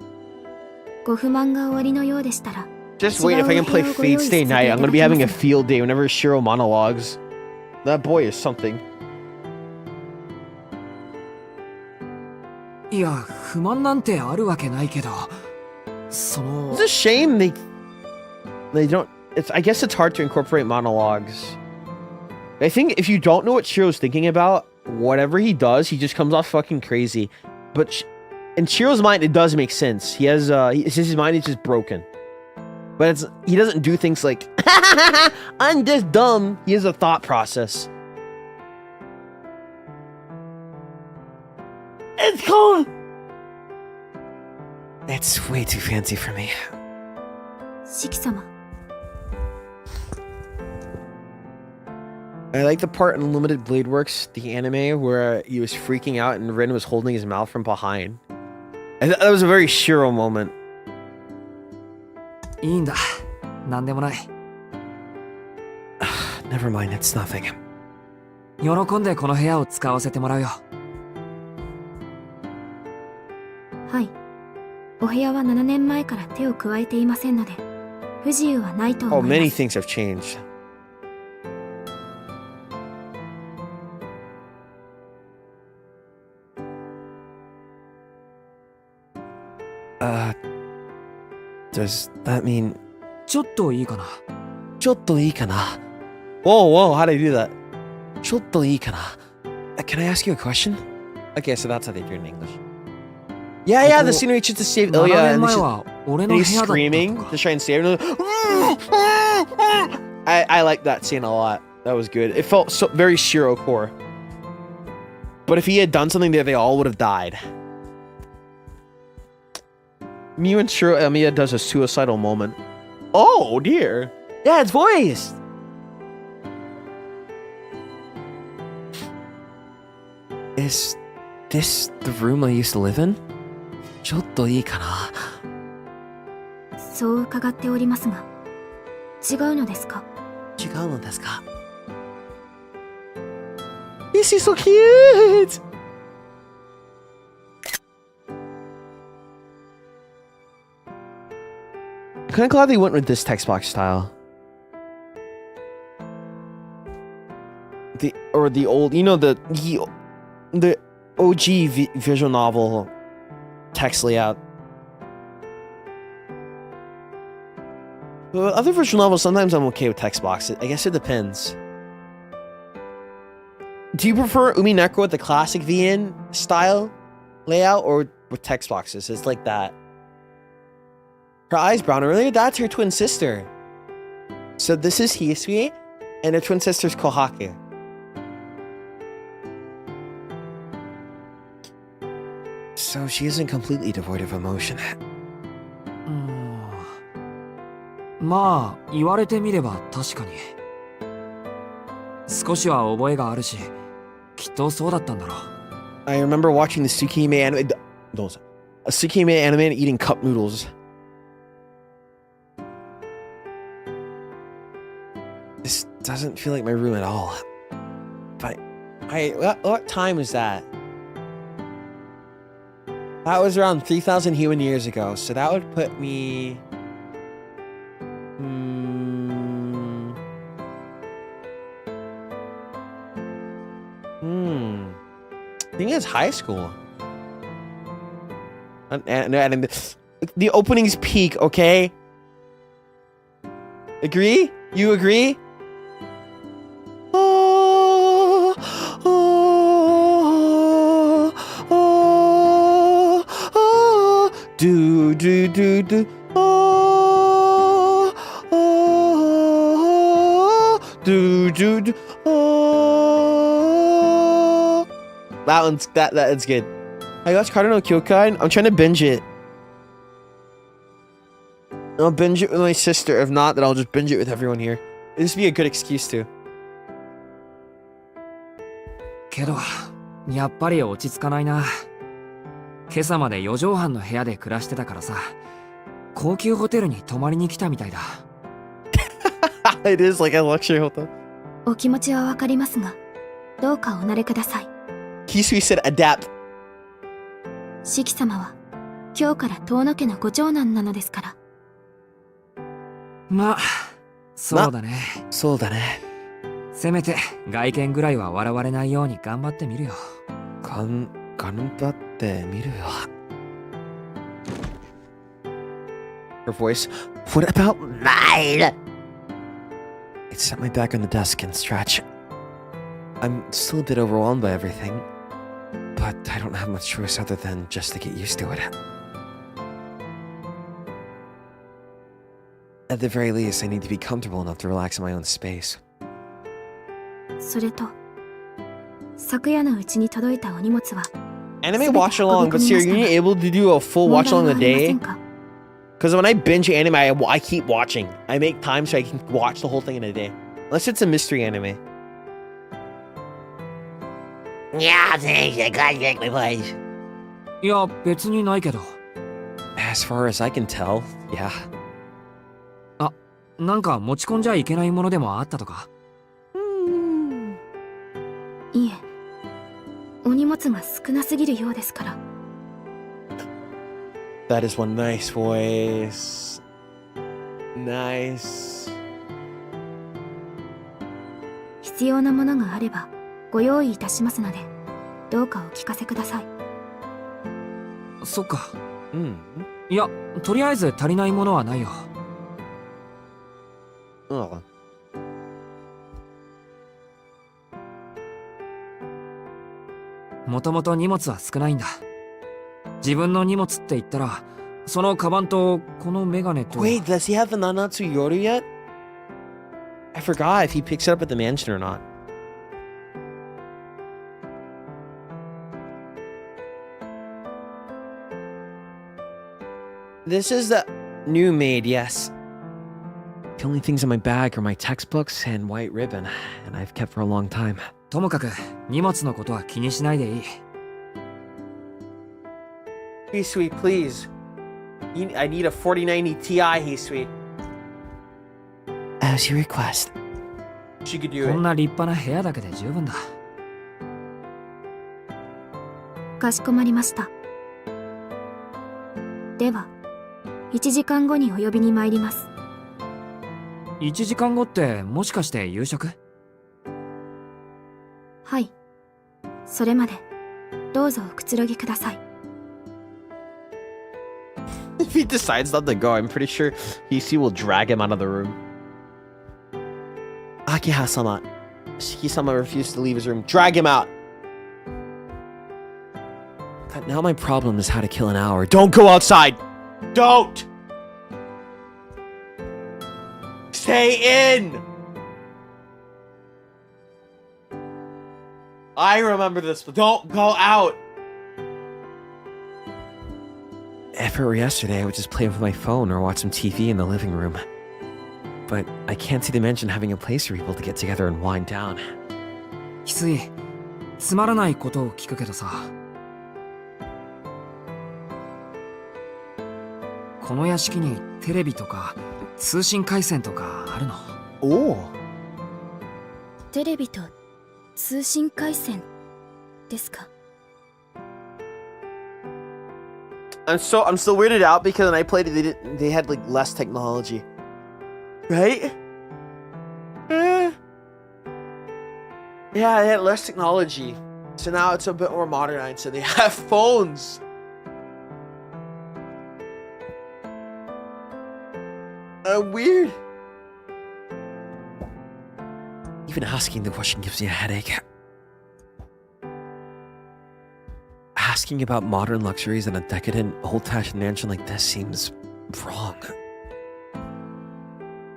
ご不満が終わりのようでしたら。 Just wait, if I can play Fate Stay Night, I'm gonna be having a field day whenever Shiro monologues. That boy is something. いや、不満なんてあるわけないけど、その。 It's a shame they don't. I guess it's hard to incorporate monologues. I think if you don't know what Shiro's thinking about, whatever he does, he just comes off fucking crazy. But in Shiro's mind, it does make sense. He has his mind is just broken. But he doesn't do things like I'm just dumb. He has a thought process. It's cold. It's way too fancy for me. シキ様。 I like the part in Unlimited Blade Works, the anime, where he was freaking out and Rin was holding his mouth from behind. That was a very Shiro moment. いいんだ。なんでもない。 Never mind, it's nothing. 喜んでこの部屋を使わせてもらうよ。はい。お部屋は7年前から手を加えていませんので、不自由はないと思います。 Oh, many things have changed. Does that mean... ちょっといいかな。ちょっといいかな。 Whoa, how do I do that? ちょっといいかな. Can I ask you a question? Okay, so that's how they do it in English. Yeah, the scene where he tries to save Ilya and, 前は俺の and 部 he's 屋だった screaming とか to try and save him. I like that scene a lot. That was good. It felt so very Shiro core. But if he had done something there, they all would have died. Miu and Shiro Emiya does a suicidal moment. Oh dear. Yeah, it's voiced. Is this the room I used to live in? ちょっといいかな? そう伺っておりますが、違うのですか? 違うのですか? This is so cute. I'm kind of glad they went with this text box style. The old, you know, the OG visual novel text layout. But other visual novels, sometimes I'm okay with text boxes. I guess it depends. Do you prefer Umineko with the classic VN style layout or with text boxes? It's like that. Her eyes brown earlier, that's her twin sister. So this is Hisui, and her twin sister's Kohake. So she isn't completely devoid of emotion. まあ、言われてみれば確かに。少しは覚えがあるし、きっとそうだったんだろう。I remember watching the Tsukihime anime. A Tsukihime anime and eating cup noodles. This doesn't feel like my room at all. But what time was that? That was around 3,000 human years ago, so that would put me... I think it's high school. And the opening's peak, okay? Agree? You agree? Do do do do. Do do do. That's good. I watched Karano Kyokai. I'm trying to binge it. I'll binge it with my sister. If not, then I'll just binge it with everyone here. This would be a good excuse to. けど、やっぱり落ち着かないな。今朝まで4畳半の部屋で暮らしてたからさ、高級ホテルに泊まりに来たみたいだ。It is like a luxury hotel. お気持ちはわかりますが、どうかお慣れください。Hisui said adapt. 四季様は今日から遠野家のご長男なのですから。まあ、そうだね。そうだね。せめて外見ぐらいは笑われないように頑張ってみるよ。頑張ってみるよ。Her voice. What about mine? It set my back on the desk and stretch. I'm still a bit overwhelmed by everything, but I don't have much choice other than just to get used to it. At the very least, I need to be comfortable enough to relax in my own space. それと、昨夜のうちに届いたお荷物は Anime watch along, but Siri, are you able to do a full watch along a day? Because when I binge anime, I keep watching. I make time so I can watch the whole thing in a day. Unless it's a mystery anime. Yeah, thanks. I gotta take my place. いや、別にないけど。As far as I can tell, yeah. あ、なんか持ち込んじゃいけないものでもあったとか？いえ、お荷物が少なすぎるようですから。That is one nice voice. Nice. 必要なものがあればご用意いたしますので、どうかお聞かせください。そっか。いや、とりあえず足りないものはないよ。もともと荷物は少ないんだ。自分の荷物って言ったら、そのカバンとこのメガネと。 Wait, does he have the Nanatsu Yoru yet? I forgot if he picks it up at the mansion or not. This is the new maid, yes. The only things in my bag are my textbooks and white ribbon, and I've kept for a long time. ともかく荷物のことは気にしないでいい。Hey, sweet, please. I need a 4090 Ti, hey, sweet. As you request. She could do こん it. な立派な部屋だけで十分だ。かしこまりました。では、1時間後にお呼びに参ります。1時間後ってもしかして夕食？はい。それまで、どうぞおくつろぎください。If he decides not to go, I'm pretty sure Hisui will drag him out of the room. Akiha-sama. Shiki-sama refused to leave his room. Drag him out! But now my problem is how to kill an hour. Don't go outside! Don't! Stay in! I remember this, but don't go out! If it were yesterday, I would just play with my phone or watch some TV in the living room. But I can't see them mention having a place for people to get together and wind down. 翡翠、つまらないことを聞くけどさ。この屋敷にテレビとか通信回線とかあるの？おお。テレビと通信回線ですか？ I'm still weirded out because when I played it, they had like less technology, right? Yeah, they had less technology, so now it's a bit more modernized. So they have phones. Weird. Even asking the question gives me a headache. Asking about modern luxuries in a decadent, old-fashioned mansion like this seems wrong.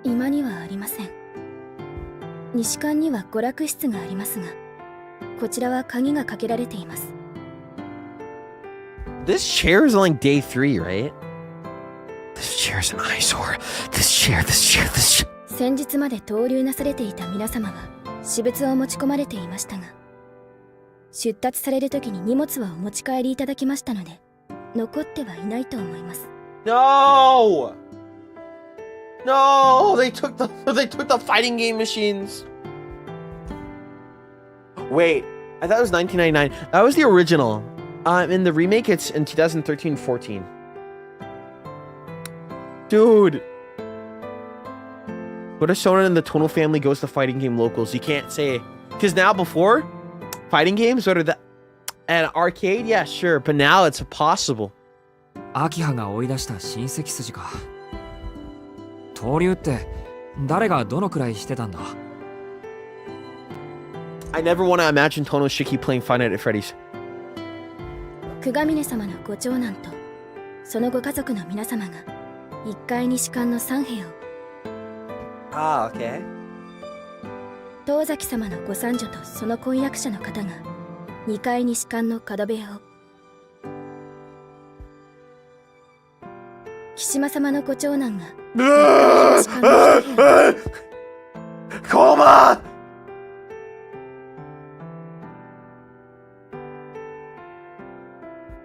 今にはありません。西館には娯楽室がありますが、こちらは鍵がかけられています。This chair is on like day 3, right? This chair's an eyesore. This chair. 先日まで逗留なされていた皆様は私物を持ち込まれていましたが、出立される時に荷物はお持ち帰りいただきましたので、残ってはいないと思います。No! No! They took the fighting game machines. Wait, I thought it was 1999. That was the original. In the remake, it's in 2013-14. Dude. What if Shonen and the Tono family goes to fighting game locals? You can't say. Because now before, fighting games, what are that? An arcade? Yeah, sure. But now it's possible. Akiha が追い出した親戚筋か。闘竜って誰がどのくらいしてたんだ？ I never want to imagine Tono Shiki playing Five Nights at Freddy's. 久我峰様のご長男とそのご家族の皆様が1階に士官の3部屋を。Ah, okay. 遠崎様のご三女とその婚約者の方が2階に士官の角部屋を。木島様のご長男が士官の1部屋を。Koma!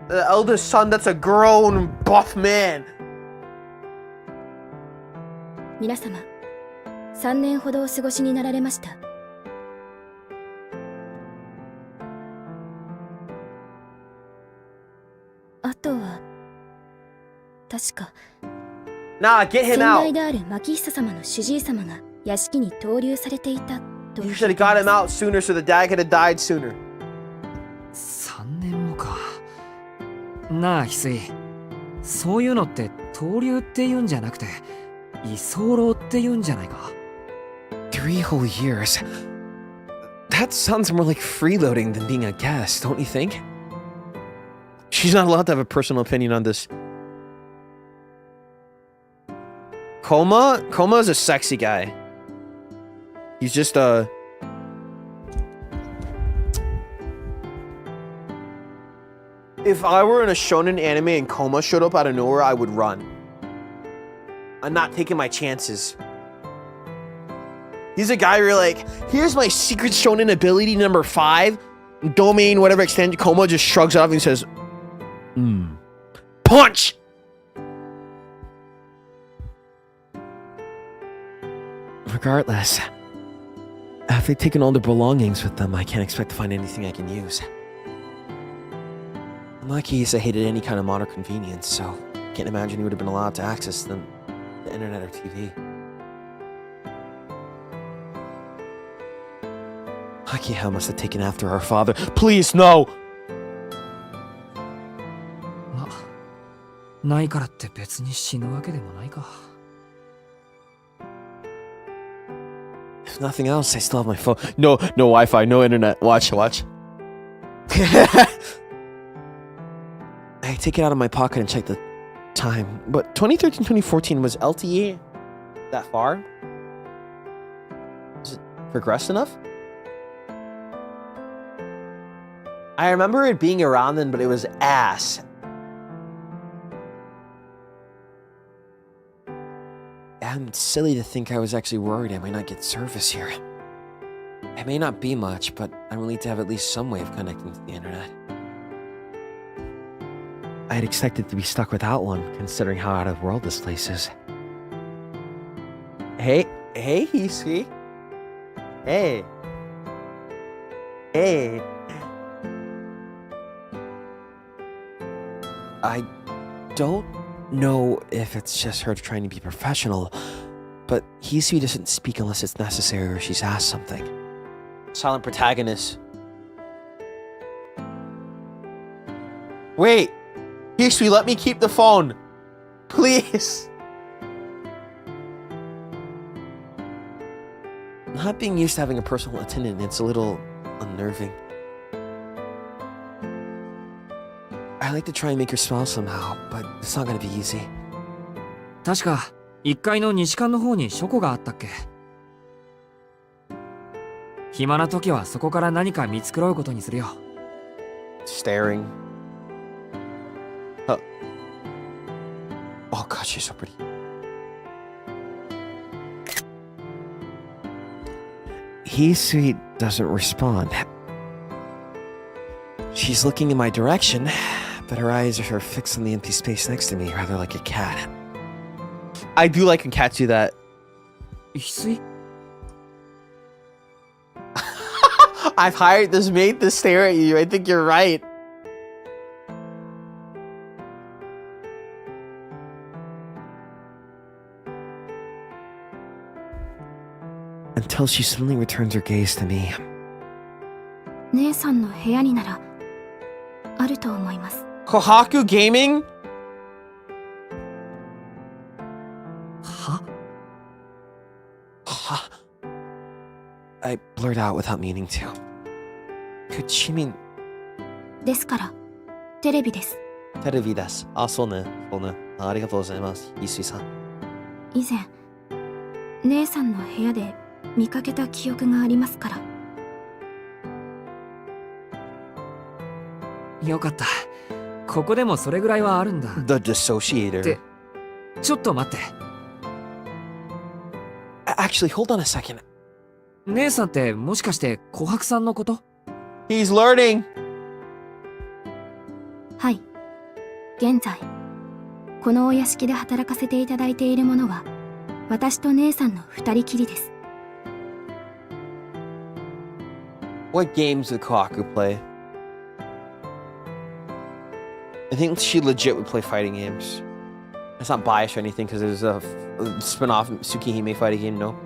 The eldest son, that's a grown buff man. 皆様、3年ほどお過ごしになられました。あとは確か Nah, get him 先代 out. である牧久様の主治医様が屋敷に逗留されていたと。 You should have got him out sooner so the dad could have died sooner. 3年もか。なあ翡翠、そういうのって闘竜って言うんじゃなくて居候って言うんじゃないか。 3 whole years. That sounds more like freeloading than being a guest, don't you think? She's not allowed to have a personal opinion on this. Koma is a sexy guy. He's just if I were in a shonen anime and Koma showed up out of nowhere, I would run. I'm not taking my chances. He's a guy where you're like, here's my secret shonen ability number 5. Domain, whatever extent. Koma just shrugs it off and says, punch! Regardless, after they've taken all their belongings with them, I can't expect to find anything I can use. Lucky I hated any kind of modern convenience, so can't imagine he would have been allowed to access the internet or TV. Akiha must have taken after our father. Please, no! ないからって別に死ぬわけでもないか。If nothing else, I still have my phone. No Wi-Fi, no internet. Watch. I take it out of my pocket and check the time. But 2013-2014 was LTE that far? Is it progressed enough? I remember it being around then, but it was ass. I'm silly to think I was actually worried I might not get service here. It may not be much, but I'm relieved to have at least some way of connecting to the internet. I had expected to be stuck without one, considering how out of world this place is. Hey, Hisui. Hey. I don't know if it's just her trying to be professional, but Hisui doesn't speak unless it's necessary or she's asked something. Silent protagonist. Wait! Hisui, let me keep the phone! Please! Not being used to having a personal attendant, it's a little unnerving. I like to try and make her smile somehow, but it's not gonna be easy. 確か1階の西館の方に書庫があったっけ。暇な時はそこから何か見繕うことにするよ。Staring. Oh god, she's so pretty. Hisui doesn't respond. She's looking in my direction, but her eyes are fixed on the empty space next to me, rather like a cat. I do like when cats do that. Hisui? I've hired this maid to stare at you. I think you're right. Until she suddenly returns her gaze to me. 姉さんの部屋にならあると思います。Kohaku Gaming? は? I blurred out without meaning to. Could she mean... ですからテレビです。テレビです。あ、そうね。そうね。ありがとうございます。Hisuiさん。以前姉さんの部屋で見かけた記憶がありますから。よかった。ここでもそれぐらいはあるんだ。The Dissociator. ってちょっと待って。Actually, hold on a second. 姉さんってもしかして琥珀さんのこと？ He's learning. はい。現在このお屋敷で働かせていただいているものは私と姉さんの二人きりです。What games did Kohaku play? I think she legit would play fighting games. It's not biased or anything because there's a spin-off TSUKIHIME fighting game, no?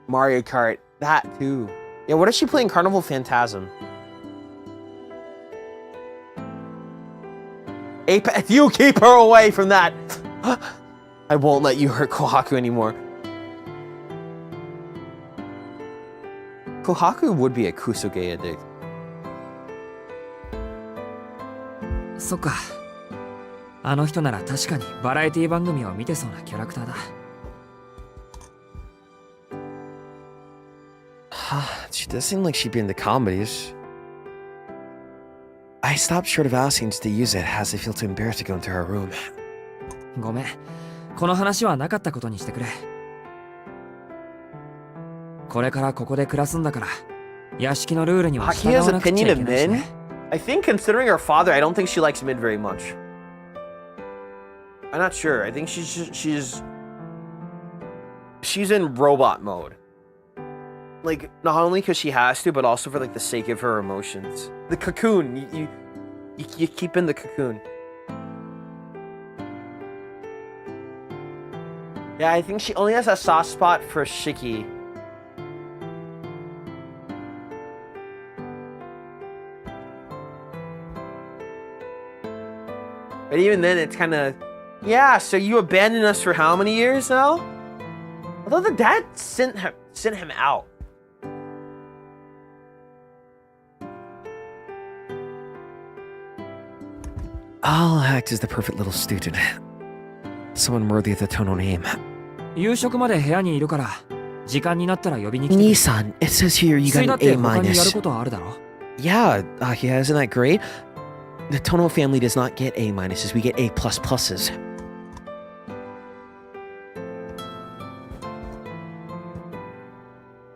Mario Kart, that too. Yeah, what is she playing? Carnival Phantasm. Apex, you keep her away from that! I won't let you hurt Kohaku anymore. Kohaku would be a Kusuge addict. そっか。あの人なら確かにバラエティ番組を見てそうなキャラクターだ。She does seem like she'd be into comedies. I stopped short of asking to use it as I feel too embarrassed to go into her room. ごめん。この話はなかったことにしてくれ。これからここで暮らすんだから、屋敷のルールには従 Akiha's わなくちゃい opinion け of ないし Min? ね。I think considering her father, I don't think she likes Min very much. I'm not sure. I think she's in robot mode. Like, not only because she has to, but also for like the sake of her emotions. The cocoon. You keep in the cocoon. Yeah, I think she only has a soft spot for Shiki. But even then, it's kind of... Yeah, so you abandoned us for how many years now? Although the dad sent him out. I'll act as the perfect little student. Someone worthy of the Tono name. 夕食まで部屋にいるから、時間になったら呼びに来て。Nissan, it says here you got an A-. 他にやることはあるだろ? Yeah, Akiha, isn't that great? The Tono family does not get A-, we get A++s.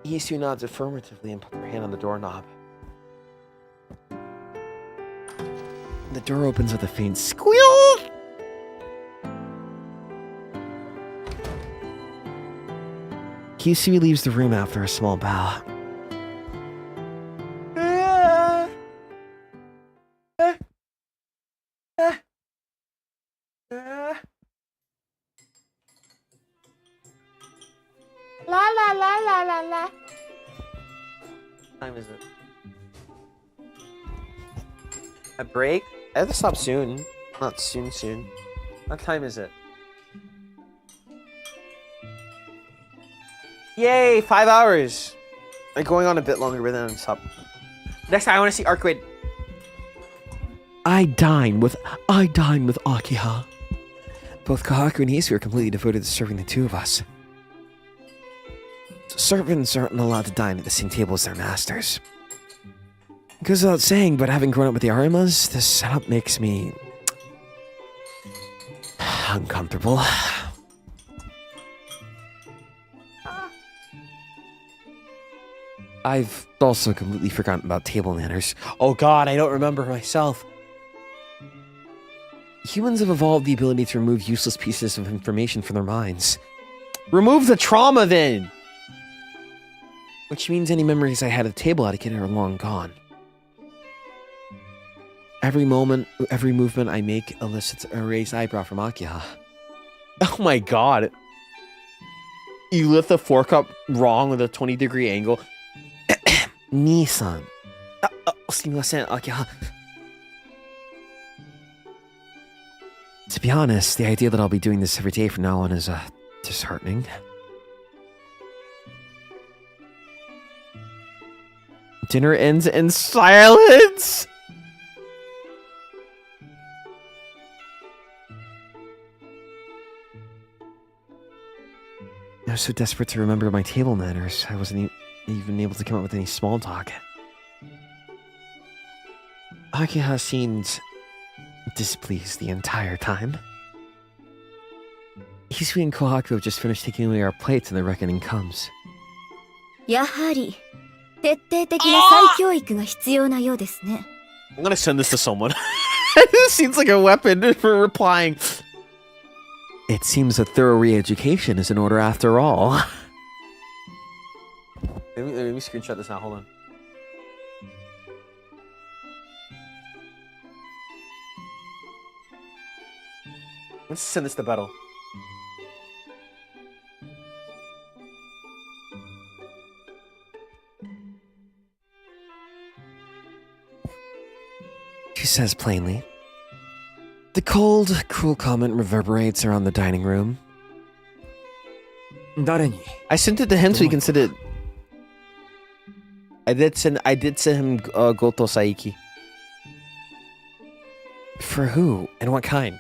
Yisu nods affirmatively and puts her hand on the doorknob. The door opens with a faint squeal. Kyusui leaves the room after a small bow. La la la la la la. What time is it? A break? I have to stop soon. Not soon. What time is it? Yay! 5 hours! I'm going on a bit longer, but then I'm stop. Next time I want to see Arcade. I dine with Akiha. Both Kohaku and Isu are completely devoted to serving the two of us. Servants aren't allowed to dine at the same table as their masters. Goes without saying, but having grown up with the Arimas, this setup makes me uncomfortable. I've also completely forgotten about table manners. Oh god, I don't remember myself. Humans have evolved the ability to remove useless pieces of information from their minds. Remove the trauma then! Which means any memories I had of table etiquette are long gone. Every movement I make elicits a raised eyebrow from Akiha. Oh my god. You lift the fork up wrong with a 20-degree angle. Nissan. Sumimasen, Akiha. To be honest, the idea that I'll be doing this every day from now on is disheartening. Dinner ends in silence! I was so desperate to remember my table manners, I wasn't even able to come up with any small talk. Akiha seemed displeased the entire time. Isu and Kohaku have just finished taking away our plates and the reckoning comes. やはり徹底的な再教育が必要なようですね。 I'm gonna send this to someone. This seems like a weapon for replying. It seems a thorough re-education is in order after all. Let me screenshot this now, hold on. Let's send this to Battle. She says plainly. The cold, cruel comment reverberates around the dining room. 誰に? I sent it to him so he can send it. I did send him Goto Saiki. For who and what kind?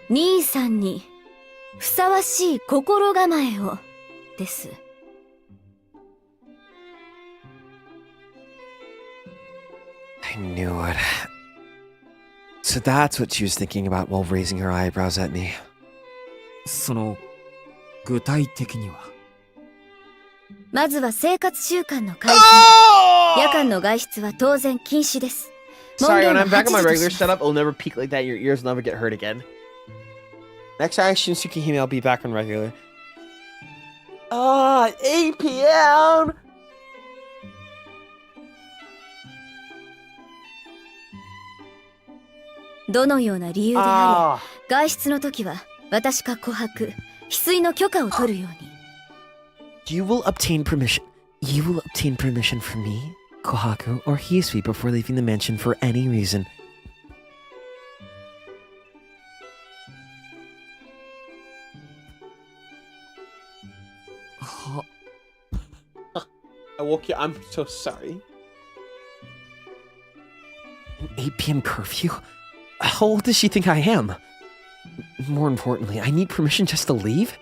兄さんにふさわしい心構えをです。I knew it. So that's what she was thinking about while raising her eyebrows at me. その具体的には。まずは生活習慣の改善。夜間の外出は当然禁止です。Sorry, when I'm back on my regular setup, it'll never peak like that. Your ears will never get hurt again. Next action, TSUKIHIME, I'll be back on regular. 8 p.m. どのような理由であれ、外出の時は私か琥珀、翡翠の許可を取るように。You will obtain permission. You will obtain permission from me, Kohaku, or Hisui before leaving the mansion for any reason. I woke you. I'm so sorry. An 8 p.m. curfew? How old does she think I am? More importantly, I need permission just to leave?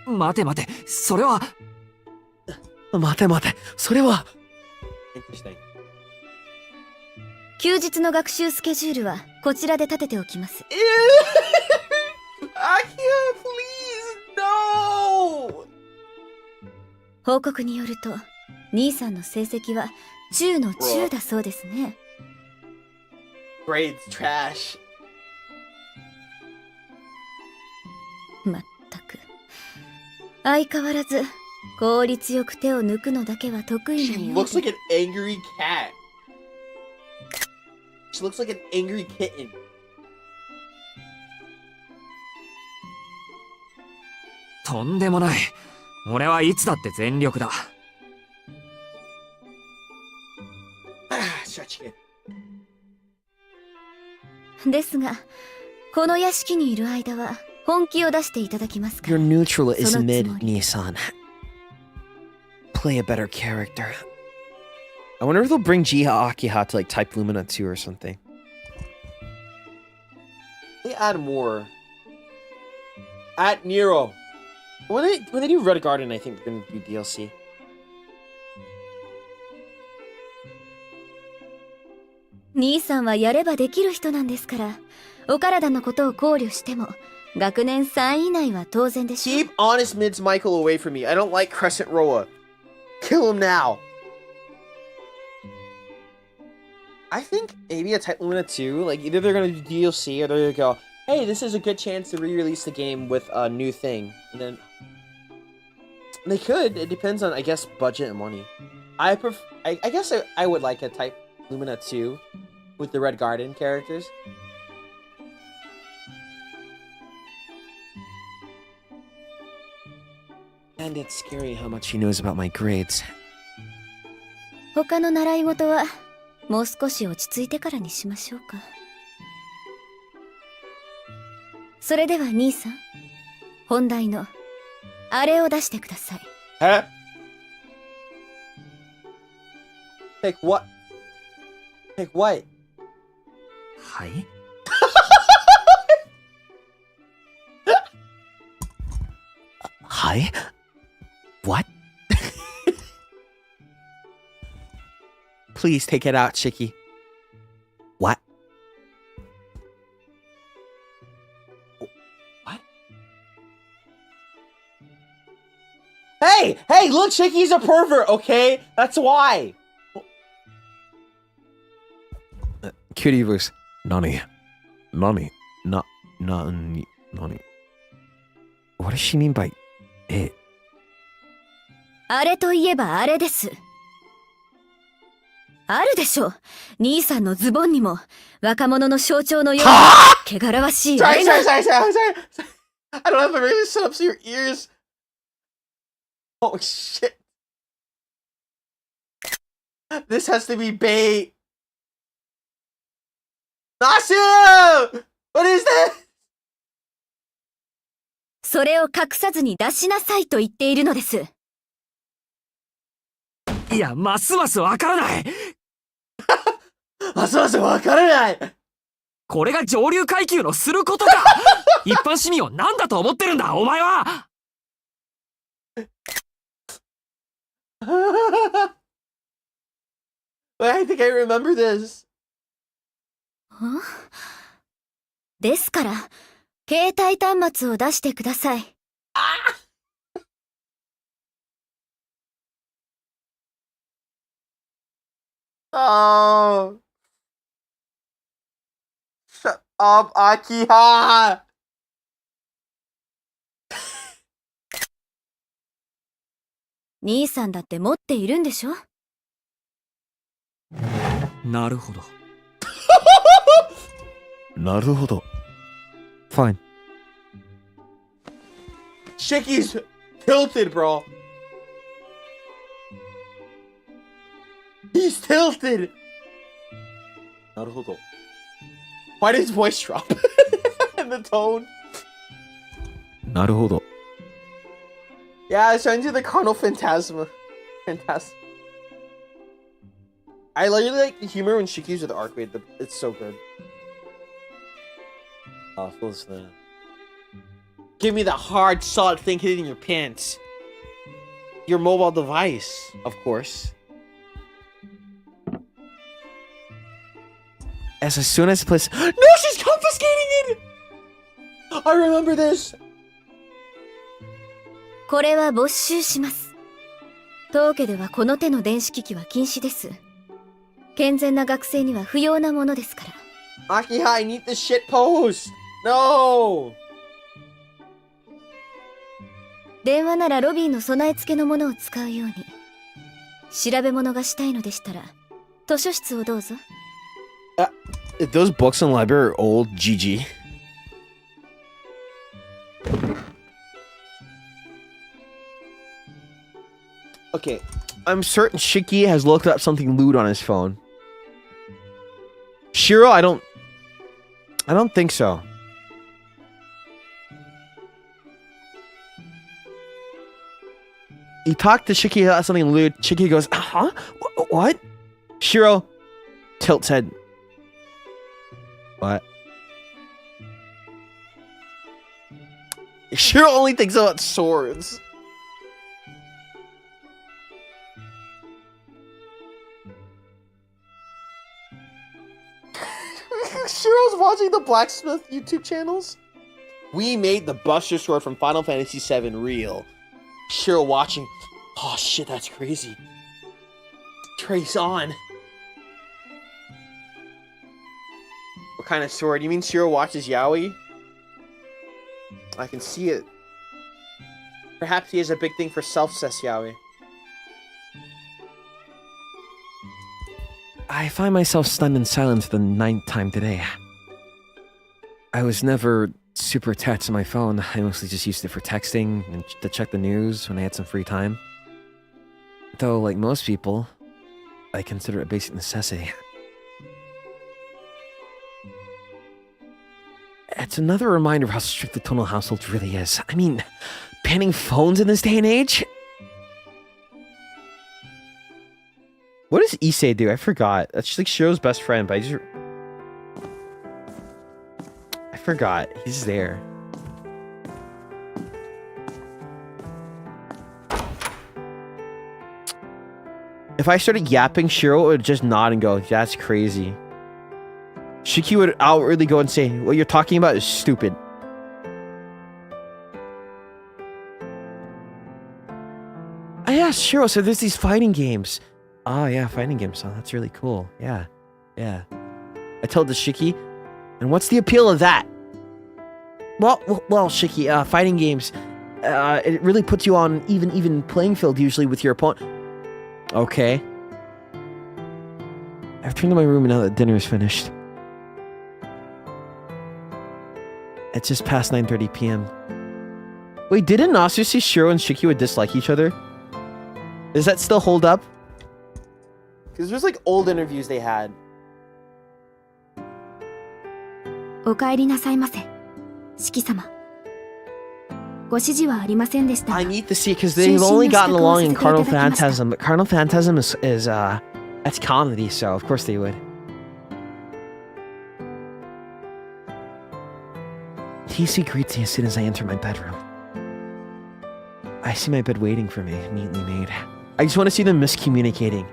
待て待て、それは。待て待て、それは。Interesting. 休日の学習スケジュールはこちらで立てておきます。Akiha, please, no! 報告によると、兄さんの成績は中の中だそうですね。Grades trash. まったく。相変わらず効率よく手を抜くのだけは得意なようで。She looks like an angry cat. She looks like an angry kitten. とんでもない。俺はいつだって全力だ。ですが、この屋敷にいる間は本気を出していただきますか Your ら。neutral is mid, Nissan. Play a better character. I wonder if they'll bring Akiha to like Type Lumina 2 or something. They add more. At Nero. When they do Red Garden, I think they're gonna do DLC. 兄さんはやればできる人なんですから、お体のことを考慮しても、学年3位以内は当然でしょう。Keep honest mids Michael away from me. I don't like Crescent Roa. Kill him now. I think maybe a Type Lumina 2, like either they're gonna do DLC or they're gonna go, hey, this is a good chance to re-release the game with a new thing. And then they could. It depends on, I guess, budget and money. I guess I would like a Type Lumina 2 with the Red Garden characters. And it's scary how much she knows about my grades. 他の習い事はもう少し落ち着いてからにしましょうか。それでは兄さん、本題のあれを出してください。Huh? Take what? Take what? はい。Hi? What? Please take it out, Shiki. What? What? Hey! Hey, look, Shiki's a pervert, okay? That's why! Kiribus. Nani? Nani? Nani? What does she mean by it? あれといえばあれです。あるでしょ。兄さんのズボンにも若者の象徴のような汚らわしいあれが。Sorry. I don't have the radio set up so your ears. Oh shit. This has to be bait. Nasu! What is this? それを隠さずに出しなさいと言っているのです。いや、ますますわからない。ますますわからない。これが上流階級のすることか。一般市民を何だと思ってるんだお前は。I think I remember this. ですから携帯端末を出してください。Oh. Shut up, Akiha! 兄さんだって持っているんでしょ。なるほど。なるほど。Fine. Shiki's tilted, bro. He's tilted. なるほど。Why did his voice drop? And the tone. なるほど。Yeah, I was trying to do the carnal phantasma. Fantastic. I literally like the humor when Shiki's with the arc raid. It's so good. Oh, feels that. Give me the hard, solid thing hitting your pants. Your mobile device, of course. As soon as place. No, she's confiscating it! I remember this. これは没収します。当家ではこの手の電子機器は禁止です。健全な学生には不要なものですから。Akiha, I need this shit post. No. 電話ならロビーの備え付けのものを使うように。調べ物がしたいのでしたら、図書室をどうぞ。Those books in the library are old. GG. Okay. I'm certain Shiki has looked up something lewd on his phone. Shiro, I don't think so. He talked to Shiki about something lewd. Shiki goes, huh? What? Shiro tilts head. What? Shiro only thinks about swords. Shiro's watching the blacksmith YouTube channels. We made the Buster Sword from Final Fantasy VII real. Shiro watching. Oh shit, that's crazy. Trace on. What kind of sword? You mean Shiro watches Yaoi? I can see it. Perhaps he has a big thing for self, says Yaoi. I find myself stunned in silence for the 9th time today. I was never super attached to my phone. I mostly just used it for texting and to check the news when I had some free time. Though, like most people, I consider it a basic necessity. It's another reminder of how strict the Tono household really is. I mean, banning phones in this day and age? What does Issei do? I forgot. That's just like Shiro's best friend, but I forgot. He's there. If I started yapping, Shiro would just nod and go, that's crazy. Shiki would outwardly go and say, what you're talking about is stupid. Oh yeah, Shiro, so there's these fighting games. Oh yeah, fighting games. Oh, that's really cool. Yeah. Yeah. I told the Shiki, and what's the appeal of that? Well, Shiki, fighting games, it really puts you on even playing field usually with your opponent. Okay. I've returned to my room now that dinner is finished. It's just past 9:30 p.m. Wait, didn't Nasu say Shiro and Shiki would dislike each other? Does that still hold up? Because there's like old interviews they had. お帰りなさいませ、四季様。ご指示はありませんでした。 I need to see because they've only gotten along in Carnal Phantasm, but Carnal Phantasm is that's comedy, so of course they would. TC greets me as soon as I enter my bedroom. I see my bed waiting for me, neatly made. I just want to see them miscommunicating.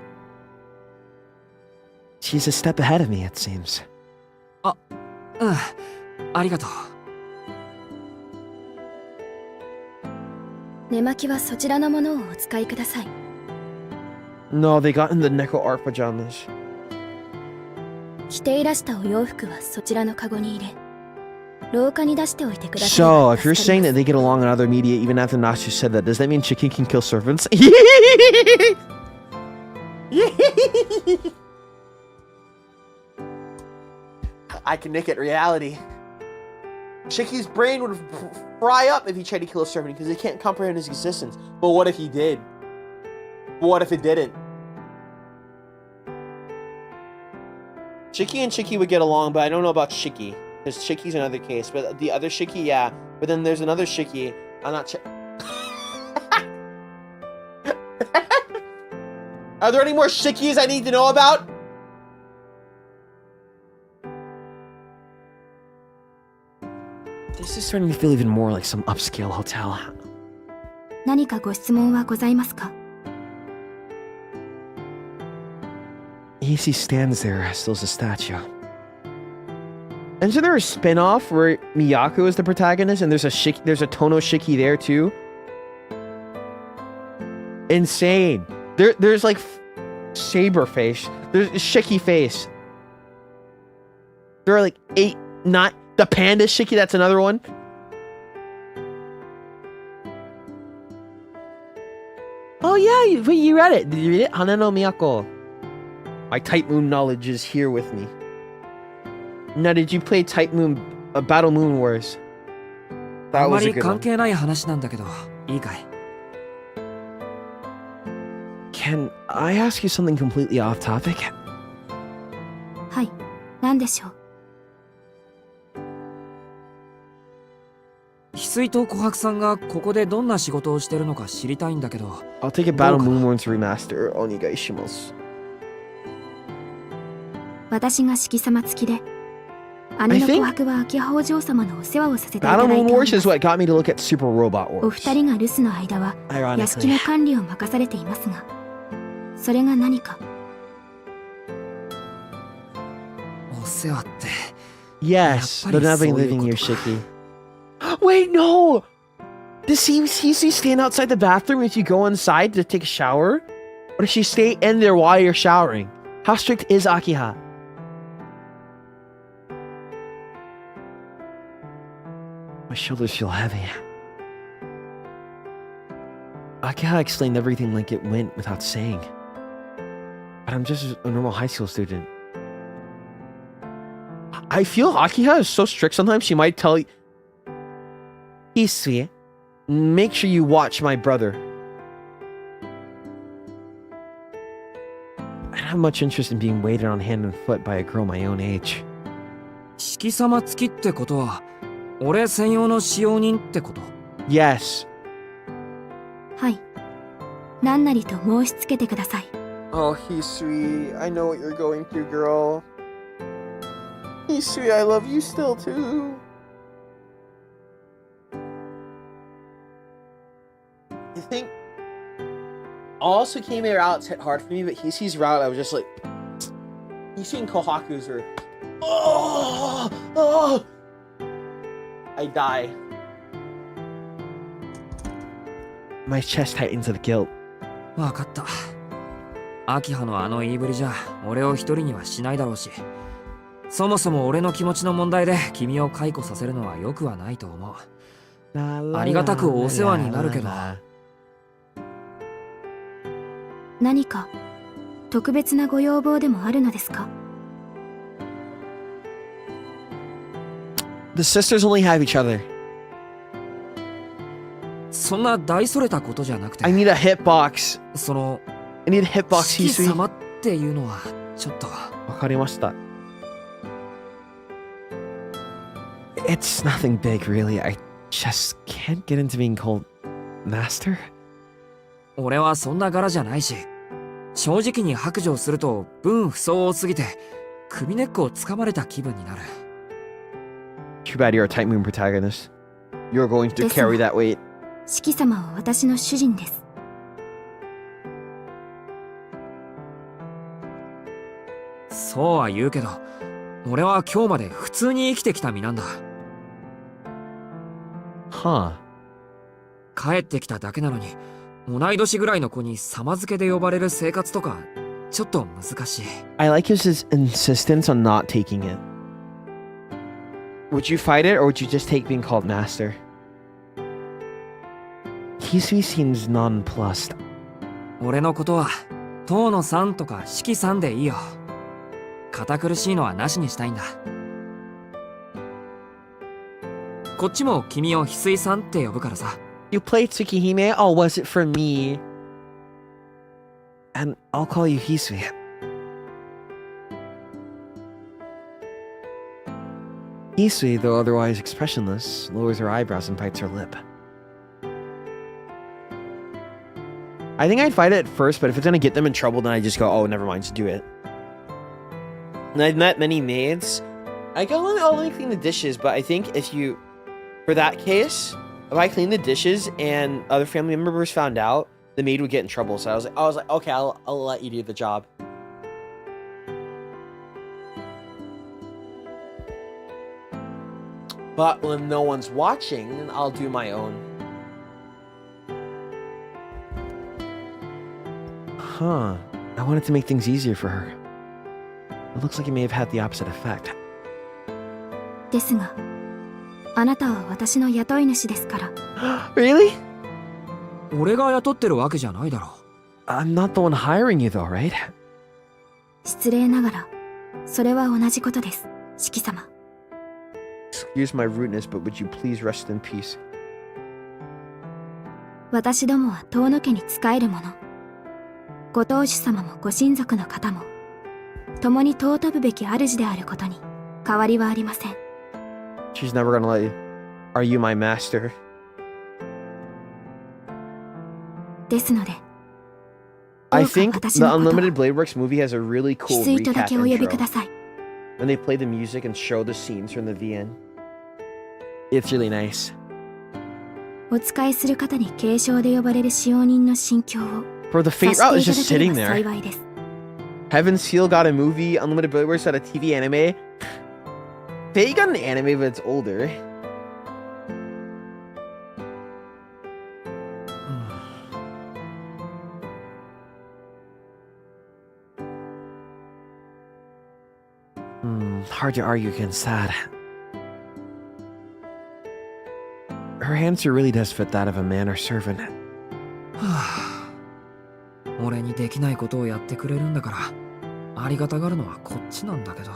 She's a step ahead of me, it seems. ありがとう。寝巻きはそちらのものをお使いください。No, they got in the Neko art pajamas. 着ていらしたお洋服はそちらのカゴに入れ、廊下に出しておいてください。So, if you're saying that they get along in other media even after Nasu said that, does that mean Shiki can kill servants? I can make it reality. Shiki's brain would fry up if he tried to kill a servant because he can't comprehend his existence. But what if he did? What if it didn't? Shiki and Shiki would get along, but I don't know about Shiki. Because Shiki's another case. But the other Shiki, yeah. But then there's another Shiki. I'm not sure. Are there any more Shikis I need to know about? This is starting to feel even more like some upscale hotel. 何かご質問はございますか？ Easy stands there, still as a statue. Isn't there a spin-off where Miyako is the protagonist and there's a Tono Shiki there too? Insane. There's like saber face. There's Shiki face. There are like 8, 9. The panda Shiki, that's another one. Oh yeah, you read it. Did you read it? Hanano Miyako. My Type Moon knowledge is here with me. Now, did you play Type Moon, Battle Moon Wars? あ That ま was a り good 関 one. 係ない話なんだけど、いいかい？ Can I ask you something completely off topic? はい、何でしょう？ 翡翠と琥珀さんがここでどんな仕事をしてるのか知りたいんだけど。 I'll take a Battle Moon Wars remaster. Onigaishimasu. 私が四季様付きで、姉の琥珀は秋葉お嬢様のお世話をさせていただい Battle てお Moon りま Wars is す。 what got me to look at Super Robot お Wars. 二人が留守の間は屋敷 Ironically. の管理を任されていますが、それが何か？ お世話って。 Yes, Yeah, but not so living you here, could- Shiki. Wait, no! Does he stand outside the bathroom if you go inside to take a shower? Or does she stay in there while you're showering? How strict is Akiha? My shoulders feel heavy. Akiha explained everything like it went without saying. But I'm just a normal high school student. I feel Akiha is so strict sometimes she might tell you, Hisui, make sure you watch my brother. I don't have much interest in being waited on hand and foot by a girl my own age. 四季様付きってことは、俺専用の使用人ってこと？ Yes. はい。何なりと申し付けてください。 Oh, Hisui, I know what you're going through, girl. Hisui, I love you still too. I think also came here out hit hard for me, but Hisui's route, I was just like, Hisui and Kohaku's were, oh, I die. My chest tightens with guilt. わかった。秋葉のあの言いぶりじゃ、俺を一人にはしないだろうし。そもそも俺の気持ちの問題で君を解雇させるのは良くはないと思う。ありがたくお世話になるけど。何か特別なご要望でもあるのですか？ The sisters only have each other. そんな大それたことじゃなくて。 I need a hitbox. その I need a hitbox, 四季 Hisui. 様っていうのはちょっと。わかりました。 It's nothing big, really. I just can't get into being called master. 俺はそんな柄じゃないし、正直に白状すると分不相応すぎて首根っこをつかまれた気分になる。Too bad you're a Type Moon protagonist. You're going to carry that weight. 四季様は私の主人です。そうは言うけど、俺は今日まで普通に生きてきた身なんだ。Huh. 帰ってきただけなのに、同い年ぐらいの子に様付けで呼ばれる生活とか、ちょっと難しい。I like his insistence on not taking it. Would you fight it, or would you just take being called master? Hisui seems nonplussed. 俺のことは、遠野さんとか四季さんでいいよ。堅苦しいのはなしにしたいんだ。こっちも君を翡翠さんって呼ぶからさ。You played Tsukihime? Oh, was it for me? And I'll call you Hisui. Hisui, though otherwise expressionless, lowers her eyebrows and bites her lip. I think I'd fight it at first, but if it's gonna get them in trouble, then I just go, oh, never mind, just do it. And I've met many maids. I go, I'll let me clean the dishes, but I think if you, for that case, if I clean the dishes and other family members found out, the maid would get in trouble. So I was like, okay, I'll let you do the job. But when no one's watching, then I'll do my own. Huh. I wanted to make things easier for her. It looks like it may have had the opposite effect. ですが、あなたは私の雇い主ですから。Really? 俺が雇ってるわけじゃないだろ。I'm not the one hiring you though, right? 失礼ながら、それは同じことです、四季様。Excuse my rudeness, but would you please rest in peace? 私どもは遠野家に仕える者。ご当主様もご親族の方も、共に尊ぶべき主であることに変わりはありません。She's never gonna let you. Are you my master? ですので、 I think the Unlimited Blade Works movie has a really cool 翡翠とだ recap けお呼びく intro. ださい。 When they play the music and show the scenes from the VN. It's really nice. お使いする方に継承で呼ばれる使用人の心境を Bro, the 察 Fate して Route い is た just だけれ sitting ば there. 幸いです。 Heaven's Seal got a movie, Unlimited Blade Works got a TV anime. Fate got an anime, but it's older. Hard to argue against that. Her answer really does fit that of a man or servant. 俺にできないことをやってくれるんだから、ありがたがるのはこっちなんだけど。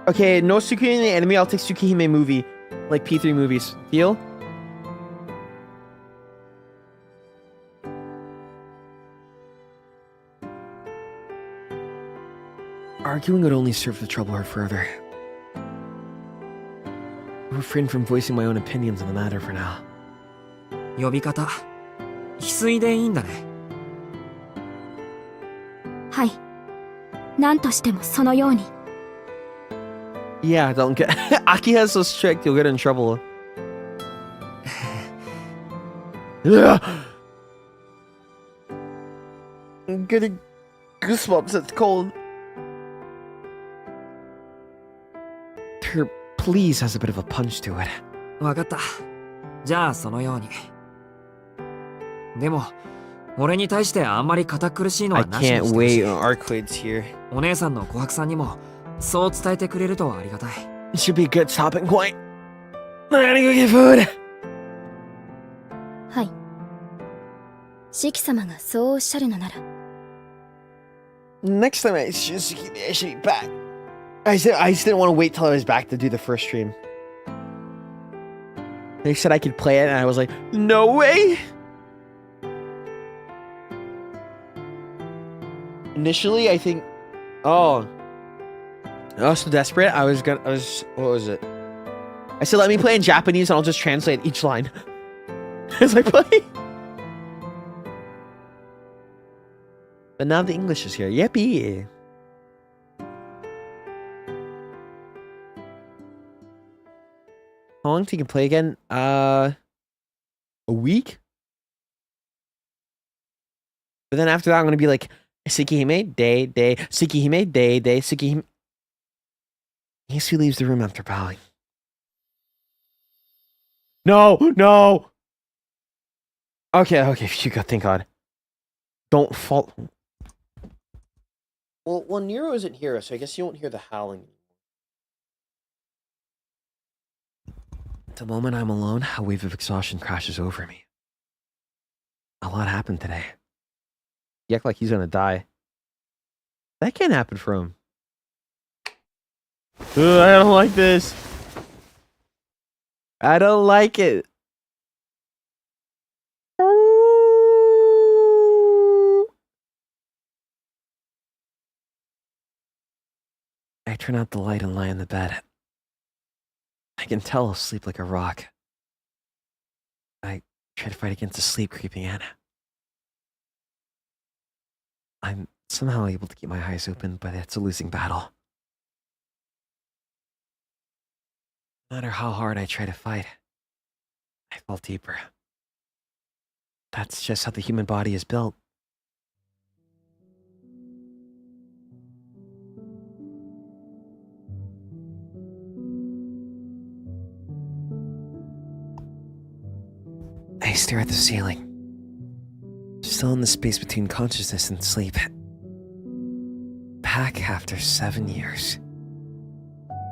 Okay, no Tsukihime anime, I'll take Tsukihime movie. Like P3 movies. Deal? Arguing would only serve to trouble her further. I'll refrain from voicing my own opinions on the matter for now. 呼び方、翡翠でいいんだね。はい。何としてもそのように。Yeah, don't get... Akiha's so strict, you'll get in trouble. I'm getting goosebumps, it's cold. Her please has a bit of a punch to it. わかった。じゃあそのように。でも、俺に対してあんまり堅苦しいの I はなしにして can't ほしい。 wait. Arclide's here. お姉さんの琥珀さんにもそう伝えてくれるとありがたい。It should be a good stopping point. I gotta go get food. はい。四季様がそうおっしゃるのなら。Next time I should be back. I just didn't want to wait till I was back to do the first stream. They said I could play it, and I was like, no way! Initially, I think... Oh. I was so desperate, what was it? I said, let me play in Japanese, and I'll just translate each line. As I play. But now the English is here. Yippee! How long till you can play again? A week? But then after that, I'm gonna be like, Tsukihime, day, Tsukihime, day, Tsukihime. He leaves the room after bowing. No! Okay, Fuka, thank God. Don't fall. Well, Nero isn't here, so I guess you won't hear the howling. The moment I'm alone, a wave of exhaustion crashes over me. A lot happened today. You act like he's gonna die. That can't happen for him. Ugh, I don't like this. I don't like it. I turn out the light and lie in the bed. I can tell I'll sleep like a rock. I try to fight against the sleep creeping in. I'm somehow able to keep my eyes open, but it's a losing battle. No matter how hard I try to fight, I fall deeper. That's just how the human body is built. I stare at the ceiling, still in the space between consciousness and sleep. Back after 7 years.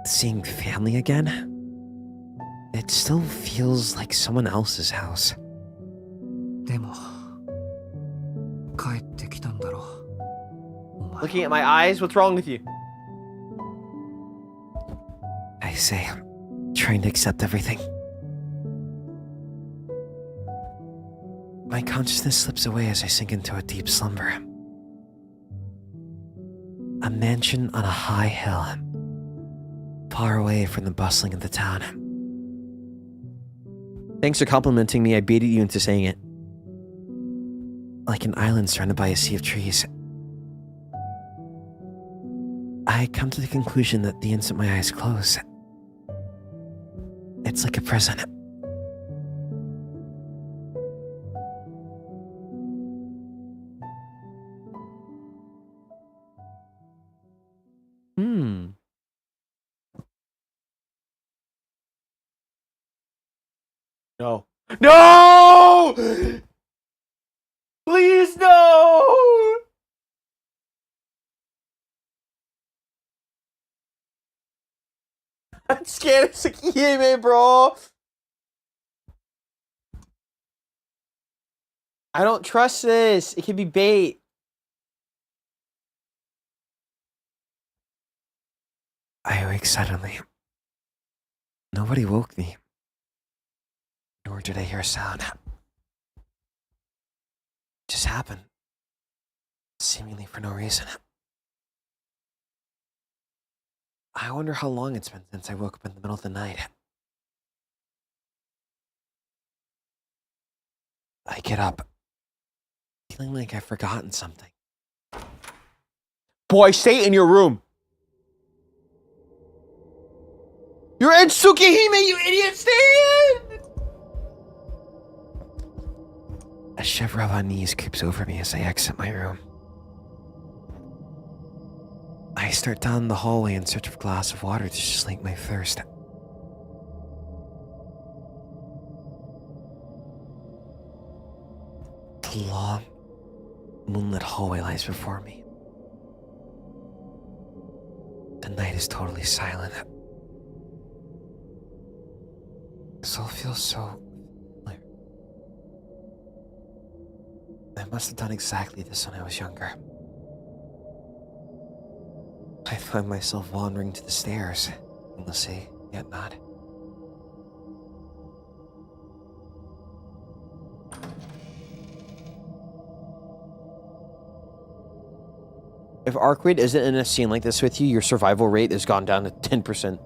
Seeing family again? It still feels like someone else's house. でも帰ってきたんだろう。 Looking at my eyes, what's wrong with you? I say, trying to accept everything. My consciousness slips away as I sink into a deep slumber. A mansion on a high hill, far away from the bustling of the town. Thanks for complimenting me. I baited you into saying it. Like an island surrounded by a sea of trees. I come to the conclusion that the instant my eyes close, it's like a prison. No! Please, no! I'm scared of Tsukihime, bro. I don't trust this. It could be bait. I awake suddenly. Nobody woke me. Nor did I hear a sound. It just happened. Seemingly for no reason. I wonder how long it's been since I woke up in the middle of the night. I get up, feeling like I've forgotten something. Boy, stay in your room. You're in Tsukihime, you idiot! Stay in! A shiver of unease creeps over me as I exit my room. I start down the hallway in search of a glass of water to slake my thirst. The long, moonlit hallway lies before me. The night is totally silent. This all feels so familiar. I must have done exactly this when I was younger. I find myself wandering to the stairs, aimlessly, yet not. If Arkwade isn't in a scene like this with you, your survival rate has gone down to 10%.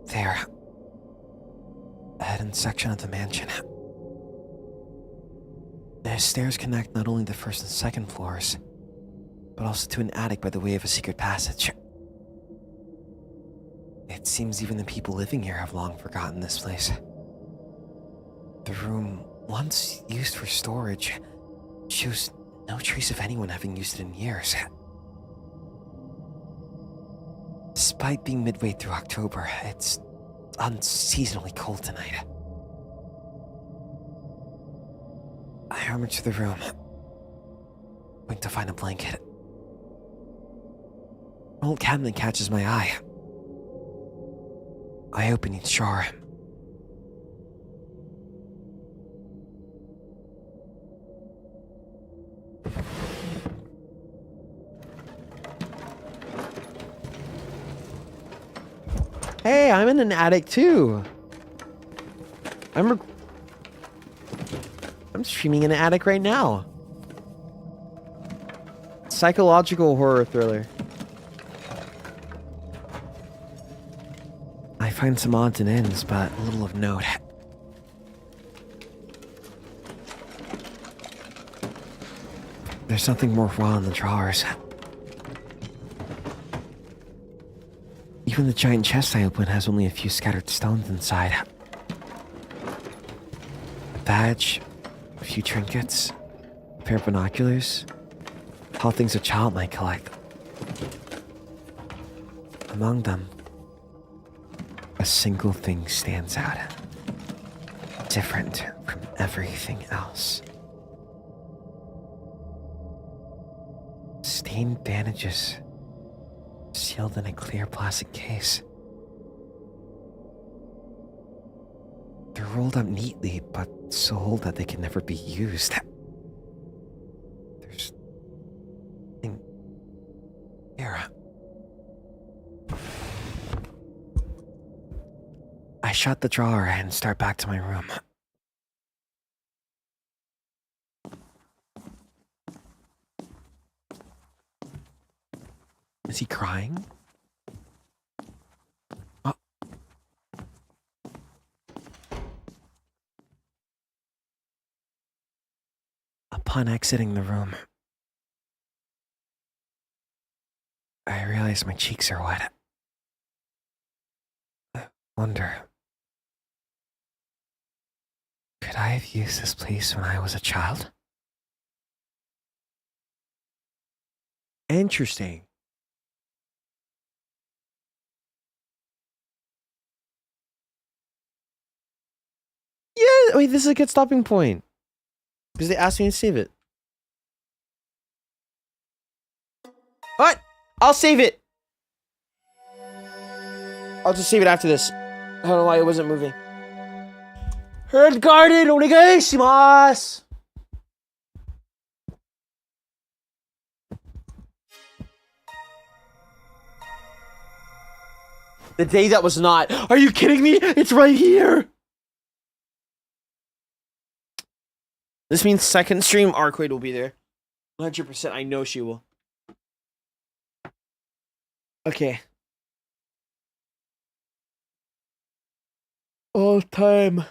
There. A hidden section of the mansion. The stairs connect not only the first and second floors, but also to an attic by the way of a secret passage. It seems even the people living here have long forgotten this place. The room, once used for storage, shows no trace of anyone having used it in years. Despite being midway through October, it's unseasonably cold tonight. I rummage through the room, wait to find a blanket. An old cabinet catches my eye. I open each drawer. Hey, I'm in an attic too. I'm streaming in an attic right now. Psychological horror thriller. I find some odds and ends, but little of note. There's nothing worthwhile in the drawers. Even the giant chest I open has only a few scattered stones inside. A badge, a few trinkets, a pair of binoculars, all things a child might collect. Among them, a single thing stands out, different from everything else. Stained bandages, sealed in a clear plastic case. They're rolled up neatly, but so old that they can never be used. There's nothing here. I shut the drawer and start back to my room. Is he crying? Oh. Upon exiting the room, I realize my cheeks are wet. I wonder, could I have used this place when I was a child? Interesting. Yeah, wait, this is a good stopping point. Because they asked me to save it. What? I'll save it. I'll just save it after this. I don't know why it wasn't moving. Heard guarded, onegaishimasu. The day that was not. Are you kidding me? It's right here. This means second stream Arcade will be there. 100%. I know she will. Okay. All time.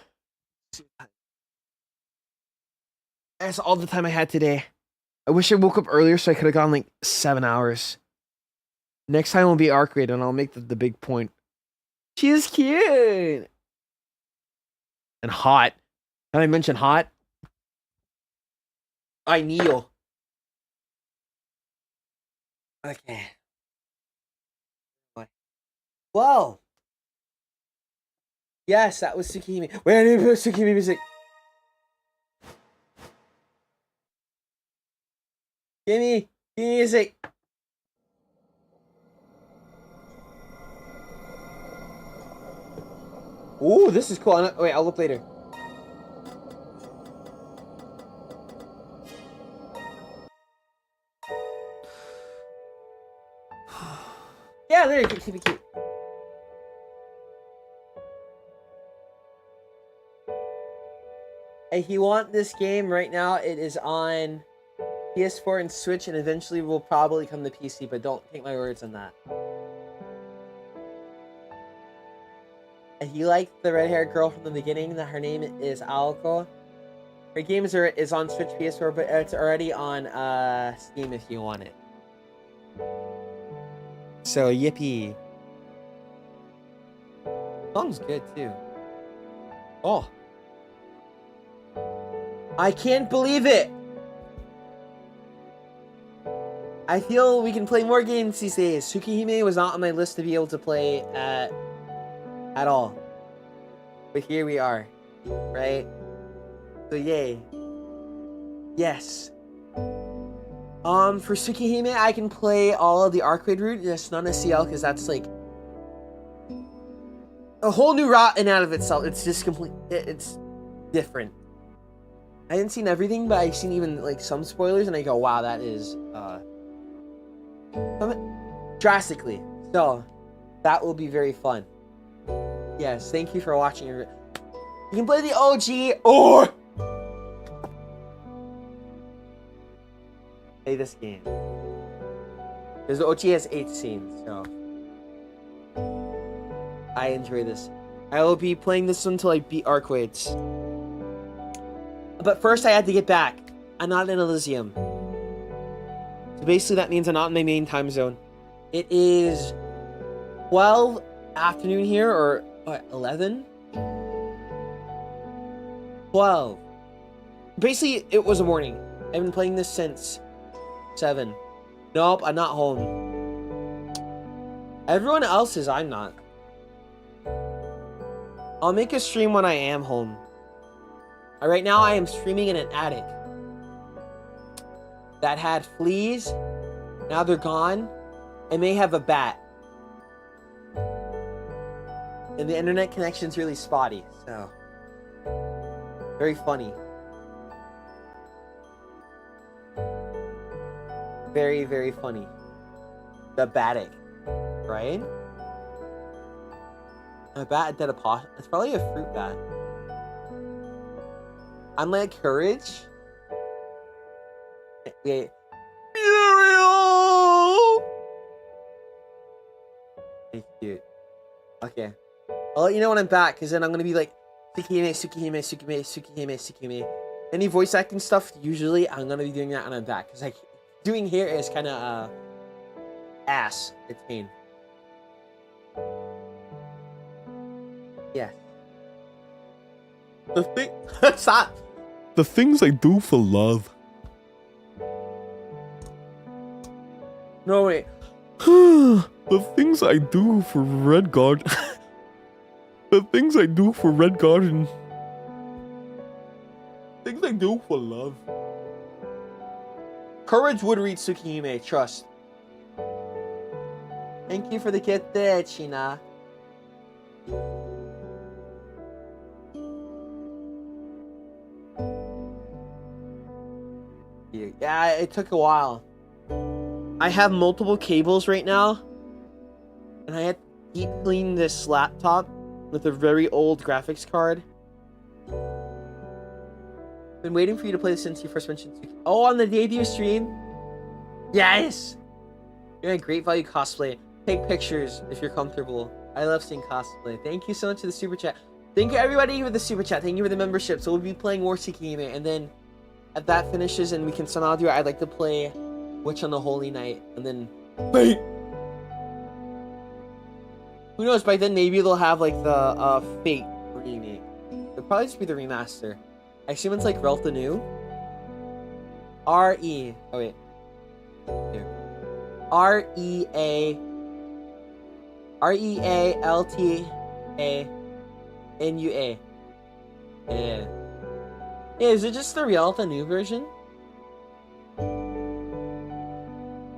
That's all the time I had today. I wish I woke up earlier so I could have gone like 7 hours. Next time will be Arcade and I'll make the big point. She is cute. And hot. Did I mention hot? I kneel. Okay. Whoa. Yes, that was Tsukihime. Wait, I need to put Tsukihime music. Give me music. Ooh, this is cool. Wait, I'll look later. Yeah, there you go. Keep it cute. If you want this game right now, it is on PS4 and Switch, and eventually will probably come to PC, but don't take my words on that. If you like the red-haired girl from the beginning, that her name is Aoko. Her game is on Switch, PS4, but it's already on Steam if you want it. So, yippee. Song's good too. Oh. I can't believe it! I feel we can play more games these days. Tsukihime was not on my list to be able to play at all. But here we are. Right? So yay. Yes. For Tsukihime, I can play all of the arcade route, just not a CL, because that's like a whole new route in and out of itself. It's just complete. It's different. I hadn't seen everything, but I've seen even like some spoilers, and I go, wow, that is drastically. So that will be very fun. Yes, thank you for watching. You can play the OG or play this game. Because the OG has 8 scenes, so I enjoy this. I will be playing this until I beat Arcwaits. But first I had to get back. I'm not in Elysium. So basically that means I'm not in my main time zone. It is 12 afternoon here, or what, 11? 12. Basically, it was a morning. I've been playing this since 7. Nope, I'm not home. Everyone else is, I'm not. I'll make a stream when I am home. Right now, I am streaming in an attic that had fleas. Now they're gone. I may have a bat. And the internet connection's really spotty, so very funny. Very, very funny. The Batic, right? A bat dead a It's probably a fruit bat. Unlike Courage. Wait. Muriel! It's cute. Okay. I'll let you know when I'm back, because then I'm going to be like, Tsukihime, Tsukihime, Tsukihime, Tsukihime, Tsukihime. Any voice acting stuff, usually I'm going to be doing that when I'm back. Because like, doing here is kind of, ass. It's pain. Yes. Stop. The things I do for love. No, wait. The things I do for Red Guard. The things I do for Red Garden. Things I do for love. Courage would read Tsukihime, trust. Thank you for the kit there, China. Yeah, it took a while. I have multiple cables right now, and I had to deep clean this laptop with a very old graphics card. Been waiting for you to play this since you first mentioned Tsukihime. Oh, on the debut stream? Yes! You're a great value cosplay. Take pictures if you're comfortable. I love seeing cosplay. Thank you so much for the super chat. Thank you everybody for the super chat. Thank you for the membership. So we'll be playing more Tsukihime, and then if that finishes and we can somehow do it, I'd like to play Witch on the Holy Night, and then wait. Who knows? By then maybe they'll have like the Fate remake. It'll probably just be the remaster. I assume it's like Relta New. R-E. Oh wait. Here. R-E-A-L-T-A-N-U-A. Yeah. Yeah, is it just the Rialta New version?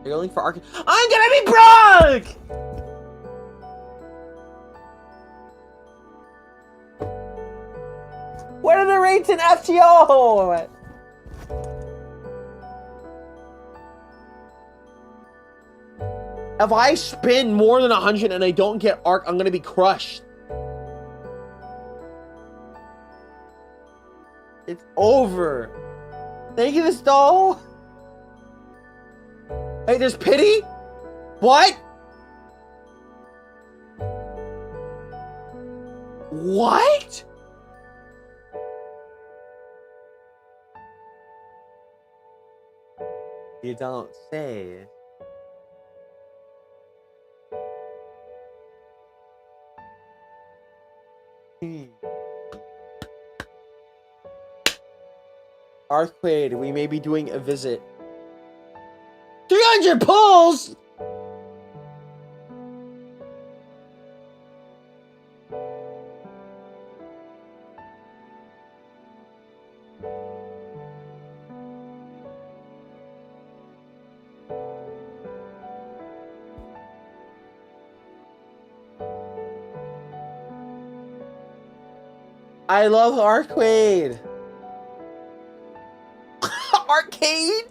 You're going for Arc. I'm gonna be broke! What are the rates in FGO? If I spend more than 100 and I don't get Arc, I'm gonna be crushed. It's over. Thank you, this doll. Hey, there's pity? What? What? You don't say. Arcade, we may be doing a visit. 300 pulls! I love Arcade. Arcade?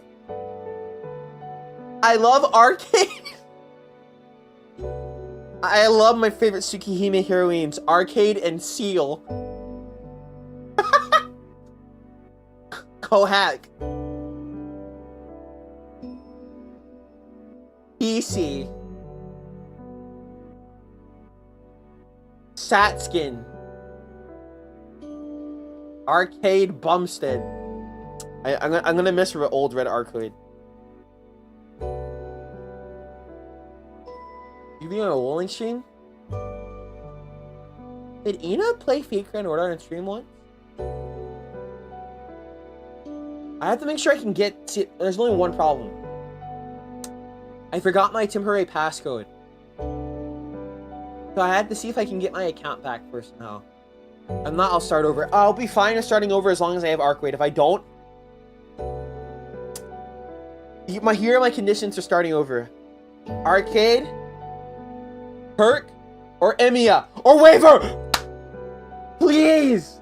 I love Arcade. I love my favorite Tsukihime heroines, Arcade and Seal. Kohak. PC. Satskin. Arcade Bumstead. I'm gonna miss old Red Arcade. You be on a rolling stream? Did Ina play Fake Grand Order on stream once? I have to make sure I can get to, there's only one problem. I forgot my temporary passcode. So I had to see if I can get my account back first now. If not, I'll start over. I'll be fine with starting over as long as I have Arcade. If I don't, here are my conditions for starting over. Arcade, Perk, or Emiya, or Waver! Please!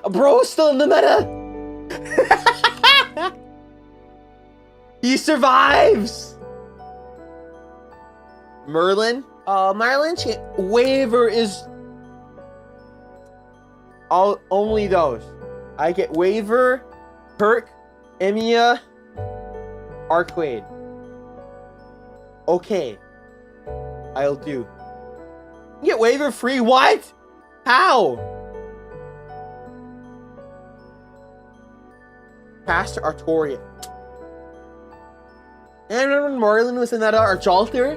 Bro's still in the meta! He survives! Merlin? Merlin, Waver is... only those. I get Waver, Perk, Emiya, Arcade. Okay. I'll do. You get Waver free? What? How? Pastor Artoria. And I remember when Merlin was in that Archalter?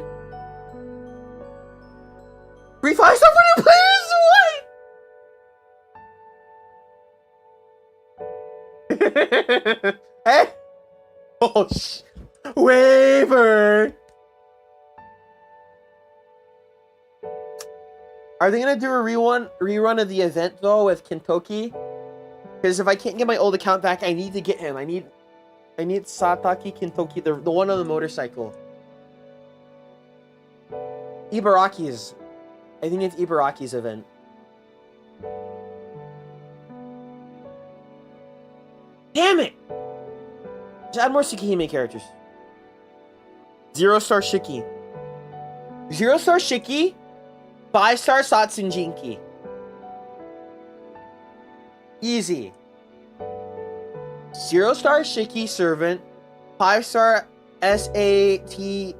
Free 5-star for new players? What? Hey? Oh, Waver! Are they gonna do a rerun of the event though with Kentoki? Because if I can't get my old account back, I need to get him. I need Sataki Kentoki, the one on the motorcycle. Ibaraki's. I think it's Ibaraki's event. Damn it! Just add more Tsukihime characters. 0-star Shiki. 0-star Shiki. 5-star Satsunjinki. Easy. 0-star Shiki Servant. 5-star SATSUGINK.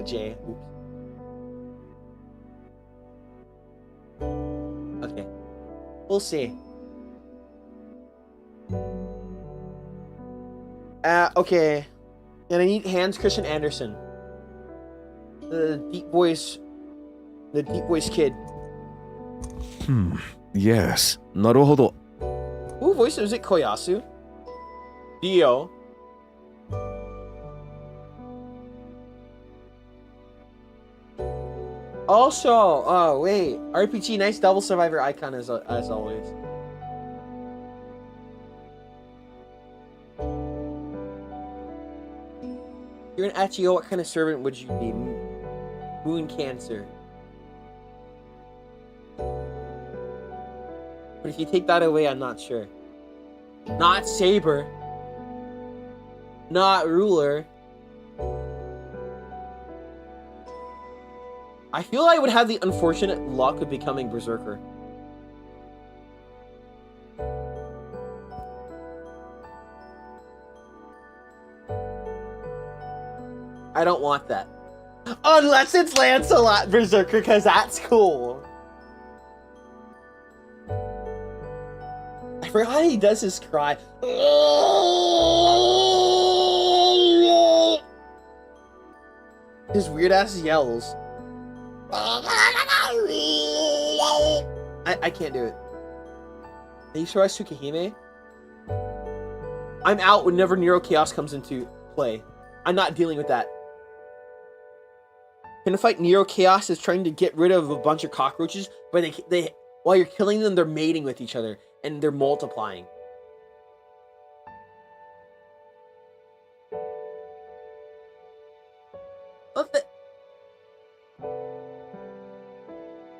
J. Oops. Okay. We'll see. Okay. And I need Hans Christian Andersen. The deep voice kid. Yes. なるほど. Who voiced it? Was it Koyasu? Dio. Also, oh wait, RPG, nice double survivor icon as always. You're an Achio, what kind of servant would you be? Moon Cancer. But if you take that away, I'm not sure. Not Saber. Not Ruler. I feel I would have the unfortunate luck of becoming Berserker. I don't want that. Unless it's Lancelot Berserker, because that's cool. I forgot how he does his cry. His weird ass yells. I can't do it. Are you sure I TSUKIHIME? I'm out whenever Nero Chaos comes into play. I'm not dealing with that. In a fight, Nero Chaos is trying to get rid of a bunch of cockroaches, but they while you're killing them, they're mating with each other and they're multiplying.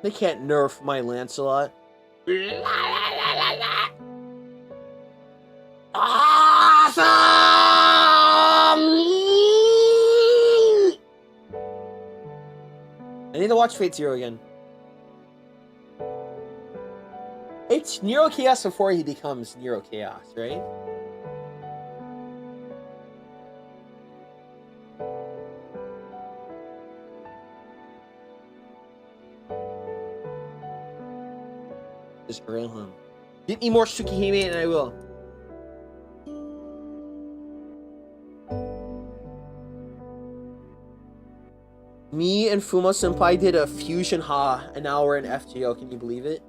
They can't nerf my Lancelot. Awesome! I need to watch Fate Zero again. It's Nero Chaos before he becomes Nero Chaos, right? Just grill him. Get me more TSUKIHIME and I will. Me and Fuma Senpai did a fusion ha, and now we're in FGO. Can you believe it?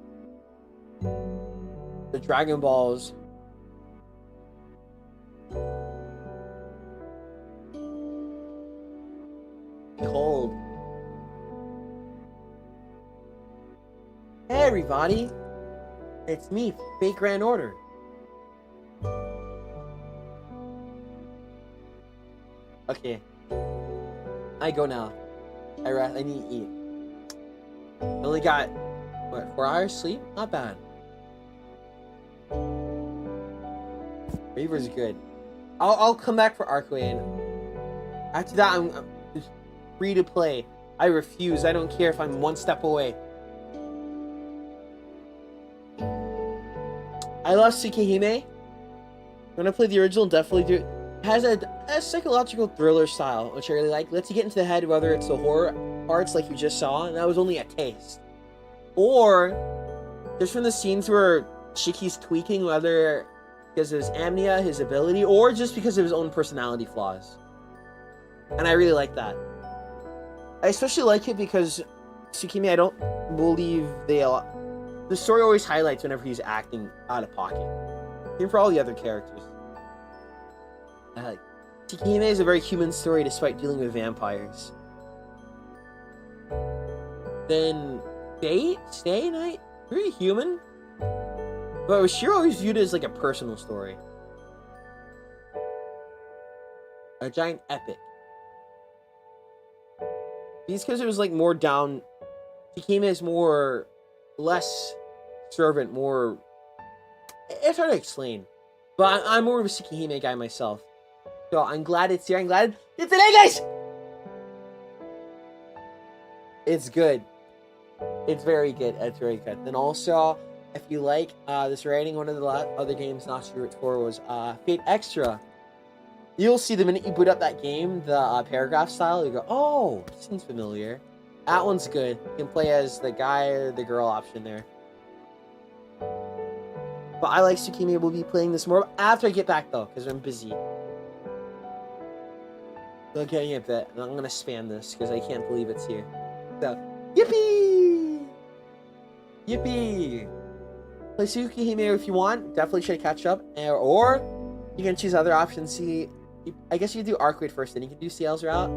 The Dragon Balls. Behold. Hey everybody. It's me, Fate Grand Order. Okay. I go now. I need to eat. I only got, what, 4 hours sleep? Not bad. Reaver's good. I'll come back for Arcane. After that, I'm just free to play. I refuse. I don't care if I'm 1 step away. I love TSUKIHIME. When I play the original, definitely do it. It has a psychological thriller style, which I really like. Lets you get into the head, whether it's the horror parts like you just saw, and that was only a taste. Or, just from the scenes where Shiki's tweaking, whether because of his amnesia, his ability, or just because of his own personality flaws. And I really like that. I especially like it because TSUKIHIME, I don't believe the story always highlights whenever he's acting out of pocket. Even for all the other characters. TSUKIHIME is a very human story despite dealing with vampires. Then Fate, Stay Night, pretty human. But Shiro always viewed it as like a personal story. A giant epic. Because it was like more down. TSUKIHIME is more, less servant, more. It's hard to explain. But I'm more of a TSUKIHIME guy myself. So I'm glad it's here. I'm glad it's today, guys! It's good. It's very good. It's very good. Then also, if you like this rating, one of the other games not to root for was Fate Extra. You'll see the minute you boot up that game, the paragraph style, you go, oh, this seems familiar. That one's good. You can play as the guy or the girl option there. But I like TSUKIHIME. We'll be playing this more after I get back, though, because I'm busy. Okay, a bit. I'm going to spam this, because I can't believe it's here. So, yippee! Yippee! Play TSUKIHIME if you want. Definitely should catch up. Or you can choose other options. See, I guess you can do Arcade first, then you can do Sales route.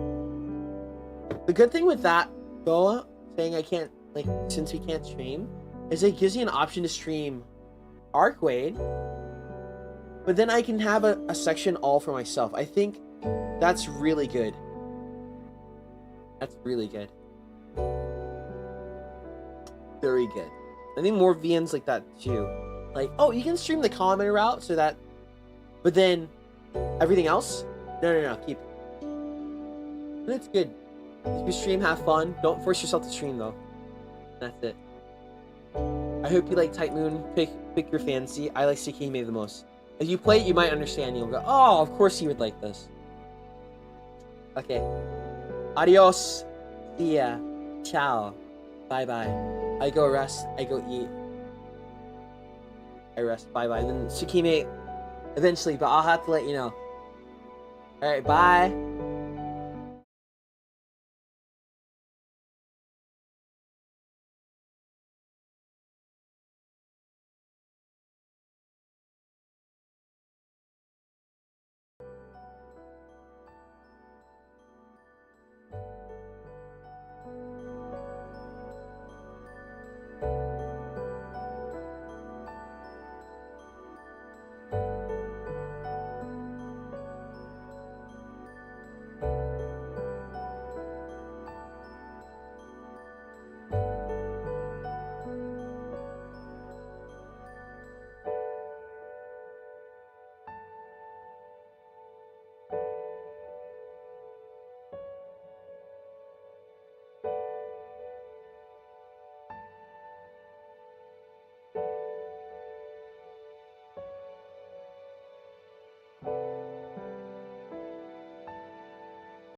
The good thing with that, though, saying I can't, like, since we can't stream, is it gives you an option to stream Arcade, but then I can have a section all for myself. I think that's really good. That's really good. Very good. I think more VNs like that too. Like, oh, you can stream the comment route so that, but then everything else? No, keep it. And it's good. If you stream, have fun. Don't force yourself to stream though. That's it. I hope you like Type Moon. Pick your fancy. I like TSUKIHIME the most. If you play it, you might understand. You'll go, oh, of course you would like this. Okay. Adios. See ya. Ciao. Bye-bye. I go rest. I go eat. I rest. Bye-bye. And then TSUKIHIME eventually, but I'll have to let you know. Alright, bye.